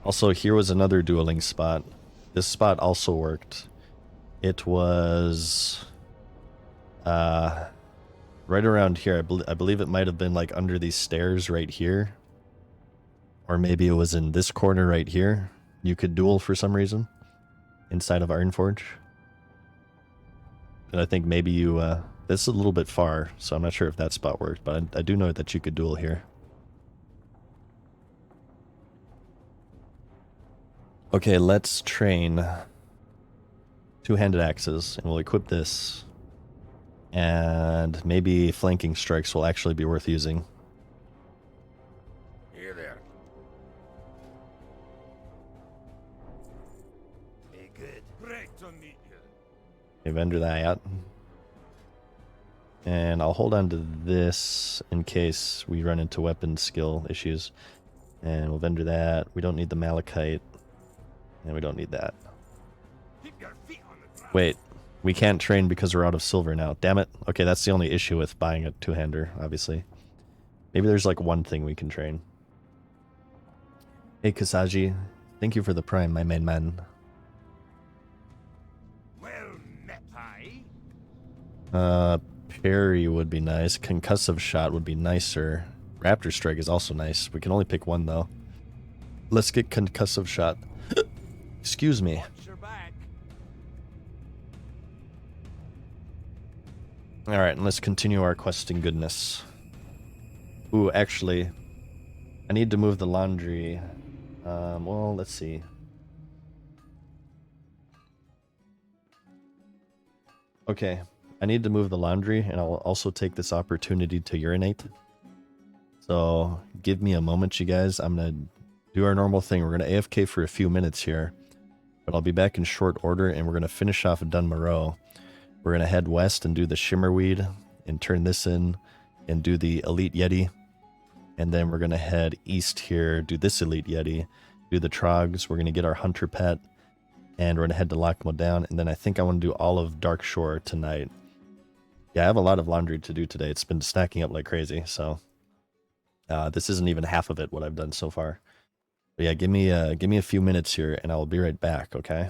Also, here was another dueling spot. This spot also worked. It was right around here. I believe it might have been like under these stairs right here. Or maybe it was in this corner right here. You could duel for some reason inside of Ironforge. And I think maybe you, this is a little bit far, so I'm not sure if that spot worked, but I do know that you could duel here. Okay, let's train two-handed axes, and we'll equip this. And maybe flanking strikes will actually be worth using. Here there. Be good. Great to meet you. Okay, vendor that. And I'll hold on to this in case we run into weapon skill issues. And we'll vendor that. We don't need the malachite. And we don't need that. Keep your feet on the ground. Wait, we can't train because we're out of silver now. Damn it. Okay, that's the only issue with buying a two-hander, obviously. Maybe there's like one thing we can train. Hey, Kasaji. Thank you for the prime, my main man. Well met, aye? Parry would be nice. Concussive shot would be nicer. Raptor strike is also nice. We can only pick one, though. Let's get concussive shot. Excuse me. Watch your back. Alright, and let's continue our questing goodness. Ooh, actually, I need to move the laundry. Well, let's see. Okay, I need to move the laundry, and I'll also take this opportunity to urinate. So, give me a moment, you guys. I'm gonna do our normal thing. We're gonna AFK for a few minutes here, but I'll be back in short order, and we're gonna finish off Dunmoreau. We're gonna head west and do the Shimmerweed, and turn this in, and do the Elite Yeti. And then we're gonna head east here, do this Elite Yeti, do the Trogs. We're gonna get our Hunter Pet, and we're gonna head to Lockmo Down. And then I think I want to do all of Dark Shore tonight. Yeah, I have a lot of laundry to do today. It's been stacking up like crazy, so this isn't even half of it what I've done so far. But yeah, give me a few minutes here, and I'll be right back. Okay.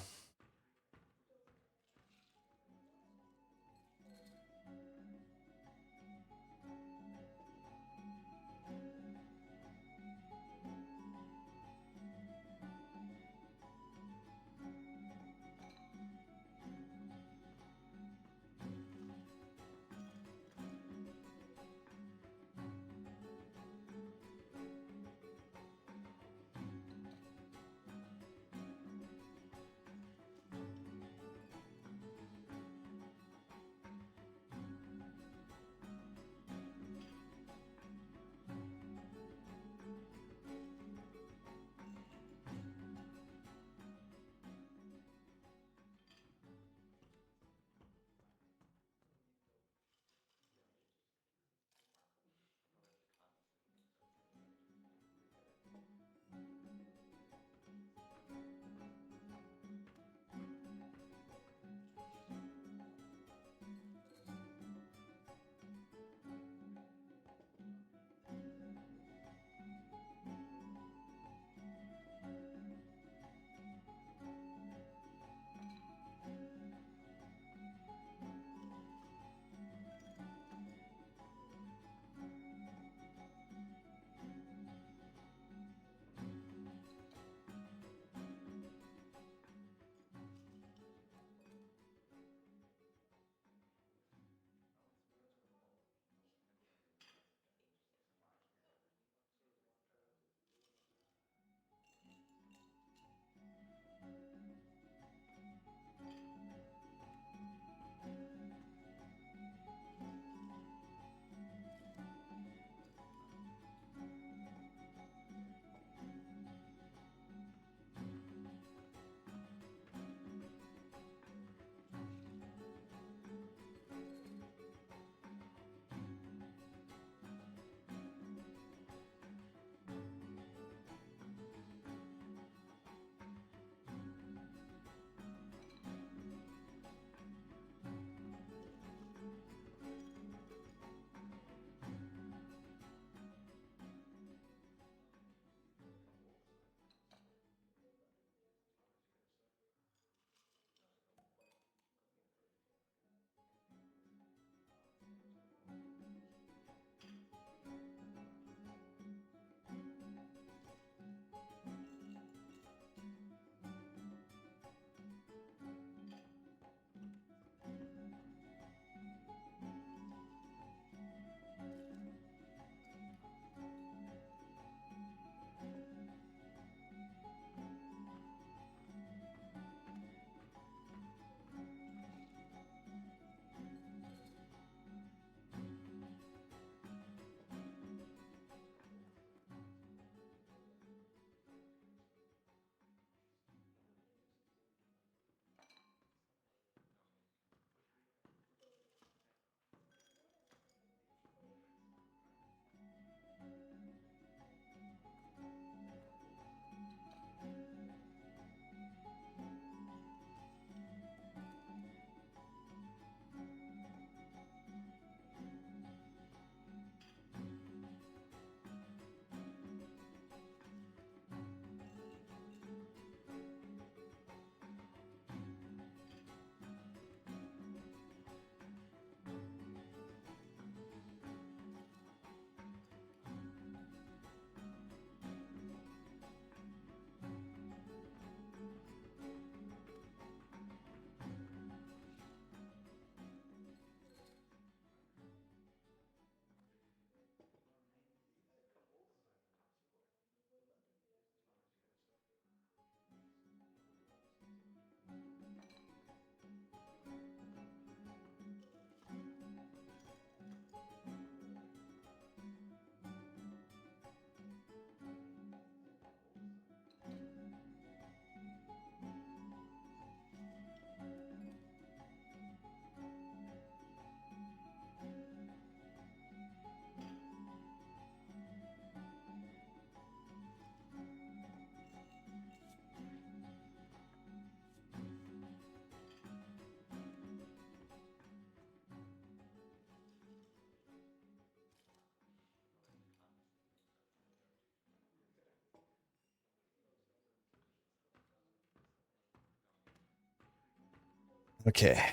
Okay.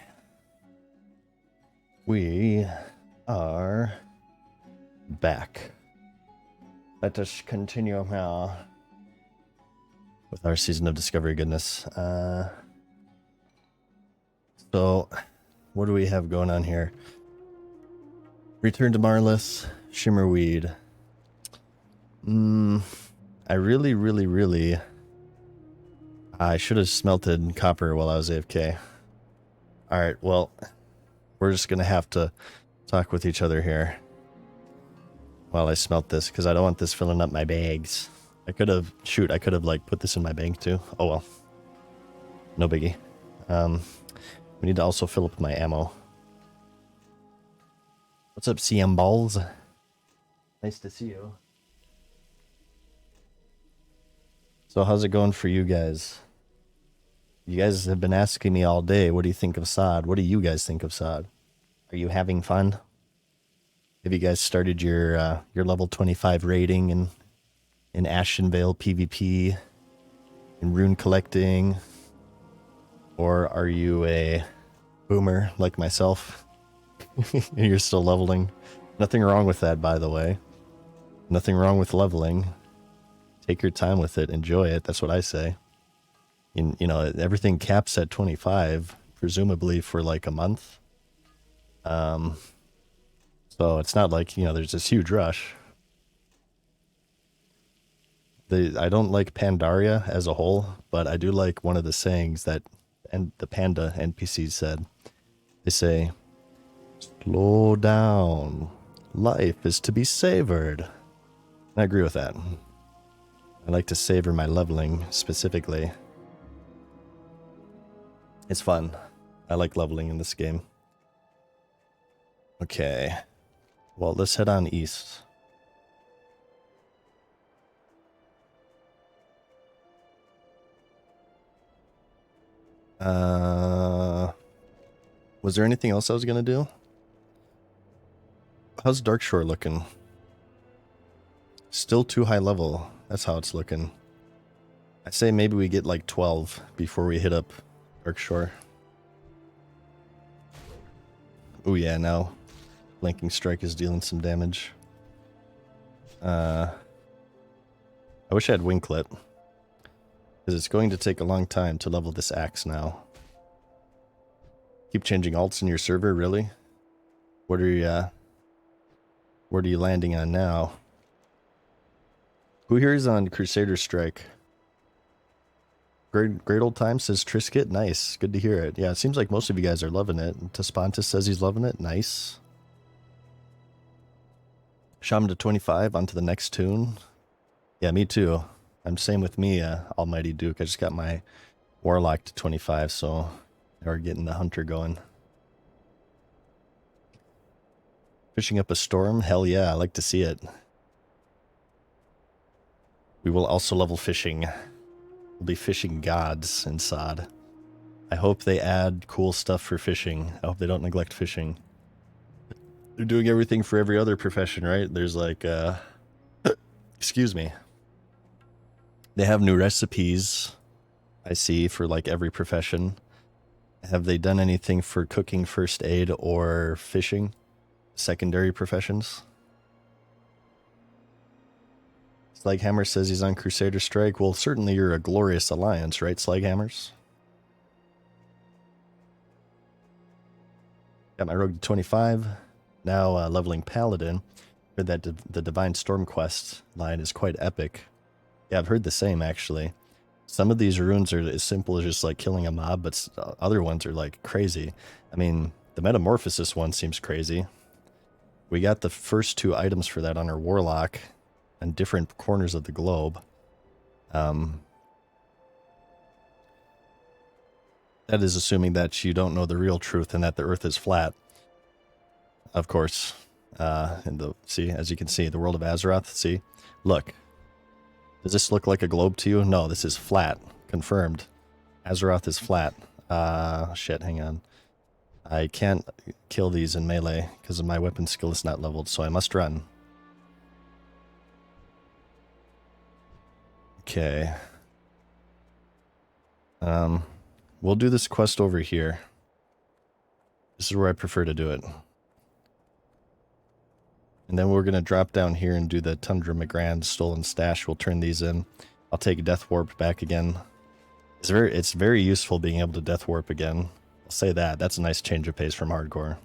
We are back. Let us continue now with our season of discovery goodness. So, what do we have going on here? Return to Marlis, Shimmerweed. I really... I should have smelted copper while I was AFK. Alright, well, we're just gonna have to talk with each other here while I smelt this, because I don't want this filling up my bags. I could have, like, put this in my bank too. Oh well. No biggie. We need to also fill up my ammo. What's up, CM Balls? Nice to see you. So how's it going for you guys? You guys have been asking me all day, what do you think of SOD? What do you guys think of SOD? Are you having fun? Have you guys started your level 25 rating in Ashenvale PvP, in rune collecting? Or are you a boomer like myself? You're still leveling. Nothing wrong with that, by the way. Nothing wrong with leveling. Take your time with it. Enjoy it. That's what I say. You know, everything caps at 25, presumably for like a month. So it's not like, you know, there's this huge rush. I don't like Pandaria as a whole, but I do like one of the sayings that the Panda NPCs said. They say, slow down. Life is to be savored. And I agree with that. I like to savor my leveling specifically. It's fun. I like leveling in this game. Okay. Well, let's head on east. Was there anything else I was gonna do? How's Darkshore looking? Still too high level. That's how it's looking. I say maybe we get like 12 before we hit up Darkshore. Oh yeah, now Blinking Strike is dealing some damage. I wish I had Winklet, because it's going to take a long time to level this axe now. Keep changing alts in your server, really? What are you landing on now? Who here is on Crusader Strike? Great old time, says Trisket. Nice, good to hear it. Yeah, it seems like most of you guys are loving it. Tespontis says he's loving it. Nice. Shaman to 25, on to the next tune. Yeah, me too. I'm same with me, Almighty Duke. I just got my Warlock to 25, so we're getting the Hunter going. Fishing up a storm? Hell yeah, I like to see it. We will also level fishing. We'll be fishing gods in SOD. I hope they add cool stuff for fishing. I hope they don't neglect fishing. They're doing everything for every other profession, right? There's like, excuse me. They have new recipes, I see, for like every profession. Have they done anything for cooking, first aid, or fishing? Secondary professions? Slaghammer says he's on Crusader Strike. Well, certainly you're a glorious alliance, right, Slaghammers? Got my rogue to 25. Now leveling Paladin. Heard that the Divine Storm quest line is quite epic. Yeah, I've heard the same, actually. Some of these runes are as simple as just like killing a mob, but other ones are like crazy. I mean, the Metamorphosis one seems crazy. We got the first 2 items for that on our Warlock on different corners of the globe. That is assuming that you don't know the real truth and that the Earth is flat. Of course. See, as you can see, the world of Azeroth, see? Look. Does this look like a globe to you? No, this is flat. Confirmed. Azeroth is flat. Shit, hang on. I can't kill these in melee because my weapon skill is not leveled, so I must run. Okay. We'll do this quest over here. This is where I prefer to do it. And then we're going to drop down here and do the Tundra McGrand Stolen Stash. We'll turn these in. I'll take Death Warp back again. It's very useful being able to Death Warp again. I'll say that. That's a nice change of pace from hardcore.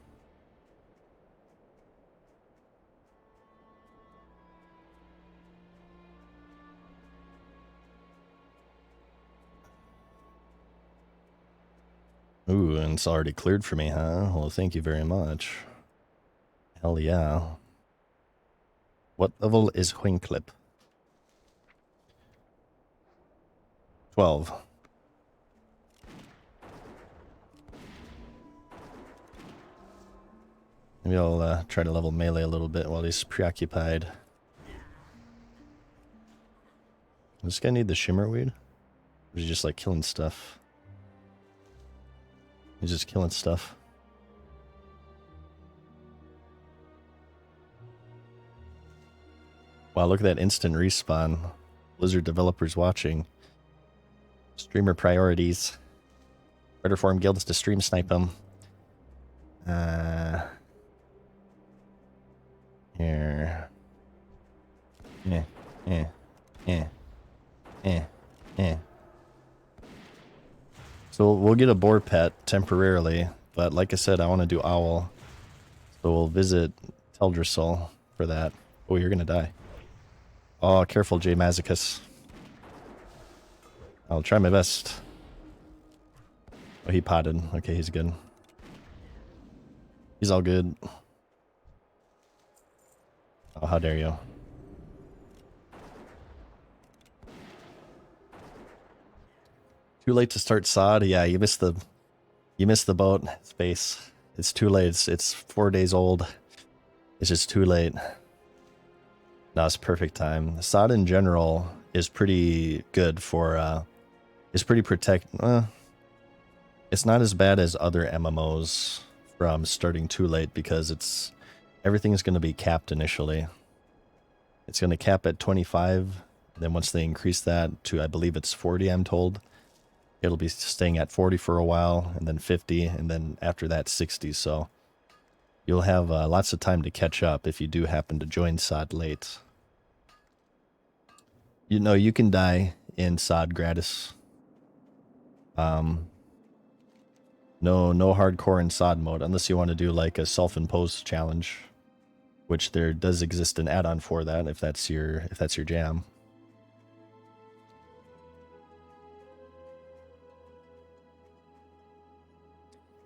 Ooh, and it's already cleared for me, huh? Well, thank you very much. Hell yeah. What level is Huinclip? 12. Maybe I'll try to level melee a little bit while he's preoccupied. Does this guy need the shimmer weed? Or is he just like killing stuff? He's just killing stuff. Wow, look at that instant respawn. Blizzard developers watching. Streamer priorities. Better form guilds to stream snipe them. Here. So we'll get a boar pet temporarily, but like I said, I want to do owl. So we'll visit Teldrassil for that. Oh, you're gonna die. Oh, careful, J Masochus. I'll try my best. Oh, he potted. Okay, he's good. He's all good. Oh, how dare you. Too late to start sod. Yeah, you missed the boat. Space. It's too late. It's 4 days old. It's just too late. No, it's perfect time. Sod in general is pretty good for it's pretty it's not as bad as other MMOs from starting too late because everything is going to be capped initially. It's going to cap at 25, then once they increase that to, I believe it's 40, I'm told, it'll be staying at 40 for a while, and then 50, and then after that 60. So you'll have lots of time to catch up if you do happen to join SOD late. You know, you can die in SOD gratis. No hardcore in SOD mode unless you want to do like a self-imposed challenge, which there does exist an add-on for that if that's your jam.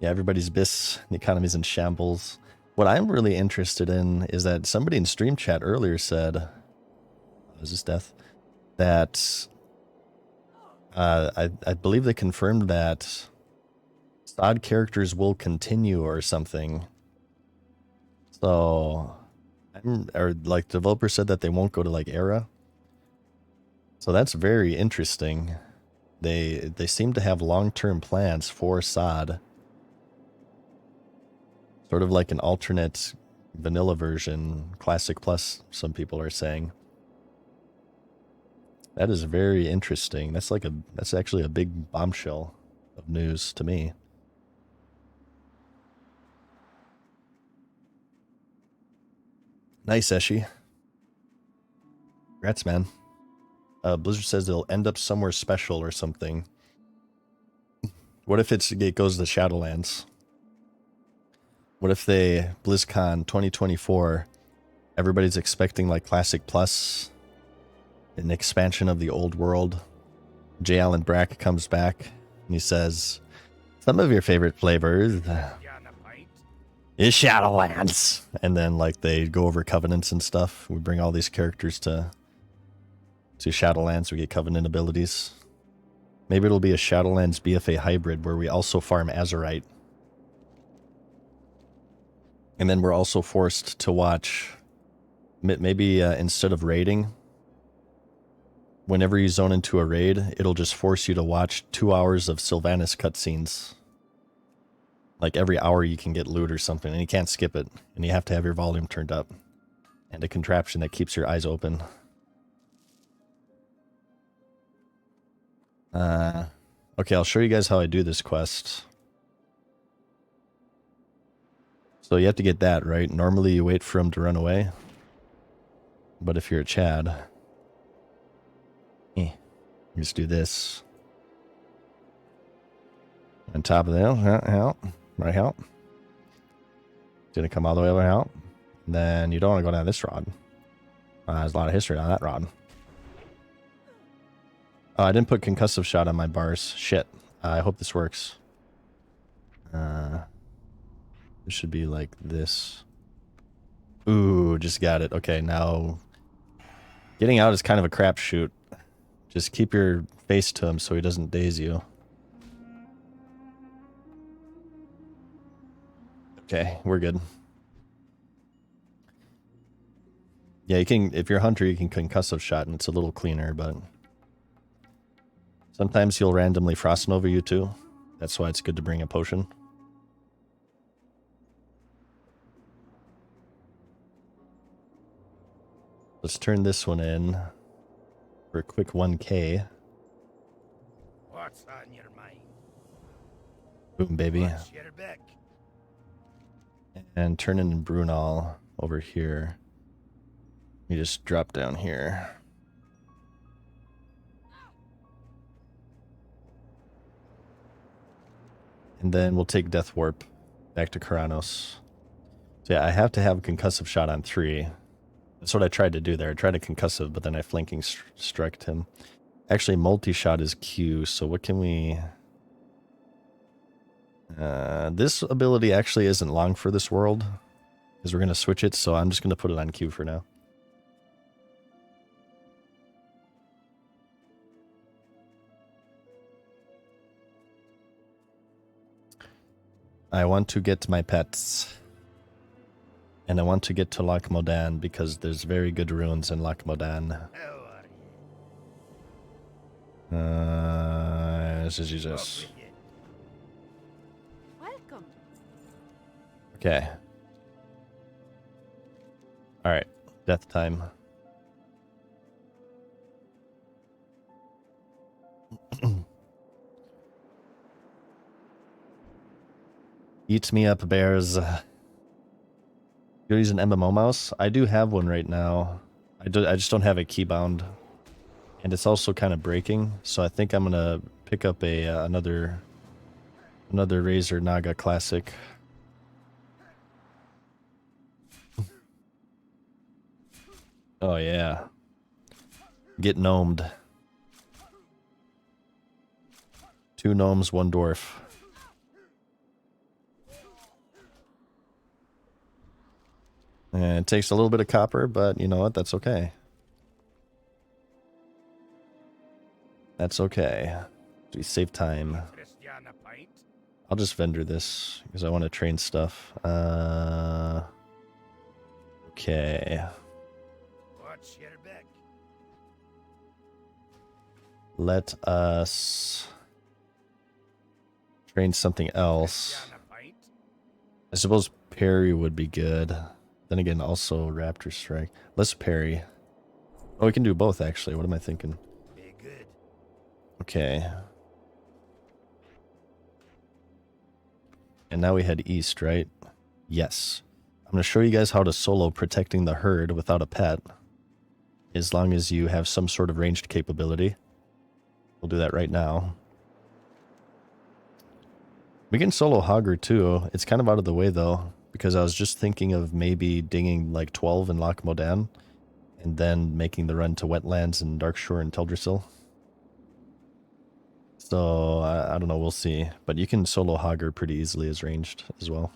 Yeah, everybody's bis. The economy's in shambles. What I'm really interested in is that somebody in stream chat earlier said, was this death? That I believe they confirmed that SOD characters will continue or something. So, or like developers said that they won't go to like era. So that's very interesting. They seem to have long-term plans for SOD. Sort of like an alternate vanilla version, Classic Plus, some people are saying. That is very interesting. That's actually a big bombshell of news to me. Nice, Eshi. Congrats, man. Blizzard says they'll end up somewhere special or something. What if it goes to Shadowlands? What if BlizzCon 2024, everybody's expecting like Classic Plus, an expansion of the old world. J. Allen Brack comes back and he says, some of your favorite flavors is Shadowlands. And then like they go over covenants and stuff. We bring all these characters to Shadowlands. We get covenant abilities. Maybe it'll be a Shadowlands BFA hybrid where we also farm Azerite. And then we're also forced to watch, maybe instead of raiding, whenever you zone into a raid, it'll just force you to watch 2 hours of Sylvanas cutscenes. Like every hour you can get loot or something, and you can't skip it. And you have to have your volume turned up. And a contraption that keeps your eyes open. Okay, I'll show you guys how I do this quest. So you have to get that, right? Normally you wait for him to run away. But if you're a Chad, you just do this. On top of the hill, right hill. It's gonna come all the way over hill. Then you don't want to go down this rod. There's a lot of history on that rod. Oh, I didn't put concussive shot on my bars. Shit. I hope this works. It should be like this. Ooh, just got it. Okay, now getting out is kind of a crapshoot. Just keep your face to him so he doesn't daze you. Okay, we're good. Yeah, you can, if you're a hunter, you can concussive shot and it's a little cleaner, but sometimes he'll randomly frost nova you too. That's why it's good to bring a potion. Let's turn this one in for a quick 1K. What's on your mind? Boom, baby. What's your beck? And turn in Brunel over here. You just drop down here. And then we'll take Death Warp back to Karanos. So yeah, I have to have a concussive shot on 3. That's what I tried to do there. I tried a concussive, but then I flanking struck him. Actually, multi-shot is Q, so what can we... this ability actually isn't long for this world, because we're going to switch it, so I'm just going to put it on Q for now. I want to get my pets. And I want to get to Lac Modan because there's very good ruins in Lac Modan. How are you? This is Jesus. Welcome. Okay. Alright. Death time. Eat me up, bears. You're using MMO mouse? I do have one right now. I just don't have it keybound. And it's also kind of breaking, so I think I'm gonna pick up a another Razer Naga Classic. Oh yeah. Get gnomed. 2 gnomes, 1 dwarf. And it takes a little bit of copper, but you know what? That's okay. That's okay. We save time. Christiana pint? I'll just vendor this because I want to train stuff. Okay. What's your beck? Let us train something else. Christiana pint? I suppose parry would be good. Then again, also Raptor Strike. Let's parry. Oh, we can do both, actually. What am I thinking? Be good. Okay. And now we head east, right? Yes. I'm going to show you guys how to solo protecting the herd without a pet. As long as you have some sort of ranged capability. We'll do that right now. We can solo Hogger too. It's kind of out of the way though. Because I was just thinking of maybe dinging like 12 in Lac Modan. And then making the run to Wetlands and Darkshore and Teldrassil. So, I don't know, we'll see. But you can solo Hogger pretty easily as ranged as well.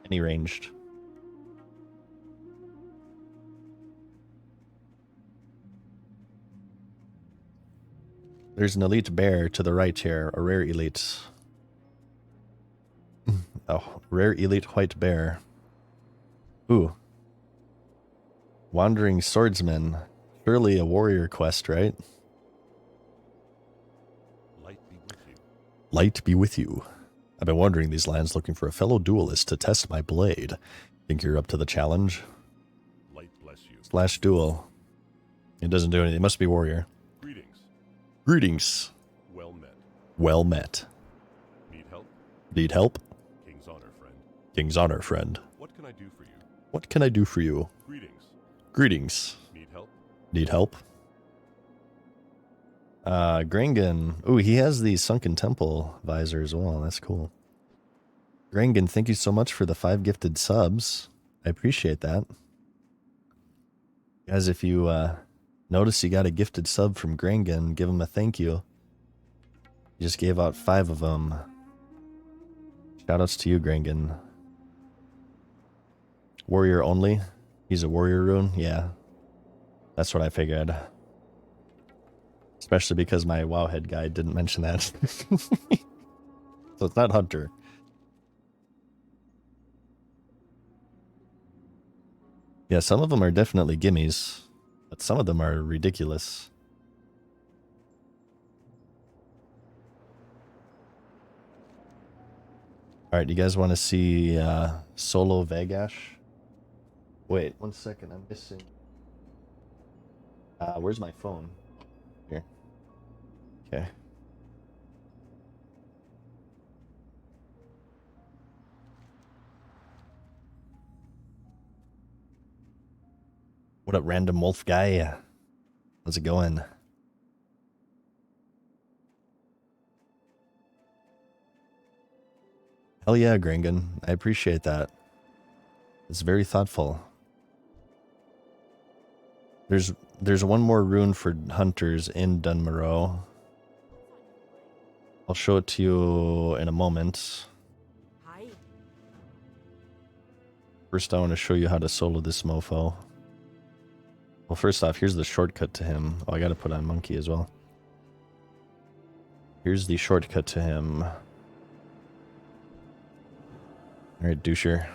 Any ranged. There's an elite bear to the right here, a rare elite. Oh, rare elite white bear. Ooh. Wandering swordsman. Surely a warrior quest, right? Light be with you. Light be with you. I've been wandering these lands looking for a fellow duelist to test my blade. Think you're up to the challenge? Light bless you. Slash duel. It doesn't do anything. It must be warrior. Greetings. Greetings. Well met. Well met. Need help? Need help? King's honor, friend. King's honor, friend. What can I do for you? What can I do for you? Greetings. Greetings. Need help? Need help? Grangan. Ooh, he has the Sunken Temple visor as well. That's cool. Grangan, thank you so much for the 5 gifted subs. I appreciate that. Guys, if you notice you got a gifted sub from Grangan, give him a thank you. He just gave out 5 of them. Shoutouts to you, Grangan. Warrior only? He's a warrior rune? Yeah. That's what I figured. Especially because my Wowhead guide didn't mention that. So it's not Hunter. Yeah, some of them are definitely gimmies, but some of them are ridiculous. Alright, you guys want to see Solo Vagash? Wait, 1 second, I'm missing. Where's my phone? Here. Okay. What up, random wolf guy? How's it going? Hell yeah, Grangan. I appreciate that. It's very thoughtful. There's one more rune for hunters in Dunmorrow. I'll show it to you in a moment. Hi. First, I want to show you how to solo this mofo. Well, first off, here's the shortcut to him. Oh, I gotta put on Monkey as well. Here's the shortcut to him. Alright, doucher.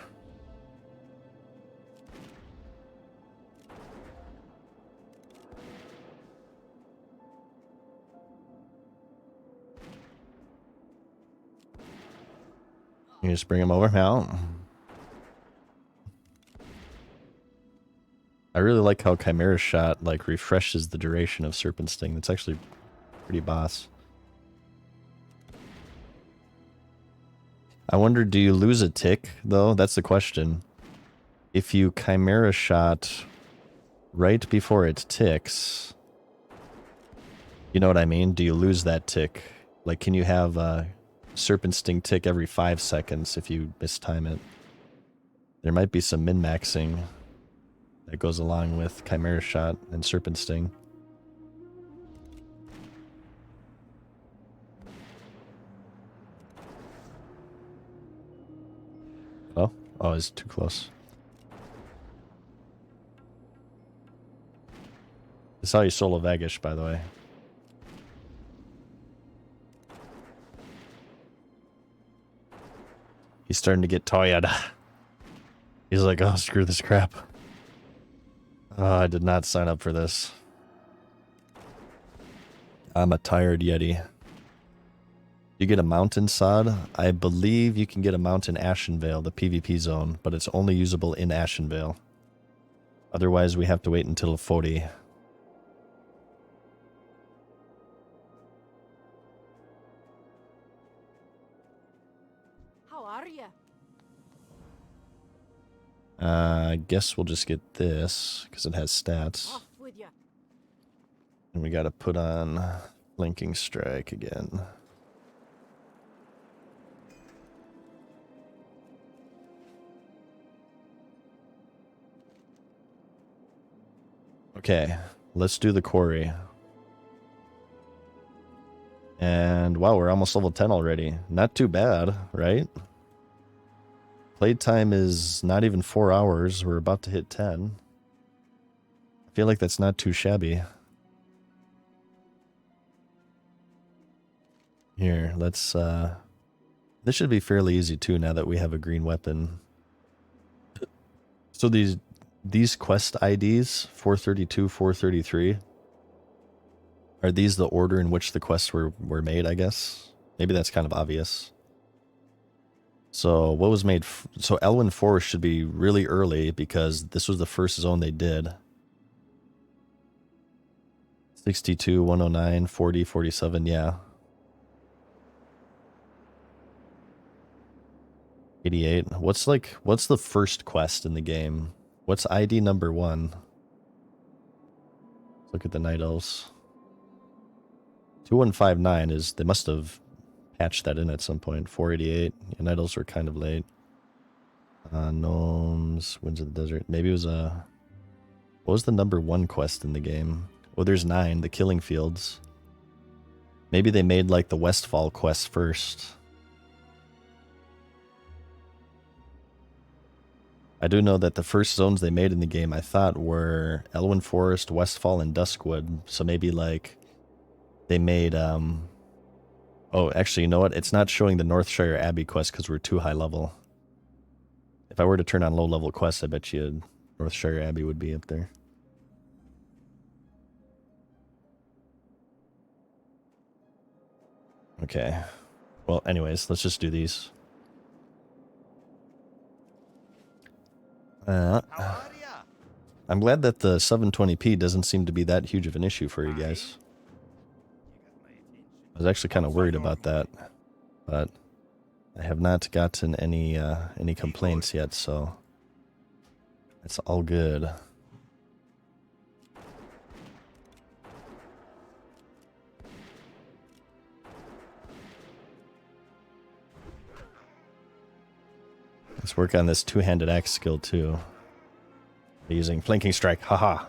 You just bring him over now. I really like how Chimera Shot like refreshes the duration of Serpent Sting. That's actually pretty boss. I wonder, do you lose a tick though? That's the question. If you Chimera Shot right before it ticks, you know what I mean? Do you lose that tick? Like, can you have a Serpent Sting tick every 5 seconds if you mistime it? There might be some min-maxing that goes along with Chimera Shot and Serpent Sting. Oh, it's too close. I saw you solo Vagish, by the way. He's starting to get tired. He's like, oh, screw this crap. Oh, I did not sign up for this. I'm a tired Yeti. You get a mountain sod. I believe you can get a mountain Ashenvale, the PvP zone, but it's only usable in Ashenvale. Otherwise, we have to wait until 40. How are you? I guess we'll just get this, because it has stats. Off with you. And we gotta put on Blinking Strike again. Okay, let's do the quarry. And wow, we're almost level 10 already. Not too bad, right? Playtime is not even 4 hours. We're about to hit 10. I feel like that's not too shabby. Here, let's this should be fairly easy too now that we have a green weapon. So these quest IDs, 432, 433, are these the order in which the quests were made, I guess? Maybe that's kind of obvious. So what was made? So Elwyn Forest should be really early because this was the first zone they did. 62, 109, 40, 47, yeah. 88. What's the first quest in the game? What's ID number 1? Let's look at the Night Elves. 2159 is, they must have patched that in at some point. 488. Yeah, Night Elves were kind of late. Gnomes, Winds of the Desert. Maybe it was a... What was the number 1 quest in the game? Oh, there's 9, the Killing Fields. Maybe they made like the Westfall quest first. I do know that the first zones they made in the game, I thought, were Elwyn Forest, Westfall, and Duskwood. So maybe like they made... Oh, actually, you know what? It's not showing the Northshire Abbey quest because we're too high level. If I were to turn on low level quests, I bet you Northshire Abbey would be up there. Okay. Well, anyways, let's just do these. How are ya? I'm glad that the 720p doesn't seem to be that huge of an issue for you guys. I was actually kind of worried about that, but I have not gotten any complaints yet, so it's all good. Let's work on this two-handed axe skill too. Using flanking strike, haha.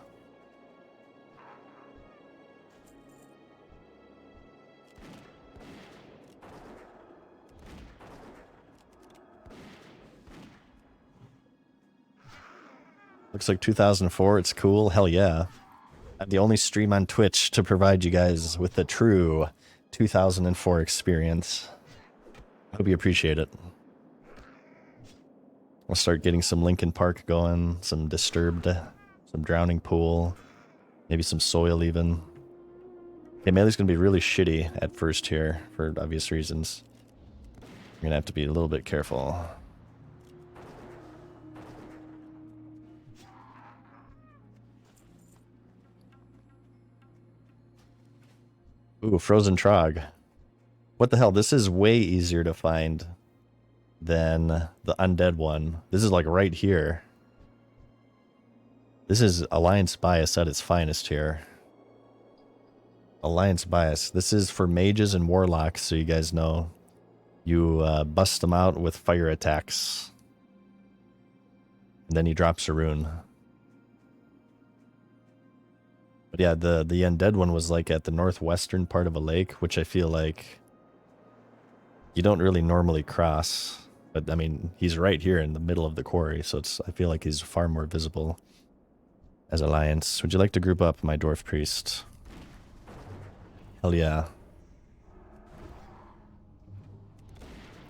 Looks like 2004, it's cool, hell yeah. I'm the only stream on Twitch to provide you guys with the true 2004 experience. Hope you appreciate it. We'll start getting some Linkin Park going, some Disturbed, some Drowning Pool, maybe some Soil even. Okay, Melee's gonna be really shitty at first here, for obvious reasons. You're gonna have to be a little bit careful. Ooh, Frozen Trog. What the hell? This is way easier to find than the undead one. This is like right here. This is Alliance Bias at its finest here. Alliance Bias. This is for mages and warlocks, so you guys know. You bust them out with fire attacks. And then he drops a rune. But yeah, the undead one was like at the northwestern part of a lake, which I feel like you don't really normally cross. But I mean, he's right here in the middle of the quarry, so I feel like he's far more visible as Alliance. Would you like to group up, my Dwarf Priest? Hell yeah.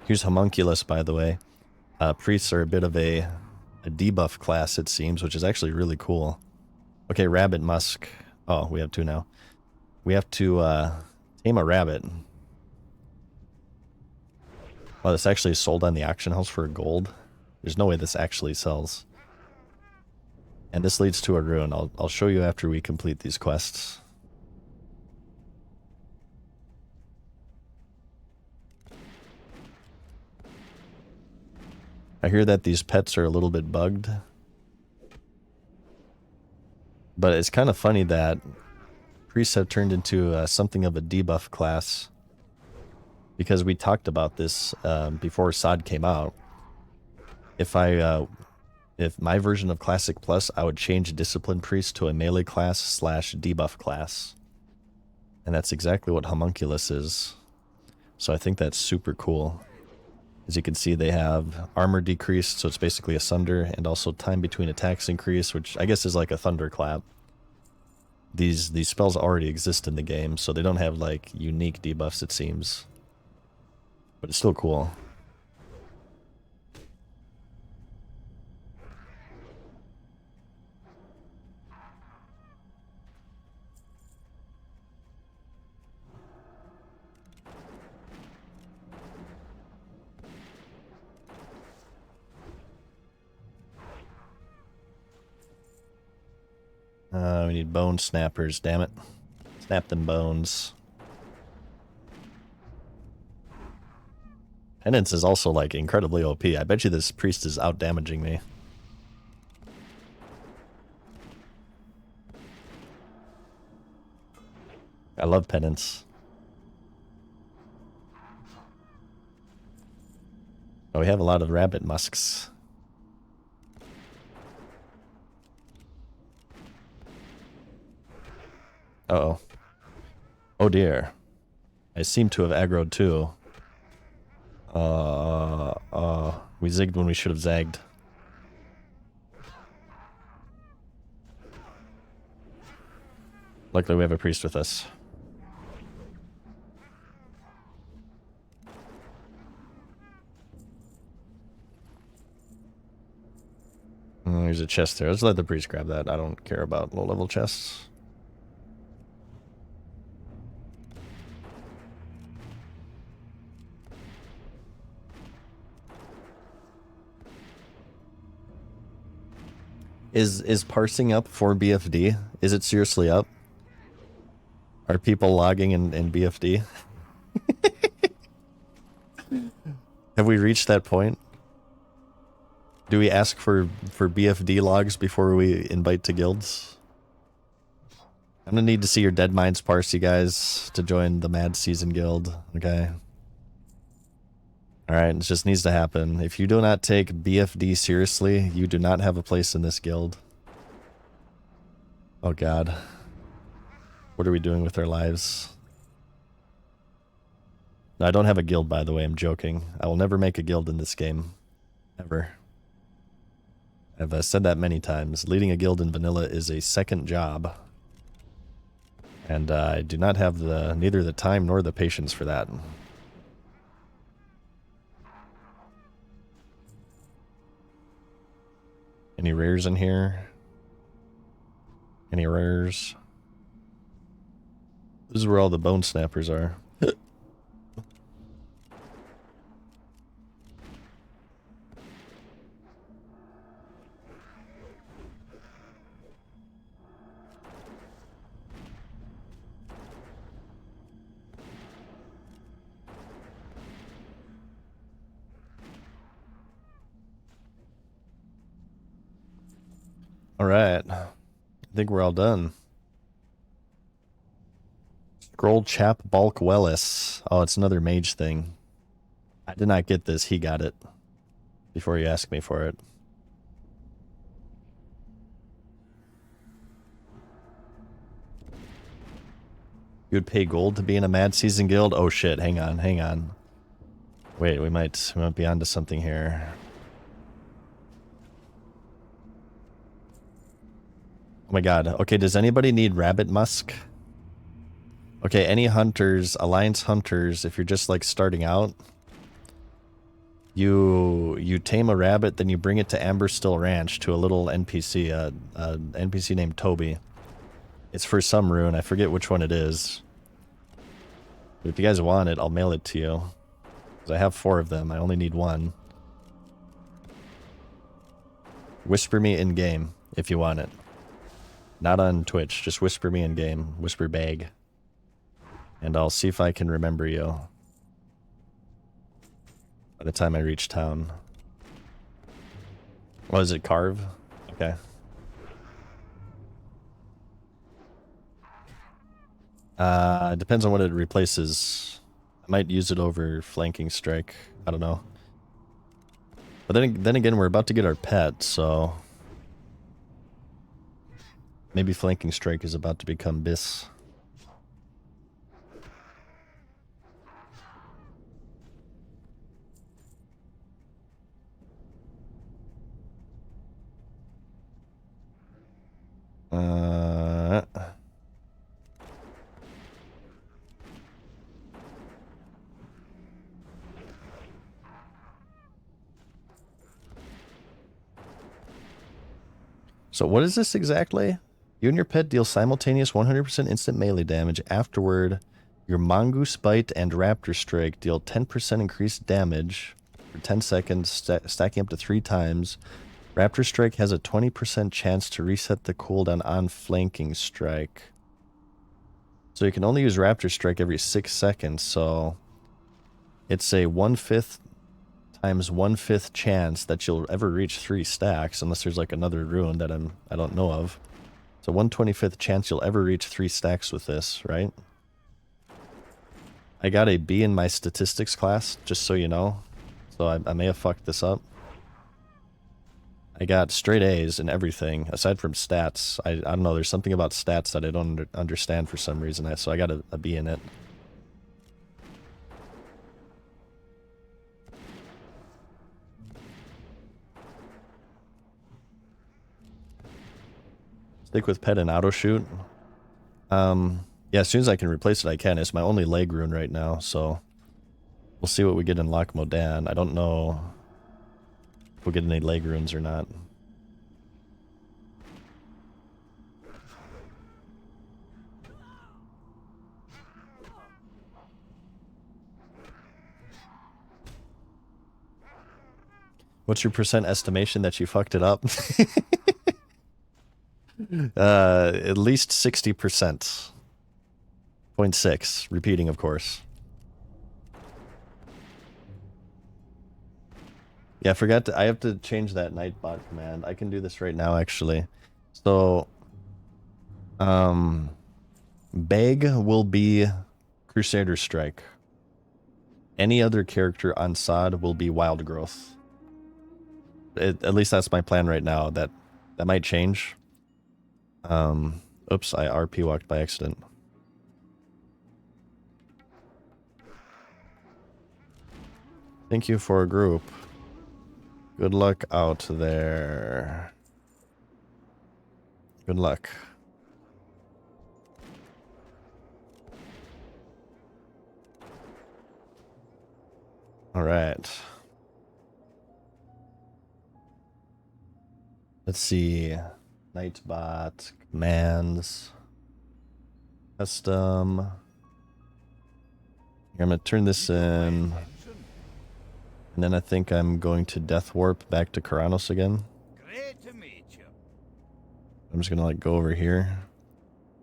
Here's Homunculus, by the way. Priests are a bit of a debuff class, it seems, which is actually really cool. Okay, Rabbit Musk. Oh, we have 2 now. We have to tame a rabbit. Wow, this actually is sold on the auction house for gold. There's no way this actually sells. And this leads to a rune. I'll show you after we complete these quests. I hear that these pets are a little bit bugged. But it's kind of funny that priests have turned into something of a debuff class. Because we talked about this before SOD came out. If my version of Classic Plus, I would change Discipline Priest to a melee class / debuff class. And that's exactly what Homunculus is. So I think that's super cool. As you can see, they have armor decreased, so it's basically a Sunder, and also time between attacks increase, which I guess is like a Thunderclap. These spells already exist in the game, so they don't have like unique debuffs, it seems. But it's still cool. We need bone snappers, damn it. Snap them bones. Penance is also like incredibly OP. I bet you this priest is out damaging me. I love penance. Oh, we have a lot of rabbit musks. Uh-oh. Oh dear. I seem to have aggroed too. We zigged when we should have zagged. Luckily we have a priest with us. There's a chest there. Let's let the priest grab that. I don't care about low-level chests. Is parsing up for BFD? Is it seriously up? Are people logging in BFD? Have we reached that point? Do we ask for BFD logs before we invite to guilds? I'm gonna need to see your Dead Minds parse, you guys, to join the Mad Season Guild, okay? Alright, it just needs to happen. If you do not take BFD seriously, you do not have a place in this guild. Oh god. What are we doing with our lives? No, I don't have a guild, by the way, I'm joking. I will never make a guild in this game. Ever. I've said that many times. Leading a guild in vanilla is a second job. And I do not have neither the time nor the patience for that. Any rares in here? Any rares? This is where all the bone snappers are. Alright. I think we're all done. Scroll Chap Bulk Wellis. Oh, it's another mage thing. I did not get this. He got it. Before you asked me for it. You would pay gold to be in a Mad Season Guild? Oh shit, hang on, hang on. Wait, we might be onto something here. Oh my god. Okay, does anybody need rabbit musk? Okay, any hunters, alliance hunters, if you're just like starting out, you tame a rabbit, then you bring it to Amberstill Ranch to a little NPC, NPC named Toby. It's for some rune, I forget which one it is. But if you guys want it, I'll mail it to you. Because I have 4 of them, I only need 1. Whisper me in game if you want it. Not on Twitch, just whisper me in game. Whisper bag. And I'll see if I can remember you by the time I reach town. What is it, carve? Okay. It depends on what it replaces. I might use it over flanking strike. I don't know. But then again, we're about to get our pet, so maybe flanking strike is about to become bis. So what is this exactly? You and your pet deal simultaneous 100% instant melee damage. Afterward, your Mongoose Bite and Raptor Strike deal 10% increased damage for 10 seconds, stacking up to 3 times. Raptor Strike has a 20% chance to reset the cooldown on Flanking Strike. So you can only use Raptor Strike every 6 seconds, so it's a 1/5 times 1/5 chance that you'll ever reach 3 stacks, unless there's like another rune that I don't know of. So 1/25th chance you'll ever reach 3 stacks with this, right? I got a B in my statistics class, just so you know. So I may have fucked this up. I got straight A's in everything, aside from stats. I don't know, there's something about stats that I don't understand for some reason, so I got a B in it. Stick with pet and auto shoot. Yeah, as soon as I can replace it, I can. It's my only leg rune right now, so we'll see what we get in Loch Modan. I don't know if we'll get any leg runes or not. What's your percent estimation that you fucked it up? At least 60%. 0.6. Repeating, of course. Yeah, I forgot to, I have to change that Nightbot command. I can do this right now, actually. So, Beg will be Crusader Strike. Any other character on Sod will be Wild Growth. At least that's my plan right now. That might change. Oops, I RP walked by accident. Thank you for a group. Good luck out there. Good luck. All right. Let's see. Nightbot, commands, custom. Here, I'm going to turn this in. And then I think I'm going to Death Warp back to Karanos again. Great to meet you. I'm just going to like go over here.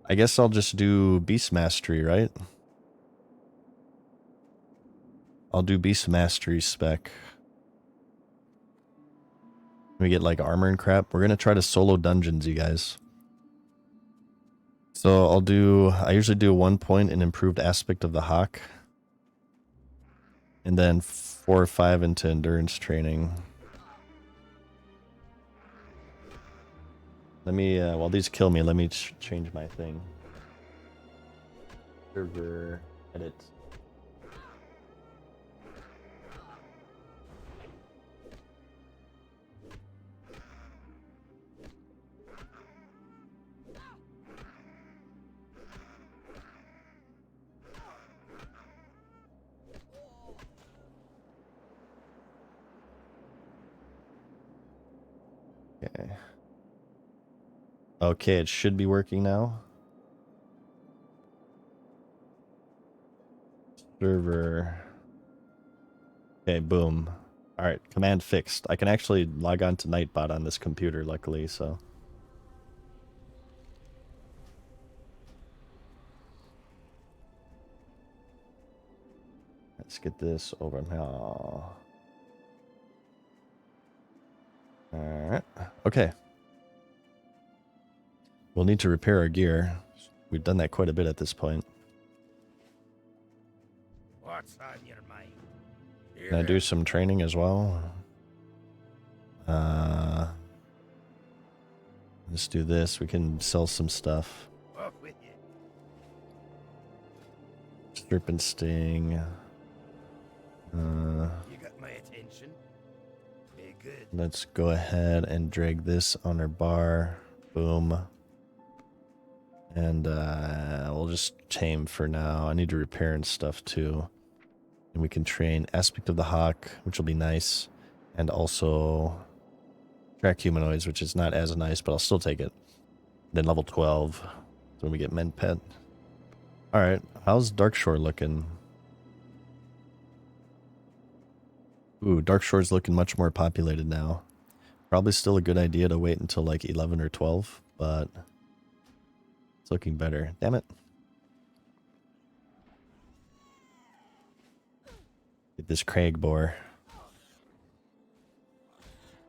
I guess I'll just do Beast Mastery, right? I'll do Beast Mastery spec. We get like armor and crap. We're going to try to solo dungeons, you guys. So I usually do 1 point in improved aspect of the Hawk. And then 4 or 5 into endurance training. Let me, while these kill me, let me change my thing. Server edit. Okay. Okay, it should be working now. Server. Okay, boom. Alright, command fixed. I can actually log on to Nightbot on this computer, luckily, so. Let's get this over now. Alright. Okay. We'll need to repair our gear. We've done that quite a bit at this point. What's on your mind? Can I do some training as well? Let's do this. We can sell some stuff. Off with you. Strip and Sting. You got my attention. Be good. Let's go ahead and drag this on our bar. Boom. And we'll just tame for now. I need to repair and stuff too. And we can train Aspect of the Hawk, which will be nice. And also track humanoids, which is not as nice, but I'll still take it. Then level 12. That's when we get Men Pet. Alright, how's Darkshore looking? Ooh, Darkshore's looking much more populated now. Probably still a good idea to wait until like 11 or 12, but it's looking better. Damn it. Get this Crag boar.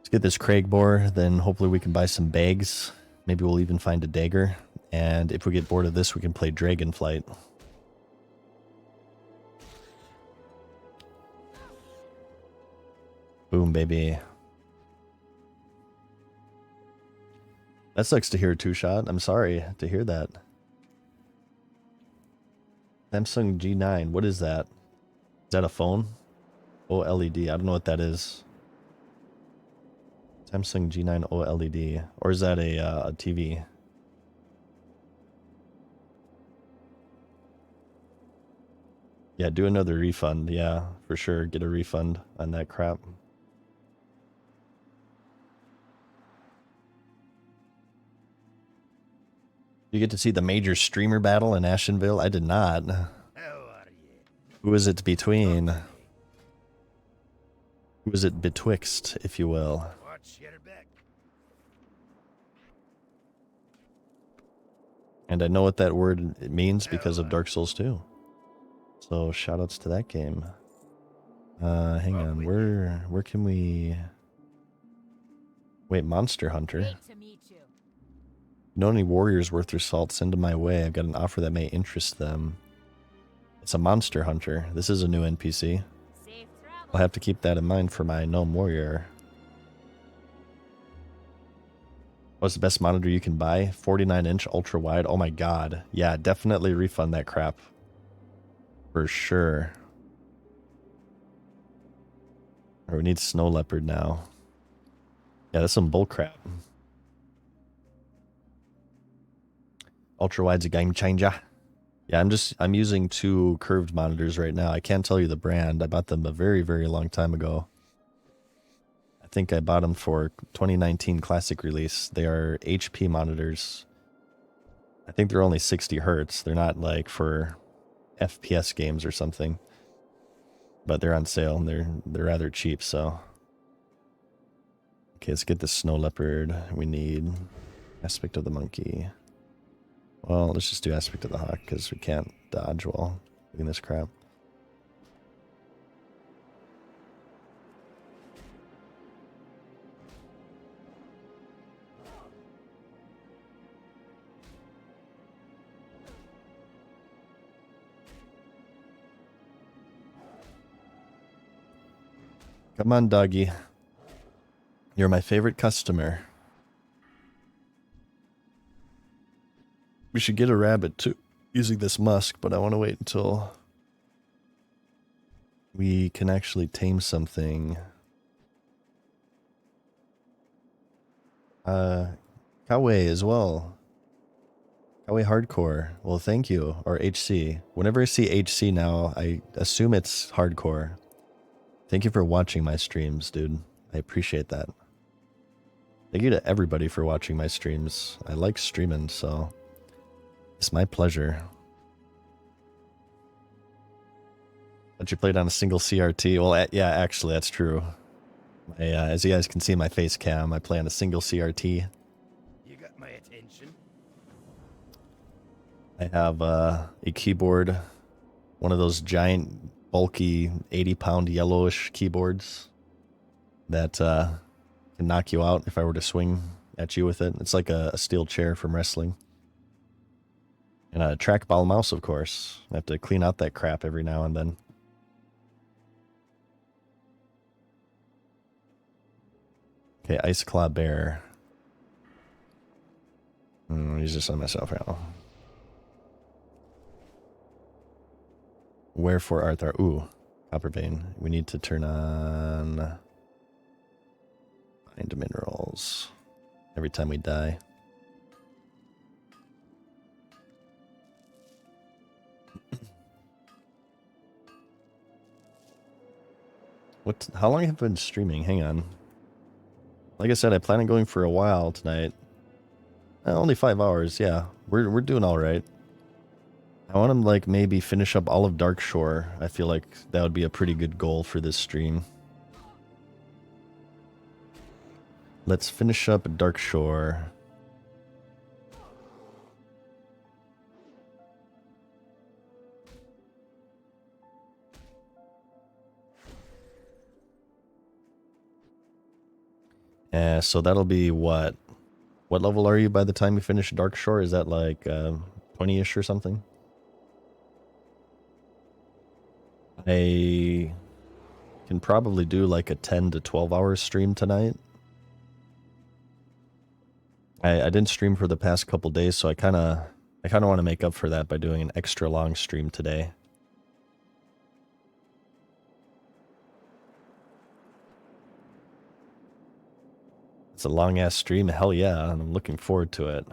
Let's get this Craig boar, then hopefully we can buy some bags. Maybe we'll even find a dagger. And if we get bored of this, we can play Dragonflight. Boom, baby. That sucks to hear, two-shot. I'm sorry to hear that. Samsung G9, what is that? Is that a phone? OLED, I don't know what that is. Samsung G9 OLED. Or is that a TV? Yeah, do another refund. Yeah, for sure. Get a refund on that crap. You get to see the major streamer battle in Ashenville? I did not. How are you? Who is it between? Who is it betwixt, if you will? Watch your back. And I know what that word means because of Dark Souls 2. So shoutouts to that game. Hang on, where can we... Wait, Monster Hunter. Great to meet you. Know any warriors worth their salt, send them my way. I've got an offer that may interest them. It's a Monster Hunter. This is a new NPC. Safe travel. I'll have to keep that in mind for my gnome warrior. What's the best monitor you can buy? 49-inch ultra wide. Oh my god. Yeah, definitely refund that crap. For sure. Or we need snow leopard now. Yeah, that's some bull crap. Ultra wide's a game changer. Yeah, I'm using 2 curved monitors right now. I can't tell you the brand. I bought them a very, very long time ago. I think I bought them for 2019 classic release. They are HP monitors. I think they're only 60 hertz. They're not like for FPS games or something. But they're on sale and they're rather cheap, so. Okay, let's get the snow leopard. We need aspect of the monkey. Well, let's just do aspect of the hawk because we can't dodge while doing this crap. Come on, doggy. You're my favorite customer. We should get a rabbit too, using this musk, but I want to wait until we can actually tame something. Kawe as well. Kawe Hardcore. Well, thank you. Or HC. Whenever I see HC now, I assume it's hardcore. Thank you for watching my streams, dude. I appreciate that. Thank you to everybody for watching my streams. I like streaming, so it's my pleasure. But you played on a single CRT. Well, yeah, actually, that's true. As you guys can see in my face cam, I play on a single CRT. You got my attention. I have a keyboard, one of those giant, bulky, 80-pound yellowish keyboards that can knock you out if I were to swing at you with it. It's like a steel chair from wrestling. And a trackball mouse, of course. I have to clean out that crap every now and then. Okay, Ice Claw Bear. Use this on myself right now. Wherefore art thou? Ooh, Copper Vein. We need to turn on Find Minerals every time we die. How long have I been streaming? Hang on. Like I said, I plan on going for a while tonight. Only 5 hours, yeah. We're doing all right. I want to like maybe finish up all of Darkshore. I feel like that would be a pretty good goal for this stream. Let's finish up Darkshore. So that'll be what? What level are you by the time you finish Dark Shore? Is that like 20-ish or something? I can probably do like a 10 to 12 hour stream tonight. I didn't stream for the past couple days, so I kind of want to make up for that by doing an extra long stream today. It's a long ass stream, hell yeah, and I'm looking forward to it.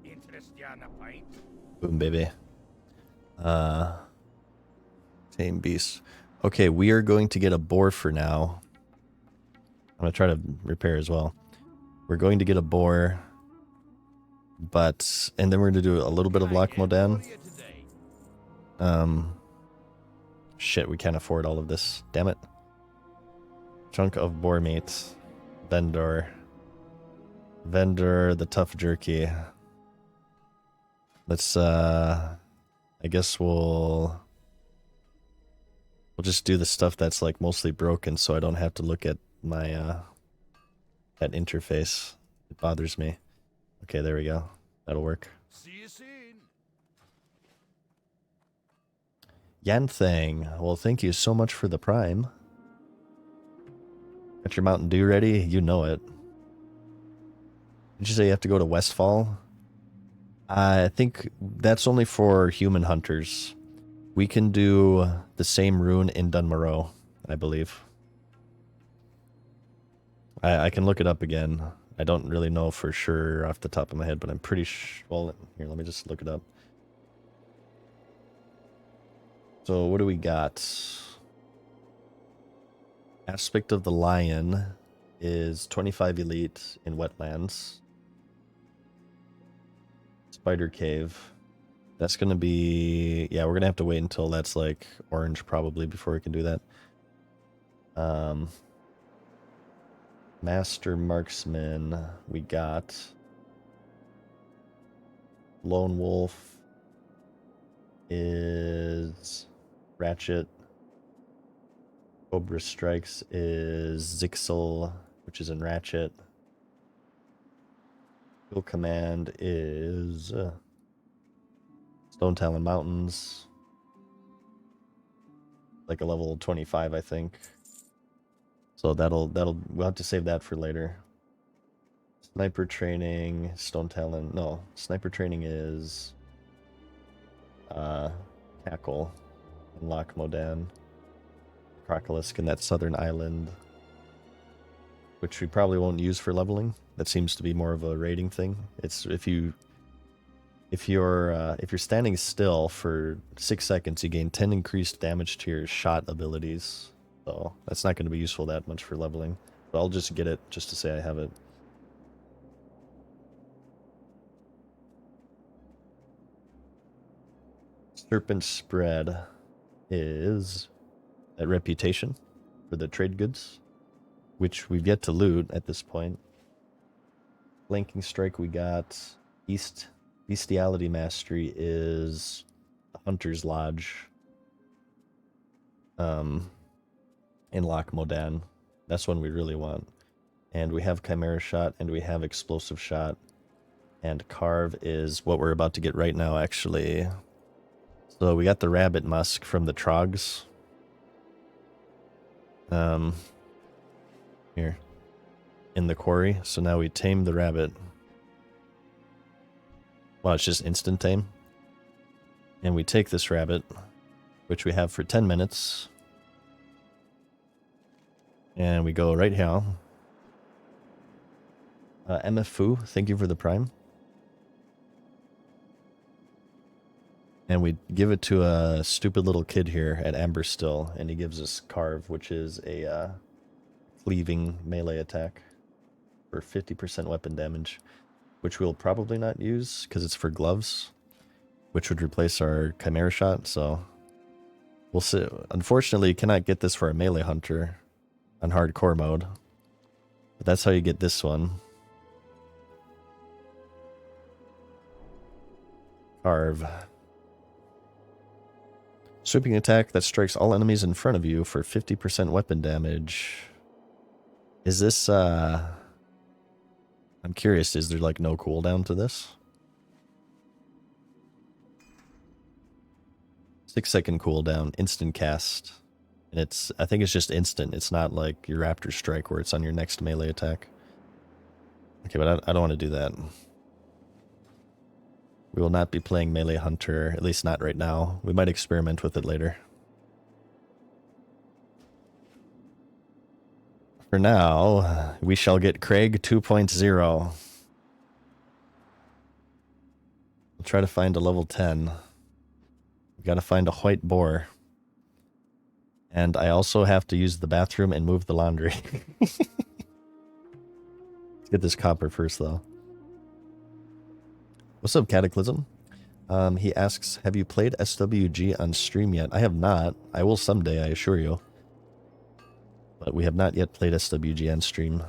Interest you in a pint? Boom, baby. Tame beast. Okay, we are going to get a boar for now. I'm gonna try to repair as well. We're going to get a boar, and then we're gonna do a little bit of Loch Modan. Shit, we can't afford all of this. Damn it. Chunk of boar meat. Vendor, the tough jerky. Let's, I guess we'll just do the stuff that's like mostly broken so I don't have to look at my, that interface. It bothers me. Okay, there we go. That'll work. See you soon. Yanthang, well, thank you so much for the prime. Got your Mountain Dew ready? You know it. Did you say you have to go to Westfall? I think that's only for human hunters. We can do the same rune in Dunmorrow, I believe. I can look it up again. I don't really know for sure off the top of my head, but I'm pretty sure... Well, here, let me just look it up. So what do we got? Aspect of the Lion is 25 elite in wetlands. Spider Cave. That's going to be... Yeah, we're going to have to wait until that's like orange probably before we can do that. Master Marksman. We got... Lone Wolf is... Ratchet. Cobra Strikes is Zixel, which is in Ratchet. Kill Command is Stone Talon Mountains. Like a level 25, I think. So we'll have to save that for later. Sniper Training, Stone Talon. No, Sniper Training is Tackle and Loch Modan. Crocolisk in that southern island, which we probably won't use for leveling. That seems to be more of a raiding thing. It's if you're standing still for 6 seconds, you gain 10 increased damage to your shot abilities. So that's not going to be useful that much for leveling. But I'll just get it just to say I have it. Serpent Spread is that reputation for the trade goods, which we've yet to loot at this point. Flanking Strike we got. Bestiality Mastery is the Hunter's Lodge in Loch Modan. That's one we really want. And we have Chimera Shot, and we have Explosive Shot. And Carve is what we're about to get right now, actually. So we got the Rabbit Musk from the Trogs. Here. In the quarry. So now we tame the rabbit. Well, it's just instant tame. And we take this rabbit, which we have for 10 minutes. And we go right here. MFU, thank you for the prime. And we give it to a stupid little kid here at Amberstill, and he gives us Carve, which is a cleaving melee attack for 50% weapon damage, which we'll probably not use because it's for gloves, which would replace our Chimera Shot. So we'll see. Unfortunately, you cannot get this for a melee hunter on hardcore mode, but that's how you get this one. Carve. Sweeping attack that strikes all enemies in front of you for 50% weapon damage. Is this, I'm curious, is there like no cooldown to this? 6-second cooldown, instant cast. And it's, I think it's just instant. It's not like your Raptor Strike where it's on your next melee attack. Okay, but I don't want to do that. We will not be playing Melee Hunter, at least not right now. We might experiment with it later. For now, we shall get Craig 2.0. We'll try to find a level 10. We gotta find a white boar. And I also have to use the bathroom and move the laundry. Let's get this copper first, though. What's up, Cataclysm? He asks, have you played SWG on stream yet? I have not. I will someday, I assure you. But we have not yet played SWG on stream.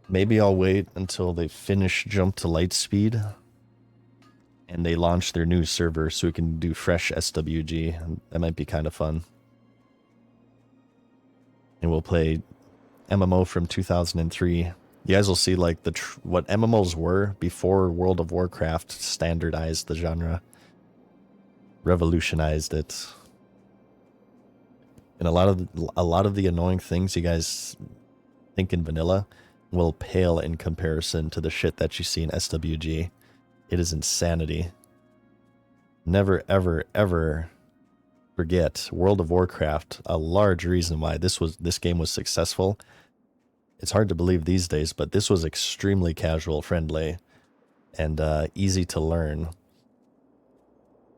Maybe I'll wait until they finish Jump to Lightspeed and they launch their new server so we can do fresh SWG. That might be kind of fun. And we'll play MMO from 2003. You guys will see like what MMOs were before World of Warcraft standardized the genre, revolutionized it. And a lot of the annoying things you guys think in vanilla will pale in comparison to the shit that you see in SWG. It is insanity. Never, ever, ever forget World of Warcraft. A large reason why this game was successful. It's hard to believe these days, but this was extremely casual friendly and easy to learn.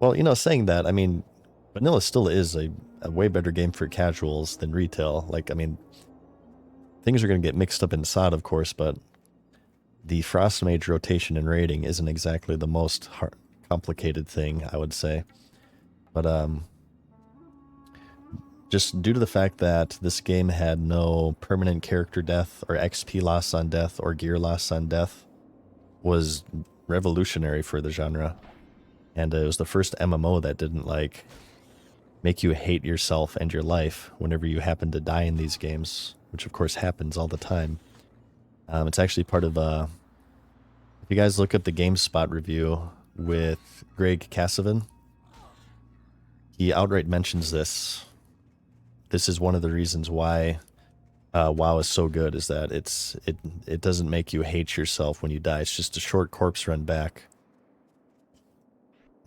Well, you know, saying that, I mean, vanilla still is a way better game for casuals than retail. Like, I mean, things are going to get mixed up in SOD, of course, but the Frostmage rotation and raiding isn't exactly the most complicated thing, I would say. But just due to the fact that this game had no permanent character death or XP loss on death or gear loss on death, was revolutionary for the genre. And it was the first MMO that didn't like make you hate yourself and your life whenever you happen to die in these games, which of course happens all the time. It's actually part of if you guys look up the GameSpot review with Greg Cassavan, he outright mentions this. This is one of the reasons why WoW is so good, is that it doesn't make you hate yourself when you die. It's just a short corpse run back.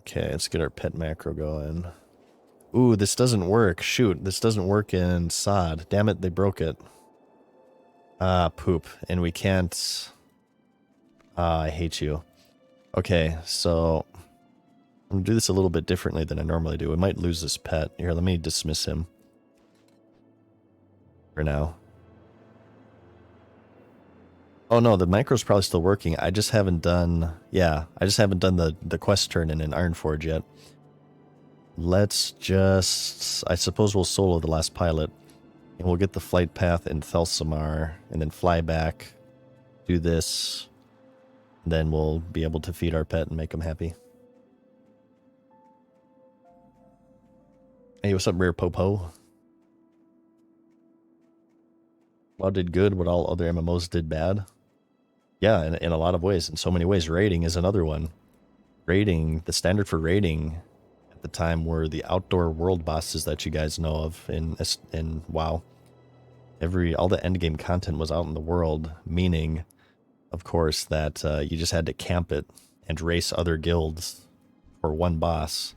Okay, let's get our pet macro going. Ooh, this doesn't work. Shoot, this doesn't work in SOD. Damn it, they broke it. Ah, poop. And we can't... Ah, I hate you. Okay, so... I'm going to do this a little bit differently than I normally do. We might lose this pet. Here, let me dismiss him. For now. Oh no, the micro's probably still working. I just haven't done... Yeah, I just haven't done the quest turn in Ironforge yet. Let's just... I suppose we'll solo the last pilot. And we'll get the flight path in Thelsamar. And then fly back. Do this. And then we'll be able to feed our pet and make him happy. Hey, what's up, Rare Popo? WoW did good what all other MMOs did bad. Yeah, in a lot of ways. In so many ways. Raiding is another one. Raiding, the standard for raiding at the time were the outdoor world bosses that you guys know of in WoW. All the endgame content was out in the world, meaning, of course, that you just had to camp it and race other guilds for one boss.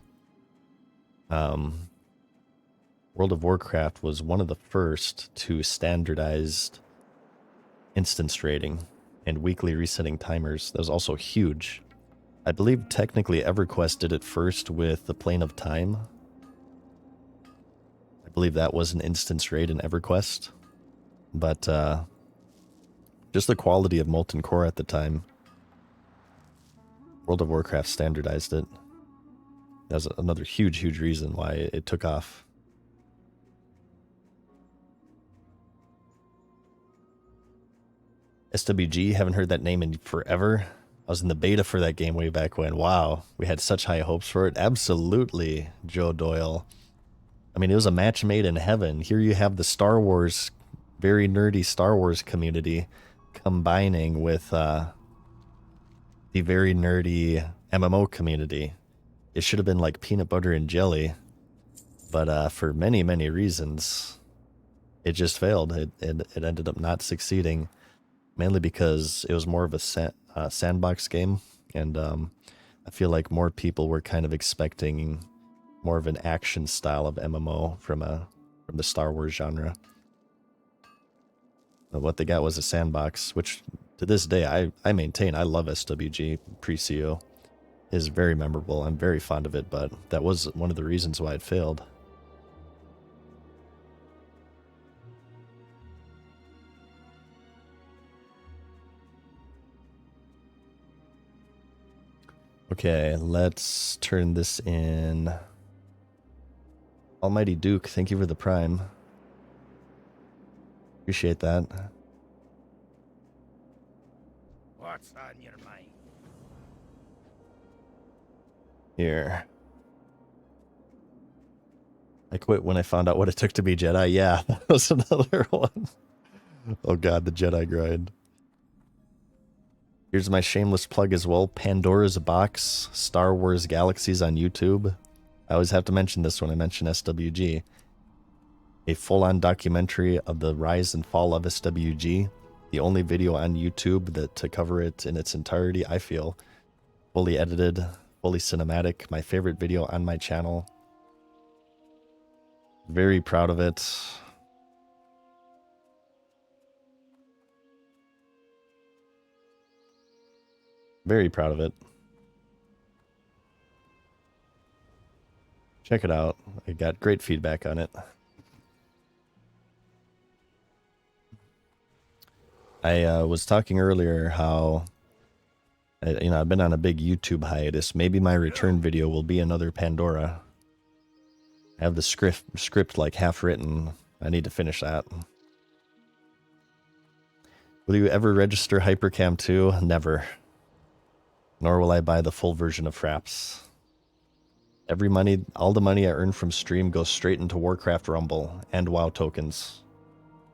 World of Warcraft was one of the first to standardize instance raiding and weekly resetting timers. That was also huge. I believe technically EverQuest did it first with the Plane of Time. I believe that was an instance raid in EverQuest. But just the quality of Molten Core at the time, World of Warcraft standardized it. That was another huge reason why it took off. SWG, haven't heard that name in forever. I was in the beta for that game way back when. Wow, we had such high hopes for it. Absolutely, Joe Doyle. I mean, it was a match made in heaven. Here you have the Star Wars, very nerdy Star Wars community combining with the very nerdy MMO community. It should have been like peanut butter and jelly, but for many, many reasons, it just failed. It ended up not succeeding, mainly because it was more of a sandbox game, and I feel like more people were kind of expecting more of an action style of MMO from the Star Wars genre. But what they got was a sandbox, which to this day I maintain I love SWG pre-CO. It is very memorable. I'm very fond of it, but that was one of the reasons why it failed. Okay, let's turn this in. Almighty Duke, thank you for the Prime. Appreciate that. What's on your mind? Here. I quit when I found out what it took to be Jedi. Yeah, that was another one. Oh god, the Jedi grind. Here's my shameless plug as well. Pandora's Box, Star Wars Galaxies on YouTube. I always have to mention this when I mention SWG. A full-on documentary of the rise and fall of SWG. The only video on YouTube that to cover it in its entirety, I feel. Fully edited, fully cinematic. My favorite video on my channel. Very proud of it. Very proud of it. Check it out. I got great feedback on it. I was talking earlier how, I've been on a big YouTube hiatus. Maybe my return video will be another Pandora. I have the script like half written. I need to finish that. Will you ever register Hypercam 2? Never. Nor will I buy the full version of Fraps. All the money I earn from stream goes straight into Warcraft Rumble and WoW tokens.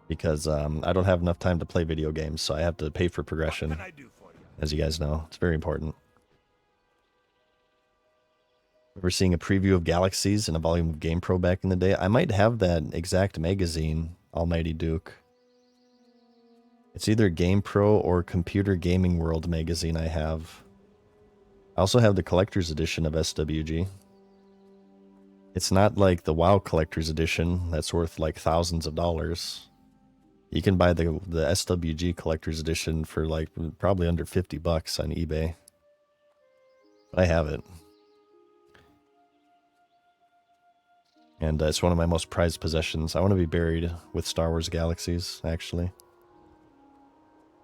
Because I don't have enough time to play video games, so I have to pay for progression. What can I do for you? As you guys know, it's very important. We're seeing a preview of Galaxies in a volume of GamePro back in the day. I might have that exact magazine, Almighty Duke. It's either GamePro or Computer Gaming World magazine I have. I also have the collector's edition of SWG. It's not like the WoW collector's edition that's worth like thousands of dollars. You can buy the SWG collector's edition for like probably under 50 bucks on eBay. I have it. And it's one of my most prized possessions. I want to be buried with Star Wars Galaxies, actually.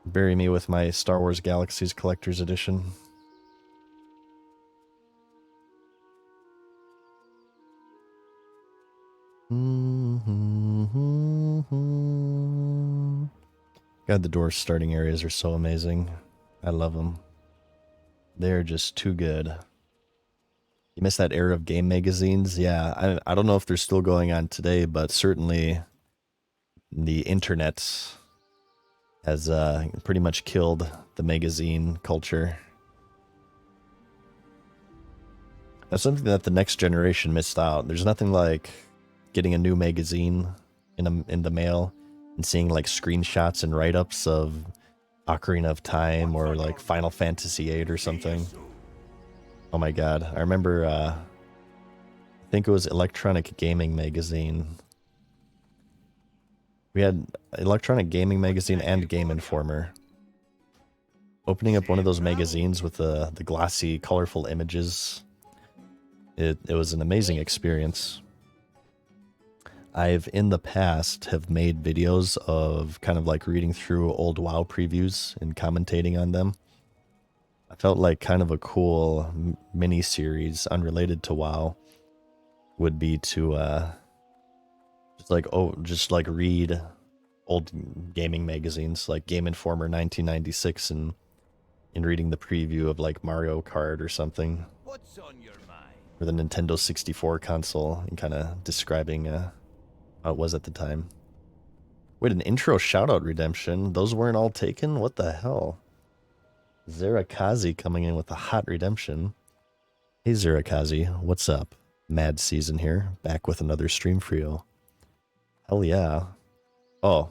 Bury me with my Star Wars Galaxies collector's edition. God, the door starting areas are so amazing. I love them. They're just too good. You miss that era of game magazines? Yeah, I don't know if they're still going on today, but certainly the internet has pretty much killed the magazine culture. That's something that the next generation missed out. There's nothing like getting a new magazine in the mail and seeing like screenshots and write-ups of Ocarina of Time or like Final Fantasy VIII or something. Oh my god, I remember, I think it was Electronic Gaming Magazine. We had Electronic Gaming Magazine and Game Informer. Opening up one of those magazines with the glossy, colorful images, it was an amazing experience. I've in the past have made videos of kind of like reading through old WoW previews and commentating on them. I felt like kind of a cool mini series unrelated to WoW would be to just like read old gaming magazines like Game Informer 1996 and in reading the preview of like Mario Kart or something, What's on your mind? or the Nintendo 64 console, and kind of describing how it was at the time. Wait, an intro shoutout redemption? Those weren't all taken? What the hell? Zerakazi coming in with a hot redemption. Hey Zerakazi, what's up? Mad Season here, back with another stream for you. Hell yeah. Oh.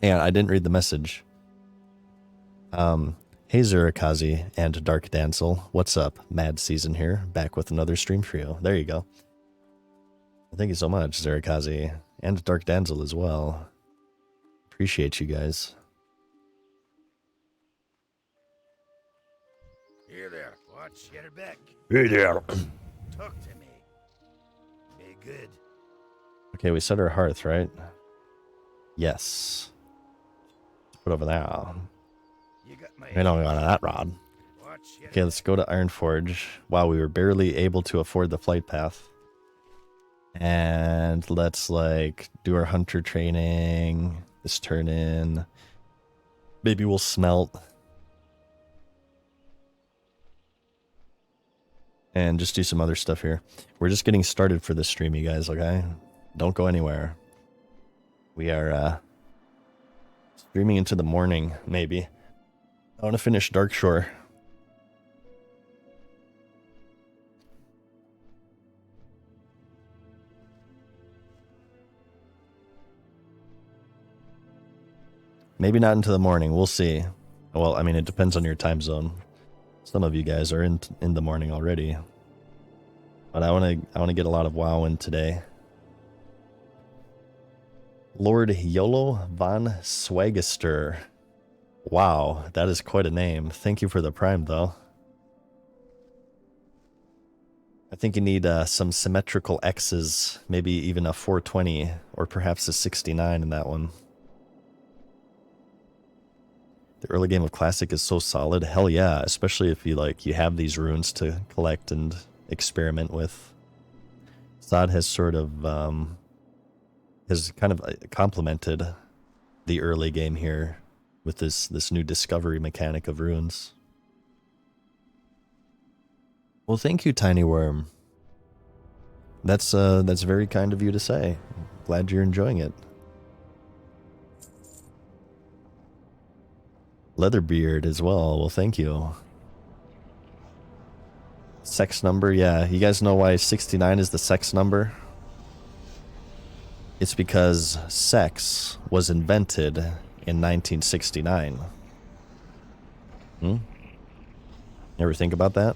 Yeah, I didn't read the message. Hey Zerakazi and Dark Dancel, what's up? Mad Season here, back with another stream for you. There you go. Thank you so much, Zerakazi, and Dark Dancel as well. Appreciate you guys. Here there. Watch your back. Hey there. Talk to me. Be good. Okay, we set our hearth, right? Yes. Put over there. You got my We don't got that rod. Watch your Okay, let's go to Ironforge. Wow, we were barely able to afford the flight path. And let's like do our hunter training. This turn in. Maybe we'll smelt. And just do some other stuff here. We're just getting started for this stream, you guys, okay? Don't go anywhere. We are streaming into the morning, maybe. I want to finish Darkshore. Maybe not into the morning. We'll see. Well, I mean, it depends on your time zone. Some of you guys are in the morning already. But I want to get a lot of WoW in today. Lord Yolo von Swagaster. Wow, that is quite a name. Thank you for the prime, though. I think you need some symmetrical X's, maybe even a 420, or perhaps a 69 in that one. The early game of Classic is so solid. Hell yeah, especially if you have these runes to collect and experiment with. Zod has sort of has kind of complemented the early game here with this new discovery mechanic of runes. Well, thank you, Tiny Worm. That's very kind of you to say. Glad you're enjoying it. Leatherbeard as well. Well, thank you. Sex number, yeah. You guys know why 69 is the sex number? It's because sex was invented in 1969. Ever think about that?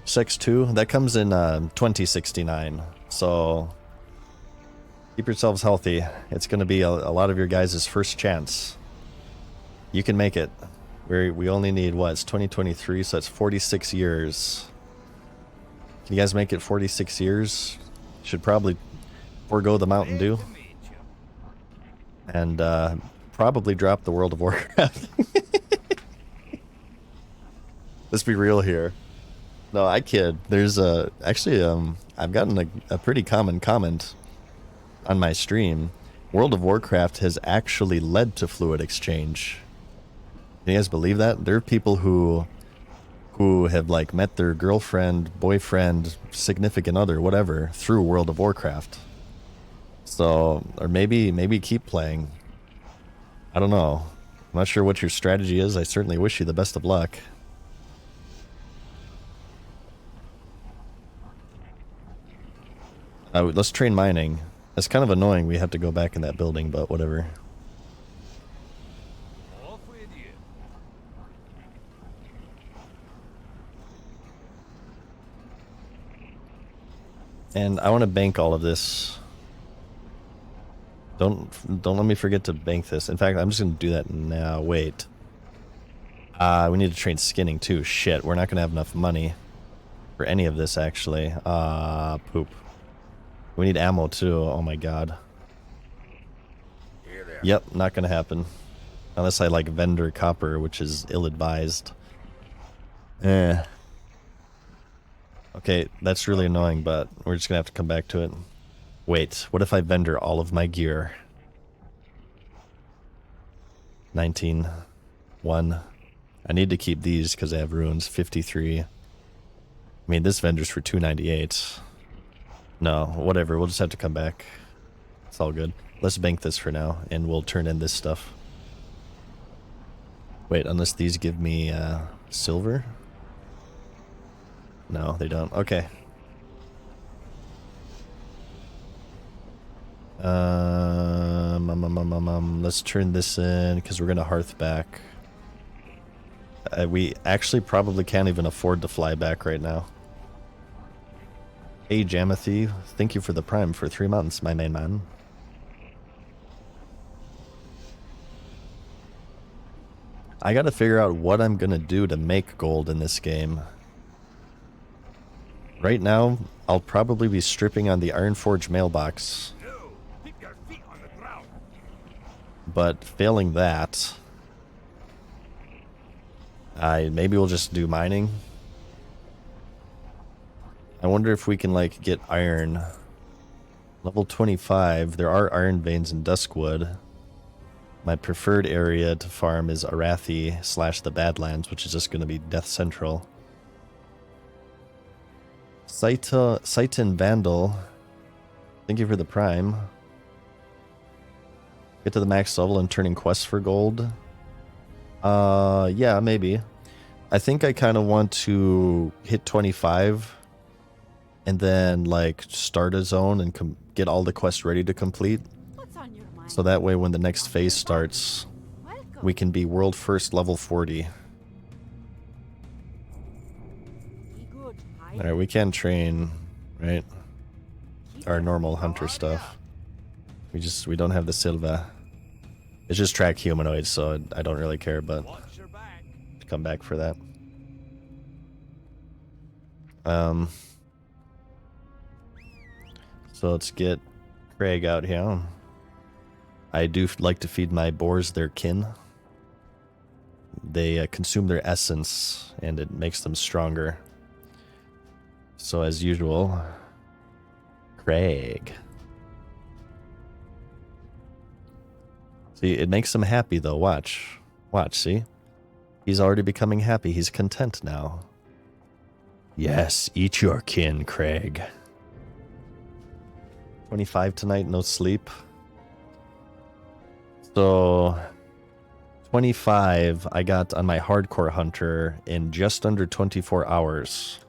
Sex 2, that comes in 2069, so keep yourselves healthy. It's going to be a lot of your guys' first chance. You can make it. We only need, what, it's 2023, so it's 46 years. Can you guys make it 46 years? Should probably forego the Mountain Dew. And probably drop the World of Warcraft. Let's be real here. No, I kid. There's actually I've gotten a pretty common comment on my stream. World of Warcraft has actually led to fluid exchange. Can you guys believe that? There are people who have like met their girlfriend, boyfriend, significant other, whatever, through World of Warcraft. So, or maybe keep playing. I don't know. I'm not sure what your strategy is. I certainly wish you the best of luck. Let's train mining. It's kind of annoying we have to go back in that building, but whatever. Off with you. And I want to bank all of this. Don't let me forget to bank this. In fact, I'm just going to do that now. Wait. We need to train skinning too. Shit, we're not gonna have enough money for any of this actually. Poop. We need ammo too. Oh my god. Here there. Yep, not gonna happen. Unless I like vendor copper, which is ill-advised. Eh. Okay, that's really annoying, but we're just gonna have to come back to it. Wait, what if I vendor all of my gear? 19. 1. I need to keep these because they have runes. 53. I mean, this vendor's for 298. No, whatever. We'll just have to come back. It's all good. Let's bank this for now, and we'll turn in this stuff. Wait, unless these give me silver? No, they don't. Okay. Let's turn this in because we're gonna hearth back. We actually probably can't even afford to fly back right now. Hey Jamathy, thank you for the prime for 3 months, my main man. I gotta figure out what I'm gonna do to make gold in this game. Right now, I'll probably be stripping on the Ironforge mailbox. No, keep your feet on the ground. But failing that, maybe we'll just do mining. I wonder if we can like get iron. Level 25, there are iron veins in Duskwood. My preferred area to farm is Arathi / the Badlands, which is just going to be Death Central. Saitan Vandal, thank you for the prime. Get to the max level and turning quests for gold. Yeah, maybe. I think I kind of want to hit 25 and then like start a zone and get all the quests ready to complete. What's on your mind? So that way when the next phase starts, Welcome. we can be world first level 40. Be good. Alright, we can train, right? Our normal hunter stuff. We don't have the Silva. It's just track humanoids, so I don't really care, but Watch your back. come back for that. So let's get Craig out here. I do like to feed my boars their kin. They consume their essence, and it makes them stronger. So as usual, Craig. See, it makes him happy though. Watch. Watch, see? He's already becoming happy. He's content now. Yes, eat your kin, Craig. 25 tonight, no sleep. So 25 I got on my hardcore hunter in just under 24 hours.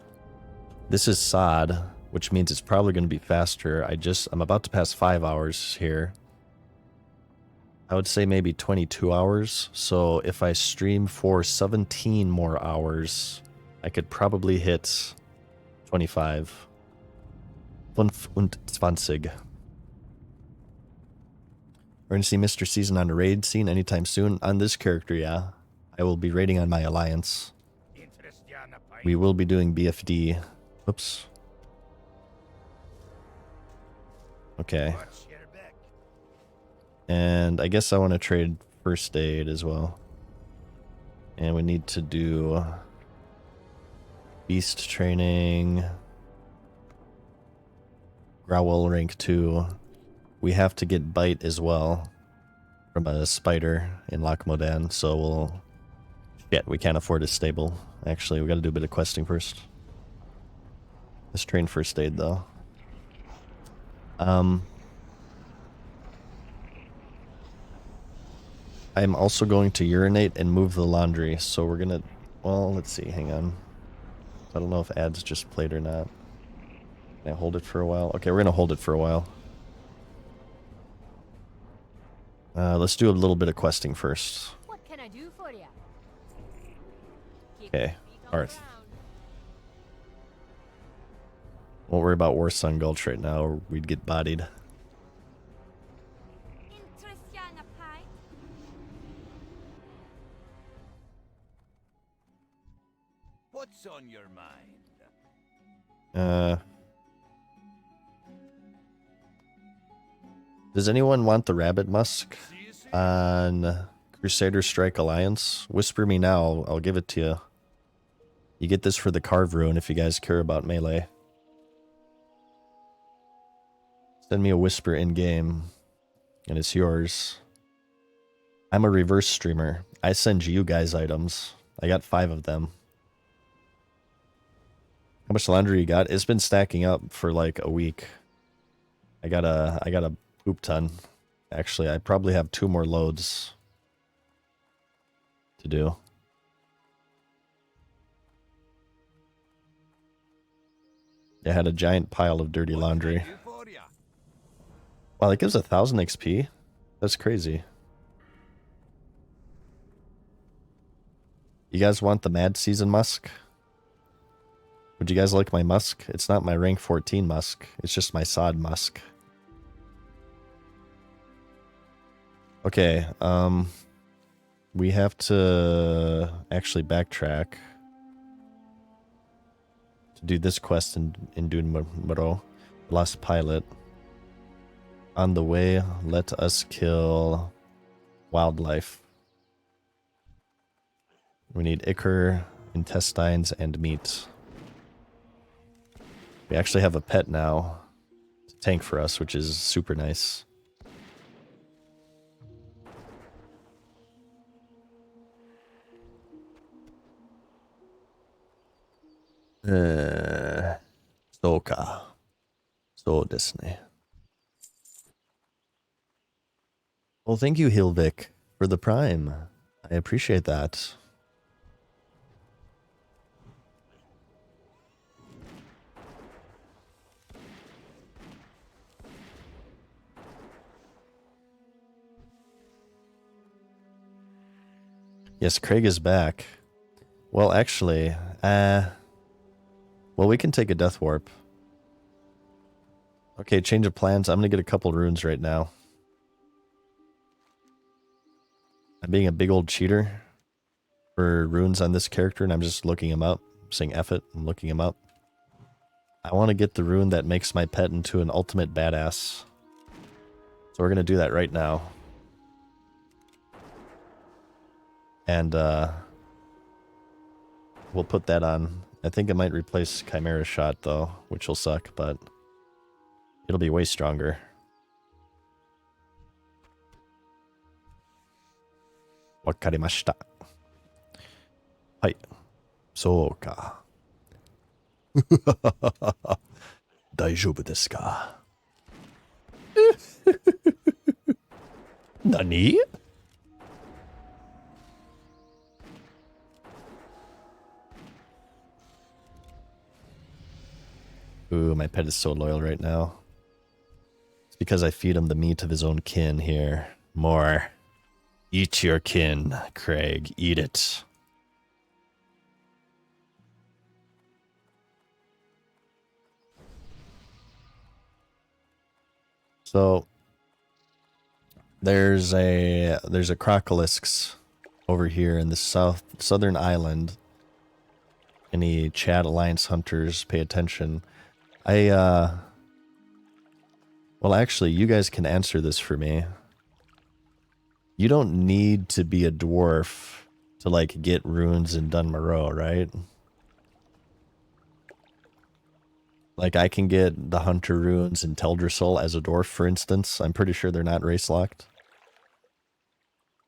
This is Sod, which means it's probably going to be faster. I'm about to pass 5 hours here. I would say maybe 22 hours. So if I stream for 17 more hours, I could probably hit 25. 25. We're going to see Mr. Season on a raid scene anytime soon. On this character, yeah. I will be raiding on my alliance. We will be doing BFD. Oops. Okay. And I guess I want to trade first aid as well. And we need to do beast training. Growl rank 2. We have to get bite as well from a spider in Loch Modan, so we'll... Shit, we can't afford a stable. Actually, we gotta do a bit of questing first. Let's train first aid though. I'm also going to urinate and move the laundry, so we're gonna... Well, let's see, hang on. I don't know if ads just played or not. Can I hold it for a while? Okay, we're gonna hold it for a while. Let's do a little bit of questing first. What can I do for you? Okay, Arth. Won't worry about Warsun Gulch right now, or we'd get bodied. Does anyone want the rabbit musk on Crusader Strike Alliance? Whisper me now. I'll give it to you. You get this for the Carve Rune if you guys care about melee. Send me a whisper in game, and it's yours. I'm a reverse streamer. I send you guys items. I got 5 of them. How much laundry you got? It's been stacking up for like a week. I got a poop ton. Actually, I probably have 2 more loads to do. I had a giant pile of dirty laundry. Wow, that gives 1,000 XP? That's crazy. You guys want the Mad Season Musk? Would you guys like my Musk? It's not my rank 14 Musk. It's just my Sod Musk. Okay, we have to actually backtrack to do this quest in Dunmaro. Lost Pilot. On the way, let us kill wildlife. We need ichor, intestines, and meat. We actually have a pet now to tank for us, which is super nice. So desu ne. Well, thank you, Hilvik, for the prime. I appreciate that. Yes, Craig is back. Well, actually, well, we can take a death warp. Okay, change of plans. I'm gonna get a couple runes right now. I'm being a big old cheater for runes on this character, and I'm just looking them up. I'm saying F it and looking them up. I want to get the rune that makes my pet into an ultimate badass. So we're gonna do that right now. And we'll put that on. I think it might replace Chimera Shot though, which will suck, but it'll be way stronger. Wakarimashita. Hai. So ka. Daijoubu desu ka? Nani? Ooh, my pet is so loyal right now. It's because I feed him the meat of his own kin here. More. Eat your kin, Craig. Eat it. So there's a crocolisk over here in the southern island. Any Chad Alliance hunters, pay attention. Well, actually, you guys can answer this for me. You don't need to be a dwarf to, like, get runes in Dunmaro, right? Like, I can get the hunter runes in Teldrassil as a dwarf, for instance. I'm pretty sure they're not race locked.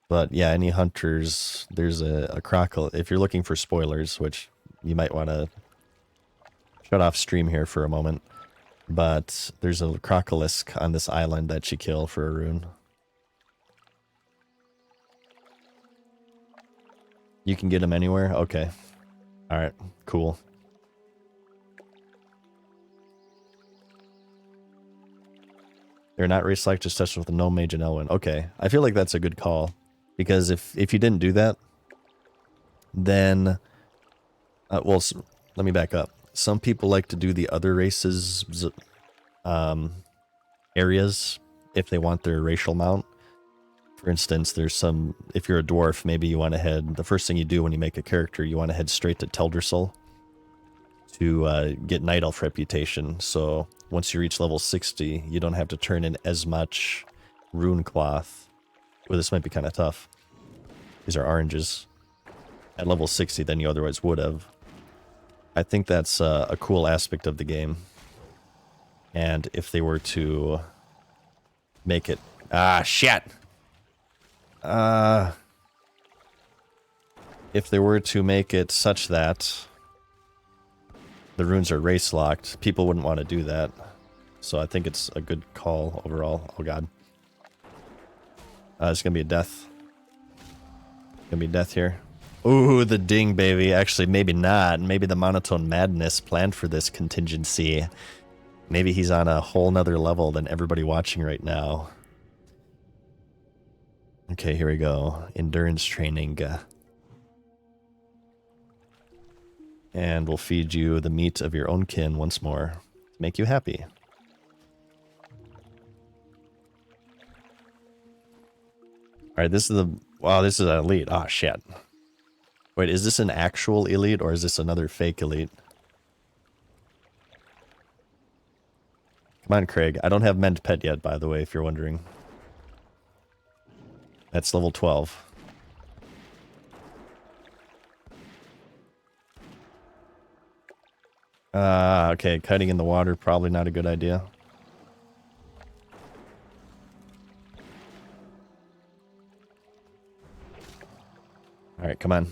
But, yeah, any hunters, there's a crocodile. If you're looking for spoilers, which you might want to shut off stream here for a moment. But there's a crocolisk on this island that you kill for a rune. You can get them anywhere? Okay. Alright, cool. They're not race like, just touched with no mage and Elwyn. Okay, I feel like that's a good call. Because if you didn't do that, then... well, let me back up. Some people like to do the other races' areas if they want their racial mount. For instance, there's some... If you're a dwarf, maybe you want to head... The first thing you do when you make a character, you want to head straight to Teldrassil to get Night Elf reputation. So once you reach level 60, you don't have to turn in as much rune cloth. Well, this might be kind of tough. These are oranges. At level 60 than you otherwise would have. I think that's a cool aspect of the game. And if they were to make it... Ah, shit! If they were to make it such that the runes are race locked, people wouldn't want to do that. So I think it's a good call overall. Oh god. It's gonna be a death. Gonna be death here. Ooh, the ding, baby. Actually, maybe not. Maybe the monotone madness planned for this contingency. Maybe he's on a whole nother level than everybody watching right now. Okay, here we go. Endurance training. And we'll feed you the meat of your own kin once more to make you happy. Alright, this is the... Wow, this is an elite. Ah, shit. Wait, is this an actual elite or is this another fake elite? Come on, Craig. I don't have Mend Pet yet, by the way, if you're wondering. That's level 12. Okay, kiting in the water, probably not a good idea. Alright, come on.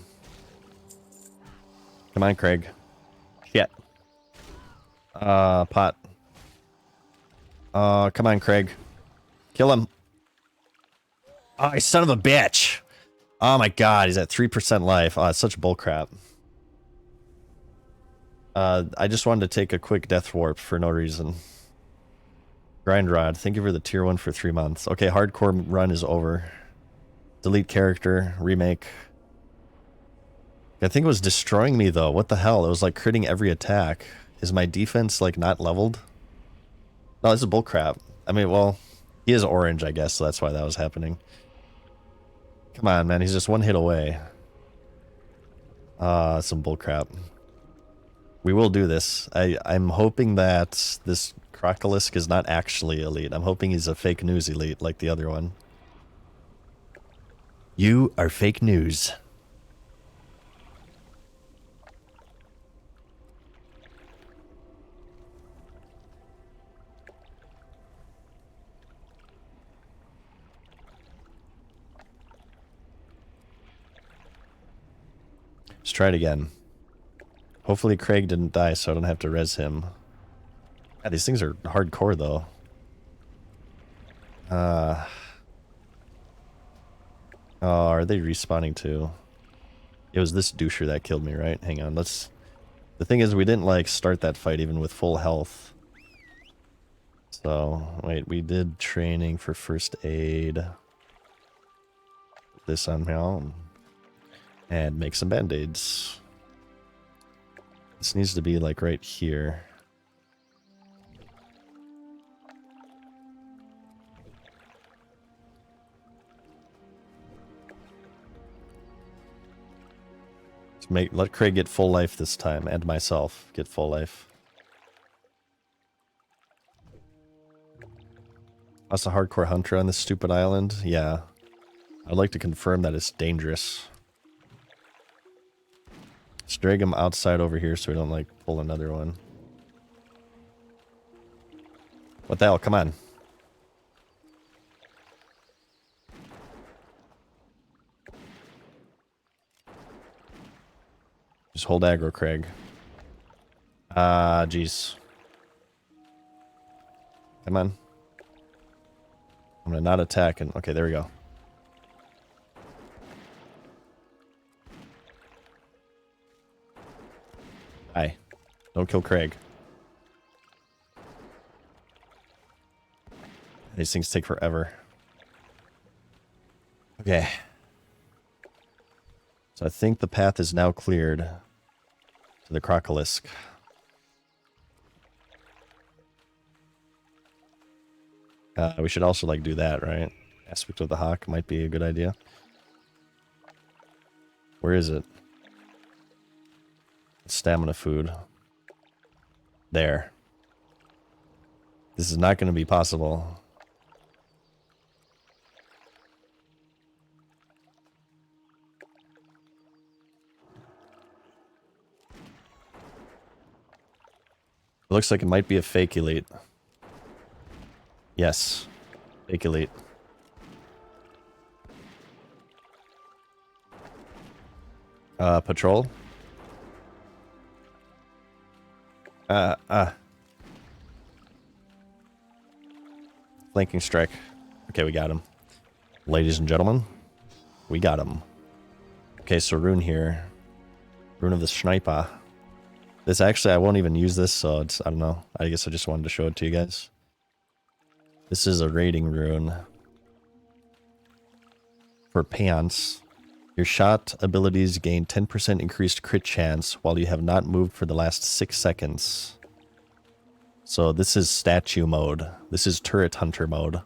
Come on, Craig. Shit. Pot. Come on, Craig. Kill him. Oh, you son of a bitch. Oh my god, he's at 3% life. Oh, it's such bullcrap. I just wanted to take a quick death warp for no reason. Grind Rod, thank you for the tier 1 for 3 months. Okay, hardcore run is over. Delete character, remake. I think it was destroying me though. What the hell? It was like critting every attack. Is my defense like not leveled? No, this is bullcrap. I mean, well, he is orange, I guess, so that's why that was happening. Come on, man, he's just one hit away. Some bullcrap. We will do this. I'm hoping that this Crocolisk is not actually elite. I'm hoping he's a fake news elite like the other one. You are fake news. Let's try it again. Hopefully Craig didn't die so I don't have to res him. Yeah, these things are hardcore though. Oh, are they respawning too? It was this doucher that killed me, right? Hang on, let's... The thing is, we didn't like start that fight even with full health. So, wait, we did training for first aid. Put this on now. And make some band-aids. This needs to be like right here. Let Craig get full life this time, and myself get full life. Us a hardcore hunter on this stupid island? Yeah. I'd like to confirm that it's dangerous. Let's drag him outside over here so we don't like pull another one. What the hell? Come on. Just hold aggro, Craig. Jeez. Come on. I'm gonna not attack and... Okay, there we go. Hi. Don't kill Craig. These things take forever. Okay. So I think the path is now cleared to the Crocolisk. We should also like do that, right? Aspect of the Hawk might be a good idea. Where is it? Stamina food. There. This is not going to be possible. It looks like it might be a fake elite. Yes. Fake elite. Patrol. Flanking strike. Okay, we got him. Ladies and gentlemen, we got him. Okay, so rune here. Rune of the Sniper. This actually, I won't even use this, so it's, I don't know. I guess I just wanted to show it to you guys. This is a raiding rune. For pants. Your shot abilities gain 10% increased crit chance while you have not moved for the last 6 seconds. So this is statue mode. This is turret hunter mode.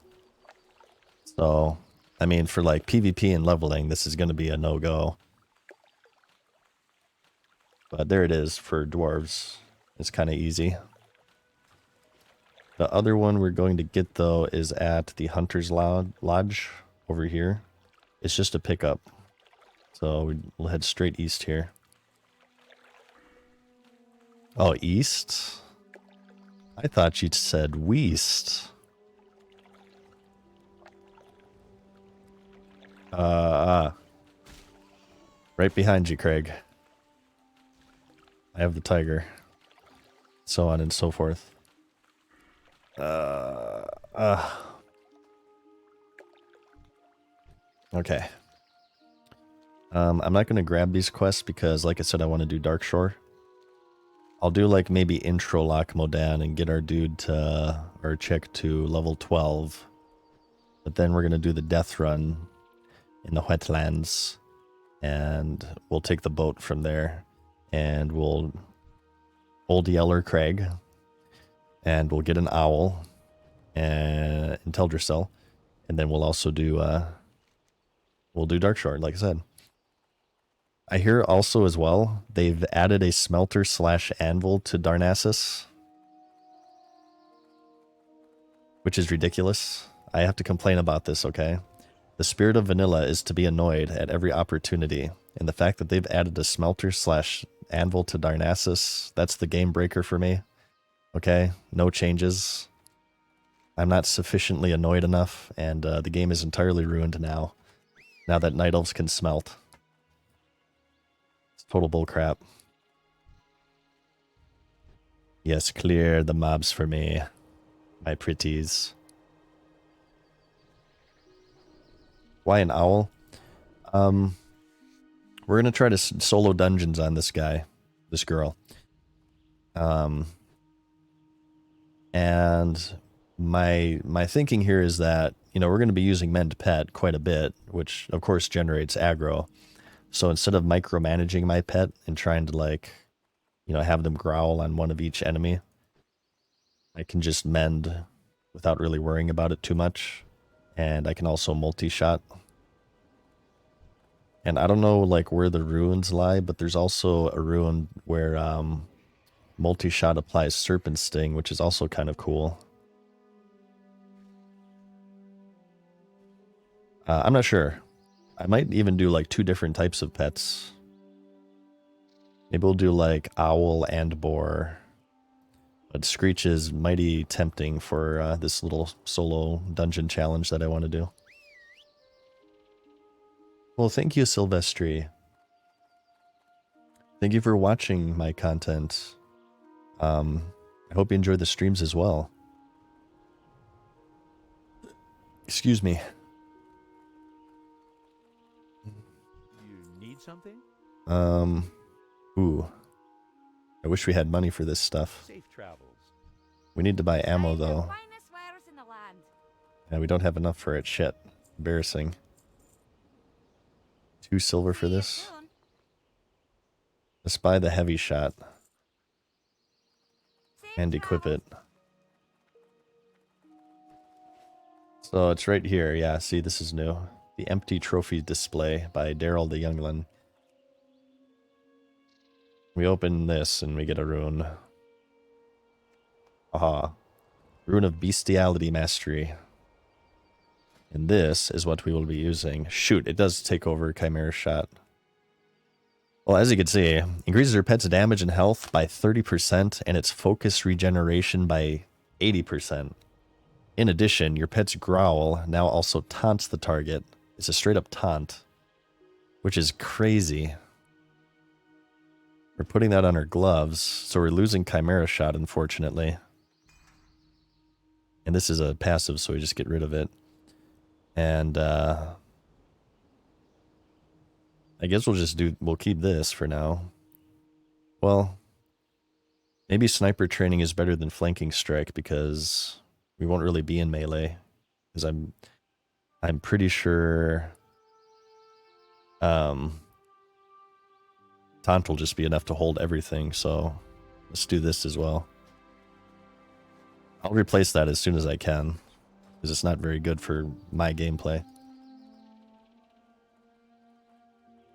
So, I mean, for like PvP and leveling, this is going to be a no-go. But there it is for dwarves. It's kind of easy. The other one we're going to get, though, is at the Hunter's Lodge over here. It's just a pickup. So we'll head straight east here. Oh, east? I thought you said west. Right behind you, Craig. I have the tiger. So on and so forth. Okay. I'm not going to grab these quests because, like I said, I want to do Darkshore. I'll do, like, maybe intro lock Modan and get our dude to, or chick to level 12. But then we're going to do the death run in the wetlands. And we'll take the boat from there. And we'll Old Yeller Craig. And we'll get an owl. And Teldrassil. And then we'll also do, we'll do Darkshore, like I said. I hear also as well, they've added a smelter / anvil to Darnassus. Which is ridiculous. I have to complain about this, okay? The spirit of vanilla is to be annoyed at every opportunity. And the fact that they've added a smelter / anvil to Darnassus, that's the game breaker for me. Okay? No changes. I'm not sufficiently annoyed enough, and the game is entirely ruined now. Now that Night Elves can smelt. Total bullcrap. Yes, clear the mobs for me, my pretties. Why an owl? We're gonna try to solo dungeons on this guy, this girl. And my thinking here is that, you know, we're gonna be using Mend Pet quite a bit, which of course generates aggro. So instead of micromanaging my pet and trying to, like, you know, have them growl on one of each enemy, I can just mend without really worrying about it too much. And I can also multi-shot. And I don't know, like, where the runes lie, but there's also a rune where multi-shot applies Serpent Sting, which is also kind of cool. I'm not sure. I might even do, like, 2 different types of pets. Maybe we'll do, like, owl and boar. But Screech is mighty tempting for this little solo dungeon challenge that I want to do. Well, thank you, Silvestri. Thank you for watching my content. I hope you enjoy the streams as well. Excuse me. Something? Ooh. I wish we had money for this stuff. Safe travels. We need to buy ammo, though. Finest wares in the land. Yeah, we don't have enough for it. Shit. Embarrassing. 2 silver for this. Let's buy the heavy shot. And equip it. So it's right here. Yeah, see, this is new. The Empty Trophy Display by Daryl the Youngling. We open this and we get a rune. Aha. Rune of Bestiality Mastery. And this is what we will be using. Shoot, it does take over Chimera Shot. Well, as you can see, increases your pet's damage and health by 30% and its focus regeneration by 80%. In addition, your pet's growl now also taunts the target. It's a straight up taunt, which is crazy. We're putting that on our gloves, so we're losing Chimera Shot, unfortunately. And this is a passive, so we just get rid of it. And I guess we'll keep this for now. Well, maybe sniper training is better than flanking strike because we won't really be in melee. Because I'm pretty sure taunt will just be enough to hold everything, so let's do this as well. I'll replace that as soon as I can, because it's not very good for my gameplay.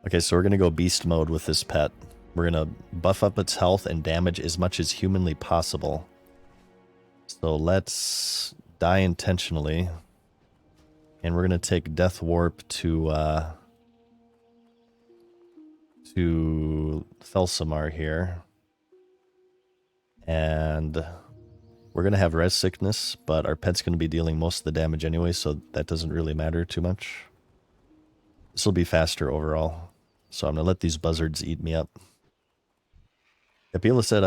Okay, so we're going to go beast mode with this pet. We're going to buff up its health and damage as much as humanly possible. So let's die intentionally. And we're going to take Death Warp to Thelsamar here. And we're going to have Res Sickness, but our pet's going to be dealing most of the damage anyway, so that doesn't really matter too much. This will be faster overall. So I'm going to let these buzzards eat me up. Kapila said,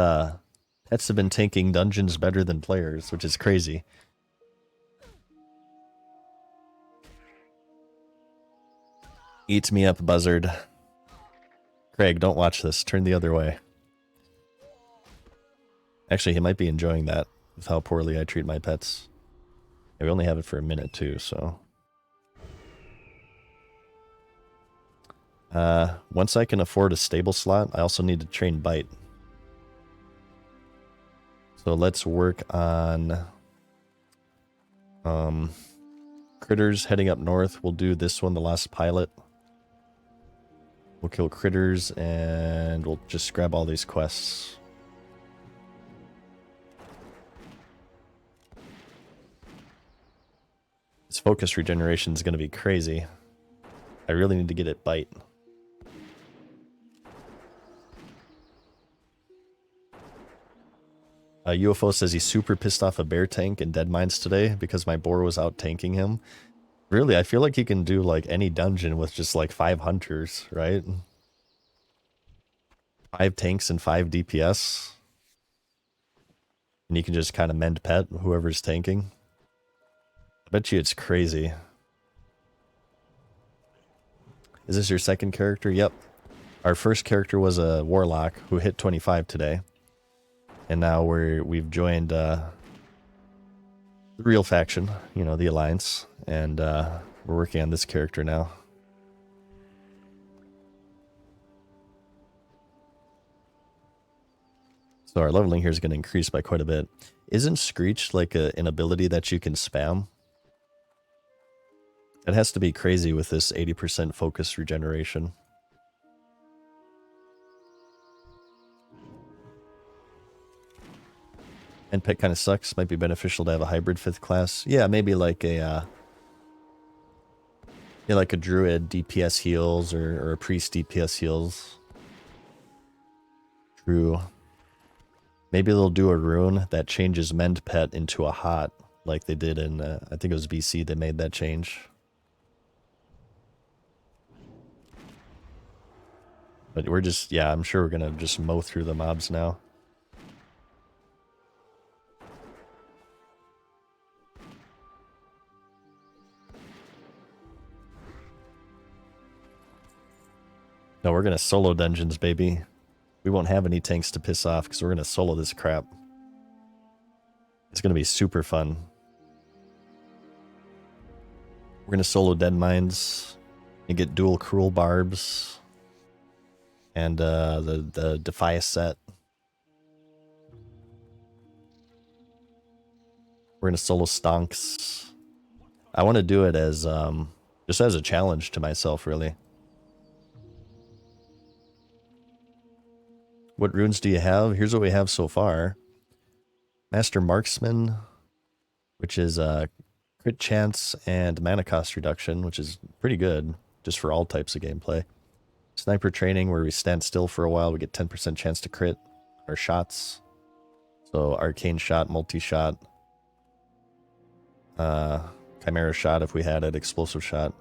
pets have been tanking dungeons better than players, which is crazy. Eat me up, buzzard. Craig, don't watch this. Turn the other way. Actually, he might be enjoying that with how poorly I treat my pets. Yeah, we only have it for a minute too, so... once I can afford a stable slot, I also need to train Bite. So let's work on Critters heading up north. We'll do this one, the last pilot. We'll kill Critters and we'll just grab all these quests. This focus regeneration is going to be crazy. I really need to get it Bite. UFO says he's super pissed off a bear tank in Dead Mines today because my boar was out tanking him. Really, I feel like he can do like any dungeon with just like 5 hunters, right? 5 tanks and 5 DPS. And you can just kind of mend pet whoever's tanking. I bet you it's crazy. Is this your second character? Yep. Our first character was a warlock who hit 25 today. And now we've joined the real faction, you know, the Alliance, and we're working on this character now. So our leveling here is going to increase by quite a bit. Isn't Screech like an ability that you can spam? It has to be crazy with this 80% focus regeneration. And pet kind of sucks. Might be beneficial to have a hybrid 5th class. Yeah, maybe like a like a druid DPS heals or a priest DPS heals. True. Maybe they'll do a rune that changes mend pet into a hot, like they did in I think it was BC. They made that change. But we're just, yeah, I'm sure we're gonna just mow through the mobs now. No, we're gonna solo dungeons, baby. We won't have any tanks to piss off because we're gonna solo this crap. It's gonna be super fun. We're gonna solo Dead Mines and get dual cruel barbs and the Defy set. We're gonna solo stonks. I want to do it as just as a challenge to myself, really. What runes do you have? Here's what we have so far. Master Marksman, which is crit chance and mana cost reduction, which is pretty good just for all types of gameplay. Sniper training, where we stand still for a while, we get 10% chance to crit our shots. So arcane shot, multi-shot, chimera shot if we had it, explosive shot.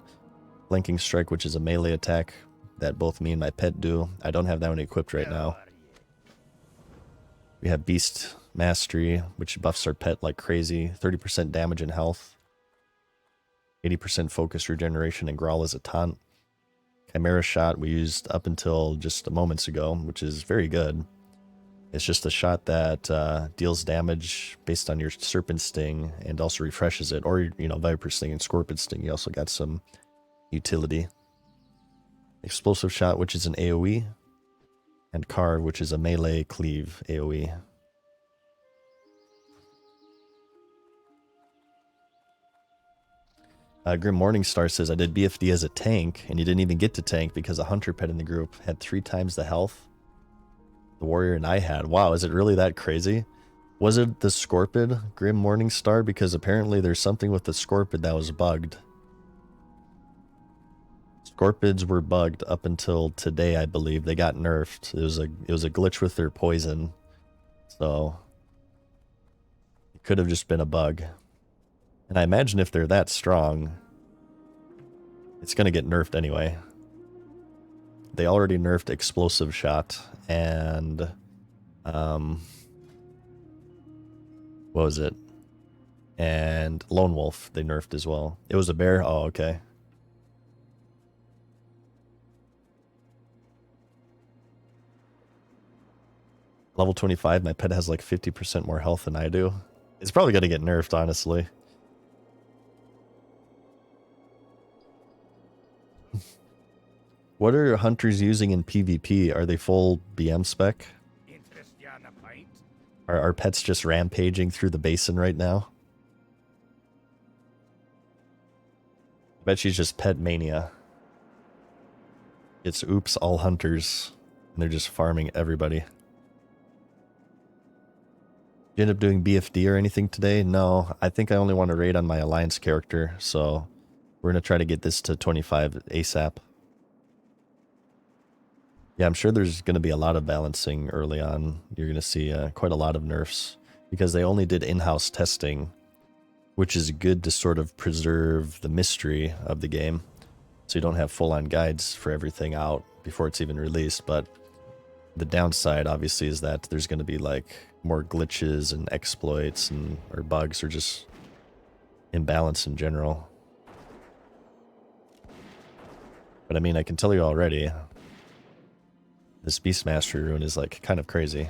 Flanking strike, which is a melee attack that both me and my pet do. I don't have that one equipped right now. We have beast mastery, which buffs our pet like crazy. 30% damage and health. 80% focus regeneration and growl as a taunt. Chimera shot we used up until just a moments ago, which is very good. It's just a shot that deals damage based on your serpent sting and also refreshes it, or viper sting and scorpion sting. You also got some utility. Explosive shot, which is an AoE, and carve, which is a melee cleave AoE. Grim Morningstar says, I did BFD as a tank, and you didn't even get to tank because a hunter pet in the group had 3 times the health the warrior and I had. Wow, is it really that crazy? Was it the Scorpid, Grim Morningstar? Because apparently there's something with the Scorpid that was bugged. Scorpids were bugged up until today, I believe. They got nerfed. It was a glitch with their poison. So it could have just been a bug. And I imagine if they're that strong, it's going to get nerfed anyway. They already nerfed explosive shot and what was it? And Lone Wolf they nerfed as well. It was a bear? Oh, okay. Level 25, my pet has like 50% more health than I do. It's probably going to get nerfed, honestly. What are hunters using in PvP? Are they full BM spec? Are our pets just rampaging through the basin right now? I bet she's just pet mania. It's oops all hunters. And they're just farming everybody. Did you end up doing BFD or anything today? No, I think I only want to raid on my alliance character. So we're going to try to get this to 25 ASAP. Yeah, I'm sure there's going to be a lot of balancing early on. You're going to see quite a lot of nerfs because they only did in-house testing, which is good to sort of preserve the mystery of the game. So you don't have full-on guides for everything out before it's even released. But the downside, obviously, is that there's going to be like more glitches and exploits or bugs or just imbalance in general. But I mean, I can tell you already, this Beastmaster rune is like kind of crazy.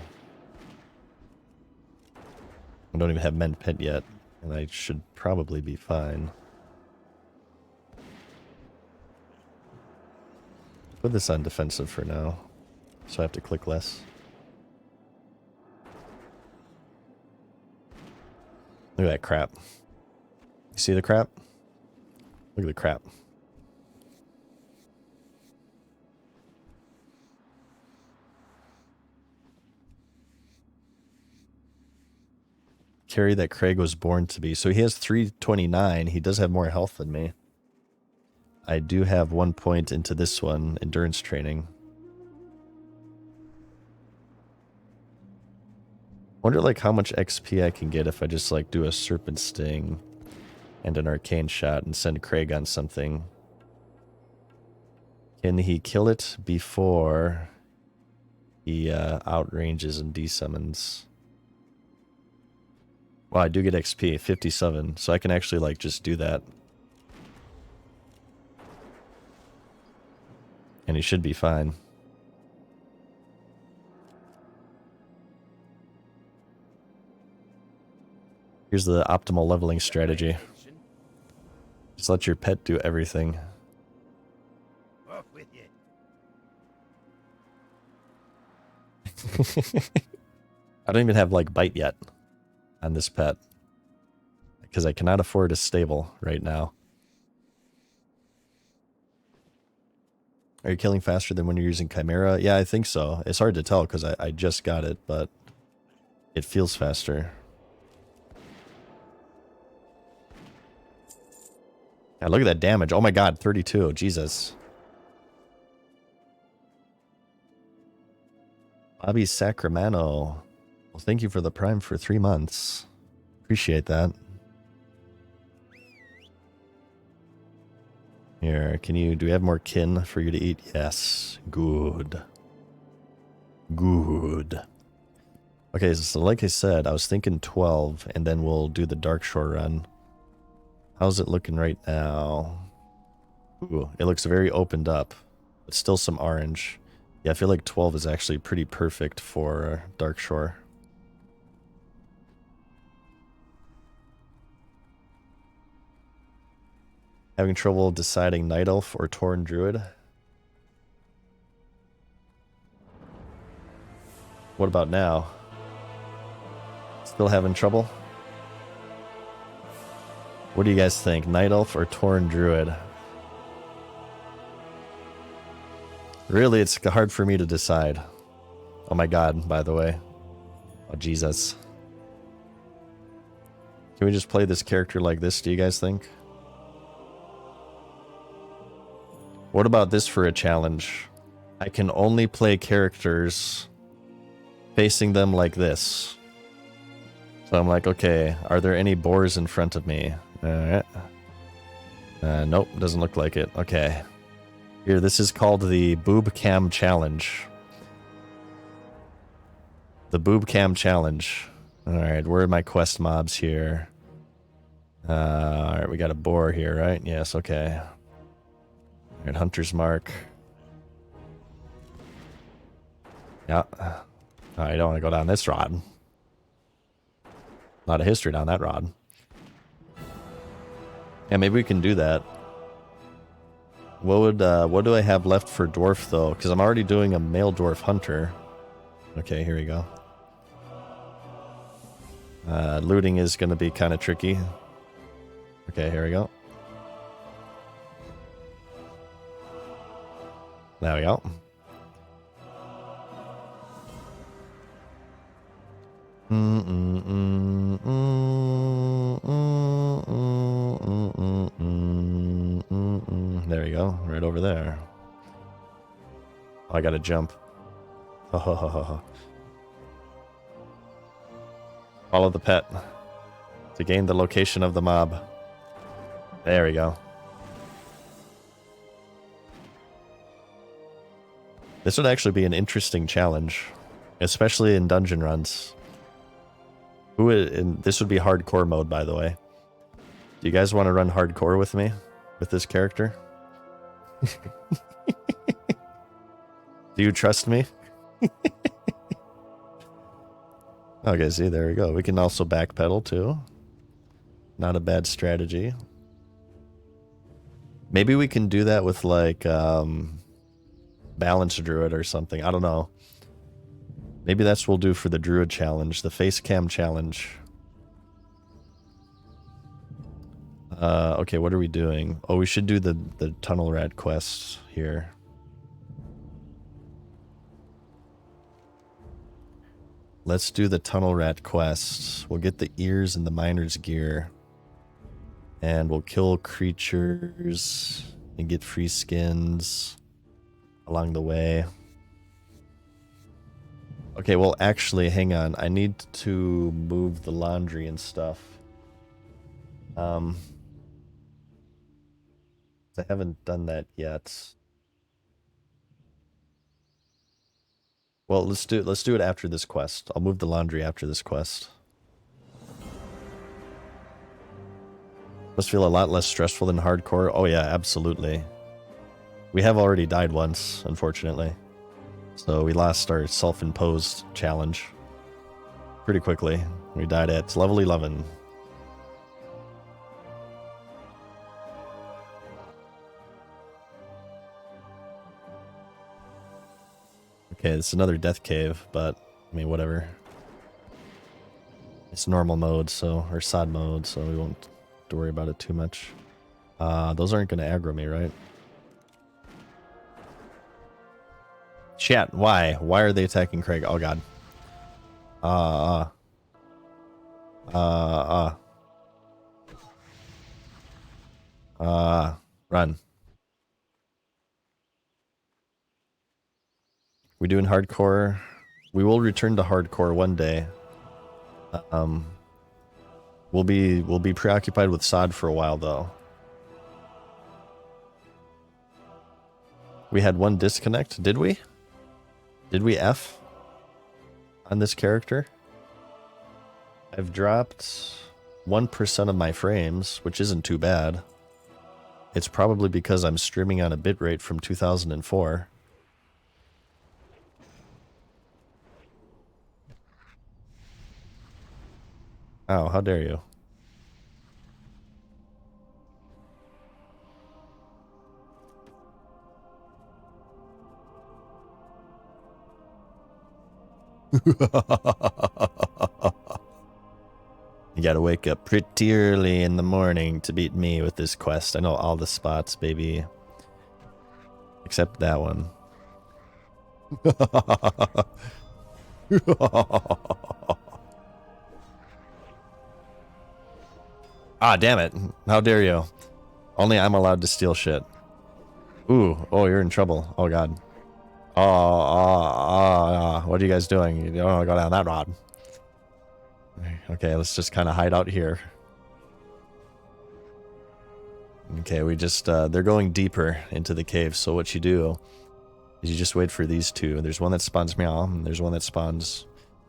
I don't even have Mend Pet yet, and I should probably be fine. Put this on defensive for now, so I have to click less. Look at that crap. You see the crap? Look at the crap. Carry that Craig was born to be. So he has 329. He does have more health than me. I do have 1 point into this one, endurance training. Wonder like how much XP I can get if I just like do a serpent sting and an arcane shot and send Craig on something. Can he kill it before he outranges and desummons? Well, I do get XP, 57, so I can actually like just do that. And he should be fine. Here's the optimal leveling strategy. Just let your pet do everything. Off with you. I don't even have like bite yet on this pet because I cannot afford a stable right now. Are you killing faster than when you're using Chimera? Yeah, I think so. It's hard to tell because I just got it, but it feels faster. God, look at that damage. Oh my god, 32. Jesus. Bobby Sacramento. Well, thank you for the Prime for 3 months. Appreciate that. Here, do we have more kin for you to eat? Yes. Good. Good. Okay, so like I said, I was thinking 12, and then we'll do the Dark Shore run. How's it looking right now? Ooh, it looks very opened up, but still some orange. Yeah, I feel like 12 is actually pretty perfect for Dark Shore. Having trouble deciding Night Elf or Tauren Druid? What about now? Still having trouble? What do you guys think? Night Elf or Tauren Druid? Really, it's hard for me to decide. Oh my god, by the way. Oh, Jesus. Can we just play this character like this, do you guys think? What about this for a challenge? I can only play characters facing them like this. So I'm like, okay, are there any boars in front of me? Alright. Nope, doesn't look like it. Okay. Here, this is called the Boob Cam Challenge. The Boob Cam Challenge. Alright, where are my quest mobs here? Alright, we got a boar here, right? Yes, okay. Alright, Hunter's Mark. Yeah. I don't want to go down this rod. A lot of history down that rod. Yeah, maybe we can do that. What do I have left for dwarf though? Because I'm already doing a male dwarf hunter. Okay, here we go. Looting is going to be kind of tricky. Okay, here we go. There we go. There we go, right over there. Oh, I gotta jump. Follow the pet to gain the location of the mob. There we go. This would actually be an interesting challenge, especially in dungeon runs. This would be hardcore mode, by the way. Do you guys want to run hardcore with me? With this character? Do you trust me? Okay, see, there we go. We can also backpedal, too. Not a bad strategy. Maybe we can do that with, like, Balance Druid or something. I don't know. Maybe that's what we'll do for the Druid challenge, the face cam challenge. Okay, what are we doing? Oh, we should do the Tunnel Rat quest here. Let's do the Tunnel Rat quest. We'll get the ears and the miner's gear. And we'll kill creatures and get free skins along the way. Okay, well, actually, hang on. I need to move the laundry and stuff. I haven't done that yet. Well, let's do it after this quest. I'll move the laundry after this quest. Must feel a lot less stressful than hardcore. Oh yeah, absolutely. We have already died once, unfortunately. So we lost our self-imposed challenge pretty quickly. We died at level 11. Okay, it's another death cave, but I mean, whatever. It's normal mode, so, or sod mode, so we won't have to worry about it too much. Those aren't going to aggro me, right? Chat, why? Why are they attacking Craig? Oh god. Run. We doing hardcore? We will return to hardcore one day. We'll be preoccupied with SOD for a while though. We had one disconnect, did we? Did we F on this character? I've dropped 1% of my frames, which isn't too bad. It's probably because I'm streaming on a bitrate from 2004. Oh, how dare you. You gotta wake up pretty early in the morning to beat me with this quest. I know all the spots, baby. Except that one. Ah, damn it. How dare you. Only I'm allowed to steal shit. Ooh, oh, you're in trouble. Oh, God. What are you guys doing? You don't want to go down that rod. Okay, let's just kind of hide out here. Okay, we just, they're going deeper into the cave, so what you do is you just wait for these two. There's one that spawns meow, and there's one that spawns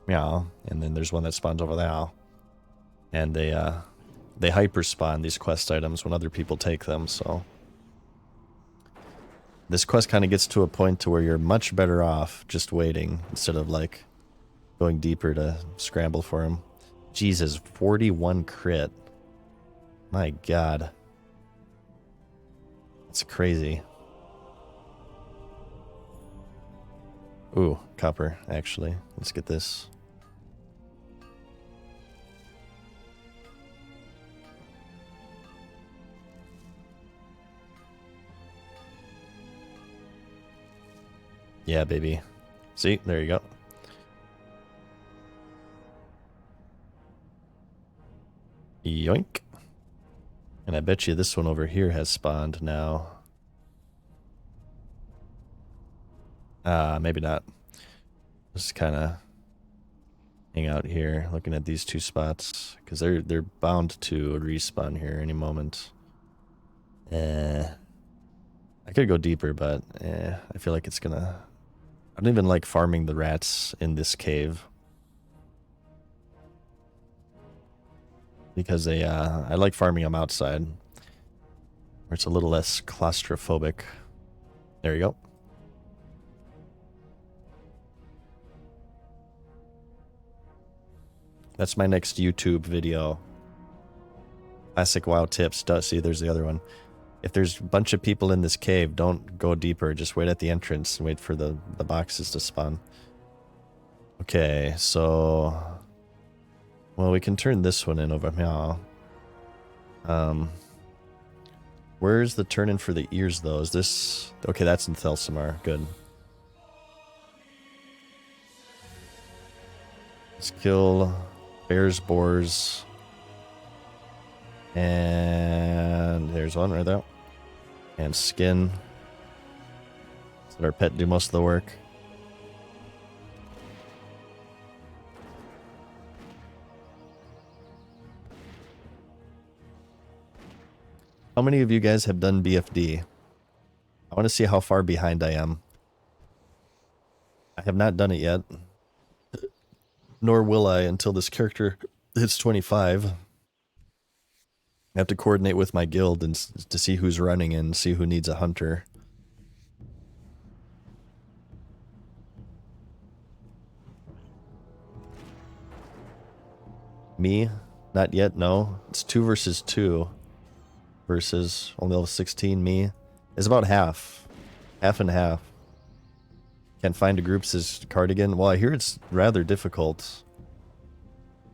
meow, and then there's one that spawns over there. And they hyper spawn these quest items when other people take them, so this quest kind of gets to a point to where you're much better off just waiting instead of like going deeper to scramble for him. Jesus, 41 crit. My God. That's crazy. Ooh, copper, actually. Let's get this. Yeah, baby. See, there you go. Yoink. And I bet you this one over here has spawned now. Maybe not. Just kind of hang out here looking at these two spots because they're bound to respawn here any moment. I could go deeper, but I feel like it's gonna... I don't even like farming the rats in this cave. Because I like farming them outside. Where it's a little less claustrophobic. There you go. That's my next YouTube video. Classic WoW tips. See, there's the other one. If there's a bunch of people in this cave, don't go deeper. Just wait at the entrance and wait for the boxes to spawn. Okay, so... Well, we can turn this one in over here. Where's the turn in for the ears, though? Is this... Okay, that's in Thelsamar. Good. Let's kill bears, boars. And there's one right there. And skin. Let our pet do most of the work. How many of you guys have done BFD? I want to see how far behind I am. I have not done it yet. Nor will I until this character hits 25. I have to coordinate with my guild and to see who's running and see who needs a hunter. Me? Not yet, no. It's 2 versus 2. Versus only level 16, me. It's about half. Half and half. Can't find a group, says Cardigan. Well, I hear it's rather difficult.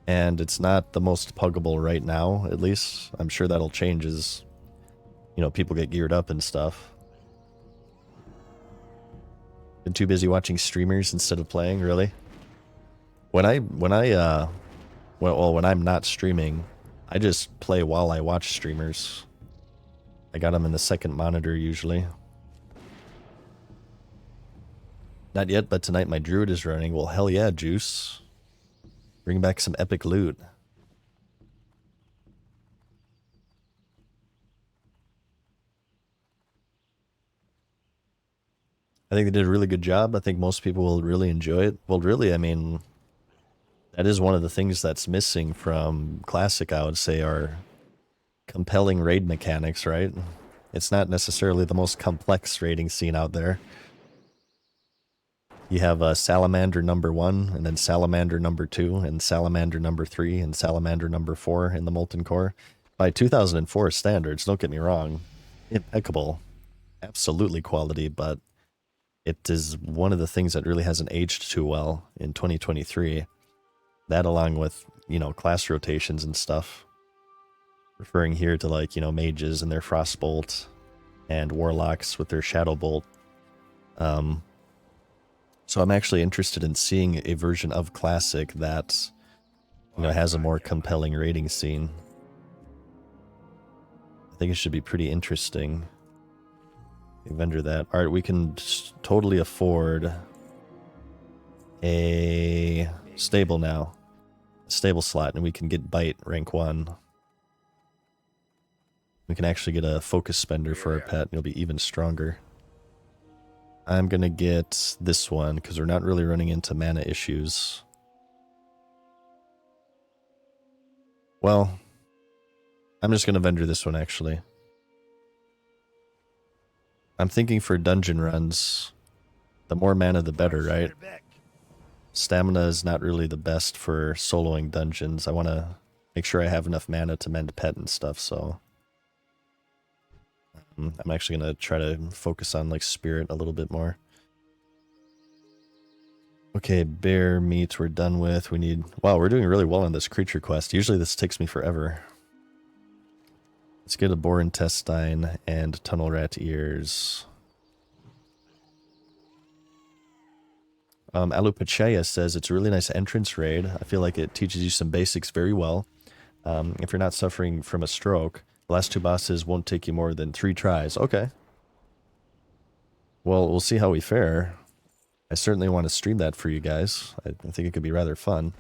And it's not the most puggable right now, at least. I'm sure that'll change as, you know, people get geared up and stuff. Been too busy watching streamers instead of playing, really? When I'm not streaming, I just play while I watch streamers. I got them in the second monitor usually. Not yet, but tonight my druid is running. Well, hell yeah, Juice. Bring back some epic loot. I think they did a really good job. I think most people will really enjoy it. Well, really, I mean, that is one of the things that's missing from Classic, I would say, are compelling raid mechanics, right? It's not necessarily the most complex raiding scene out there. You have Salamander number 1, and then Salamander number 2, and Salamander number 3, and Salamander number 4 in the Molten Core. By 2004 standards, don't get me wrong, impeccable, absolutely quality, but it is one of the things that really hasn't aged too well in 2023. That along with, you know, class rotations and stuff. Referring here to, like, you know, mages and their Frostbolt and warlocks with their Shadowbolt. So I'm actually interested in seeing a version of Classic that, you know, has a more compelling raiding scene. I think it should be pretty interesting. Vendor that. Alright, we can totally afford a stable now. A stable slot, and we can get Bite rank 1. We can actually get a focus spender for our pet, and it'll be even stronger. I'm gonna get this one, because we're not really running into mana issues. Well, I'm just gonna vendor this one, actually. I'm thinking for dungeon runs, the more mana the better, right? Stamina is not really the best for soloing dungeons. I want to make sure I have enough mana to mend pet and stuff, so... I'm actually going to try to focus on, like, spirit a little bit more. Okay, bear meat we're done with. We need... Wow, we're doing really well on this creature quest. Usually this takes me forever. Let's get a boar intestine and tunnel rat ears. Alupachaya says, it's a really nice entrance raid. I feel like it teaches you some basics very well. If you're not suffering from a stroke, the last 2 bosses won't take you more than 3 tries. Okay. Well, we'll see how we fare. I certainly want to stream that for you guys. I think it could be rather fun.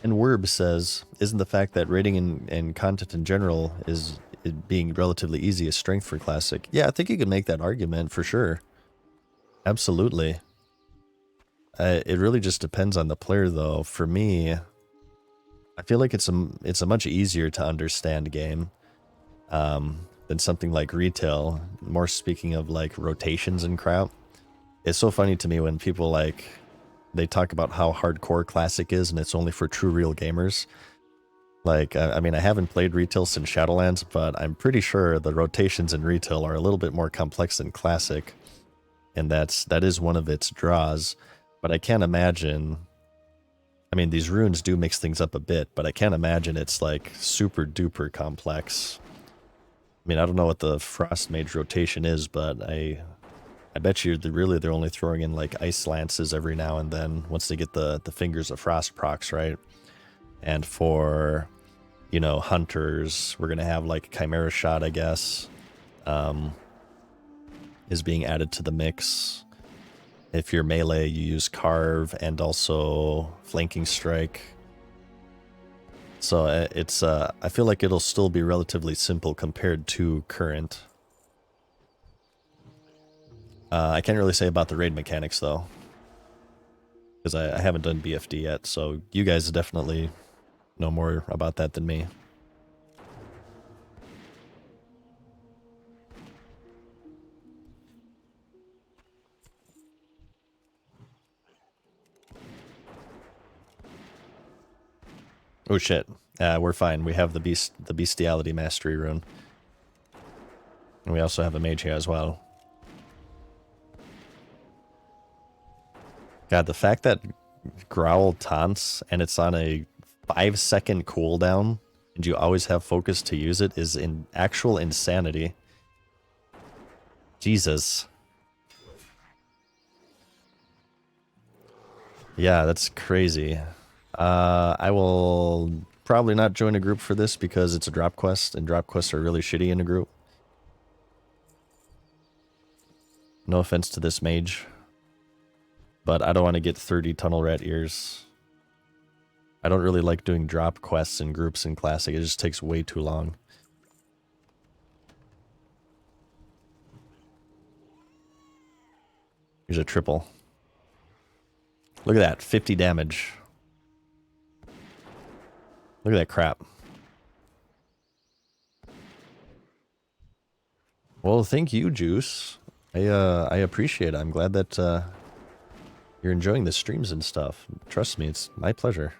And Werb says, isn't the fact that raiding and content in general is it being relatively easy a strength for Classic? Yeah, I think you could make that argument for sure. Absolutely. It really just depends on the player, though. For me, I feel like it's a much easier to understand game than something like retail. More speaking of like rotations and crap. It's so funny to me when people like they talk about how hardcore Classic is and it's only for true real gamers. Like, I mean, I haven't played retail since Shadowlands, but I'm pretty sure the rotations in retail are a little bit more complex than Classic. And that is one of its draws. But I can't imagine... I mean, these runes do mix things up a bit, but I can't imagine it's, like, super duper complex. I mean, I don't know what the Frost Mage rotation is, but I bet you they're only throwing in, like, Ice Lances every now and then, once they get the Fingers of Frost procs, right? And for, you know, Hunters, we're going to have, like, Chimera Shot, I guess, is being added to the mix. If you're melee, you use Carve and also Flanking Strike. So it's, I feel like it'll still be relatively simple compared to current. I can't really say about the raid mechanics, though. Because I haven't done BFD yet, so you guys definitely know more about that than me. Oh shit, we're fine. We have the Bestiality Mastery rune. And we also have a mage here as well. God, the fact that Growl taunts and it's on a 5-second cooldown and you always have focus to use it is in actual insanity. Jesus. Yeah, that's crazy. I will probably not join a group for this because it's a drop quest, and drop quests are really shitty in a group. No offense to this mage, but I don't want to get 30 tunnel rat ears. I don't really like doing drop quests in groups in Classic. It just takes way too long. Here's a triple. Look at that, 50 damage. Look at that crap. Well, thank you, Juice. I appreciate it. I'm glad that you're enjoying the streams and stuff. Trust me, it's my pleasure.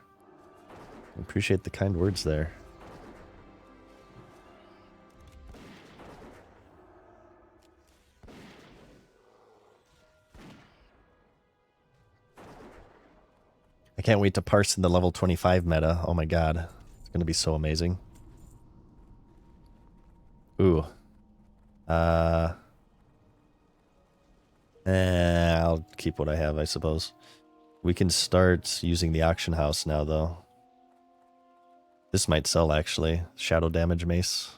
I appreciate the kind words there. I can't wait to parse in the level 25 meta. Oh my god. It's going to be so amazing. Ooh. I'll keep what I have, I suppose. We can start using the auction house now, though. This might sell, actually. Shadow damage mace.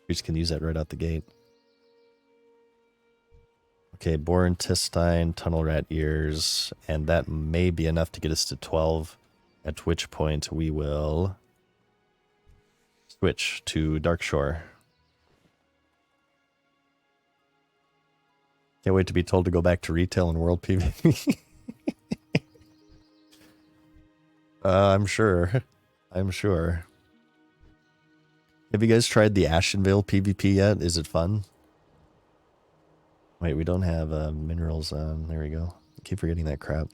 We just can use that right out the gate. Okay, boar intestine, tunnel rat ears, and that may be enough to get us to 12, at which point we will switch to Darkshore. Can't wait to be told to go back to retail and world PvP. I'm sure. I'm sure. Have you guys tried the Ashenvale PvP yet? Is it fun? Wait, we don't have minerals on. There we go. I keep forgetting that crap.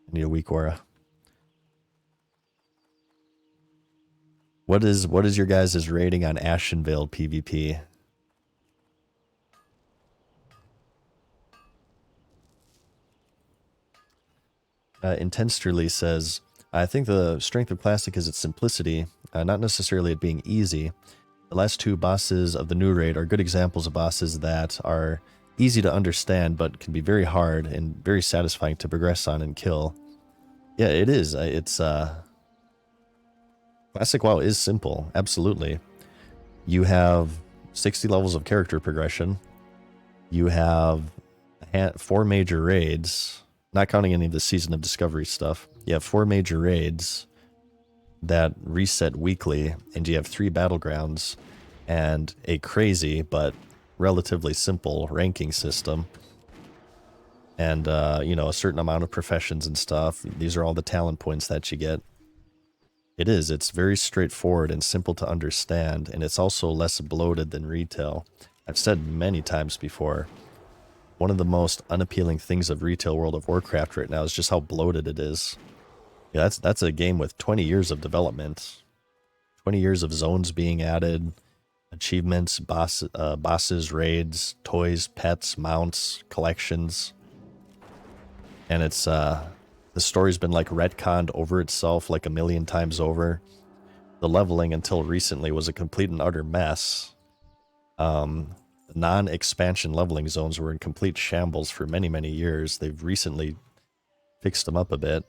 I need a weak aura. What is your guys' rating on Ashenvale PvP? Intensterly says, I think the strength of Classic is its simplicity, not necessarily it being easy. The last two bosses of the new raid are good examples of bosses that are easy to understand, but can be very hard and very satisfying to progress on and kill. Yeah, it is. It's Classic WoW is simple, absolutely. You have 60 levels of character progression. You have 4 major raids, not counting any of the Season of Discovery stuff. You have 4 major raids that reset weekly, and you have 3 battlegrounds and a crazy but relatively simple ranking system. And, you know, a certain amount of professions and stuff. These are all the talent points that you get. It is. It's very straightforward and simple to understand, and it's also less bloated than retail. I've said many times before, one of the most unappealing things of retail World of Warcraft right now is just how bloated it is. Yeah, that's a game with 20 years of development. 20 years of zones being added, achievements, bosses, raids, toys, pets, mounts, collections. And it's, the story's been like retconned over itself like a million times over. The leveling until recently was a complete and utter mess. Non-expansion leveling zones were in complete shambles for many, many years. They've recently fixed them up a bit.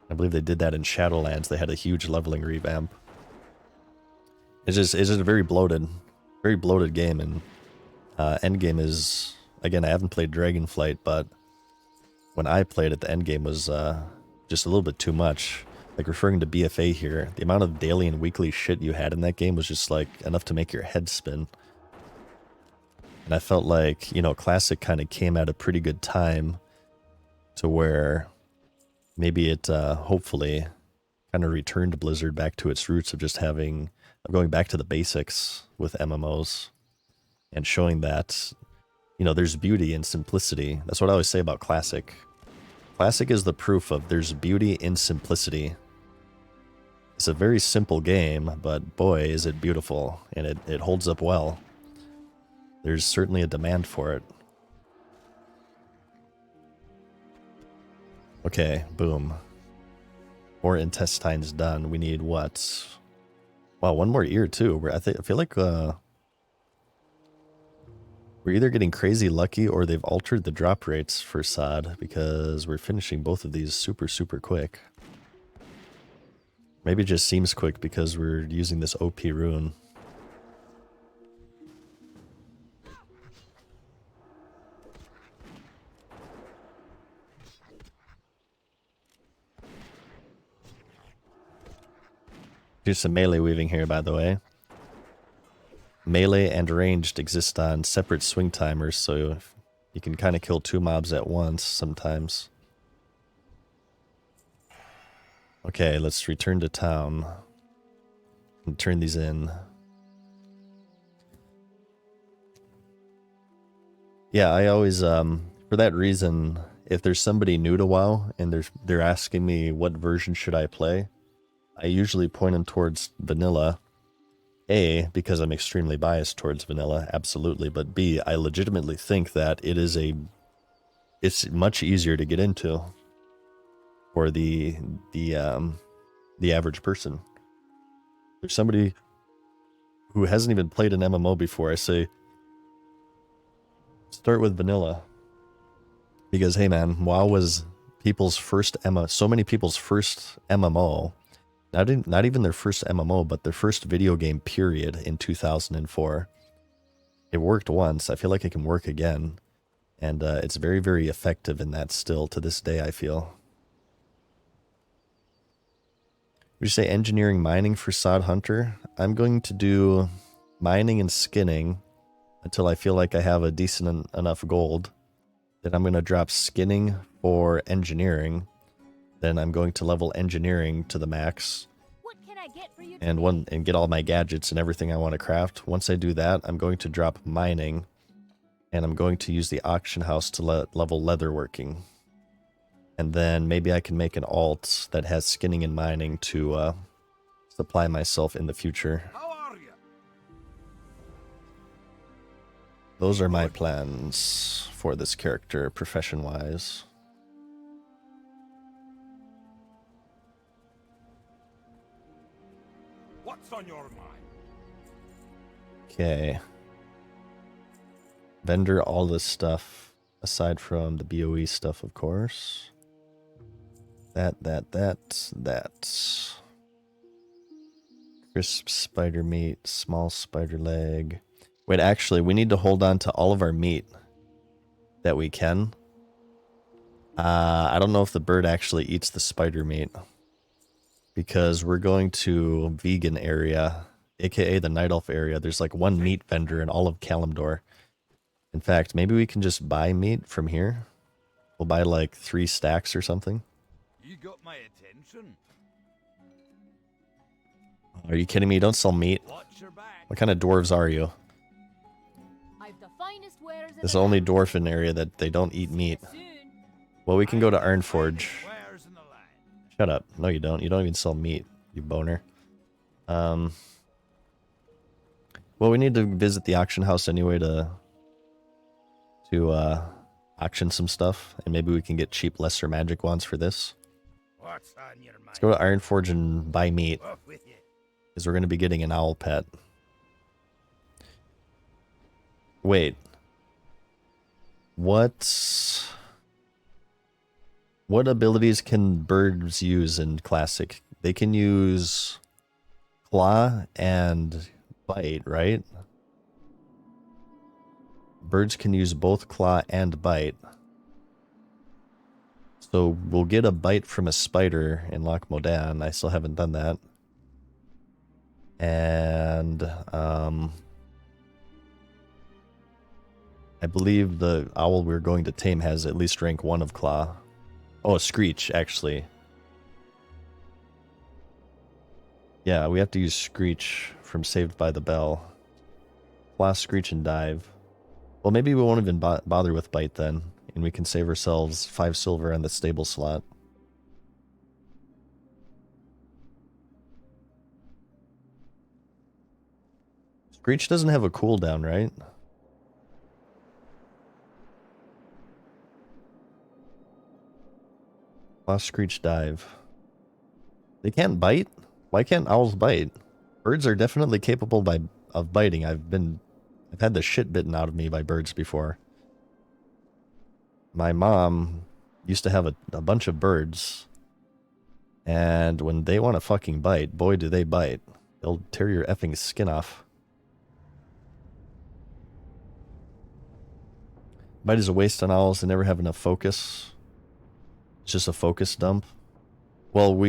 I believe they did that in Shadowlands. They had a huge leveling revamp. It's just a very bloated game, and endgame is, again, I haven't played Dragonflight, but when I played it, the endgame was just a little bit too much. Like, referring to BFA here, the amount of daily and weekly shit you had in that game was just like enough to make your head spin. And I felt like, you know, Classic kind of came at a pretty good time to where maybe it hopefully kind of returned Blizzard back to its roots of just going back to the basics with MMOs and showing that, you know, there's beauty in simplicity. That's what I always say about Classic. Classic is the proof of there's beauty in simplicity. It's a very simple game, but boy, is it beautiful, and it holds up well. There's certainly a demand for it. Okay, boom. 4 intestines done. We need what? Wow, one more ear too. I feel like we're either getting crazy lucky or they've altered the drop rates for sod because we're finishing both of these super, super quick. Maybe it just seems quick because we're using this OP rune. Do some melee weaving here, by the way. Melee and ranged exist on separate swing timers, so you can kind of kill 2 mobs at once sometimes. Okay, let's return to town and turn these in. Yeah, I always, for that reason, if there's somebody new to WoW and they're asking me what version should I play, I usually point them towards vanilla. A, because I'm extremely biased towards vanilla, absolutely, but B, I legitimately think that it's much easier to get into for the average person. There's somebody who hasn't even played an MMO before, I say, start with vanilla. Because, hey man, WoW was people's first so many people's first MMO. Not even their first MMO, but their first video game period in 2004. It worked once. I feel like it can work again. And it's very, very effective in that still to this day, I feel. Would you say engineering mining for Sod Hunter? I'm going to do mining and skinning until I feel like I have a decent enough gold. Then I'm going to drop skinning for engineering. Then I'm going to level engineering to the max. What can I get for you And get all my gadgets and everything I want to craft. Once I do that, I'm going to drop mining. And I'm going to use the auction house to level leatherworking. And then maybe I can make an alt that has skinning and mining to supply myself in the future. How are you? Those are my plans for this character, profession-wise. What's on your mind? Okay. Vendor all this stuff, aside from the BOE stuff, of course. That. Crisp spider meat, small spider leg. Wait, actually, we need to hold on to all of our meat that we can. I don't know if the bird actually eats the spider meat. Because we're going to vegan area, aka the Night Elf area. There's like one meat vendor in all of Kalimdor. In fact, maybe we can just buy meat from here. We'll buy like 3 stacks or something. You got my attention. Are you kidding me? You don't sell meat. Watch your back. What kind of dwarves are you? I've the finest wares in This is the only dwarf area that they don't eat meat. Well, we can go to Ironforge. Wares in the line. Shut up. No, you don't. You don't even sell meat, you boner. Well, we need to visit the auction house anyway to auction some stuff, and maybe we can get cheap lesser magic wands for this. What's on your mind? Let's go to Ironforge and buy meat, Off with you. because we're going to be getting an owl pet. Wait. What abilities can birds use in Classic? They can use claw and bite, right? Birds can use both claw and bite. So we'll get a bite from a spider in Loch Modan. I still haven't done that. And I believe the owl we're going to tame has at least rank 1 of claw. Oh, Screech, actually. Yeah, we have to use Screech from Saved by the Bell. Claw, Screech, and Dive. Well, maybe we won't even bother with Bite then, and we can save ourselves 5 silver on the stable slot. Screech doesn't have a cooldown, right? Claw, Screech, Dive. They can't bite? Why can't owls bite? Birds are definitely capable of biting. I've had the shit bitten out of me by birds before. My mom used to have a bunch of birds, and when they want to fucking bite, boy do they bite. They'll tear your effing skin off. Bite is a waste on owls. They never have enough focus. It's just a focus dump. Well,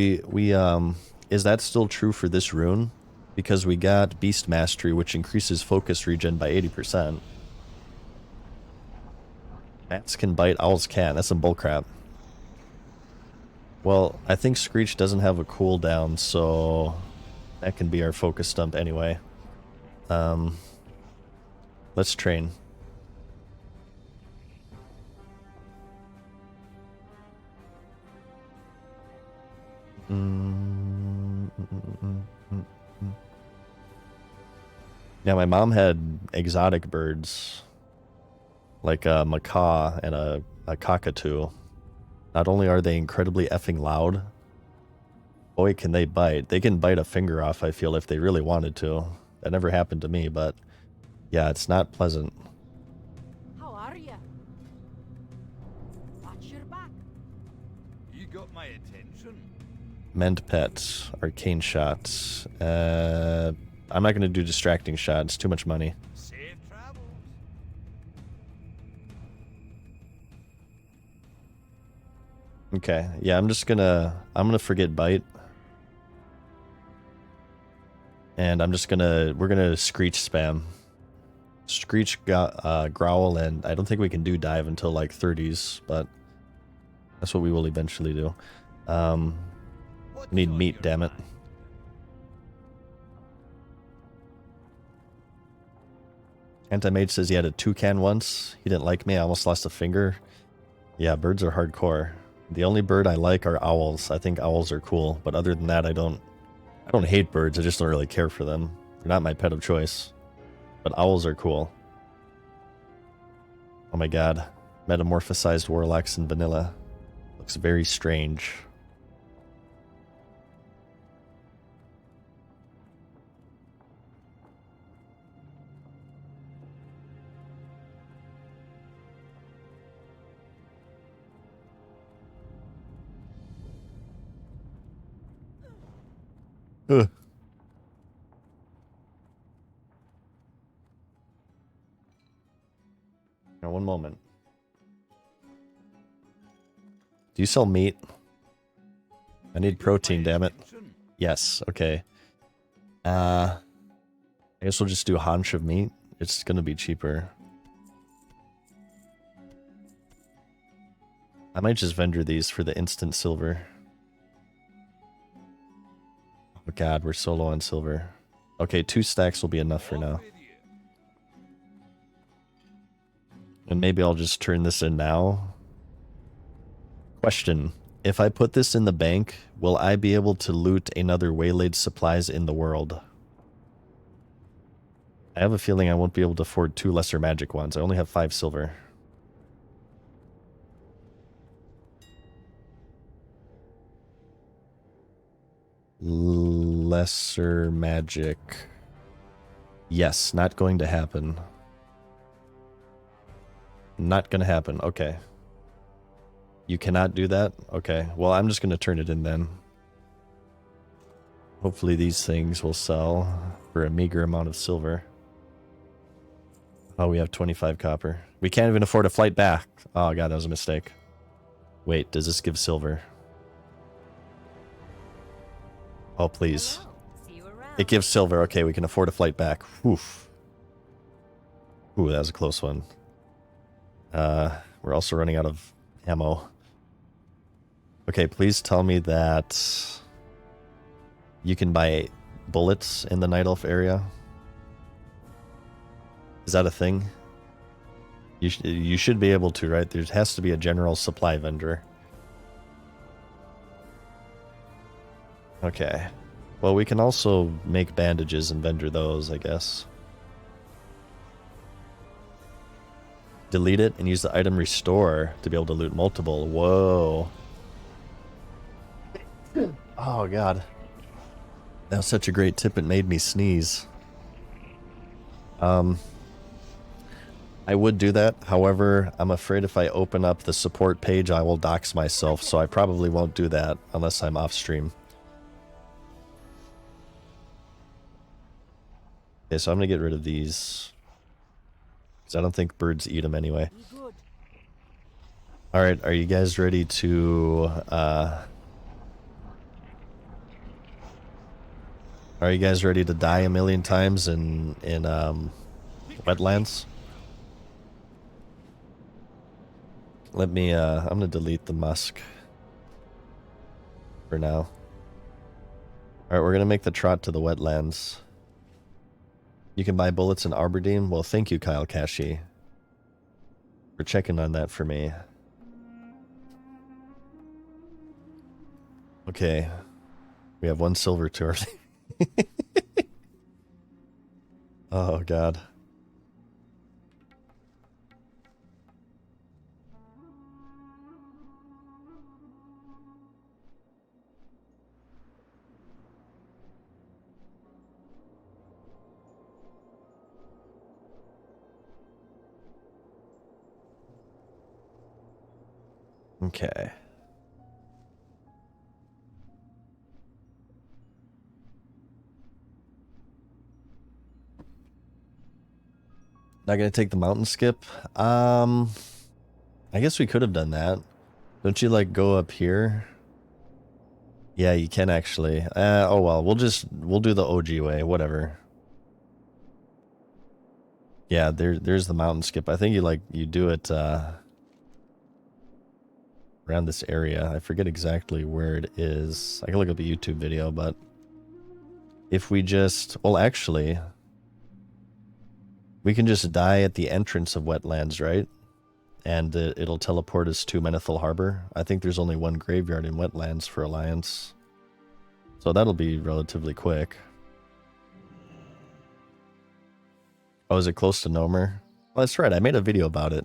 is that still true for this rune? Because we got Beast Mastery, which increases focus regen by 80%. Bats can bite, owls can't. That's some bullcrap. Well, I think Screech doesn't have a cooldown, so that can be our focus dump anyway. Let's train. Yeah, my mom had exotic birds, like a macaw and a cockatoo. Not only are they incredibly effing loud, boy can they bite. They can bite a finger off, I feel, if they really wanted to. That never happened to me, but yeah, it's not pleasant. How are you? Watch your back. You got my attention. Mend pet, arcane shots. I'm not going to do distracting shots. Too much money. Safe travels. Okay, yeah, I'm gonna forget bite. And we're gonna Screech spam. Screech, growl, and I don't think we can do dive until like 30s, but that's what we will eventually do. Need meat, damn it. Anti-Mage says he had a toucan once. He didn't like me. I almost lost a finger. Yeah, birds are hardcore. The only bird I like are owls. I think owls are cool, but other than that, I don't hate birds. I just don't really care for them. They're not my pet of choice. But owls are cool. Oh my god. Metamorphosized warlocks in vanilla. Looks very strange. Ugh. Now, one moment. Do you sell meat? I need protein, damn it. Yes, okay. I guess we'll just do a haunch of meat. It's gonna be cheaper. I might just vendor these for the instant silver. Oh god, we're so low on silver. Okay, 2 stacks will be enough for now. And maybe I'll just turn this in now. Question. If I put this in the bank, will I be able to loot another waylaid supplies in the world? I have a feeling I won't be able to afford 2 lesser magic ones. I only have 5 silver. Lesser magic. Yes, not going to happen. Not gonna happen. Okay. You cannot do that? Okay. Well, I'm just gonna turn it in then. Hopefully these things will sell for a meager amount of silver. Oh, we have 25 copper. We can't even afford a flight back. Oh god, that was a mistake. Wait, does this give silver? Oh, please. See you around. It gives silver. Okay, we can afford a flight back. Oof. Ooh, that was a close one. We're also running out of ammo. Okay, please tell me that you can buy bullets in the Night Elf area. Is that a thing? You should be able to, right? There has to be a general supply vendor. Okay. Well, we can also make bandages and vendor those, I guess. Delete it and use the item restore to be able to loot multiple. Whoa. Oh, God. That was such a great tip, it made me sneeze. I would do that. However, I'm afraid if I open up the support page, I will dox myself, so I probably won't do that unless I'm off stream. Okay, so I'm gonna get rid of these. Because I don't think birds eat them anyway. Be good. Alright, are you guys ready to, are you guys ready to die a million times in wetlands? Let me, I'm gonna delete the musk for now. Alright, we're gonna make the trot to the wetlands. You can buy bullets in Aberdeen? Well, thank you, Kyle Kashi, for checking on that for me. Okay. We have 1 silver tour. Oh, God. Okay. Not gonna take the mountain skip? I guess we could have done that. Don't you, like, go up here? Yeah, you can actually. Oh well, we'll do the OG way, whatever. Yeah, there's the mountain skip. I think you do it around this area. I forget exactly where it is. I can look up a YouTube video, but if we just, well, actually, we can just die at the entrance of wetlands, right? And it'll teleport us to Menethil Harbor. I think there's only 1 graveyard in wetlands for Alliance, so that'll be relatively quick. Oh, is it close to Nomer? Oh, that's right. I made a video about it.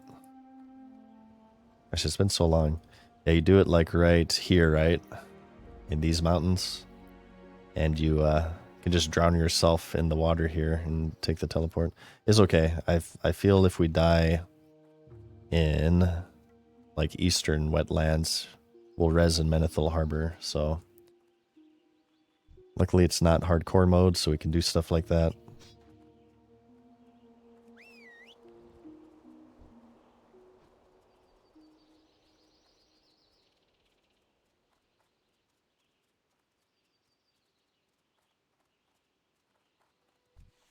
Gosh, it's been so long. Yeah, you do it like right here, right? In these mountains. And you can just drown yourself in the water here and take the teleport. It's okay. I feel if we die in like eastern wetlands, we'll res in Menethil Harbor. So luckily it's not hardcore mode, so we can do stuff like that.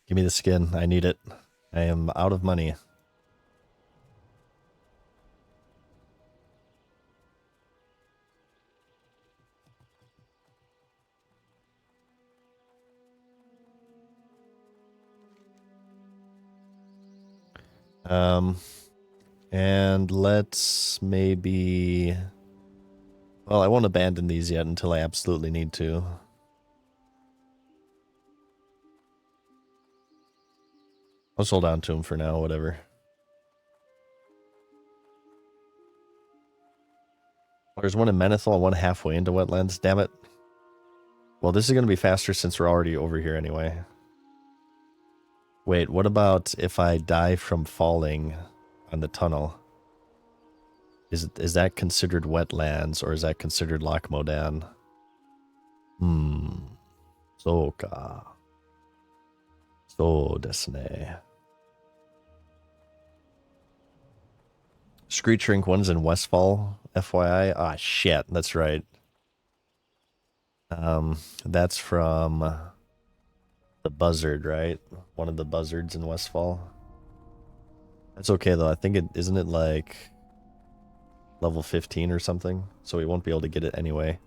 Give me the skin. I need it. I am out of money. And let's maybe... Well, I won't abandon these yet until I absolutely need to. Let's hold on to them for now, whatever. There's one in Menethil and one halfway into wetlands, damn it. Well, this is going to be faster since we're already over here anyway. Wait, what about if I die from falling on the tunnel? Is that considered wetlands or is that considered Loch Modan? So ka. So desu ne. Screech Rink one's in Westfall, FYI. Ah, shit, that's right. That's from the Buzzard, right? One of the Buzzards in Westfall. That's okay though. I think isn't it like level 15 or something, so we won't be able to get it anyway.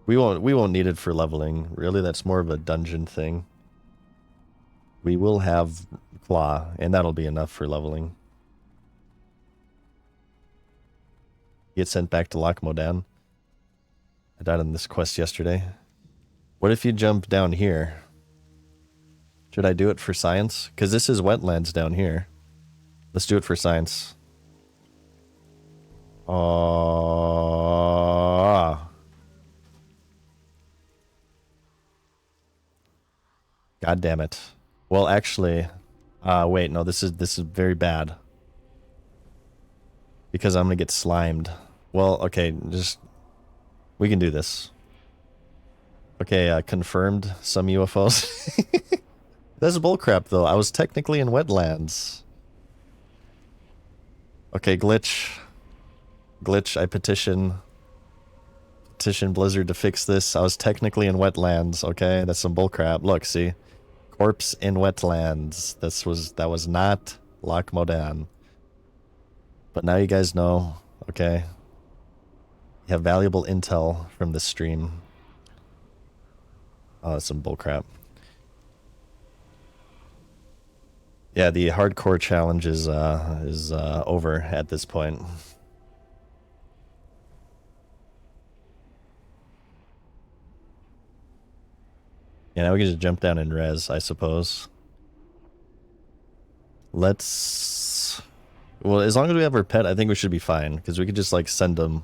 We won't need it for leveling. Really, that's more of a dungeon thing. We will have Claw, and that'll be enough for leveling. Get sent back to Loch Modan. I died on this quest yesterday. What if you jump down here? Should I do it for science? Because this is wetlands down here. Let's do it for science. God damn it. Well, actually, wait, no, this is very bad. Because I'm gonna get slimed. Well, okay, we can do this. Okay, confirmed some UFOs. That's bullcrap, though. I was technically in wetlands. Okay, glitch. Glitch, I petition Blizzard to fix this. I was technically in wetlands, okay? That's some bullcrap. Look, see? Corpse in wetlands. That was not Loch Modan. But now you guys know, okay? You have valuable intel from this stream. Oh, that's some bullcrap. Yeah, the hardcore challenge is over at this point. Yeah, now we can just jump down and res, I suppose. Let's... Well, as long as we have our pet, I think we should be fine. Because we could just, like, send them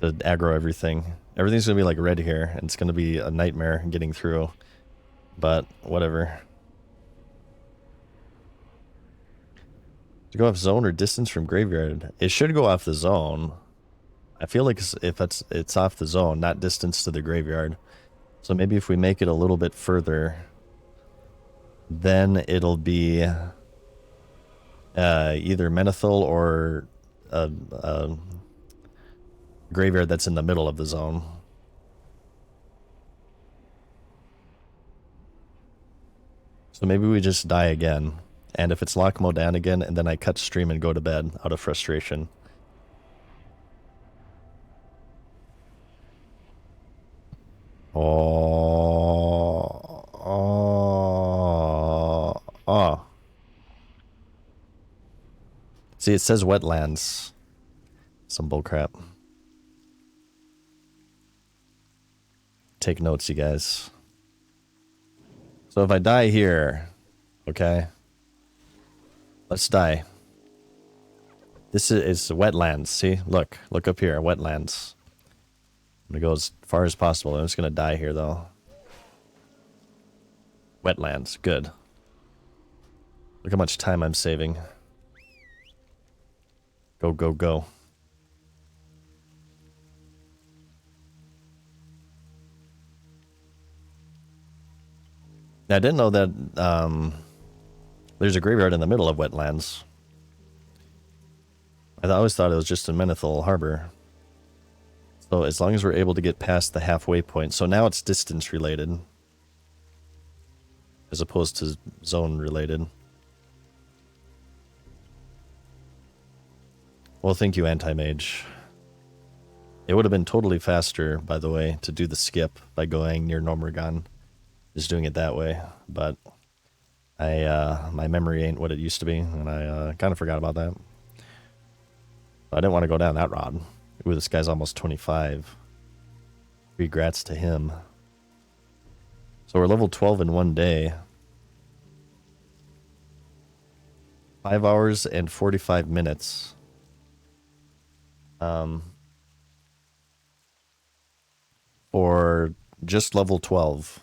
to aggro everything. Everything's going to be, like, red here. And it's going to be a nightmare getting through. But, whatever. To go off zone or distance from graveyard? It should go off the zone. I feel like if it's off the zone, not distance to the graveyard. So maybe if we make it a little bit further, then it'll be either Menethil or a graveyard that's in the middle of the zone. So maybe we just die again. And if it's Loch Modan again, and then I cut stream and go to bed out of frustration. Oh. See, it says wetlands. Some bullcrap. Take notes, you guys. So if I die here, okay? Let's die. This is wetlands, see? Look up here, wetlands. I'm gonna go as far as possible. I'm just gonna die here, though. Wetlands, good. Look how much time I'm saving. Go, go, go. Now, I didn't know that there's a graveyard in the middle of wetlands. I always thought it was just in Menethil Harbor. So as long as we're able to get past the halfway point. So now it's distance related. As opposed to zone related. Well, thank you, Anti-Mage. It would have been totally faster, by the way, to do the skip by going near Nomragon. Just doing it that way. But my memory ain't what it used to be, and I kind of forgot about that. I didn't want to go down that road. Ooh, this guy's almost 25. Regrats to him. So we're level 12 in one day. 5 hours and 45 minutes. For just level 12.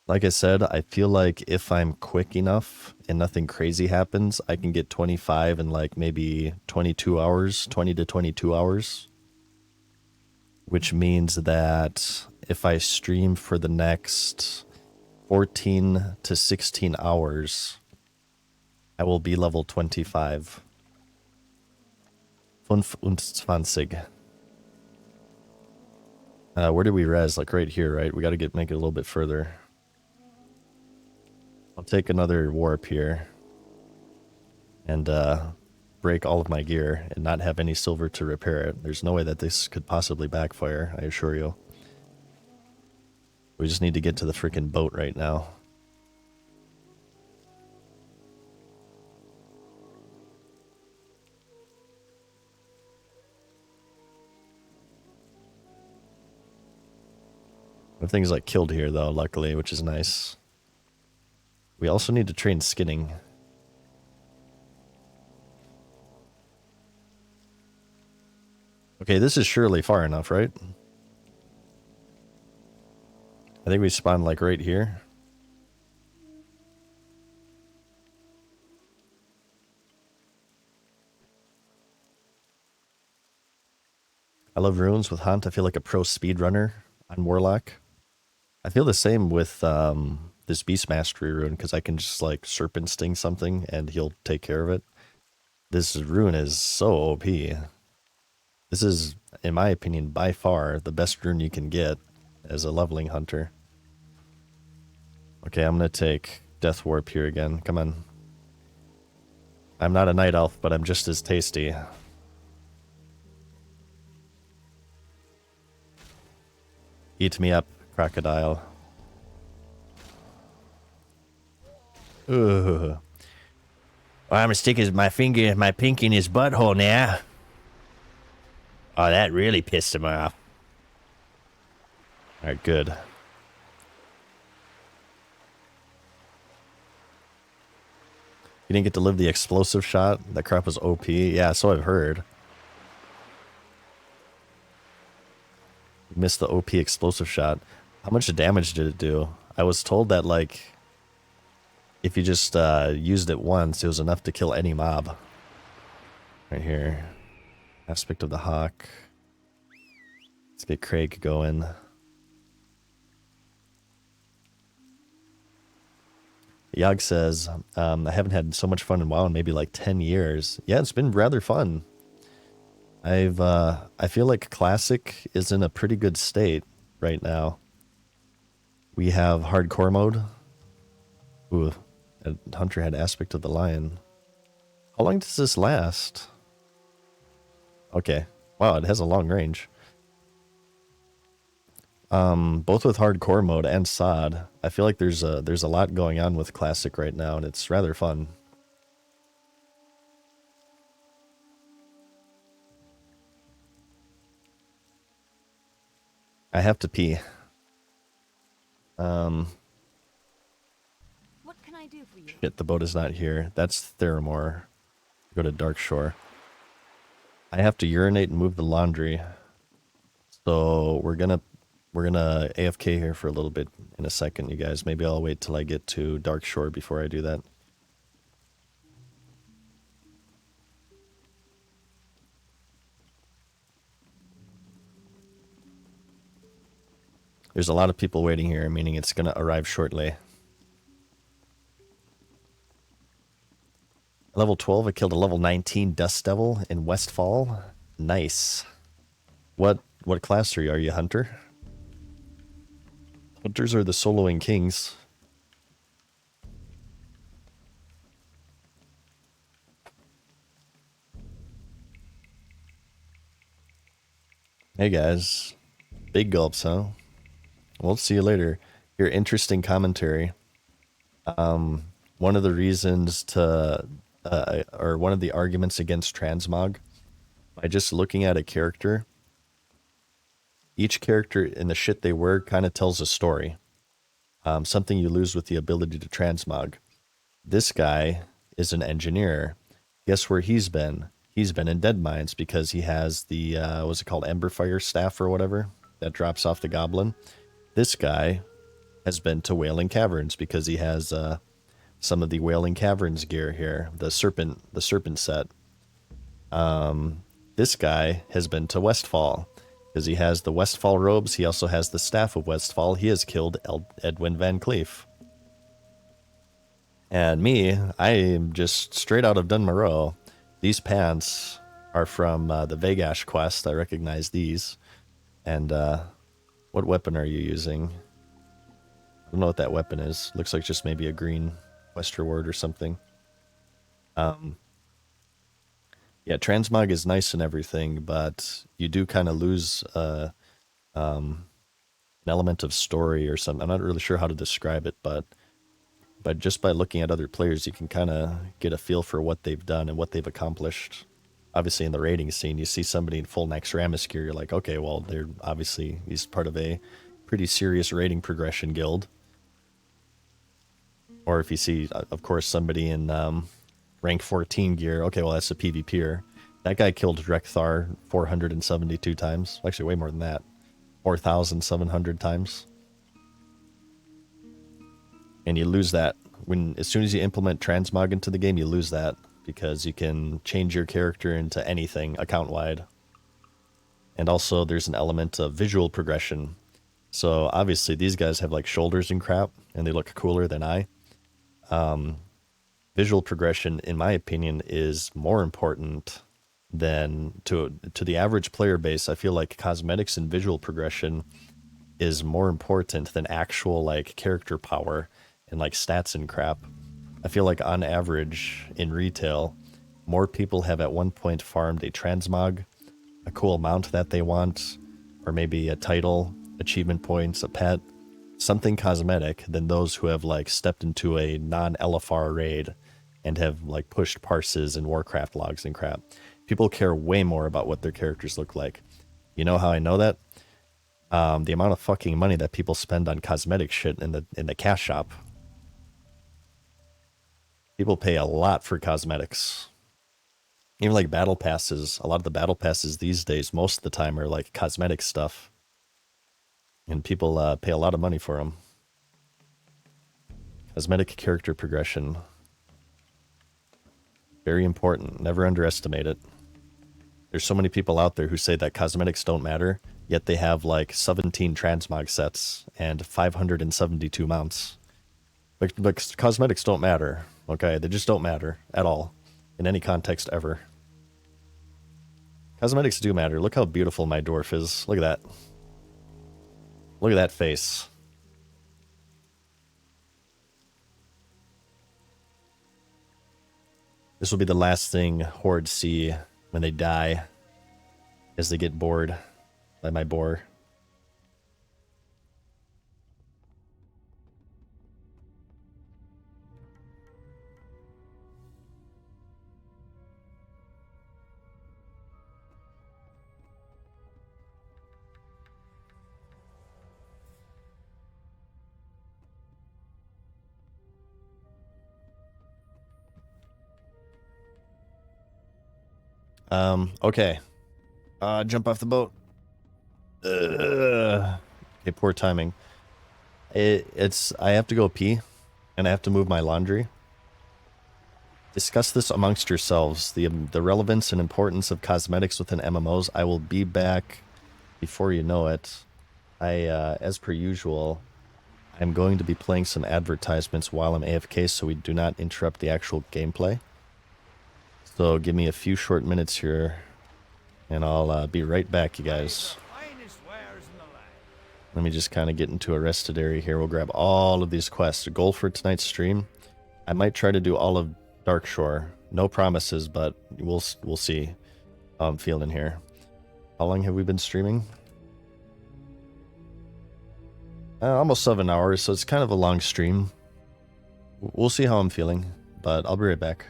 Like I said, I feel like if I'm quick enough and nothing crazy happens, I can get 25 in like maybe 22 hours, 20 to 22 hours. Which means that if I stream for the next 14 to 16 hours, I will be level 25. 25. Where do we res? Like right here, right? We got to make it a little bit further. I'll take another warp here and break all of my gear and not have any silver to repair it. There's no way that this could possibly backfire, I assure you. We just need to get to the freaking boat right now. Everything's like killed here though, luckily, which is nice. We also need to train skinning. Okay, this is surely far enough, right? I think we spawned like right here. I love runes with Hunt. I feel like a pro speedrunner on Warlock. I feel the same with this Beast Mastery rune because I can just like Serpent Sting something and he'll take care of it. This rune is so OP. This is, in my opinion, by far the best rune you can get as a leveling hunter. Okay, I'm going to take Death Warp here again. Come on. I'm not a Night Elf, but I'm just as tasty. Eat me up, crocodile. Ugh. Well, I'm gonna stick my pink in his butthole now. Oh, that really pissed him off. Alright, good. You didn't get to live the explosive shot? That crap was OP? Yeah, so I've heard. You missed the OP explosive shot. How much damage did it do? I was told that, like, if you just used it once, it was enough to kill any mob. Right here. Aspect of the Hawk. Let's get Craig going. Yog says, I haven't had so much fun in WoW in maybe like 10 years. Yeah, it's been rather fun. I feel like Classic is in a pretty good state right now. We have hardcore mode. Ooh, Hunter had Aspect of the Lion. How long does this last? Okay. Wow, it has a long range. Both with hardcore mode and SOD. I feel like there's a lot going on with Classic right now, and it's rather fun. I have to pee. What can I do for you? Shit, the boat is not here. That's Theramore. Go to Darkshore. I have to urinate and move the laundry. So we're gonna AFK here for a little bit in a second, you guys. Maybe I'll wait till I get to Darkshore before I do that. There's a lot of people waiting here, meaning it's gonna arrive shortly. Level 12, I killed a level 19 Dust Devil in Westfall. Nice. What class are you? Are you Hunter? Hunters are the soloing kings. Hey guys. Big gulps, huh? We'll see you later. Your interesting commentary. One of the reasons to... or one of the arguments against transmog, by just looking at a character, each character and the shit they wear kind of tells a story. Something you lose with the ability to transmog. This guy is an engineer. Guess where he's been? He's been in Dead Mines because he has the, what's it called, Emberfire Staff or whatever, that drops off the goblin. This guy has been to Wailing Caverns because he has some of the Wailing Caverns gear here, the serpent set. This guy has been to Westfall because he has the Westfall robes. He also has the Staff of Westfall. He has killed Edwin Van Cleef. And me, I am just straight out of Dunmaro. These pants are from the Vegash quest. I recognize these. And what weapon are you using? I don't know what that weapon is. Looks like just maybe a green quest reward or something. Yeah, transmog is nice and everything, but you do kind of lose an element of story or something. I'm not really sure how to describe it, but just by looking at other players, you can kind of get a feel for what they've done and what they've accomplished. Obviously, in the raiding scene, you see somebody in full Naxxramas gear, you're like, okay, well, he's part of a pretty serious raiding progression guild. Or if you see, of course, somebody in rank 14 gear, okay, well, that's a PvPer. That guy killed Drekthar 472 times. Actually, way more than that. 4,700 times. And you lose that. As soon as you implement transmog into the game, you lose that. Because you can change your character into anything account-wide. And also there's an element of visual progression. So obviously these guys have like shoulders and crap, and they look cooler than I. Visual progression, in my opinion, is more important than to the average player base. I feel like cosmetics and visual progression is more important than actual like character power and like stats and crap. I feel like on average in retail, more people have at one point farmed a transmog, a cool mount that they want, or maybe a title, achievement points, a pet, something cosmetic than those who have like stepped into a non-LFR raid and have like pushed parses and Warcraft logs and crap. People care way more about what their characters look like. You know how I know that? The amount of fucking money that people spend on cosmetic shit in the cash shop. People pay a lot for cosmetics. Even like battle passes. A lot of the battle passes these days, most of the time, are like cosmetic stuff, and people pay a lot of money for them. Cosmetic character progression, very important. Never underestimate it. There's so many people out there who say that cosmetics don't matter, yet they have like 17 transmog sets and 572 mounts. But cosmetics don't matter, okay? They just don't matter at all, in any context ever. Cosmetics do matter. Look how beautiful my dwarf is. Look at that. Look at that face. This will be the last thing hordes see when they die, as they get bored by my boar. Okay. Jump off the boat. Okay, poor timing. I have to go pee, and I have to move my laundry. Discuss this amongst yourselves, the relevance and importance of cosmetics within MMOs. I will be back before you know it. As per usual, I'm going to be playing some advertisements while I'm AFK so we do not interrupt the actual gameplay. So give me a few short minutes here, and I'll be right back, you guys. Let me just kind of get into a rested area here. We'll grab all of these quests. The goal for tonight's stream, I might try to do all of Darkshore. No promises, but we'll see how I'm feeling here. How long have we been streaming? Almost 7 hours, so it's kind of a long stream. We'll see how I'm feeling, but I'll be right back.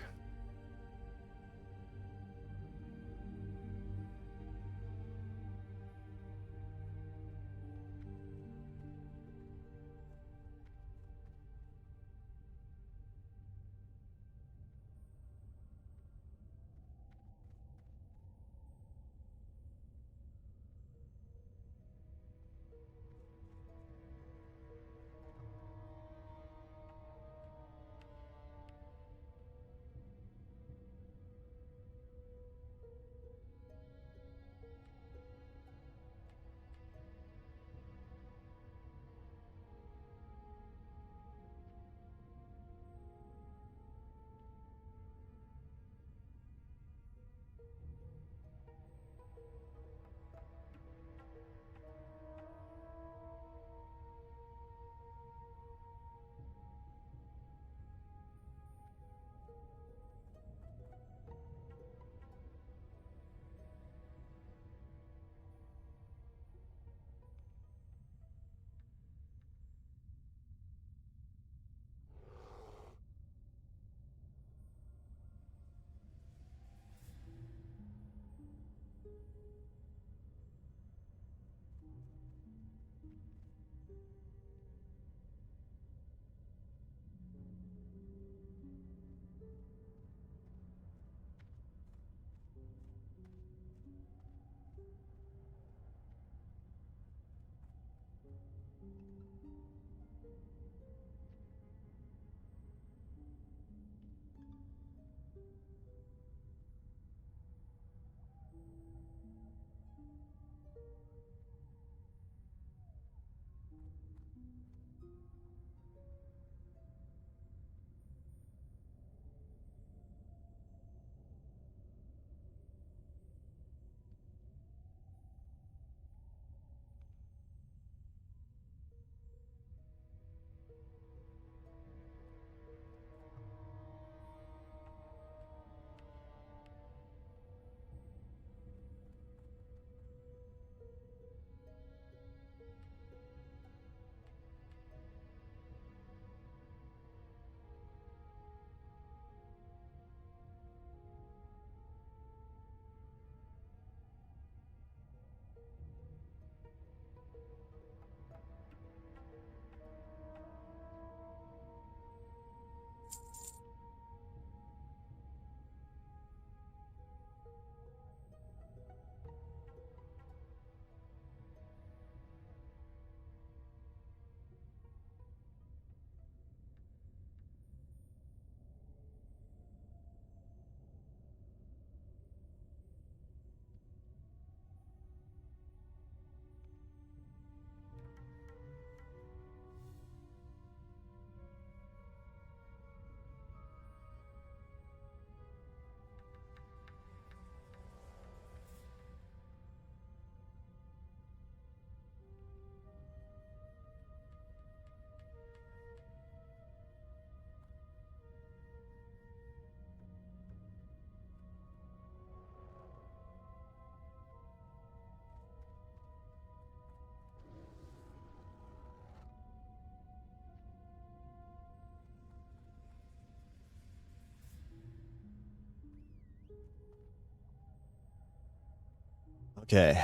Okay.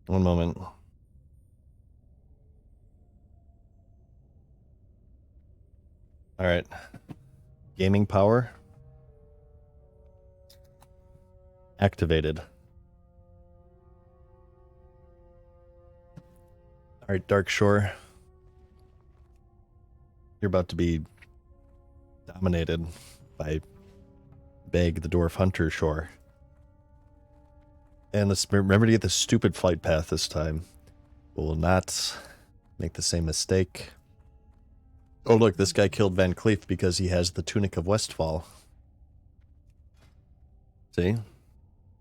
One moment. All right. Gaming power activated. All right, Dark Shore. You're about to be dominated by Beg the Dwarf Hunter Shore. And let's remember to get the stupid flight path this time. We will not make the same mistake. Oh, look, this guy killed Van Cleef because he has the Tunic of Westfall. See?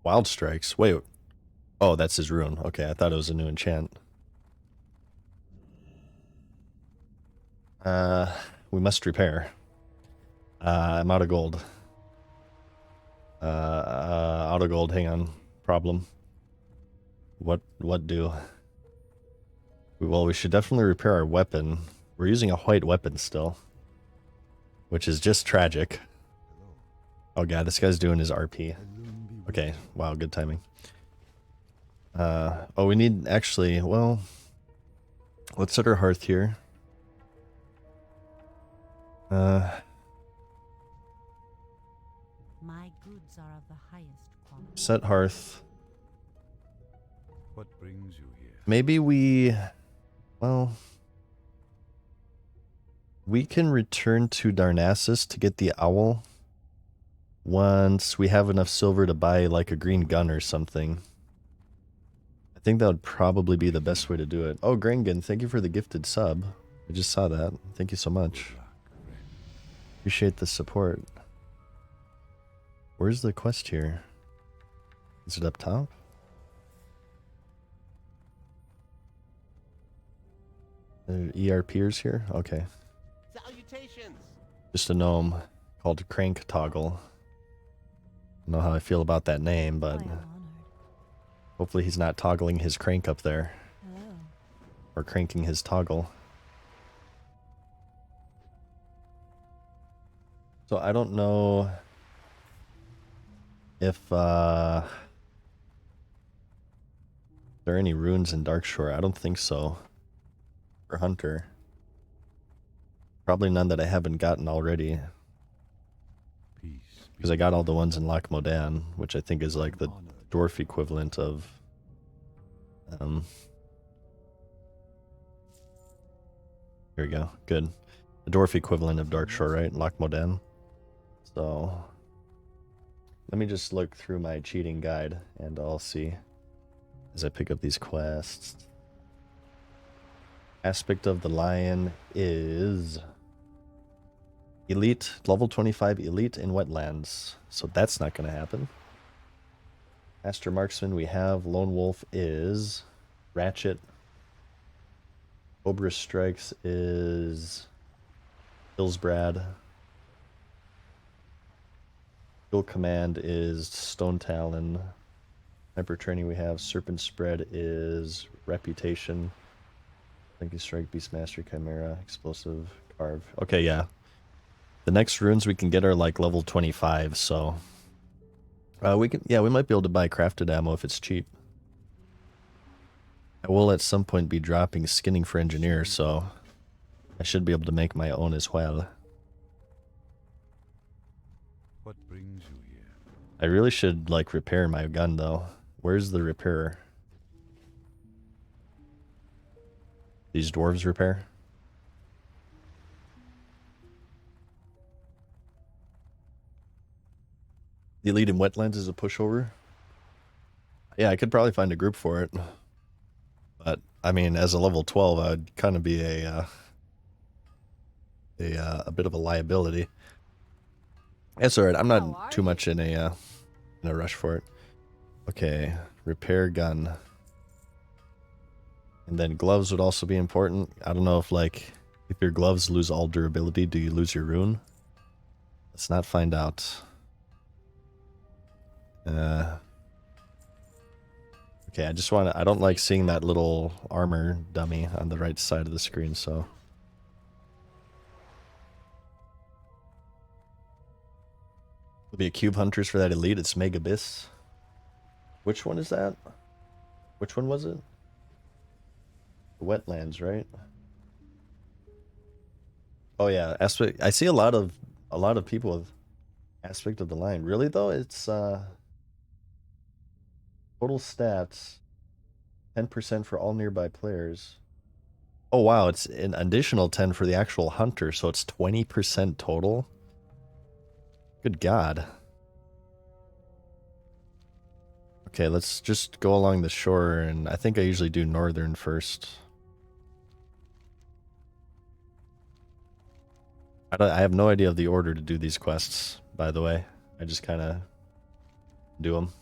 Wild Strikes. Wait. Oh, that's his rune. Okay, I thought it was a new enchant. We must repair. I'm out of gold. Out of gold. Hang on. Problem. What do? Well, we should definitely repair our weapon. We're using a white weapon still, which is just tragic. Oh god, this guy's doing his RP. Okay, wow, good timing. Oh, we need actually, well, let's set our hearth here. My goods are of the highest quality. Set hearth. What brings you here? Maybe we, well, we can return to Darnassus to get the owl once we have enough silver to buy like a green gun or something. I think that would probably be the best way to do it. Oh, Grangan, thank you for the gifted sub. I just saw that. Thank you so much. Appreciate the support. Where's the quest here? Is it up top? ERPers here? Okay. Salutations. Just a gnome called Crank Toggle. I don't know how I feel about that name, but I am honored. hopefully he's not toggling his crank up there. Oh. Or cranking his toggle. So I don't know if there are any runes in Darkshore. I don't think so. For Hunter. Probably none that I haven't gotten already. Because I got all the ones in Loch Modan, which I think is like the dwarf equivalent of here we go. Good. The dwarf equivalent of Darkshore, right? Loch Modan. So let me just look through my cheating guide and I'll see as I pick up these quests. Aspect of the Lion is Elite, level 25 Elite in Wetlands. So that's not going to happen. Master Marksman we have. Lone Wolf is Ratchet. Cobra Strikes is Hillsbrad. Dual Command is Stone Talon. Hyper Training we have. Serpent Spread is Reputation. Thank Strike, Beastmaster, Chimera, Explosive, Carve. Okay, yeah. The next runes we can get are like level 25, so we might be able to buy crafted ammo if it's cheap. I will at some point be dropping skinning for engineer, so I should be able to make my own as well. What brings you here? I really should like repair my gun though. Where's the repairer? These dwarves repair? The Elite in Wetlands is a pushover? Yeah, I could probably find a group for it. But, I mean, as a level 12, I would kind of be a bit of a liability. That's alright, I'm not too much in a rush for it. Okay, repair gun. And then gloves would also be important. I don't know if, like, if your gloves lose all durability, do you lose your rune? Let's not find out. Okay, I don't like seeing that little armor dummy on the right side of the screen, so. There'll be a cube hunters for that elite. It's Mega Abyss. Which one is that? Which one was it? The wetlands, right? Oh yeah, aspect. I see a lot of people with aspect of the line. Really though, it's total stats, 10% for all nearby players. Oh wow, it's an additional 10 for the actual hunter, so it's 20% total. Good God. Okay, let's just go along the shore, and I think I usually do northern first. I have no idea of the order to do these quests, by the way. I just kind of do them.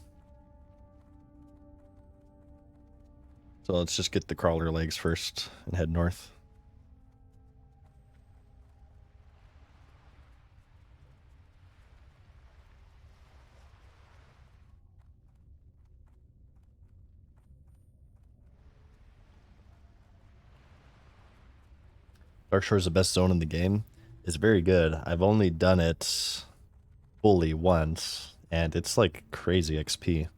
So let's just get the crawler legs first and head north. Dark Shore is the best zone in the game. It's very good. I've only done it fully once, and it's like crazy XP.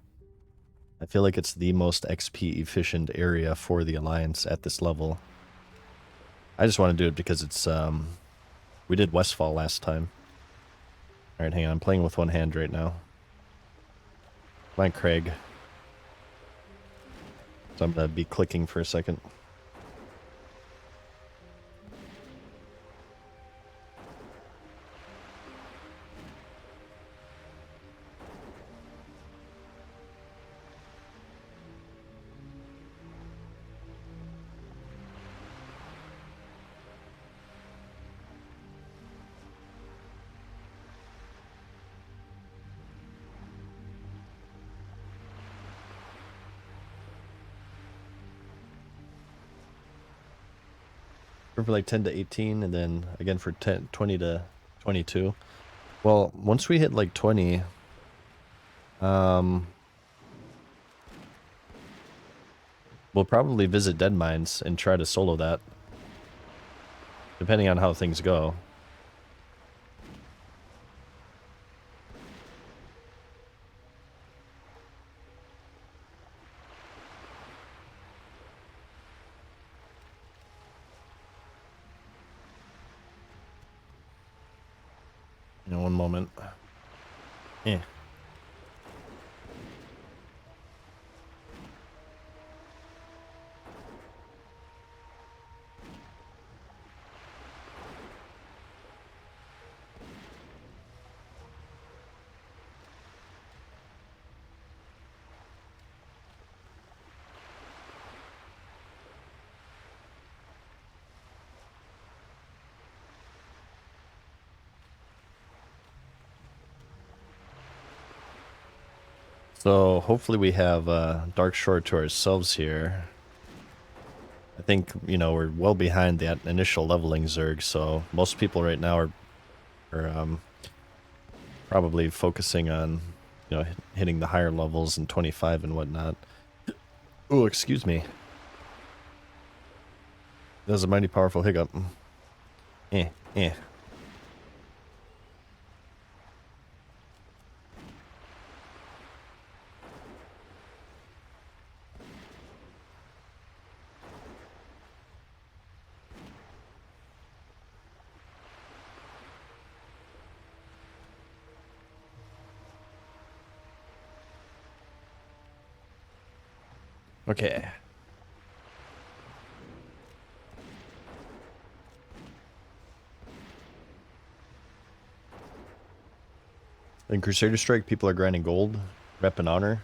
I feel like it's the most XP efficient area for the Alliance at this level. I just want to do it because it's, we did Westfall last time. Alright, hang on, I'm playing with one hand right now. Come on, Craig. So I'm gonna be clicking for a second. For like 10 to 18, and then again for 20 to 22. Well, once we hit like 20, we'll probably visit Dead Mines and try to solo that, depending on how things go. One moment. Yeah. So hopefully we have Dark Shore to ourselves here. I think, you know, we're well behind that initial leveling Zerg, so most people right now are probably focusing on, you know, hitting the higher levels in 25 and whatnot. Oh, excuse me. That was a mighty powerful hiccup. Eh. Okay. In Crusader Strike, people are grinding gold, rep and honor.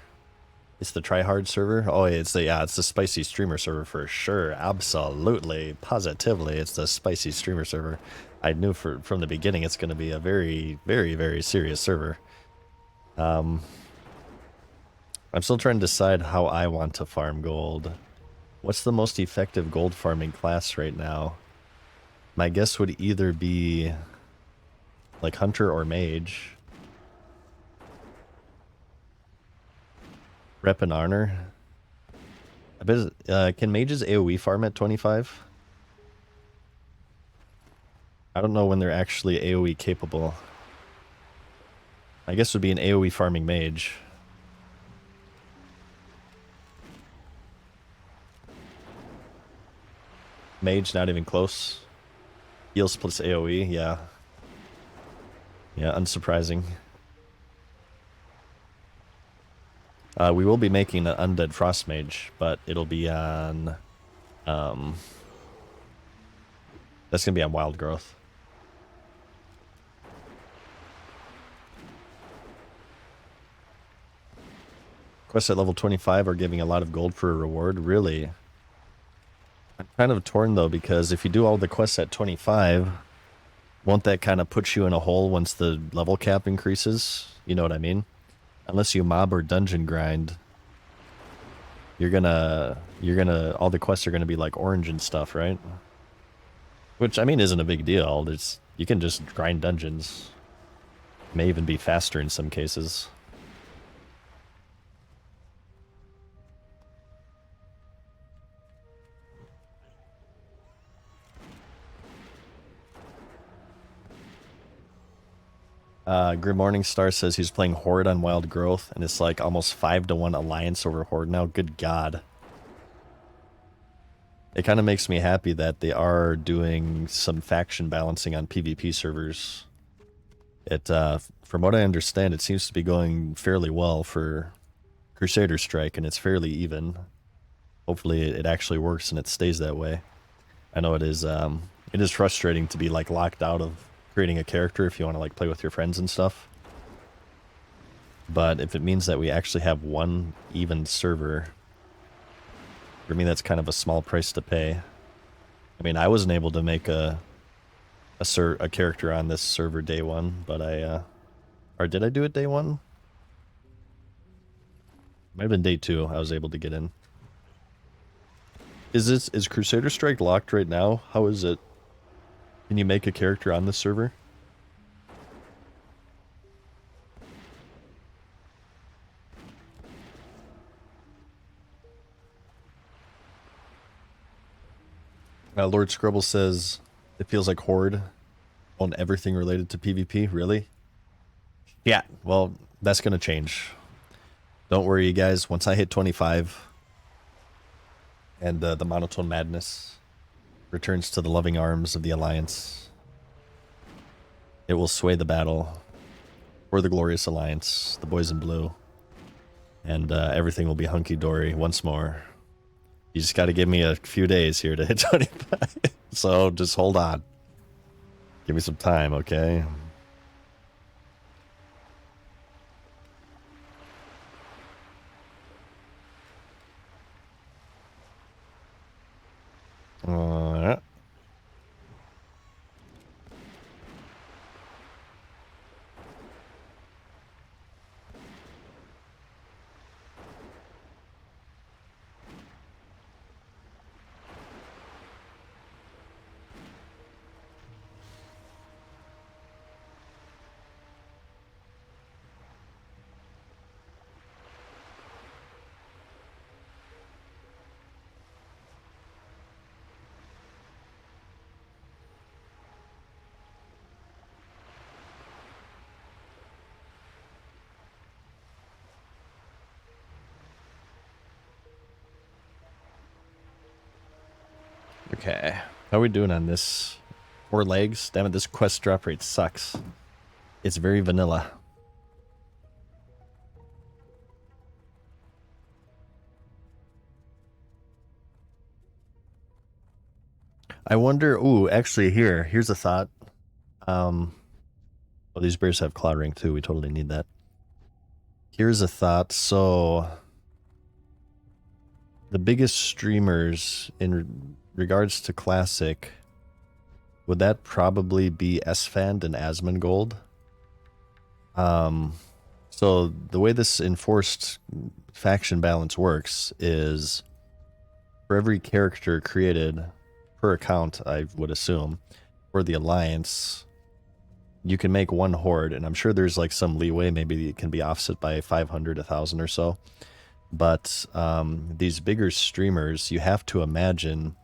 It's the tryhard server. Oh, it's the spicy streamer server for sure. Absolutely, positively, it's the spicy streamer server. I knew from the beginning it's going to be a very, very, very serious server. I'm still trying to decide how I want to farm gold. What's the most effective gold farming class right now? My guess would either be like Hunter or Mage. Rep and honor. I bet, can mages AoE farm at 25? I don't know when they're actually AoE capable. I guess would be an AoE farming mage. Mage, not even close. Heals plus AoE, yeah. Yeah, unsurprising. We will be making an Undead Frost Mage, but it'll be on... that's going to be on Wild Growth. Quests at level 25 are giving a lot of gold for a reward. Really? I'm kind of torn, though, because if you do all the quests at 25, won't that kind of put you in a hole once the level cap increases? You know what I mean? Unless you mob or dungeon grind, you're gonna, all the quests are gonna be like orange and stuff, right? Which, I mean, isn't a big deal. You can just grind dungeons. May even be faster in some cases. Grim Morningstar says he's playing Horde on Wild Growth, and it's like almost 5-1 Alliance over Horde now. Good God. It kind of makes me happy that they are doing some faction balancing on PvP servers. From what I understand, it seems to be going fairly well for Crusader Strike, and it's fairly even. Hopefully it actually works and it stays that way. I know it is frustrating to be like locked out of creating a character if you want to like play with your friends and stuff. But if it means that we actually have one even server, for me that's kind of a small price to pay. I mean, I wasn't able to make a character on this server day one, but or did I do it day one? Might have been day 2 I was able to get in. Is Crusader Strike locked right now? How is it? Can you make a character on this server? Lord Scrubble says it feels like Horde on everything related to PvP. Really? Yeah, well, that's going to change. Don't worry, you guys. Once I hit 25 and the monotone madness returns to the loving arms of the Alliance, it will sway the battle for the glorious Alliance, the boys in blue, and everything will be hunky-dory once more. You just got to give me a few days here to hit 25, so just hold on. Give me some time, okay? Alright. Okay. How are we doing on this? 4 legs? Damn it, this quest drop rate sucks. It's very vanilla. I wonder... Ooh, actually here's a thought. Well, these bears have claw ring too. We totally need that. Here's a thought. So, the biggest streamers in regards to Classic, would that probably be Esfand and Asmongold? So the way this enforced faction balance works is for every character created per account, I would assume, for the Alliance, you can make one horde, and I'm sure there's like some leeway, maybe it can be offset by 500, 1,000 or so. But these bigger streamers, you have to imagine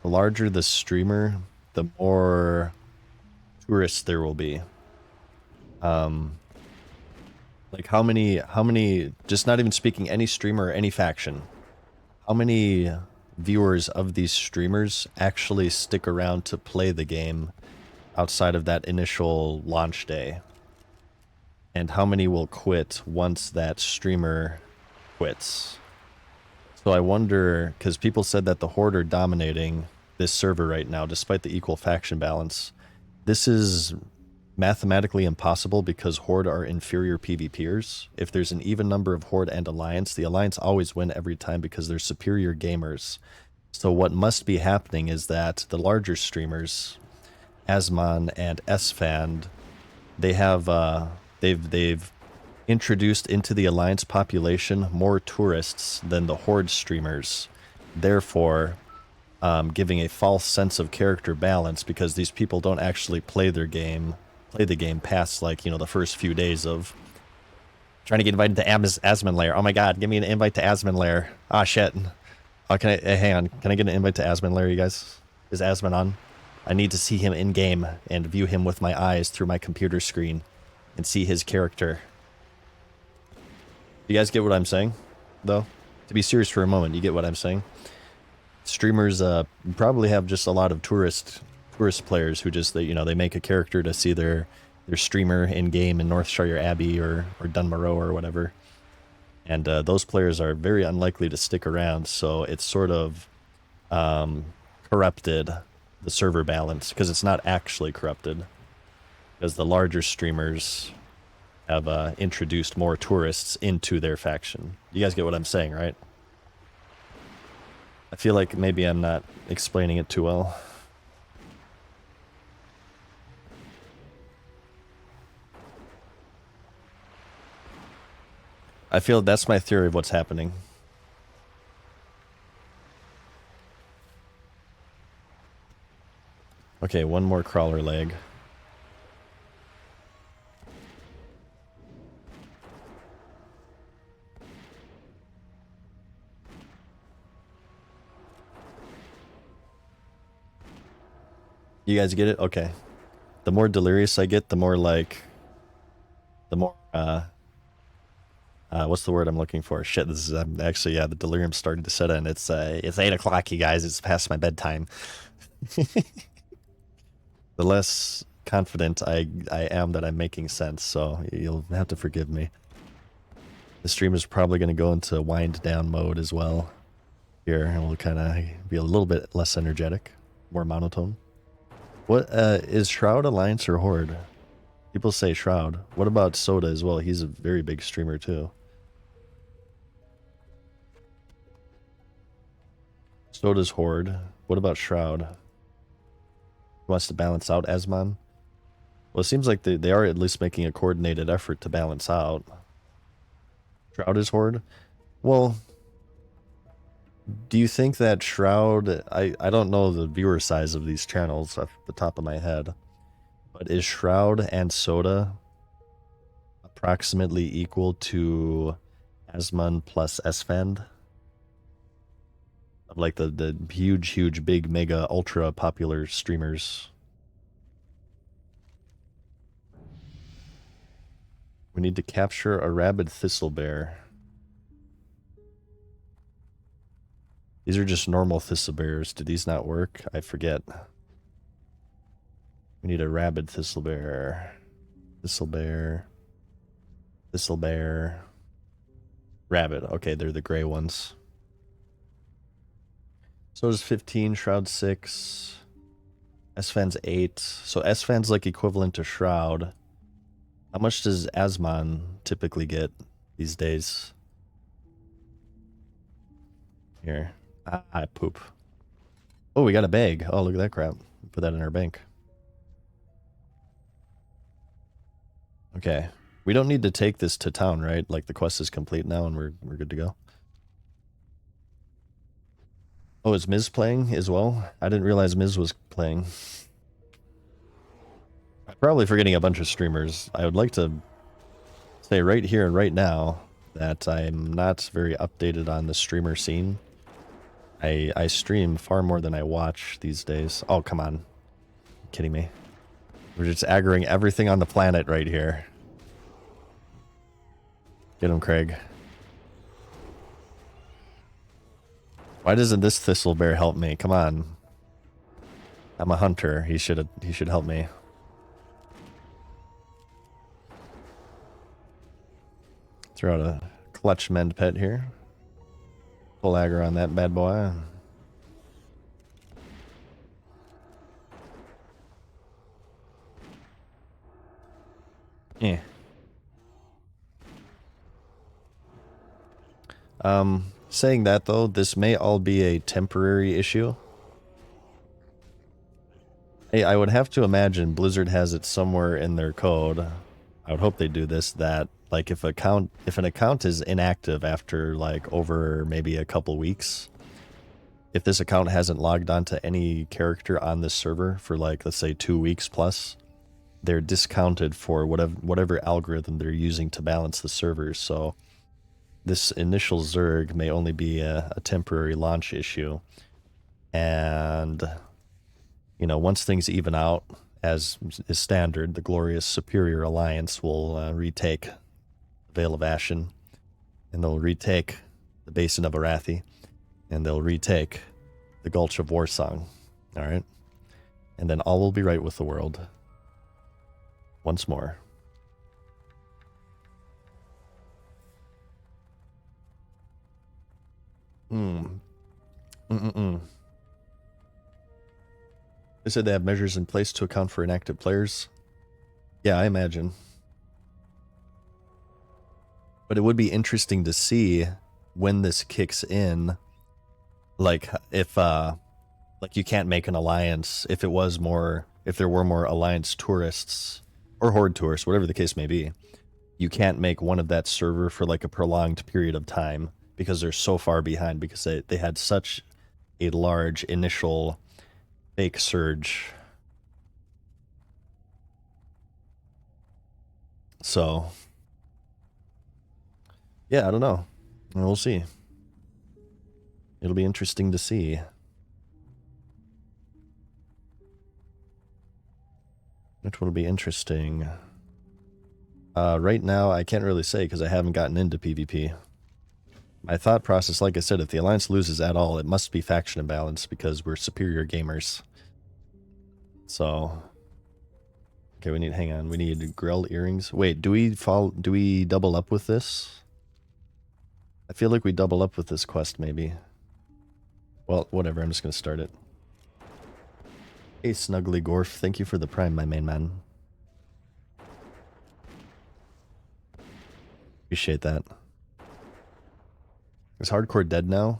the larger the streamer, the more tourists there will be. Like how many, just not even speaking any streamer or any faction, how many viewers of these streamers actually stick around to play the game outside of that initial launch day? And how many will quit once that streamer quits? So I wonder, because people said that the Horde are dominating this server right now, despite the equal faction balance. This is mathematically impossible because Horde are inferior PvPers. If there's an even number of Horde and Alliance, the Alliance always win every time because they're superior gamers. So what must be happening is that the larger streamers, Asmon and Sfand, they have they've introduced into the Alliance population more tourists than the Horde streamers, therefore giving a false sense of character balance because these people don't actually play the game past, like, you know, the first few days of trying to get invited to Asmon Lair. Oh my god, give me an invite to Asmon Lair. Ah, shit. Oh, can I, hang on, can I get an invite to Asmon Lair, you guys? Is Asmon on? I need to see him in-game and view him with my eyes through my computer screen and see his character. You guys get what I'm saying, though? To be serious for a moment, you get what I'm saying? Streamers probably have just a lot of tourist players who just, you know, they make a character to see their streamer in-game in Northshire Abbey or Dunmoreau or whatever. And those players are very unlikely to stick around, so it's sort of corrupted the server balance, because it's not actually corrupted, because the larger streamers have introduced more tourists into their faction. You guys get what I'm saying, right? I feel like maybe I'm not explaining it too well. I feel that's my theory of what's happening. Okay, one more crawler leg. You guys get it? Okay. The more delirious I get, the more like... The more, what's the word I'm looking for? Shit, this is actually, yeah, the delirium's starting to set in. It's 8 o'clock, you guys. It's past my bedtime. The less confident I am that I'm making sense, so you'll have to forgive me. The stream is probably going to go into wind down mode as well here, and we'll kind of be a little bit less energetic, more monotone. What is Shroud Alliance or Horde? People say Shroud. What about Soda as well? He's a very big streamer too. Soda's Horde. What about Shroud? Wants to balance out Asmon? Well, it seems like they are at least making a coordinated effort to balance out. Shroud is Horde? Well, do you think that Shroud... I don't know the viewer size of these channels off the top of my head, but is Shroud and Soda approximately equal to Asmon plus Sfand? Like the huge, big, mega, ultra popular streamers. We need to capture a rabid thistlebear. These are just normal thistlebears. Do these not work? I forget. We need a rabid thistlebear. Thistlebear. Rabbit. Okay, they're the gray ones. So is 15, Shroud 6, Sfand's 8. So Sfand's like equivalent to Shroud. How much does Asmon typically get these days? Here. I poop. Oh, we got a bag. Oh, look at that crap. Put that in our bank. Okay. We don't need to take this to town, right? Like the quest is complete now and we're good to go. Oh, is Miz playing as well? I didn't realize Miz was playing. I'm probably forgetting a bunch of streamers. I would like to say right here and right now that I'm not very updated on the streamer scene. I stream far more than I watch these days. Oh, come on. You're kidding me? We're just aggroing everything on the planet right here. Get him, Craig. Why doesn't this thistle bear help me? Come on. I'm a hunter. He should help me. Throw out a clutch mend pet here. Full aggro on that bad boy. Yeah. Saying that though, this may all be a temporary issue. Hey, I would have to imagine Blizzard has it somewhere in their code. I would hope they do this, that like if an account is inactive after like over maybe a couple weeks, if this account hasn't logged onto any character on this server for like, let's say 2 weeks plus, they're discounted for whatever algorithm they're using to balance the servers. So this initial Zerg may only be a temporary launch issue. And, you know, once things even out, as is standard, the glorious Superior Alliance will retake the Vale of Ashen, and they'll retake the Basin of Arathi, and they'll retake the Gulch of Warsong. All right? And then all will be right with the world. Once more. They said they have measures in place to account for inactive players. Yeah, I imagine. But it would be interesting to see when this kicks in. Like, if, like you can't make an alliance if there were more alliance tourists or horde tourists, whatever the case may be. You can't make one of that server for like a prolonged period of time because they're so far behind, because they had such a large initial fake surge. So, yeah, I don't know. We'll see. It'll be interesting to see. Which will be interesting. Right now, I can't really say because I haven't gotten into PvP. My thought process, like I said, if the Alliance loses at all, it must be faction imbalance because we're superior gamers. So, okay, we need Grell earrings. Wait, do we double up with this? I feel like we double up with this quest, maybe. Well, whatever, I'm just gonna start it. Hey, Snuggly Gorf, thank you for the prime, my main man. Appreciate that. Is Hardcore dead now?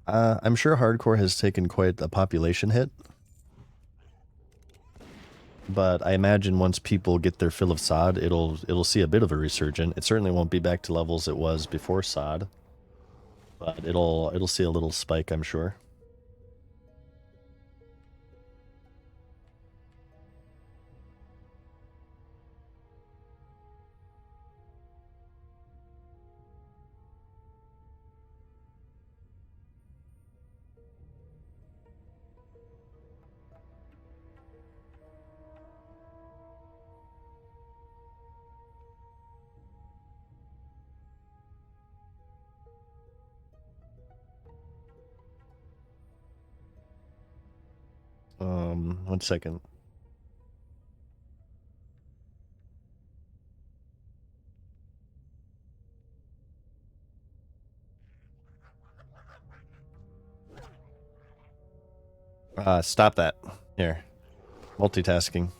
I'm sure Hardcore has taken quite a population hit. But I imagine once people get their fill of sod, it'll see a bit of a resurgence. It certainly won't be back to levels it was before sod. But it'll see a little spike, I'm sure. One second. Stop that. Here. Multitasking.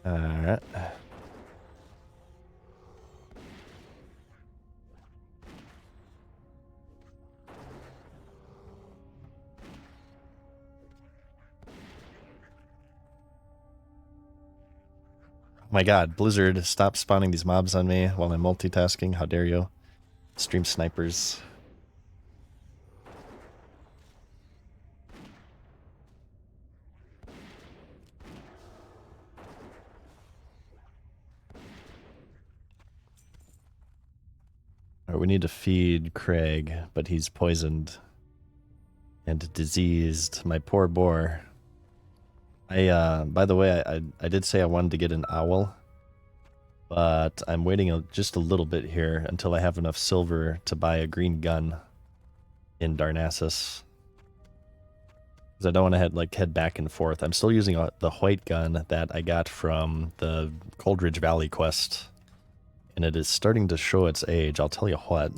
Alright. My god, Blizzard, stop spawning these mobs on me while I'm multitasking. How dare you? Stream snipers. Alright, we need to feed Craig, but he's poisoned and diseased. My poor boar. By the way, I did say I wanted to get an owl. But I'm waiting just a little bit here until I have enough silver to buy a green gun in Darnassus. Because I don't want to head back and forth. I'm still using the white gun that I got from the Coldridge Valley quest. And it is starting to show its age, I'll tell you what.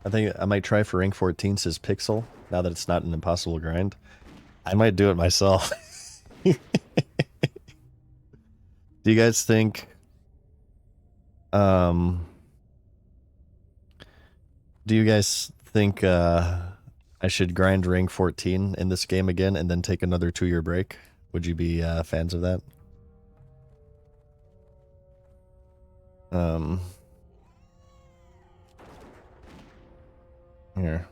I think I might try for rank 14, says Pixel, now that it's not an impossible grind. I might do it myself. Do you guys think... do you guys think I should grind rank 14 in this game again and then take another 2-year break? Would you be fans of that? Here.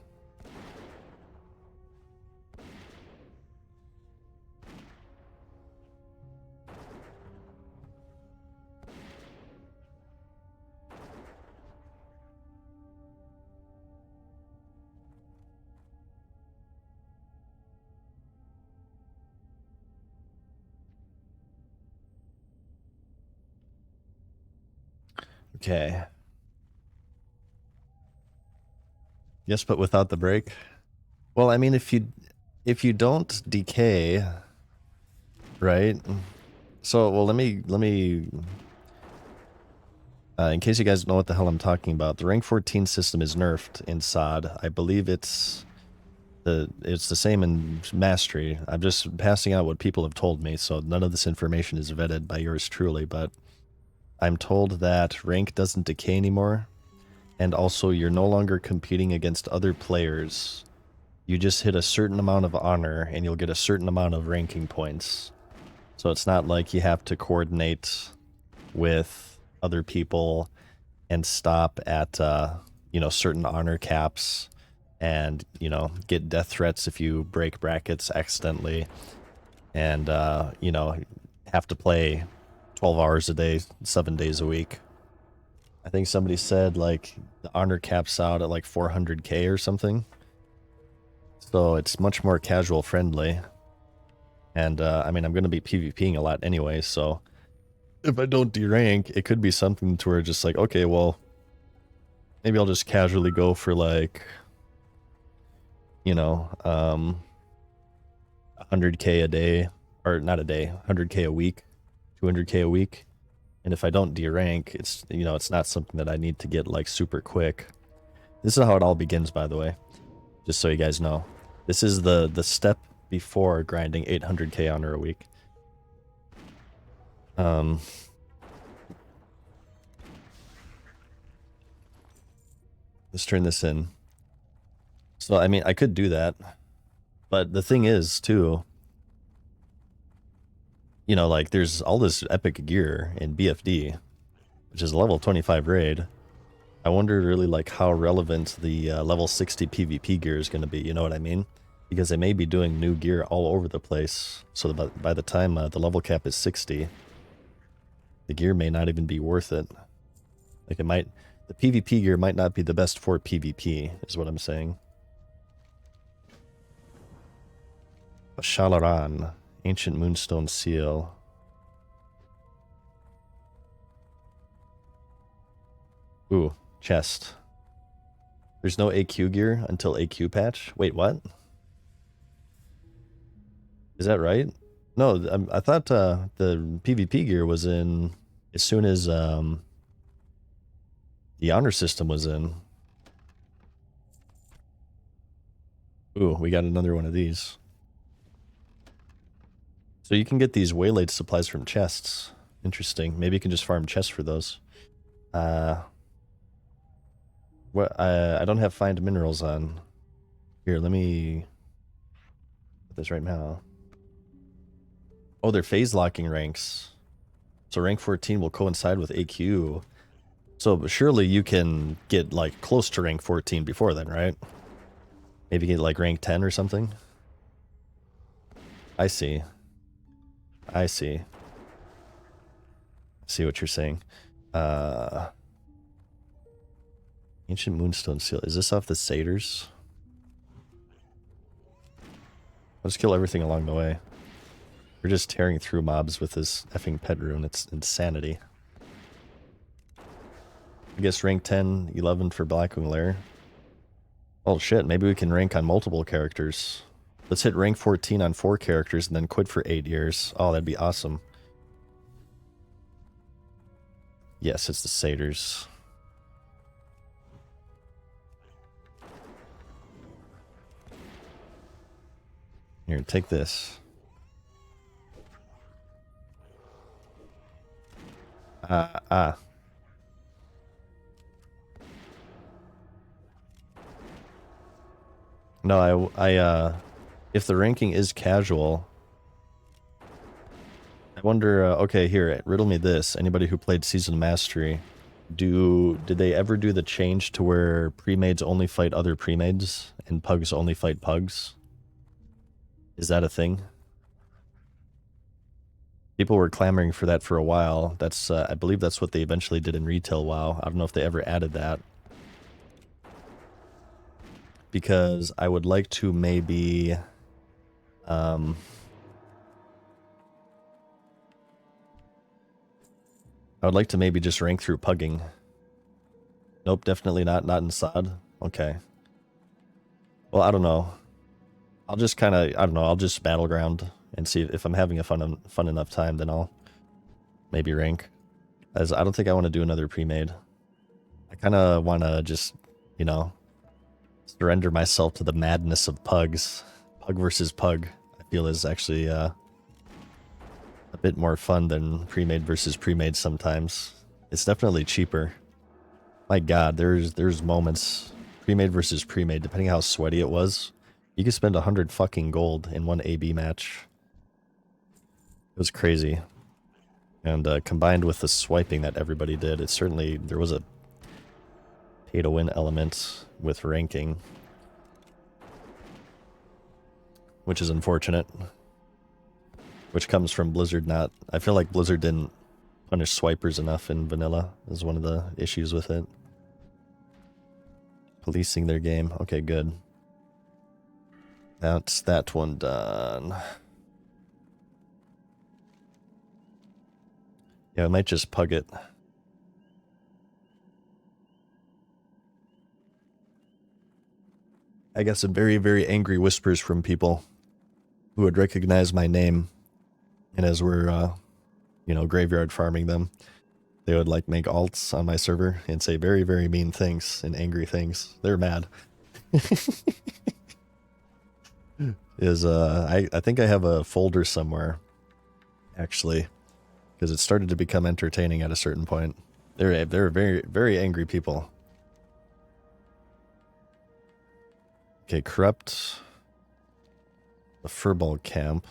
Okay. Yes, but without the break. Well, I mean, if you don't decay, right? So, well, let me in case you guys know what the hell I'm talking about, the rank 14 system is nerfed in SOD. I believe it's the same in Mastery. I'm just passing out what people have told me, so none of this information is vetted by yours truly, but I'm told that rank doesn't decay anymore, and also you're no longer competing against other players. You just hit a certain amount of honor, and you'll get a certain amount of ranking points. So it's not like you have to coordinate with other people and stop at, you know, certain honor caps and, you know, get death threats if you break brackets accidentally and, you know, have to play 12 hours a day, 7 days a week. I think somebody said, like, the honor caps out at, like, 400k or something. So it's much more casual friendly. And, I mean, I'm going to be PvPing a lot anyway, so if I don't derank, it could be something to where just like, okay, well, maybe I'll just casually go for, like, you know, 100k a day, or not a day, 100k a week, 200k a week. And if I don't derank, it's, you know, it's not something that I need to get, like, super quick. This is how it all begins, by the way, just so you guys know. This is the step before grinding 800k honor a week. Let's turn this in. So, I mean, I could do that. But the thing is, too, you know, like, there's all this epic gear in BFD, which is a level 25 raid. I wonder really, like, how relevant the level 60 PvP gear is going to be, you know what I mean? Because they may be doing new gear all over the place, so that by the time the level cap is 60, the gear may not even be worth it. Like, it might... The PvP gear might not be the best for PvP, is what I'm saying. Shalaran, Ancient Moonstone Seal. Ooh, chest. There's no AQ gear until AQ patch? Wait, what? Is that right? No, I thought the PvP gear was in as soon as the honor system was in. Ooh, we got another one of these. So you can get these waylaid supplies from chests. Interesting. Maybe you can just farm chests for those. What? I don't have find minerals on. Here, let me put this right now. Oh, they're phase locking ranks. So rank 14 will coincide with AQ. So surely you can get, like, close to rank 14 before then, right? Maybe get, like, rank 10 or something? I see. I see. See what you're saying. Ancient Moonstone Seal. Is this off the Satyrs? Let's kill everything along the way. We're just tearing through mobs with this effing pet rune. It's insanity. I guess rank 10, 11 for Blackwing Lair. Oh shit, maybe we can rank on multiple characters. Let's hit rank 14 on 4 characters and then quit for 8 years. Oh, that'd be awesome. Yes, it's the satyrs. Here, take this. No, if the ranking is casual, I wonder, okay, here, riddle me this. Anybody who played Season Mastery, did they ever do the change to where pre-mades only fight other pre-mades and pugs only fight pugs? Is that a thing? People were clamoring for that for a while. That's, I believe that's what they eventually did in Retail WoW. I don't know if they ever added that. Because I would like to maybe, I would like to maybe just rank through pugging. Nope, definitely not in SOD. Okay. Well, I don't know. I'll just kind of, I don't know, I'll just battleground and see if I'm having a fun enough time, then I'll maybe rank. As I don't think I want to do another pre-made. I kind of want to just, you know, surrender myself to the madness of pugs. Pug versus pug, I feel, is actually a bit more fun than pre-made versus pre-made sometimes. It's definitely cheaper. My god, there's moments, pre-made versus pre-made, depending on how sweaty it was, you could spend 100 fucking gold in one AB match. It was crazy. And combined with the swiping that everybody did, it certainly, there was a pay-to-win element with ranking. Which is unfortunate. Which comes from Blizzard not... I feel like Blizzard didn't punish swipers enough in vanilla, is one of the issues with it. Policing their game. Okay, good. That's that one done. Yeah, I might just pug it. I got some very, very angry whispers from people who would recognize my name. And as we're, you know, graveyard farming them, they would like make alts on my server and say very, very mean things and angry things. They're mad. I think I have a folder somewhere, actually, because it started to become entertaining at a certain point. They're very, very angry people. Okay, corrupt the Furball camp.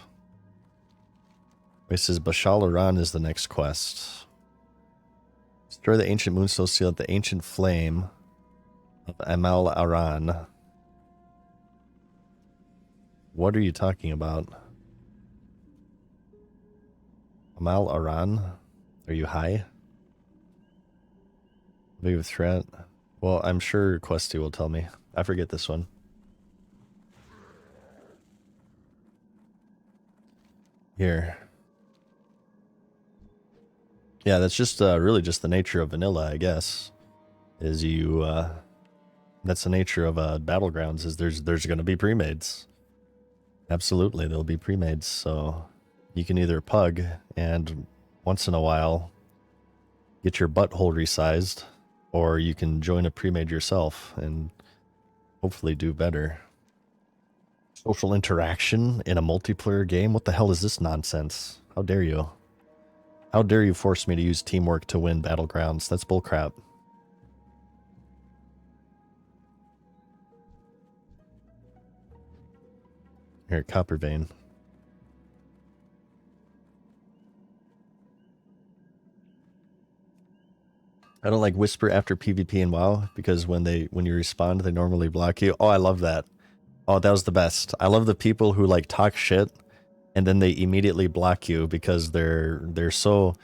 It says Bashal Aran is the next quest. Destroy the ancient moonstone seal at the ancient flame of Amal Aran. What are you talking about? Amal Aran? Are you high? Big threat? Well, I'm sure Questy will tell me. I forget this one. Here. Yeah, that's just really just the nature of vanilla, I guess. Is you that's the nature of battlegrounds, is there's going to be pre-mades. Absolutely, there'll be pre-mades, so you can either pug and once in a while get your butthole resized, or you can join a pre-made yourself and hopefully do better. Social interaction in a multiplayer game? What the hell is this nonsense? How dare you? How dare you force me to use teamwork to win battlegrounds? That's bullcrap. Here, Copper Vein. I don't like whisper after PvP and WoW because when you respond, they normally block you. Oh, I love that. Oh, that was the best. I love the people who like talk shit and then they immediately block you because they're so,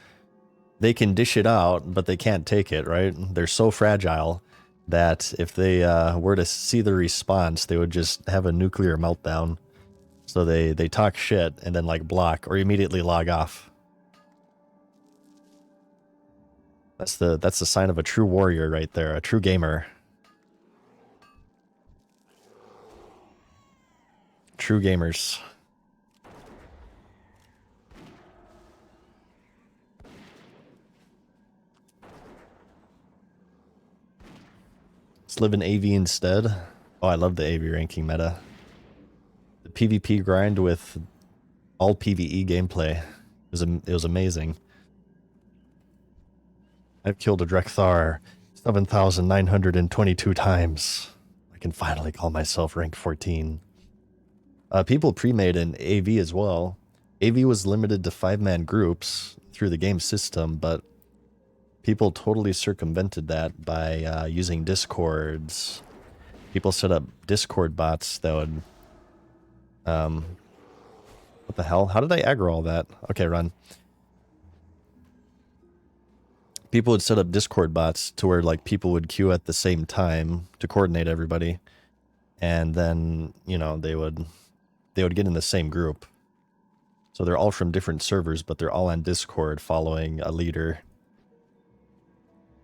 they can dish it out, but they can't take it, right? They're so fragile that if they were to see the response, they would just have a nuclear meltdown. So they talk shit and then like block or immediately log off. That's the sign of a true warrior right there, a true gamer. True gamers. Let's live in AV instead. Oh, I love the AV ranking meta. The PvP grind with all PvE gameplay. It was amazing. I've killed a Drekthar 7,922 times. I can finally call myself rank 14. People pre-made in AV as well. AV was limited to 5-man groups through the game system, but people totally circumvented that by using Discords. People set up Discord bots that would... what the hell? How did I aggro all that? Okay, run. People would set up Discord bots to where like people would queue at the same time to coordinate everybody. And then, you know, they would get in the same group. So they're all from different servers, but they're all on Discord following a leader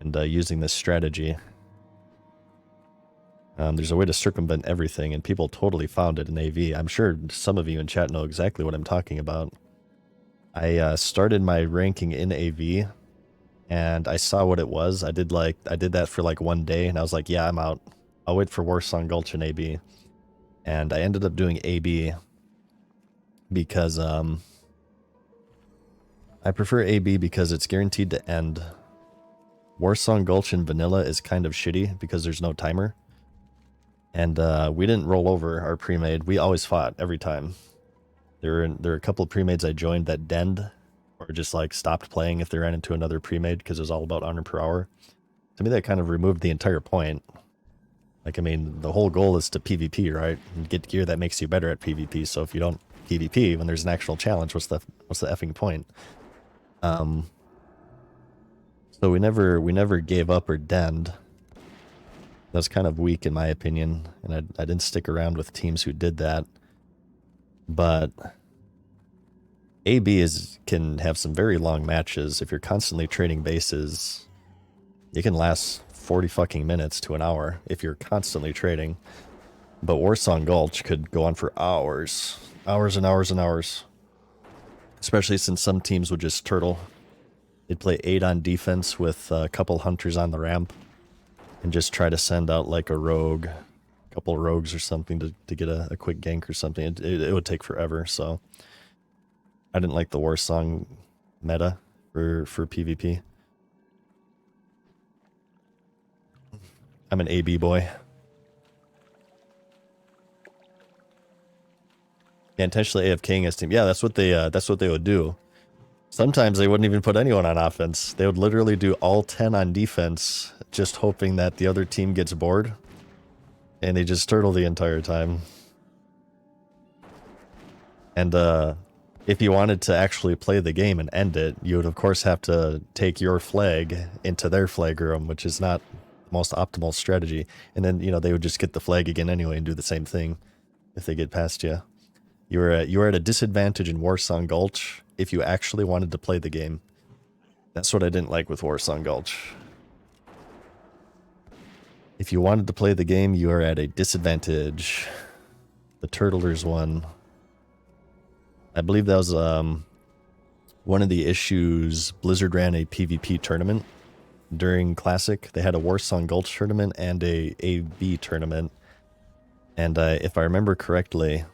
and using this strategy. There's a way to circumvent everything, and people totally found it in AV. I'm sure some of you in chat know exactly what I'm talking about. I started my ranking in AV, and I saw what it was. I did that for like one day, and I was like, yeah, I'm out. I'll wait for Warsong Gulch and AB. And I ended up doing AB because I prefer AB because it's guaranteed to end. Warsong Gulch and Vanilla is kind of shitty because there's no timer. And we didn't roll over our pre-made. We always fought every time. There are a couple of pre-mades I joined that denned or just like stopped playing if they ran into another pre-made because it was all about honor per hour. To me, that kind of removed the entire point. Like, I mean, the whole goal is to PvP, right? And get gear that makes you better at PvP. So if you don't PvP when there's an actual challenge, what's the effing point? So we never gave up or denned. That's kind of weak in my opinion, and I didn't stick around with teams who did that. But AB can have some very long matches. If you're constantly trading bases, it can last 40 fucking minutes to an hour if you're constantly trading. But Warsong Gulch could go on for hours. Hours and hours and hours. Especially since some teams would just turtle. They'd play 8 on defense with a couple hunters on the ramp and just try to send out like a rogue, a couple rogues or something to get a quick gank or something. It would take forever, so I didn't like the Warsong meta for PvP. I'm an AB boy. Yeah, intentionally AFKing his team. Yeah, that's what they would do. Sometimes they wouldn't even put anyone on offense. They would literally do all 10 on defense, just hoping that the other team gets bored. And they just turtle the entire time. And if you wanted to actually play the game and end it, you would of course have to take your flag into their flag room, which is not the most optimal strategy. And then, you know, they would just get the flag again anyway and do the same thing if they get past you. You were at a disadvantage in Warsong Gulch if you actually wanted to play the game. That's what I didn't like with Warsong Gulch. If you wanted to play the game, you are at a disadvantage. The Turtlers won. I believe that was one of the issues. Blizzard ran a PvP tournament during Classic. They had a Warsong Gulch tournament and a AV tournament. And if I remember correctly,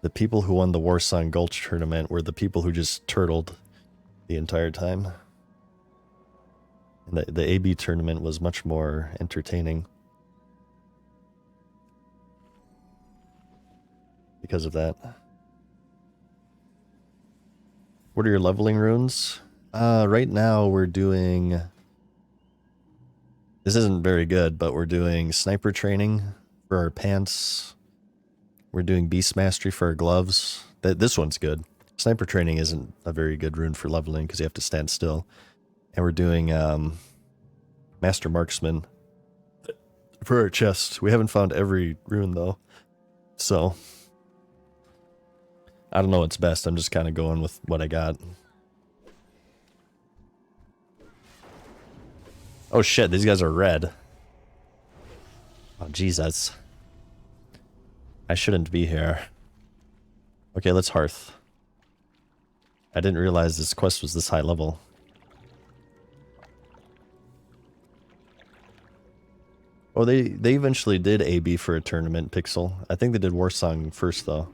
the people who won the Warsong Gulch tournament were the people who just turtled the entire time. And the AB tournament was much more entertaining because of that. What are your leveling runes? Right now we're doing... This isn't very good, but we're doing sniper training for our pants. We're doing beast mastery for our gloves. This one's good. Sniper training isn't a very good rune for leveling because you have to stand still. And we're doing master marksman for our chest. We haven't found every rune though. So I don't know what's best. I'm just kind of going with what I got. Oh shit, these guys are red. Oh Jesus. I shouldn't be here. Okay, let's hearth. I didn't realize this quest was this high level. Oh, they eventually did AB for a tournament, Pixel. I think they did Warsong first, though.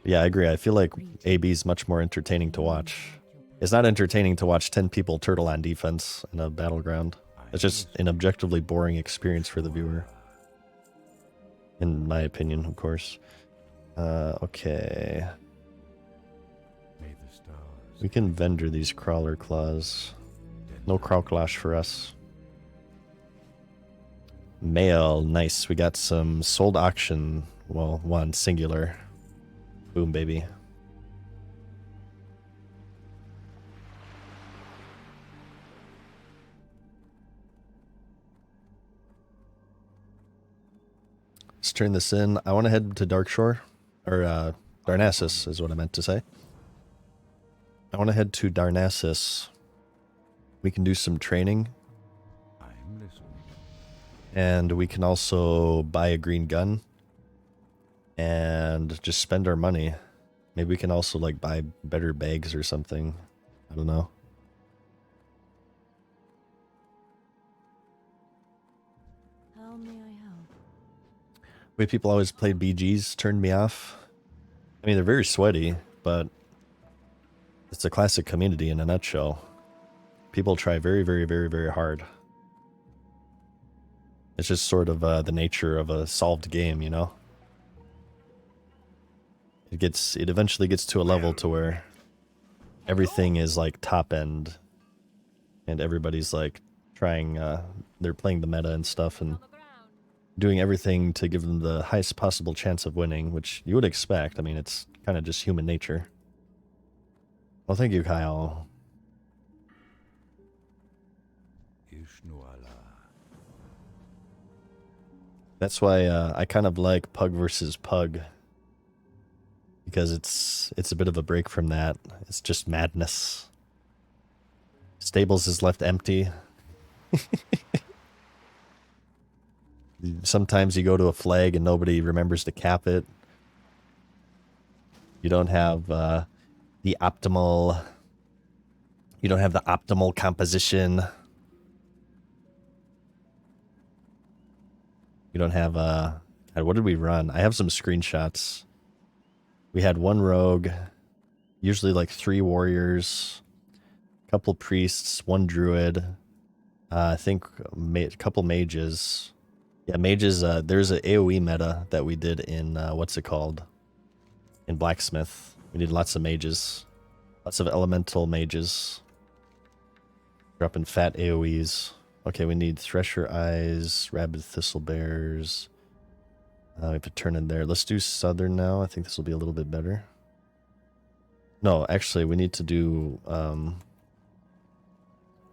Yeah, I agree. I feel like AB is much more entertaining to watch. It's not entertaining to watch 10 people turtle on defense in a battleground. It's just an objectively boring experience for the viewer. In my opinion, of course. Okay. We can vendor these crawler claws. No crowclash for us. Mail, nice. We got some sold auction. Well, one singular. Boom, baby. Let's turn this in. I want to head to Darkshore. Or, Darnassus is what I meant to say. I want to head to Darnassus. We can do some training. I'm listening. And we can also buy a green gun. And just spend our money. Maybe we can also, like, buy better bags or something. I don't know. How may I help? The way people always play BGs turned me off. I mean, they're very sweaty, but it's a classic community in a nutshell. People try very, very, very, very hard. It's just sort of the nature of a solved game, you know? It eventually gets to a level to where everything is like top end and everybody's like trying, they're playing the meta and stuff and doing everything to give them the highest possible chance of winning, which you would expect. I mean, it's kind of just human nature. Well, thank you, Kyle. That's why I kind of like Pug versus Pug. Because it's a bit of a break from that. It's just madness. Stables is left empty. Sometimes you go to a flag and nobody remembers to cap it. You don't have the optimal... You don't have the optimal composition. You don't have... God, what did we run? I have some screenshots. We had one rogue, usually like 3 warriors, a couple priests, 1 druid, I think a couple mages. Yeah, mages, there's an AoE meta that we did in, what's it called? In Blacksmith. We need lots of mages. Lots of elemental mages. Dropping fat AoEs. Okay, we need Thresher Eyes, Rabid Thistlebears. We have to turn in there. Let's do Southern now. I think this will be a little bit better. No, actually, we need to do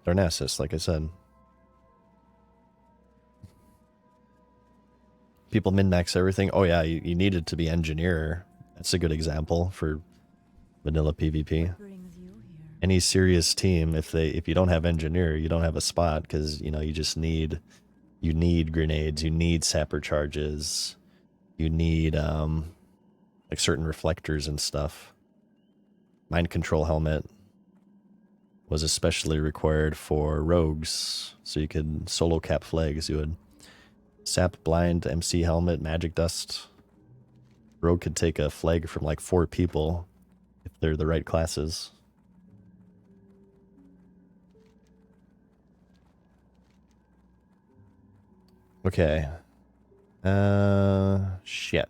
Darnassus, like I said. People min-max everything. Oh yeah, you needed to be Engineer. That's a good example for vanilla PvP. Brings you here. Any serious team, if you don't have Engineer, you don't have a spot, because you know you just need grenades, you need sapper charges. You need, like, certain reflectors and stuff. Mind control helmet was especially required for rogues, so you could solo cap flags. You would sap, blind, MC helmet, magic dust. Rogue could take a flag from, like, 4 people if they're the right classes. Okay. Shit.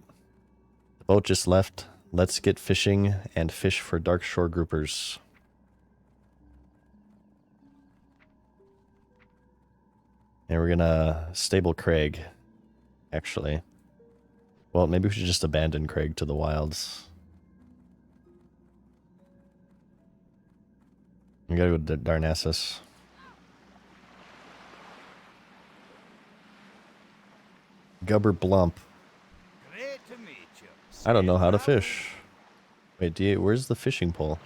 The boat just left. Let's get fishing and fish for Darkshore groupers. And we're gonna stable Craig, actually. Well, maybe we should just abandon Craig to the wilds. We gotta go to Darnassus. Gubber Blump. Great to meet you. I don't know how to fish. Wait, where's the fishing pole?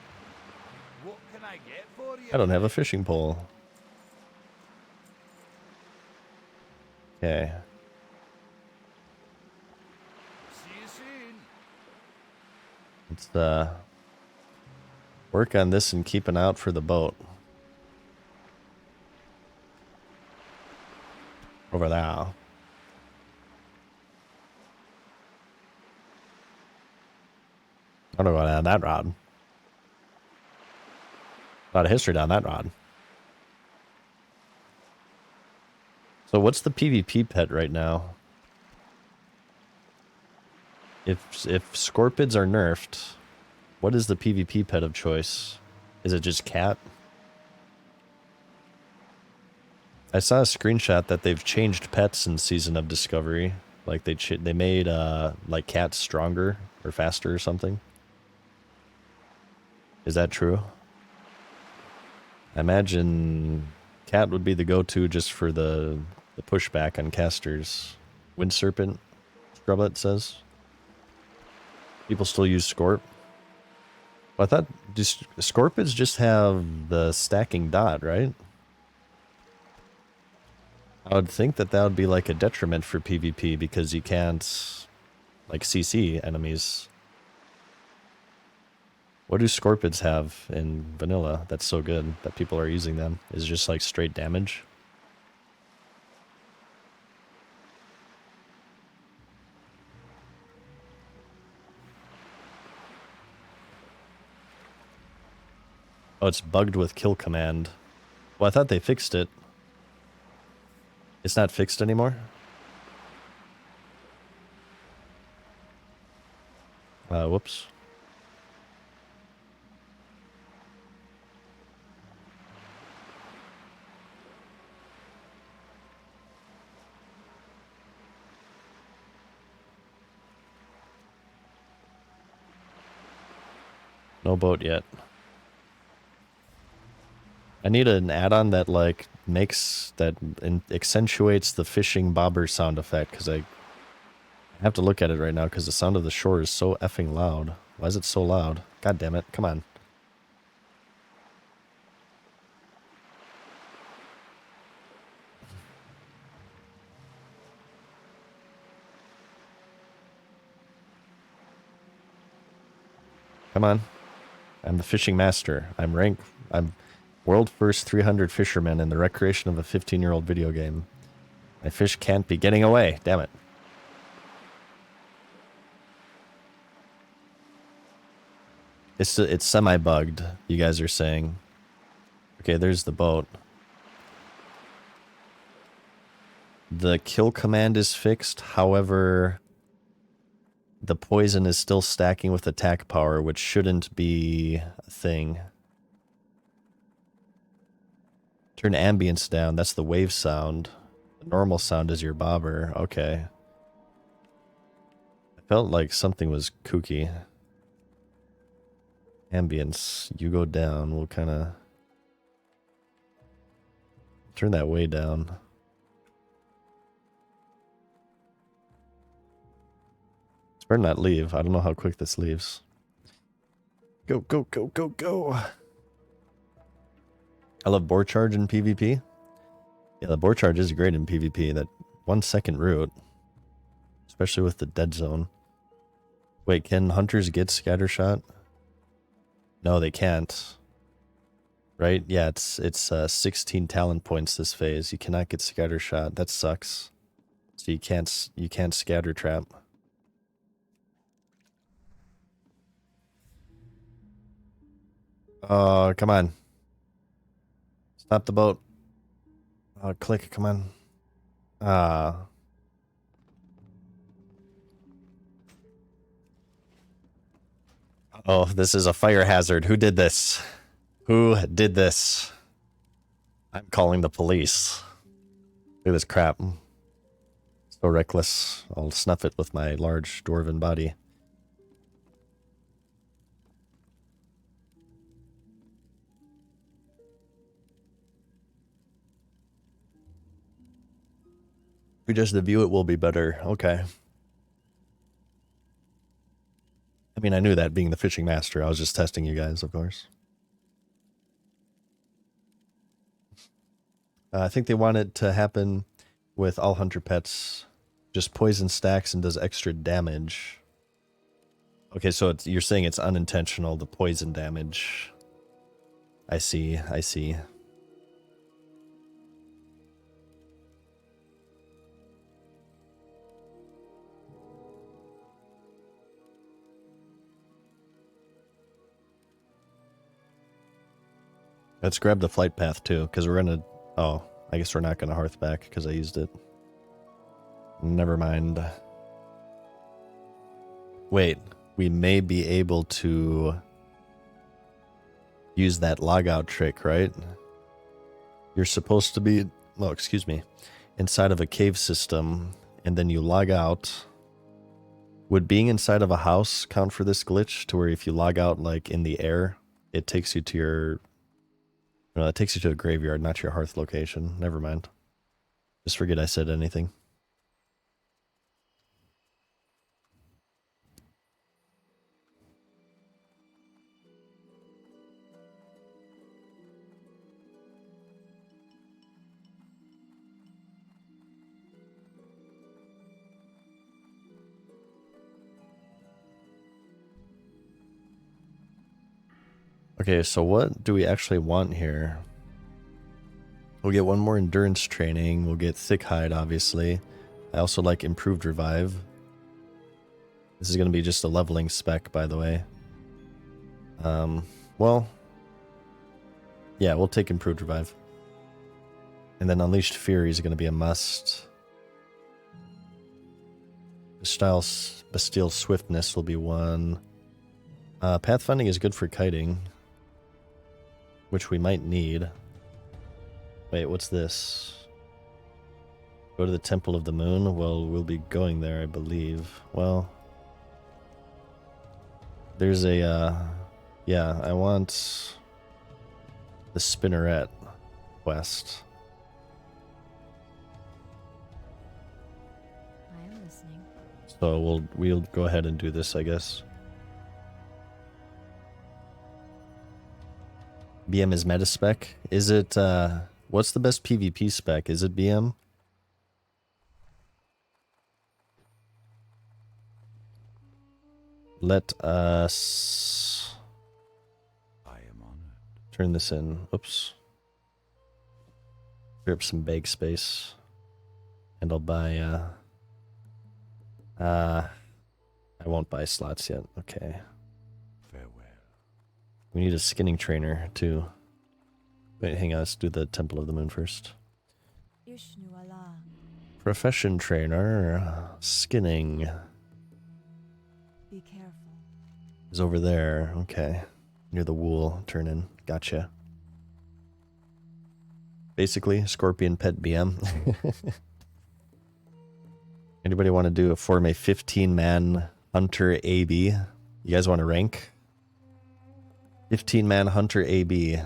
What can I get for you? I don't have a fishing pole. Okay. See you soon. Let's work on this and keep an eye out for the boat. Over there. I don't know down that rod. A lot of history down that rod. So what's the PvP pet right now? If Scorpids are nerfed, what is the PvP pet of choice? Is it just cat? I saw a screenshot that they've changed pets in Season of Discovery. Like they made like cats stronger or faster or something. Is that true? I imagine cat would be the go-to just for the pushback on casters. Wind Serpent, Scrublet says. People still use Scorp. Well, I thought Scorpids just have the stacking dot, right? I would think that would be like a detriment for PvP because you can't like CC enemies. What do Scorpids have in vanilla that's so good that people are using them? Is it just like straight damage? Oh, it's bugged with kill command. Well, I thought they fixed it. It's not fixed anymore? Whoops. No boat yet. I need an add-on that like accentuates the fishing bobber sound effect because I have to look at it right now because the sound of the shore is so effing loud. Why is it so loud? God damn it! Come on. Come on. I'm the fishing master. I'm world first 300 fisherman in the recreation of a 15-year-old video game. My fish can't be getting away. Damn it. It's semi-bugged, you guys are saying. Okay, there's the boat. The kill command is fixed, however, the poison is still stacking with attack power, which shouldn't be a thing. Turn ambience down, that's the wave sound. The normal sound is your bobber, okay. I felt like something was kooky. Ambience, you go down, we'll kind of turn that way down. It's better not leave. I don't know how quick this leaves. Go, go, go, go, go. I love board charge in PvP. Yeah, the board charge is great in PvP. That 1 second route, especially with the dead zone. Wait, can hunters get scattershot? No, they can't. Right? Yeah, it's 16 talent points this phase. You cannot get scattershot. That sucks. So you can't scatter trap. Oh, come on. Stop the boat. Oh, click, come on. Ah. Oh, this is a fire hazard. Who did this? Who did this? I'm calling the police. Look at this crap. So reckless. I'll snuff it with my large dwarven body. If we just view it will be better. Okay. I mean, I knew that being the fishing master. I was just testing you guys, of course. I think they want it to happen with all hunter pets. Just poison stacks and does extra damage. Okay, so you're saying it's unintentional, the poison damage. I see, I see. Let's grab the flight path too, because we're gonna... Oh, I guess we're not gonna hearth back because I used it. Never mind. Wait, we may be able to use that logout trick, right? You're supposed to be... Well, excuse me. Inside of a cave system, and then you log out. Would being inside of a house count for this glitch? To where if you log out, like, in the air, it takes you to your... No, it takes you to a graveyard, not your hearth location. Never mind. Just forget I said anything. Okay, so what do we actually want here? We'll get one more endurance training. We'll get thick hide, obviously. I also like improved revive. This is going to be just a leveling spec, by the way. Well, yeah, we'll take improved revive. And then Unleashed Fury is going to be a must. Bastille Swiftness will be one. Pathfinding is good for kiting, which we might need. Wait, what's this? Go to the Temple of the Moon? Well, we'll be going there, I believe. Well, there's a, yeah, I want the Spinneret quest. I am listening. So we'll go ahead and do this, I guess. BM is meta spec. Is it, what's the best PvP spec? Is it BM? Let us I am honored. turn this in. Oops. Clear up some bag space. And I'll buy, I won't buy slots yet. Okay. Farewell. We need a skinning trainer, too. Wait, hang on. Let's do the Temple of the Moon first. Ishnu Allah. Profession trainer. Skinning Be careful. is over there. Okay. Near the wool. Turn in. Gotcha. Basically, Scorpion Pet BM. Anybody want to form a 15-man Hunter AB? You guys want to rank? 15-man Hunter AB.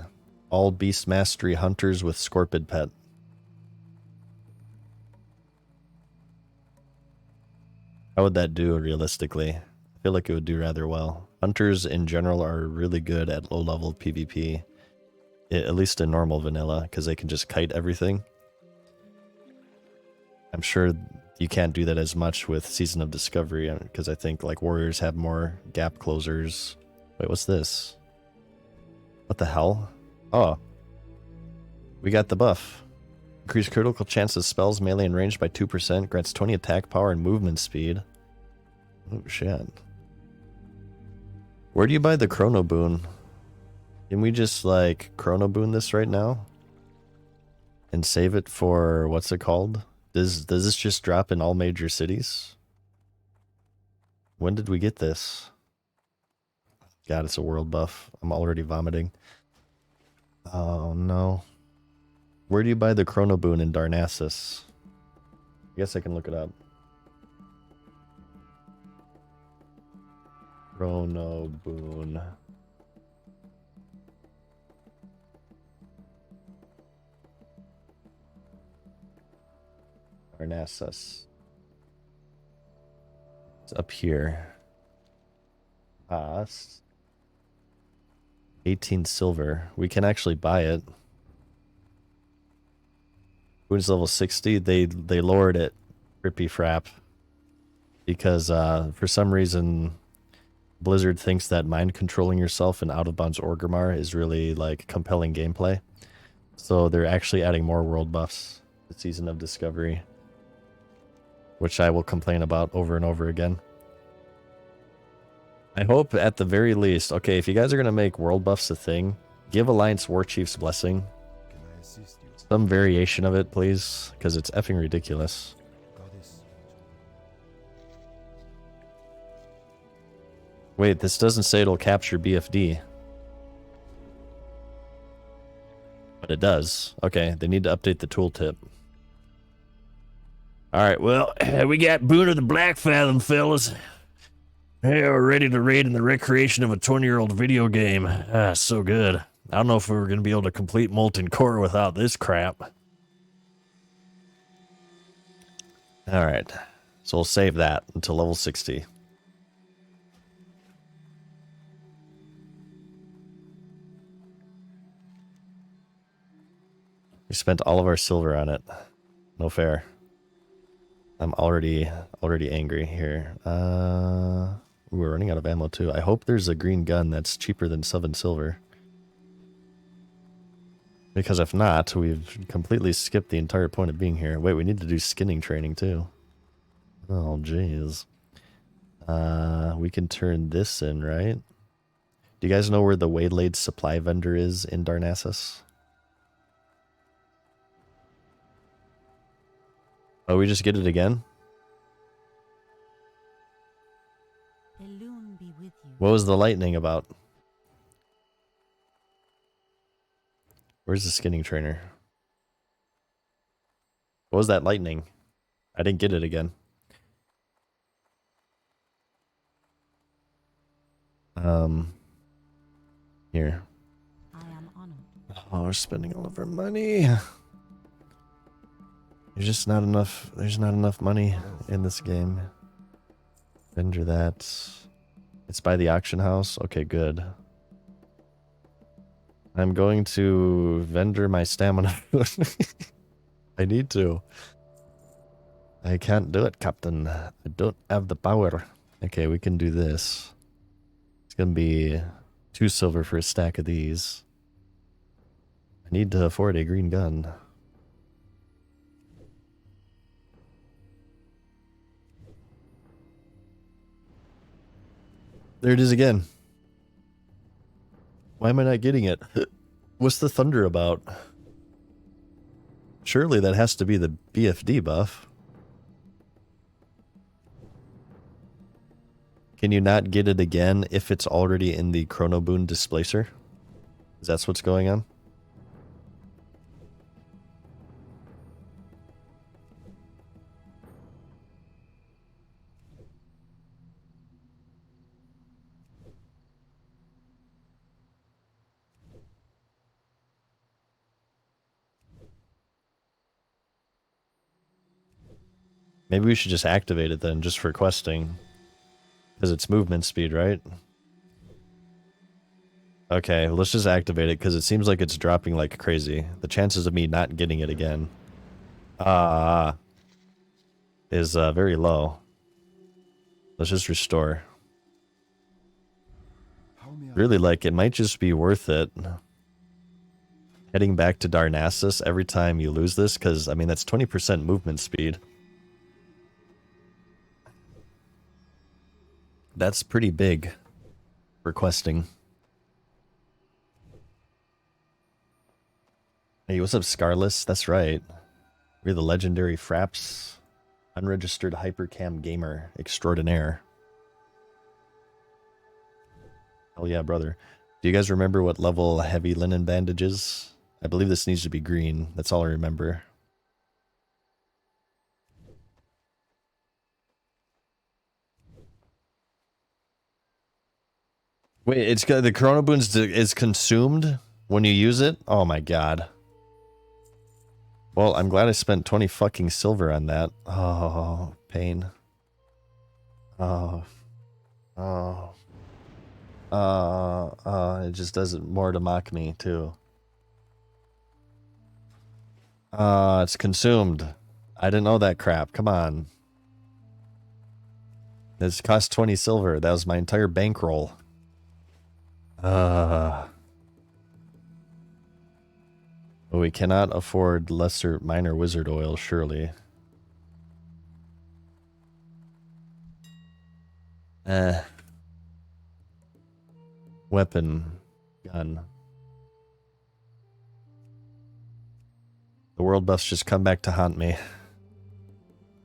All Beast Mastery Hunters with Scorpid Pet. How would that do realistically? I feel like it would do rather well. Hunters in general are really good at low-level PvP. At least in normal vanilla, because they can just kite everything. I'm sure you can't do that as much with Season of Discovery, because I think like warriors have more gap closers. Wait, what's this? What the hell? Oh. We got the buff. Increase critical chance of spells melee and range by 2%. Grants 20 attack power and movement speed. Oh, shit. Where do you buy the Chrono Boon? Can we just, like, Chrono Boon this right now? And save it for, what's it called? Does this just drop in all major cities? When did we get this? God, it's a world buff. I'm already vomiting. Oh, no. Where do you buy the Chrono Boon in Darnassus? I guess I can look it up. Chrono Boon. Darnassus. It's up here. cost 18 silver. We can actually buy it. Wounds level 60. They lowered it, Trippy Frap, because for some reason Blizzard thinks that mind controlling yourself in Out of Bounds Orgrimmar is really like compelling gameplay. So they're actually adding more world buffs to Season of Discovery, which I will complain about over and over again. I hope at the very least, okay, if you guys are going to make world buffs a thing, give Alliance Warchief's Blessing. Can I assist you? Some variation of it, please, because it's effing ridiculous. Goddess. Wait, this doesn't say it'll capture BFD. But it does. Okay, they need to update the tooltip. Alright, well, we got Boone of the Black Fathom, fellas. Hey, we're ready to raid in the recreation of a 20-year-old video game. Ah, so good. I don't know if we were going to be able to complete Molten Core without this crap. Alright, so we'll save that until level 60. We spent all of our silver on it. No fair. I'm already angry here. We're running out of ammo too. I hope there's a green gun that's cheaper than 7 silver. Because if not, we've completely skipped the entire point of being here. Wait, we need to do skinning training too. Oh, jeez. We can turn this in, right? Do you guys know where the waylaid supply vendor is in Darnassus? Oh, we just get it again? Elune be with you. What was the lightning about? Where's the skinning trainer? What was that lightning? I didn't get it again. Here. I am honored. Oh, we're spending all of our money. There's just not enough. There's not enough money in this game. Vendor that. It's by the auction house. Okay, good. I'm going to vendor my stamina. I need to. I can't do it, Captain. I don't have the power. Okay, we can do this. It's gonna be 2 silver for a stack of these. I need to afford a green gun. There it is again. Why am I not getting it? What's the thunder about? Surely that has to be the BFD buff. Can you not get it again if it's already in the Chrono Boon Displacer? Is that what's going on? Maybe we should just activate it then, just for questing. Because it's movement speed, right? Okay, let's just activate it, because it seems like it's dropping like crazy. The chances of me not getting it again is very low. Let's just restore. Really, like, it might just be worth it heading back to Darnassus every time you lose this, because, I mean, that's 20% movement speed. That's pretty big for questing. Hey, what's up, Scarless? That's right. We're the legendary Fraps, unregistered hypercam gamer extraordinaire. Hell yeah, brother. Do you guys remember what level heavy linen bandage is? I believe this needs to be green. That's all I remember. Wait, it's got the Chrono Boons is consumed when you use it? Oh my god. Well, I'm glad I spent 20 fucking silver on that. Oh, pain. Oh. Oh. It just does it more to mock me, too. It's consumed. I didn't know that crap. Come on. This cost 20 silver. That was my entire bankroll. But we cannot afford lesser minor wizard oil, surely. Weapon. Gun. The world buffs just come back to haunt me.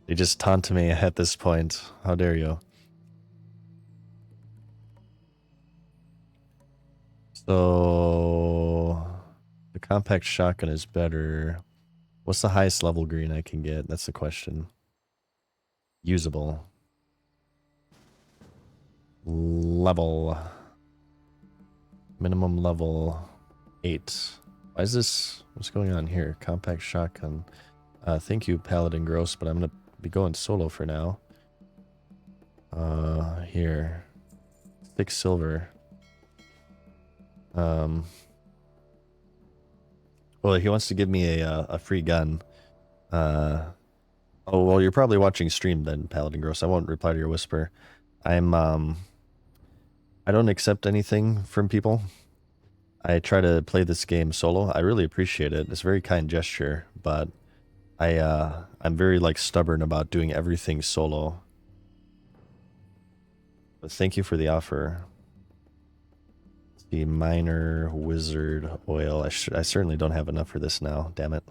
They just taunt me at this point. How dare you? So the compact shotgun is better. What's the highest level green I can get? That's the question. Usable. Level. Minimum level 8. Why is this? What's going on here? Compact shotgun. Thank you, Paladin Gross, but I'm gonna be going solo for now. Here. 6 silver. Well, he wants to give me a free gun. Oh, well, you're probably watching stream then, Paladin Gross. I won't reply to your whisper. I don't accept anything from people. I try to play this game solo. I really appreciate it. It's a very kind gesture, but I'm very like stubborn about doing everything solo. But thank you for the offer. The minor wizard oil. I certainly don't have enough for this now. Damn it.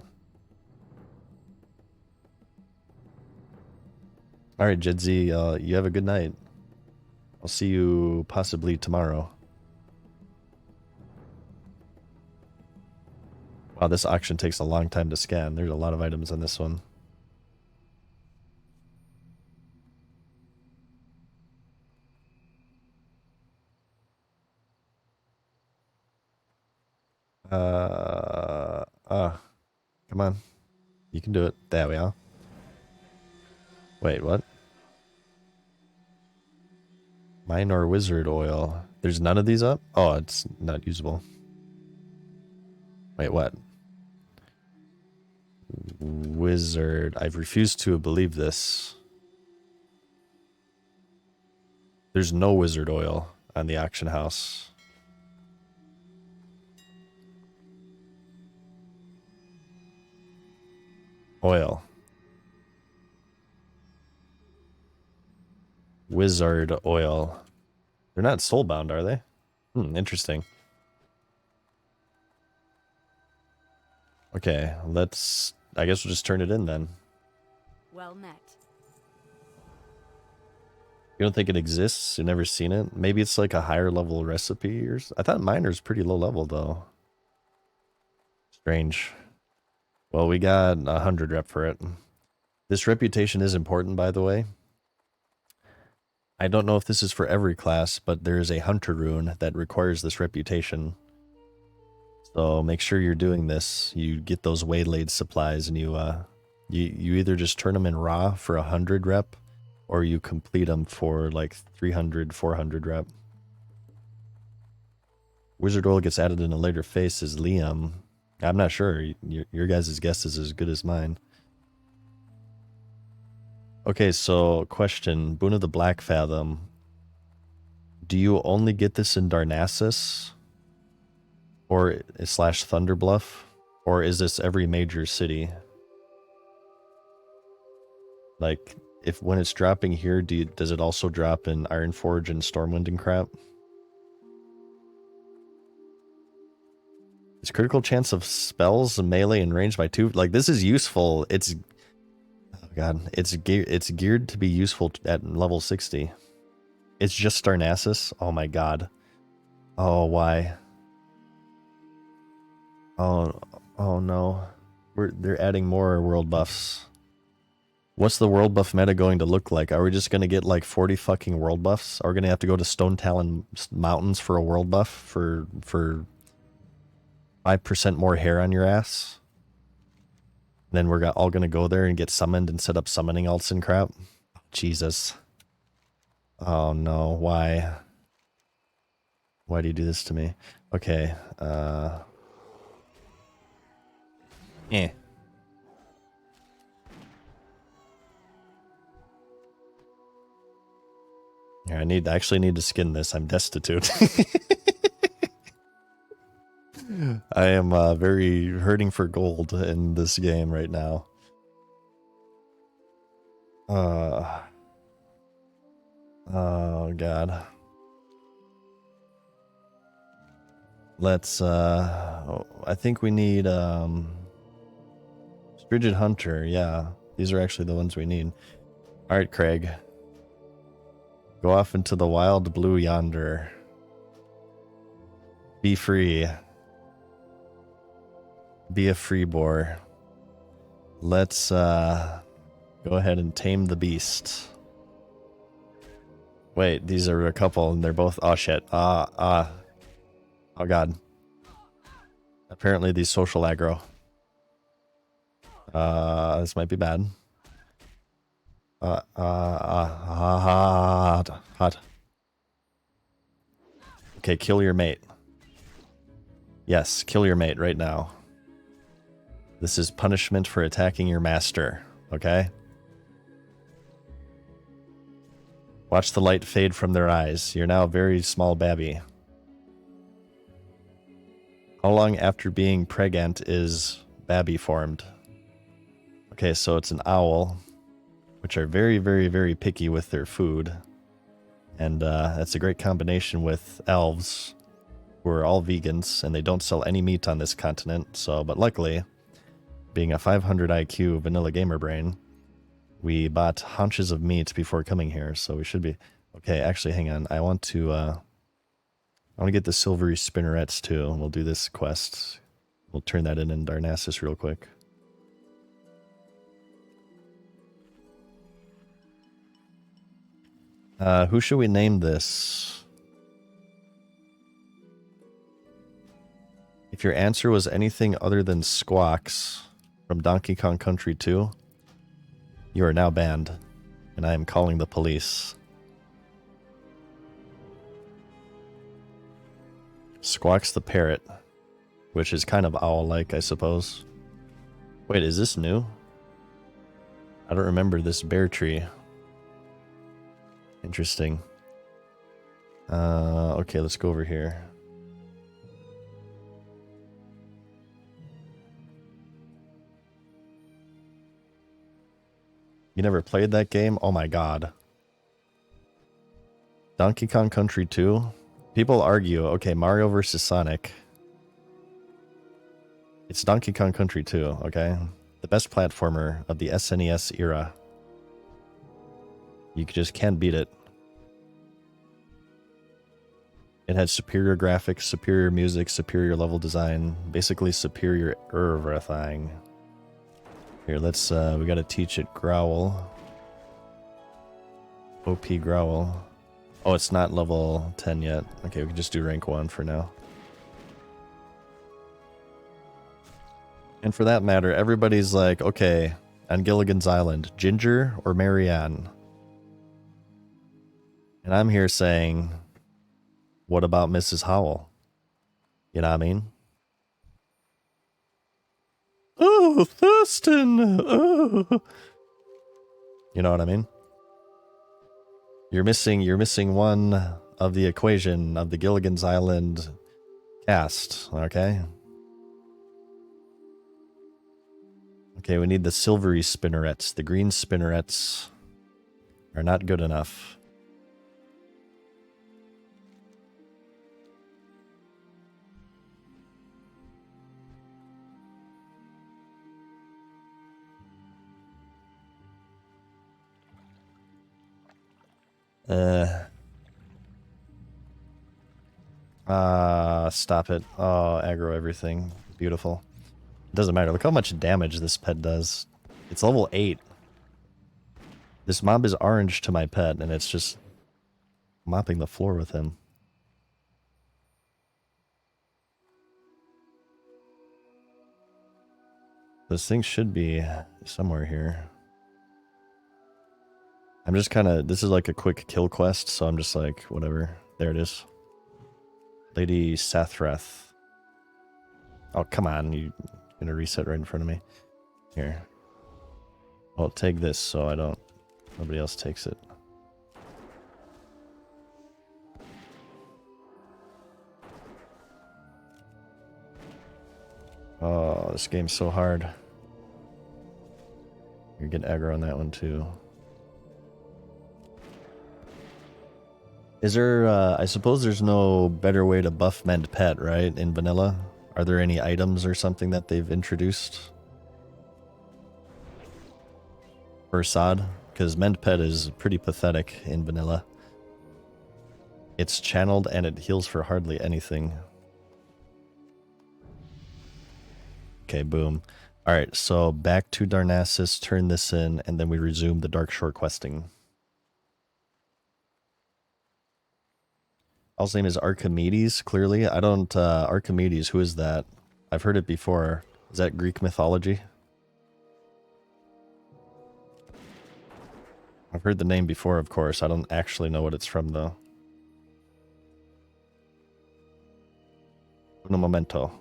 All right, Jedzi, you have a good night. I'll see you possibly tomorrow. Wow, this auction takes a long time to scan. There's a lot of items on this one. Come on. You can do it. There we are. Wait, what? Minor wizard oil. There's none of these up? Oh, it's not usable. Wait, what? Wizard. I've refused to believe this. There's no wizard oil on the auction house. Oil. Wizard oil. They're not soulbound, are they? Interesting. Okay, let's... I guess we'll just turn it in then. Well met. You don't think it exists? You've never seen it? Maybe it's like a higher level recipe or... I thought miner's pretty low level, though. Strange. Well, we got 100 rep for it. This reputation is important, by the way. I don't know if this is for every class, but there is a hunter rune that requires this reputation. So make sure you're doing this. You get those waylaid supplies, and you either just turn them in raw for 100 rep, or you complete them for like 300, 400 rep. Wizard oil gets added in a later phase, as Liam. I'm not sure. Your guys' guess is as good as mine. Okay, so question. Boon of the Black Fathom. Do you only get this in Darnassus? Or / Thunderbluff? Or is this every major city? Like, when it's dropping here, does it also drop in Ironforge and Stormwind and crap? It's critical chance of spells, melee, and range by 2. Like, this is useful. It's... Oh god. It's geared to be useful at level 60. It's just Darnassus? Oh my god. Oh, why? Oh no. They're adding more world buffs. What's the world buff meta going to look like? Are we just going to get like 40 fucking world buffs? Are we going to have to go to Stone Talon Mountains for a world buff for 5% more hair on your ass? Then we're all going to go there and get summoned and set up summoning alts and crap? Jesus. Oh no, why? Why do you do this to me? Okay. Eh. Here, I actually need to skin this. I'm destitute. I am very hurting for gold in this game right now. Oh god. Let's I think we need Strigid Hunter, yeah. These are actually the ones we need. Alright, Craig. Go off into the wild blue yonder. Be free. Be a free boar. Let's go ahead and tame the beast. Wait, these are a couple and they're both oh shit. Oh god. Apparently these social aggro. This might be bad. Hot. Okay, kill your mate. Yes, kill your mate right now. This is punishment for attacking your master, okay? Watch the light fade from their eyes. You're now a very small babby. How long after being pregnant is babby formed? Okay, so it's an owl, which are very, very, very picky with their food. And that's a great combination with elves, who are all vegans, and they don't sell any meat on this continent. So, but luckily, being a 500 IQ vanilla gamer brain, we bought haunches of meat before coming here, so we should be... Okay, actually, hang on. I want to get the silvery spinnerets, too. We'll do this quest. We'll turn that in Darnassus real quick. Who should we name this? If your answer was anything other than Squawks from Donkey Kong Country 2, you are now banned, and I am calling the police. Squawks the parrot, which is kind of owl-like, I suppose. Wait, is this new? I don't remember this bear tree. Interesting. Okay, let's go over here. You never played that game? Oh my god. Donkey Kong Country 2? People argue, okay, Mario vs. Sonic. It's Donkey Kong Country 2, okay? The best platformer of the SNES era. You just can't beat it. It had superior graphics, superior music, superior level design, basically superior everything. Here, let's, we gotta teach it Growl. OP Growl. Oh, it's not level 10 yet. Okay, we can just do rank 1 for now. And for that matter, everybody's like, okay, on Gilligan's Island, Ginger or Marianne? And I'm here saying, what about Mrs. Howell? You know what I mean? Oh, Thurston! Oh. You know what I mean? You're missing one of the equation of the Gilligan's Island cast, okay? Okay, we need the silvery spinnerets. The green spinnerets are not good enough. Stop it. Oh, aggro everything. Beautiful. It doesn't matter. Look how much damage this pet does. It's level 8. This mob is orange to my pet, and it's just mopping the floor with him. This thing should be somewhere here. I'm just kind of... This is like a quick kill quest, so I'm just like, whatever. There it is. Lady Sathreth. Oh, come on. You're going to reset right in front of me. Here. I'll take this so I don't... Nobody else takes it. Oh, this game's so hard. You get aggro on that one too. Is there, I suppose there's no better way to buff Mend Pet, right, in vanilla? Are there any items or something that they've introduced? For Sod? Because Mend Pet is pretty pathetic in vanilla. It's channeled and it heals for hardly anything. Okay, boom. Alright, so back to Darnassus, turn this in, and then we resume the Dark Shore questing. His name is Archimedes, clearly. I don't, Archimedes, who is that? I've heard it before. Is that Greek mythology? I've heard the name before, of course. I don't actually know what it's from, though. Un momento.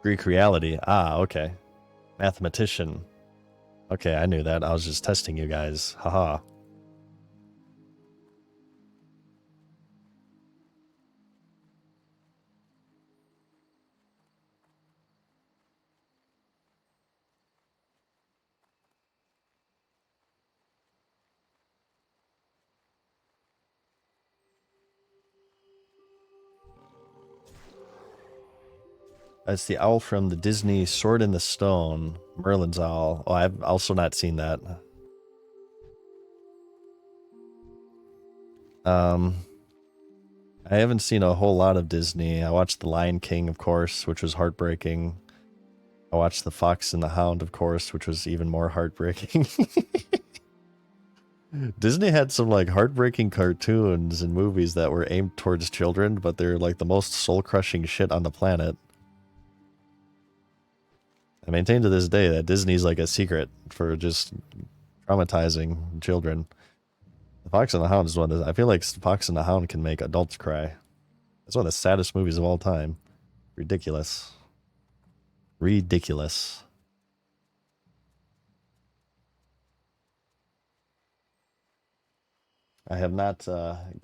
Greek reality. Ah, okay. Mathematician. Okay, I knew that. I was just testing you guys. Haha. That's the owl from the Disney Sword in the Stone. Merlin's owl. Oh, I've also not seen that. I haven't seen a whole lot of Disney. I watched The Lion King, of course, which was heartbreaking. I watched The Fox and the Hound, of course, which was even more heartbreaking. Disney had some like heartbreaking cartoons and movies that were aimed towards children, but they're like the most soul-crushing shit on the planet. I maintain to this day that Disney's like a secret for just traumatizing children. The Fox and the Hound is one of the, I feel like Fox and the Hound can make adults cry. It's one of the saddest movies of all time. Ridiculous. Ridiculous. I have not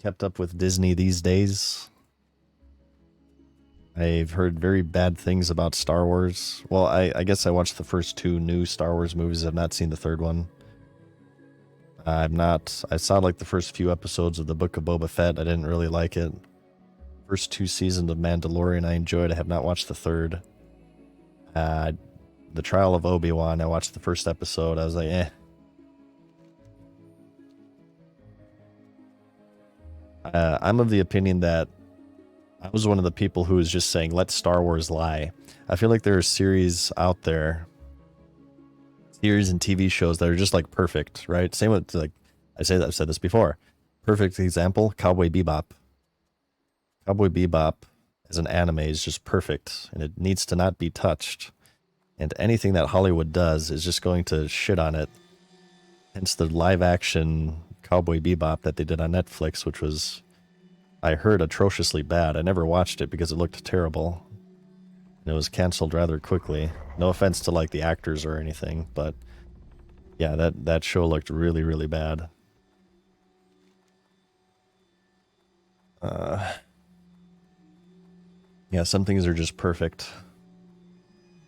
kept up with Disney these days. I've heard very bad things about Star Wars. Well, I guess I watched the first two new Star Wars movies. I've not seen the third one. I saw like the first few episodes of the Book of Boba Fett. I didn't really like it. First two seasons of Mandalorian I enjoyed. I have not watched the third. The Trial of Obi-Wan, I watched the first episode. I was like, eh. I'm of the opinion that I was one of the people who was just saying, let Star Wars lie. I feel like there are series out there, series and TV shows that are just like perfect, right? Same with like, I've said this before. Perfect example, Cowboy Bebop. Cowboy Bebop as an anime is just perfect, and it needs to not be touched. And anything that Hollywood does is just going to shit on it. Hence the live action Cowboy Bebop that they did on Netflix, which was, I heard, atrociously bad. I never watched it because it looked terrible. And it was canceled rather quickly. No offense to like the actors or anything, but yeah, that show looked really, really bad. Yeah, some things are just perfect.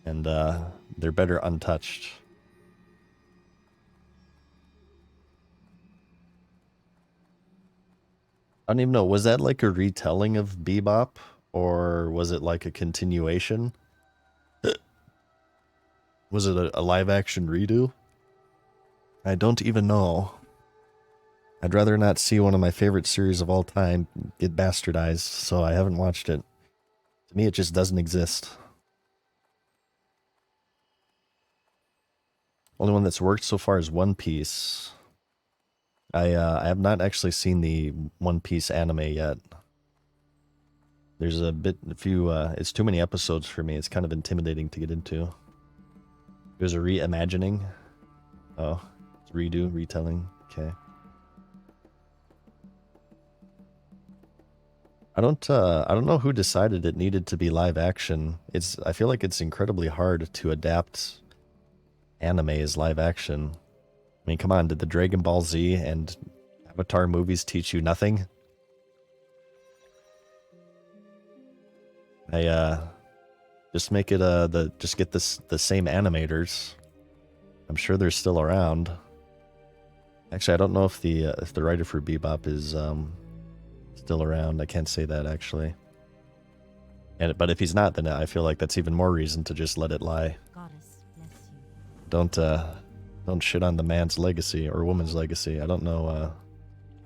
And they're better untouched. I don't even know, was that like a retelling of Bebop? Or was it like a continuation? Was it a live action redo? I don't even know. I'd rather not see one of my favorite series of all time get bastardized, so I haven't watched it. To me, it just doesn't exist. Only one that's worked so far is One Piece. I have not actually seen the One Piece anime yet. There's a few, it's too many episodes for me. It's kind of intimidating to get into. There's a reimagining. Oh, it's redo, retelling. Okay. I don't know who decided it needed to be live action. I feel like it's incredibly hard to adapt anime as live action. I mean, come on, did the Dragon Ball Z and Avatar movies teach you nothing? Just make it just get the same animators. I'm sure they're still around. Actually, I don't know if the writer for Bebop is still around. I can't say that actually. But if he's not, then I feel like that's even more reason to just let it lie. Goddess bless you. Don't shit on the man's legacy or woman's legacy. I don't know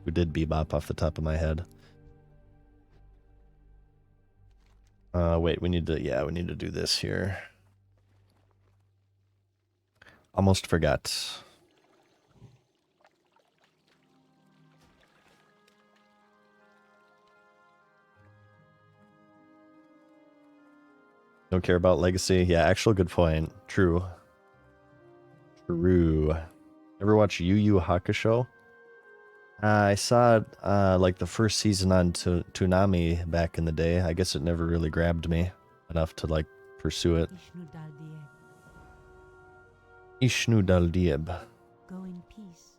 who did Bebop off the top of my head. Wait, we need to do this here. Almost forgot. Don't care about legacy? Yeah, actual good point. True. True. Ever watch Yu Yu Hakusho? I saw it, like the first season on Toonami back in the day. I guess it never really grabbed me enough to like pursue it. Ishnu Daldieb. Ishnu Daldieb. Go in peace.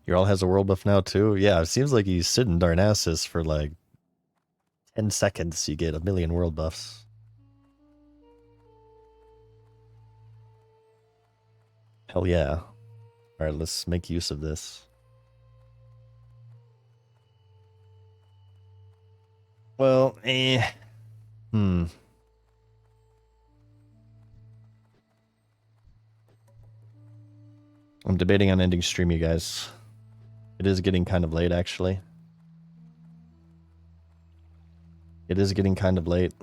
Your all has a world buff now too? Yeah, it seems like he's sitting Darnassus for like 10 seconds. You get 1,000,000 world buffs. Hell yeah. Alright, let's make use of this. Well, I'm debating on ending stream, you guys. It is getting kind of late, actually. It is getting kind of late.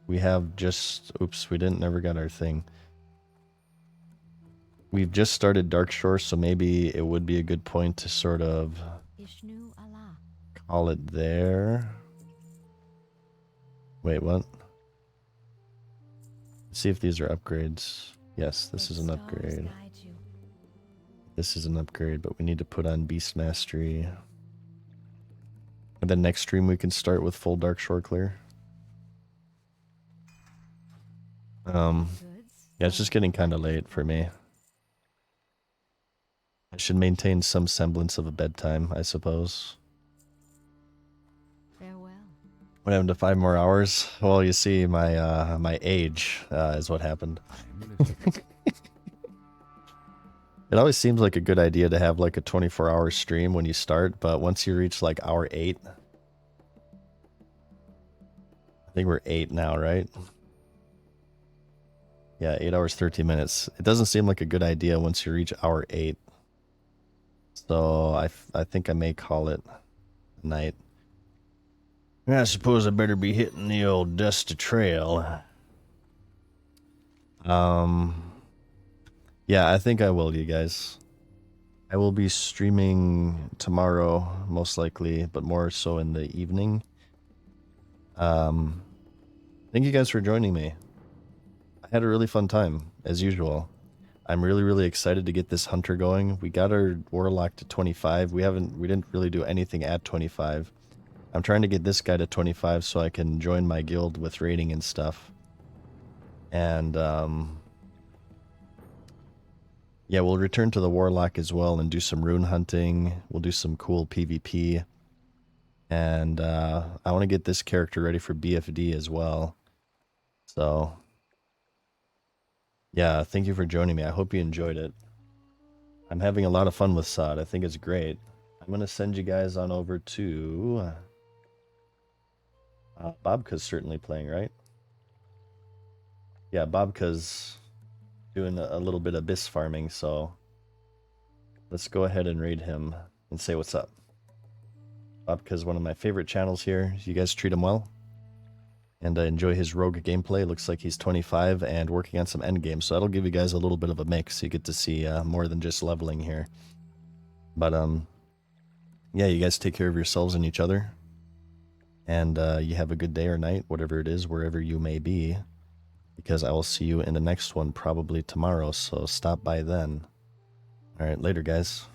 We have just... Oops, we never got our thing. We've just started Dark Shore, so maybe it would be a good point to sort of Ishnu Allah. call it there. Wait, what? See if these are upgrades. Yes, this is an upgrade. This is an upgrade, but we need to put on Beast Mastery. And then next stream we can start with full Dark Shore clear. Yeah, it's just getting kind of late for me. I should maintain some semblance of a bedtime, I suppose. Farewell. What happened to 5 more hours? Well, you see, my my age is what happened. It always seems like a good idea to have like a 24-hour stream when you start, but once you reach like hour 8, I think we're 8 now, right? Yeah, 8 hours, 13 minutes. It doesn't seem like a good idea once you reach hour 8. So I think I may call it night. I suppose I better be hitting the old dusty trail. Yeah, I think I will, you guys. I will be streaming tomorrow, most likely, but more so in the evening. Thank you guys for joining me. I had a really fun time, as usual. I'm really, really excited to get this hunter going. We got our warlock to 25. We didn't really do anything at 25. I'm trying to get this guy to 25 so I can join my guild with raiding and stuff. And, yeah, we'll return to the warlock as well and do some rune hunting. We'll do some cool PvP. And, I want to get this character ready for BFD as well. So, yeah, thank you for joining me. I hope you enjoyed it. I'm having a lot of fun with SOD. I think it's great. I'm going to send you guys on over to... Bobka's certainly playing, right? Yeah, Bobka's doing a little bit of Abyss farming, so let's go ahead and raid him and say what's up. Bobka's one of my favorite channels here. You guys treat him well? and enjoy his rogue gameplay. Looks like he's 25 and working on some end games, so that'll give you guys a little bit of a mix. You get to see more than just leveling here. But yeah, you guys take care of yourselves and each other, and you have a good day or night, whatever it is, wherever you may be, because I will see you in the next one probably tomorrow, so stop by then. All right, later, guys.